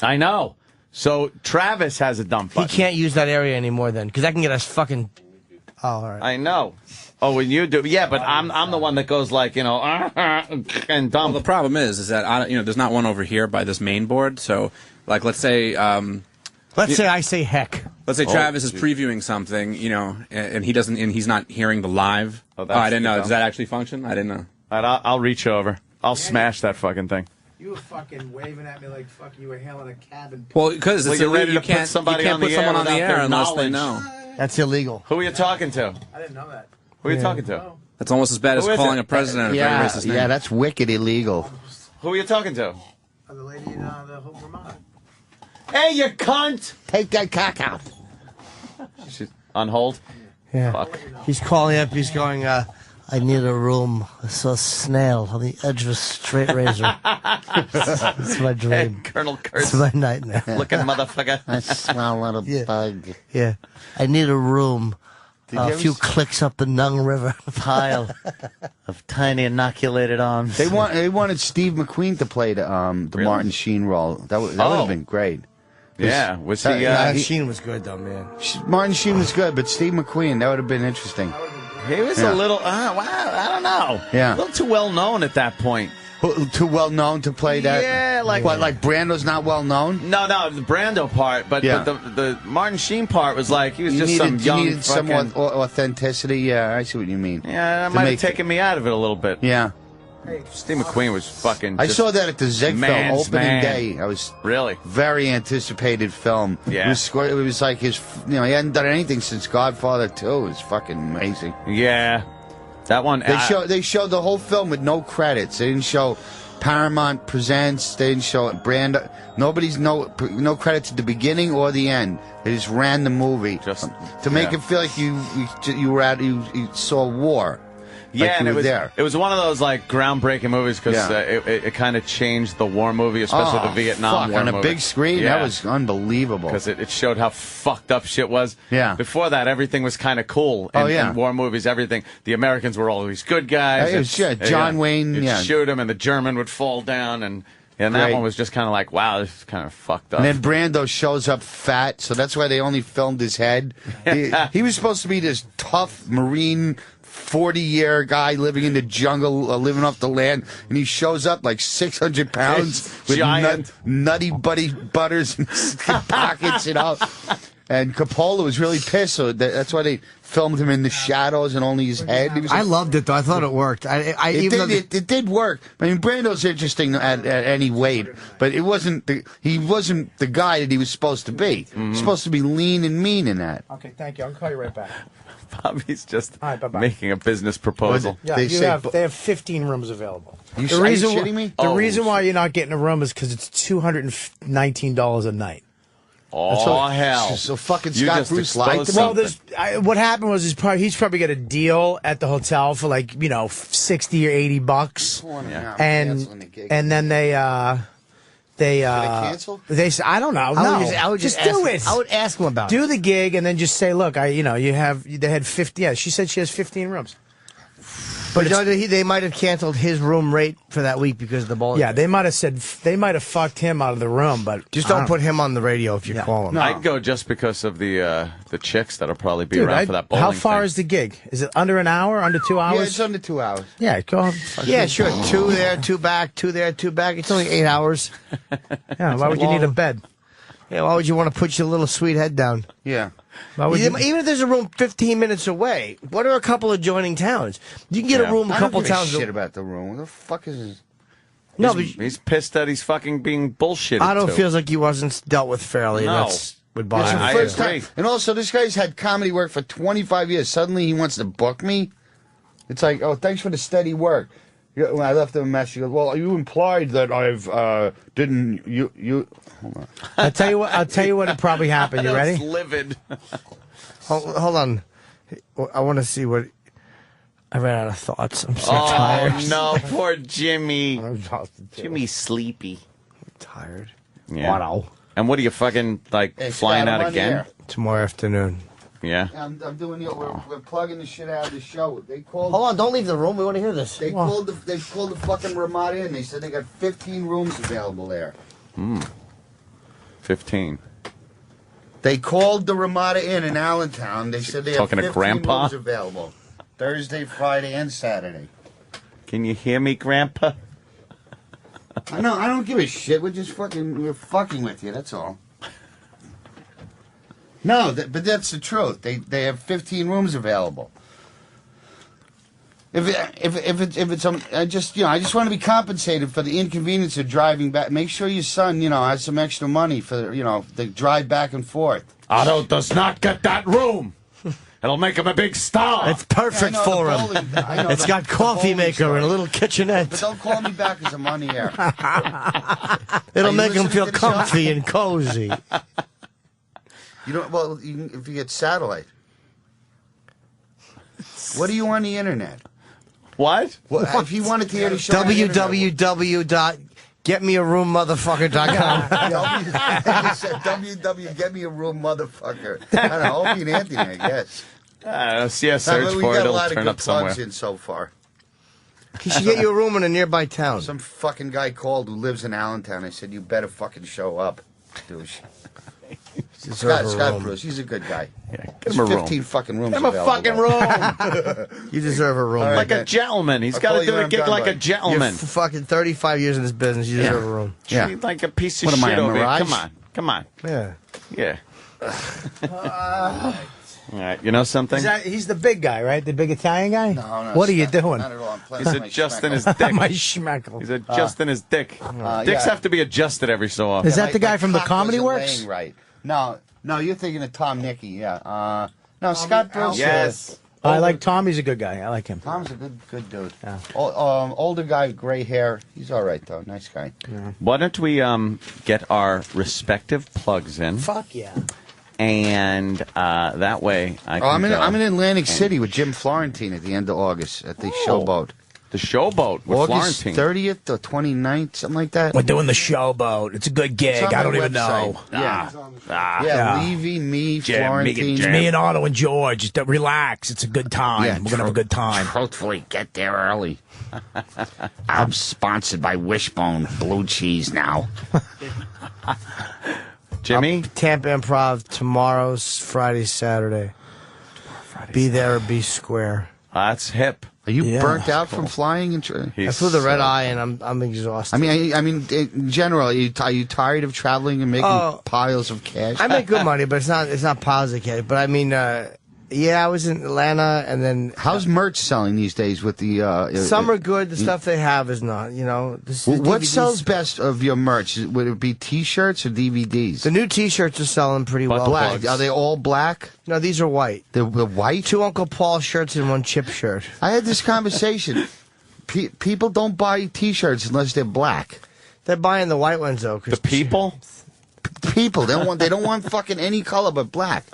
L: I know. So Travis has a dump
A: He
L: button.
A: can't use that area anymore then, because that can get us fucking... Oh, all right.
L: I know. Oh, when you do, yeah, but I'm the one that goes like, you know, and dump.
R: Well, the problem is that there's not one over here by this main board. So, like, let's say,
A: Let's say I say heck.
R: let's say Travis is previewing something, and he doesn't, and he's not hearing the live.
L: Oh,
R: Oh,
L: that's
R: I didn't know.
L: the
R: Does that actually function? I didn't know.
L: All right, I'll reach over. I'll smash that fucking thing.
E: You were fucking waving at me like fucking you were hailing a cabin.
R: Well, because
L: Well,
R: it's
L: you're ready
R: illegal.
L: to
R: You
L: put
R: can't,
L: somebody
R: you can't
L: on the
R: put someone
L: air
R: on the
L: without
R: air
L: their
R: unless they
L: knowledge.
R: know.
A: That's illegal.
L: Who are you talking to?
E: I didn't know that.
L: Who are you talking to?
R: That's almost as bad as
L: Who is
R: calling
L: it?
R: a president a
B: Yeah,
R: very racist name.
B: yeah, that's wicked illegal.
L: Who are you talking to?
E: The lady in the whole Vermont.
L: Hey, you cunt!
B: Take that cock out.
L: She's on hold?
A: Yeah.
L: Fuck.
A: He's calling up. He's going, I need a room. I saw a snail on the edge of a straight razor. It's my dream.
L: Colonel
A: It's
L: Kurtz
A: my nightmare.
L: looking motherfucker.
B: I smell a little
A: Yeah.
B: bug.
A: Yeah. I need a room.
B: you
A: A
B: ever
A: few
B: s-
A: clicks up the Nung River.
L: Pile of tiny inoculated arms.
B: They wanted Steve McQueen to play the Martin Sheen role. That would
L: Oh.
B: have been great.
L: Yeah, was he?
A: Sheen was good, though, man.
B: Martin Sheen was good, but Steve McQueen, that would have been interesting.
L: He was
B: Yeah.
L: a little. Wow, I don't know.
B: Yeah.
L: a little too well known at that point.
B: Too well known to play that.
L: Yeah, like
B: what? Like Brando's not well known.
L: No, the Brando part, but
B: Yeah.
L: the Martin Sheen part was like he was
B: You
L: just some
B: needed,
L: young
B: you needed some
L: fucking.
B: authenticity. Yeah, I see what you mean.
L: Yeah, that
B: To
L: might have
B: make-
L: taken me out of it a little bit.
B: Yeah,
L: Steve McQueen was fucking.
B: I
L: just
B: saw that at the Zeg film
L: man's
B: opening
L: man.
B: day. I was
L: Really?
B: very anticipated film.
L: Yeah.
B: It was like his. He hadn't done anything since Godfather 2. It was fucking amazing.
L: Yeah, that one.
B: They showed the whole film with no credits. They didn't show Paramount Presents. They didn't show Brando. Nobody's no credits at the beginning or the end. They just ran the movie
L: Just
B: to make
L: yeah.
B: it feel like you were at you saw war.
L: Yeah,
B: like
L: and
B: you
L: it
B: were
L: was
B: there.
L: it was one of those like groundbreaking movies because
B: Yeah.
L: it kind of changed the war movie, especially the Vietnam War
B: on a
L: movie.
B: big screen.
L: Yeah.
B: That was unbelievable.
L: Because it showed how fucked up shit was.
B: Yeah.
L: Before that, everything was kind of cool.
B: Oh, yeah.
L: In war movies, everything. The Americans were always good guys.
B: It was, yeah, John Wayne,
L: You'd
B: yeah.
L: shoot him, and the German would fall down, and that
B: Great.
L: one was just kind of like, wow, this is kind of fucked up.
B: And then Brando shows up fat, so that's why they only filmed his head. He was supposed to be this tough Marine, 40-year guy living in the jungle, living off the land, and he shows up like 600 pounds with
L: Giant.
B: nutty buddy butters and pockets, And Coppola was really pissed, so that's why they filmed him in the shadows and only his head. He was
A: I loved it, though. I thought it worked.
B: It did work. I mean, Brando's interesting at any weight, but he wasn't the guy that he was supposed to be. He was supposed to be lean and mean in that.
E: Okay, thank you. I'll call you right back.
L: Bobby's just
E: bye-bye.
L: making a business proposal.
E: Yeah, they have 15 rooms available.
B: Are you shitting me?
E: The reason why you're not getting a room is because it's $219 a night.
L: Oh, hell.
B: So fucking
L: You
B: Scott
L: just
B: Bruce liked him.
E: Well, what happened was he's probably got a deal at the hotel for like, $60 or $80. And then they
B: cancel?
E: They say, I don't know.
A: I would
E: just
A: ask,
E: do it.
A: I would ask him about
E: Do the gig and then just say, look, they had 50. Yeah, she said she has 15 rooms.
A: But they might have canceled his room rate for that week because of the ball.
E: Yeah, they might have fucked him out of the room, but
A: just don't put him on the radio if you call him.
L: No. I'd go just because of the chicks that'll probably be around for that bowling
E: How far
L: thing.
E: is the gig? Is it under an hour? Under 2 hours?
B: Yeah, it's under 2 hours.
E: Yeah, go on.
A: Yeah, sure. 2 there, 2 back, 2 there, 2 back. It's only 8 hours.
E: Yeah, why would you need a bed?
A: Yeah, why would you want to put your little sweet head down?
B: Yeah.
A: Even if there's a room 15 minutes away, what are a couple adjoining towns? You can get a room a couple towns.
B: I don't give a shit about the room. What the fuck is this?
A: No,
L: he's pissed that he's fucking being bullshitted.
A: Otto
L: to.
A: feels like he wasn't dealt with fairly.
L: No.
A: And that's what bothers me.
B: I agree. And also, this guy's had comedy work for 25 years. Suddenly, he wants to book me. It's like, oh, thanks for the steady work. When I left him a message, he goes, well, you implied that I've didn't you. Hold on.
E: I'll tell you what would probably happen. You ready?
L: Livid.
A: Hold on. I want to see what. I ran out of thoughts. I'm so tired.
L: Oh no, poor Jimmy. Jimmy's sleepy.
A: I'm tired.
L: Yeah.
A: Wow.
L: And what are you fucking flying out again?
A: Tomorrow afternoon.
L: Yeah.
B: I'm doing we're plugging the shit out of the show. They called.
A: Hold on, don't leave the room. We want to hear this.
B: They pulled the fucking Ramada in. They said they got 15 rooms available there.
L: 15.
B: They called the Ramada Inn in Allentown. They said they have 15
L: Grandpa?
B: rooms available. Thursday, Friday, and Saturday.
L: Can you hear me, Grandpa?
B: I know. I don't give a shit. We're fucking with you. That's all. No, but that's the truth. They have 15 rooms available. If it's I just want to be compensated for the inconvenience of driving back. Make sure your son, has some extra money for the drive back and forth.
L: Otto does not get that room. It'll make him a big star.
A: It's perfect for him. It's got coffee maker and a little kitchenette.
B: But don't call me back as a money air.
A: It'll make him feel comfy and cozy.
B: If you get satellite. What do you on the internet?
L: What?
B: If you wanted to hear the show,
A: www.getmearoommotherfucker.com.
B: www.getmearoommotherfucker. I don't know, Opie and Anthony, I guess.
L: Search
B: we
L: for
B: got
L: it.
B: a lot
L: It'll
B: of
L: turn up
B: good
L: somewhere.
B: plugs in so far.
A: He should get you a room in a nearby town.
B: Some fucking guy called who lives in Allentown. I said, you better fucking show up, douche. Scott Bruce, he's a good guy.
L: Yeah,
B: There's
L: him a room.
B: 15 fucking rooms
L: Give him a
B: available.
L: fucking room.
A: You deserve a room.
B: All right,
L: like a
B: man.
L: gentleman. He's
B: I'll
L: got
B: call
L: to
B: you
L: do
B: when
L: a
B: I'm
L: gig
B: done,
L: like a
B: bud.
L: gentleman.
A: You're fucking 35 years in this business. You deserve a room.
B: Yeah.
L: Treat like a piece of
B: What am I,
L: shit
B: a
L: over here.
B: Mirage?
L: Come on.
A: Yeah.
L: Yeah. All right. You know something?
E: He's the big guy, right? The big Italian guy?
B: No,
E: What are you doing?
B: Not at all. I'm playing
L: He's
B: with my
L: adjusting his
B: schmeckle.
L: dick.
E: My schmeckle.
L: He's adjusting his dick. Dicks
B: yeah.
L: have to be adjusted every so often.
E: Is that the guy from the
B: cock
E: Comedy
B: wasn't
E: Works?
B: laying right. No, you're thinking of Tom Nicky, yeah. No, Scott Bruce.
L: Yes.
E: I like Tom. He's a good guy. I like him.
B: Tom's a good dude.
E: Yeah.
B: Older guy, gray hair. He's all right, though. Nice guy.
E: Yeah.
L: Why don't we get our respective plugs in?
E: Fuck yeah.
L: And that way I can
B: I'm in Atlantic City with Jim Florentine at the end of August at the Showboat.
L: The Showboat with
B: August
L: Florentine.
B: 30th or 29th, something like that.
E: We're doing the Showboat. It's a good gig.
B: It's on
E: I don't
B: my
E: even
B: website.
E: know.
B: Yeah, Levy, me, Florentine.
E: It's me and Otto and George. Just relax. It's a good time.
B: Yeah,
E: We're going to have a good time.
B: Truthfully, get there early. I'm sponsored by Wishbone Blue Cheese now.
L: Jimmy?
A: Tampa Improv tomorrow's Friday, Saturday. Be there or be square.
L: That's hip.
B: Are you burnt out from flying? And
A: I flew the red eye, and I'm exhausted.
B: I mean, in general, are you tired of traveling and making piles of cash?
A: I make good money, but it's not piles of cash. But I mean, I was in Atlanta, and then
B: how's merch selling these days? With the
A: some are good. The stuff they have is not. You know,
B: what sells best of your merch? Would it be T-shirts or DVDs?
A: The new T-shirts are selling pretty well.
B: Black? Are they all black?
A: No, these are white.
B: They're white.
A: 2 Uncle Paul shirts and 1 Chip shirt.
B: I had this conversation. People don't buy T-shirts unless they're black.
A: They're buying the white ones though.
L: The people.
B: People. They don't want fucking any color but black.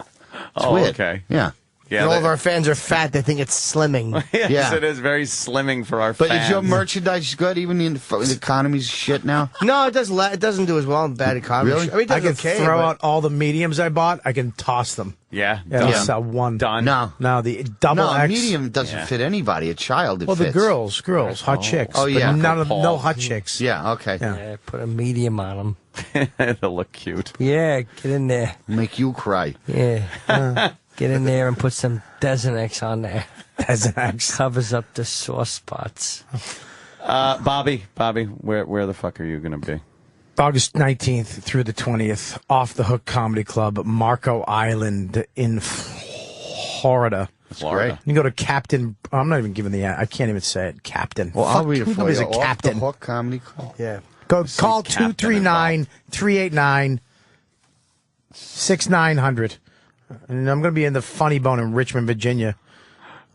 B: It's
L: weird.
B: Okay. Yeah.
L: Yeah,
A: and all of our fans are fat. They think it's slimming.
L: Yes, it is very slimming for our
B: but
L: fans.
B: Is your merchandise good, even in the economy's shit now?
A: No, it doesn't. It doesn't do as well in bad economy.
B: Really?
A: I mean,
E: I can throw out all the mediums I bought. I can toss them.
L: Yeah,
E: I'll sell one.
L: Done.
B: No,
E: the double X.
B: medium doesn't fit anybody. A child. It
E: well,
B: fits.
E: the girls, hot chicks.
B: Oh yeah,
E: but no hot chicks.
B: Yeah, okay.
A: Yeah, put a medium on them.
L: It'll look cute.
A: Yeah, get in there.
B: Make you cry.
A: Yeah. Get in there and put some Desenex on there.
E: Desenex
A: covers up the sore spots.
L: Bobby, where the fuck are you going to be?
E: August 19th through the 20th, Off the Hook Comedy Club, Marco Island in Florida.
L: Florida.
E: You can go to Captain. I'm not even giving I can't even say it. Captain.
B: Well, I'll read it for you.
E: A Captain.
B: Off the Hook Comedy Club.
A: Yeah.
E: Call 239-389-6900. And I'm going to be in the Funny Bone in Richmond, Virginia,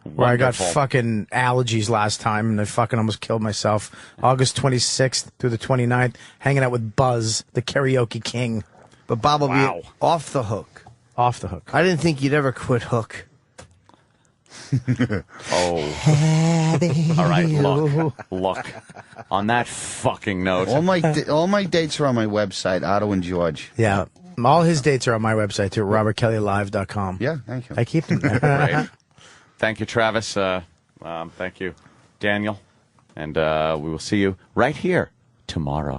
E: where I got fucking allergies last time, and I fucking almost killed myself. August 26th through the 29th, hanging out with Buzz, the karaoke king.
A: But Bob will be off the hook.
E: Off the hook.
A: I didn't think you'd ever quit Hook.
L: All right, look. On that fucking note,
B: all my dates are on my website, Otto and George.
E: Yeah. All his dates are on my website, too, robertkellylive.com.
B: Yeah, thank you.
E: I keep them there.
L: Great. Thank you, Travis. Thank you, Daniel. And we will see you right here tomorrow.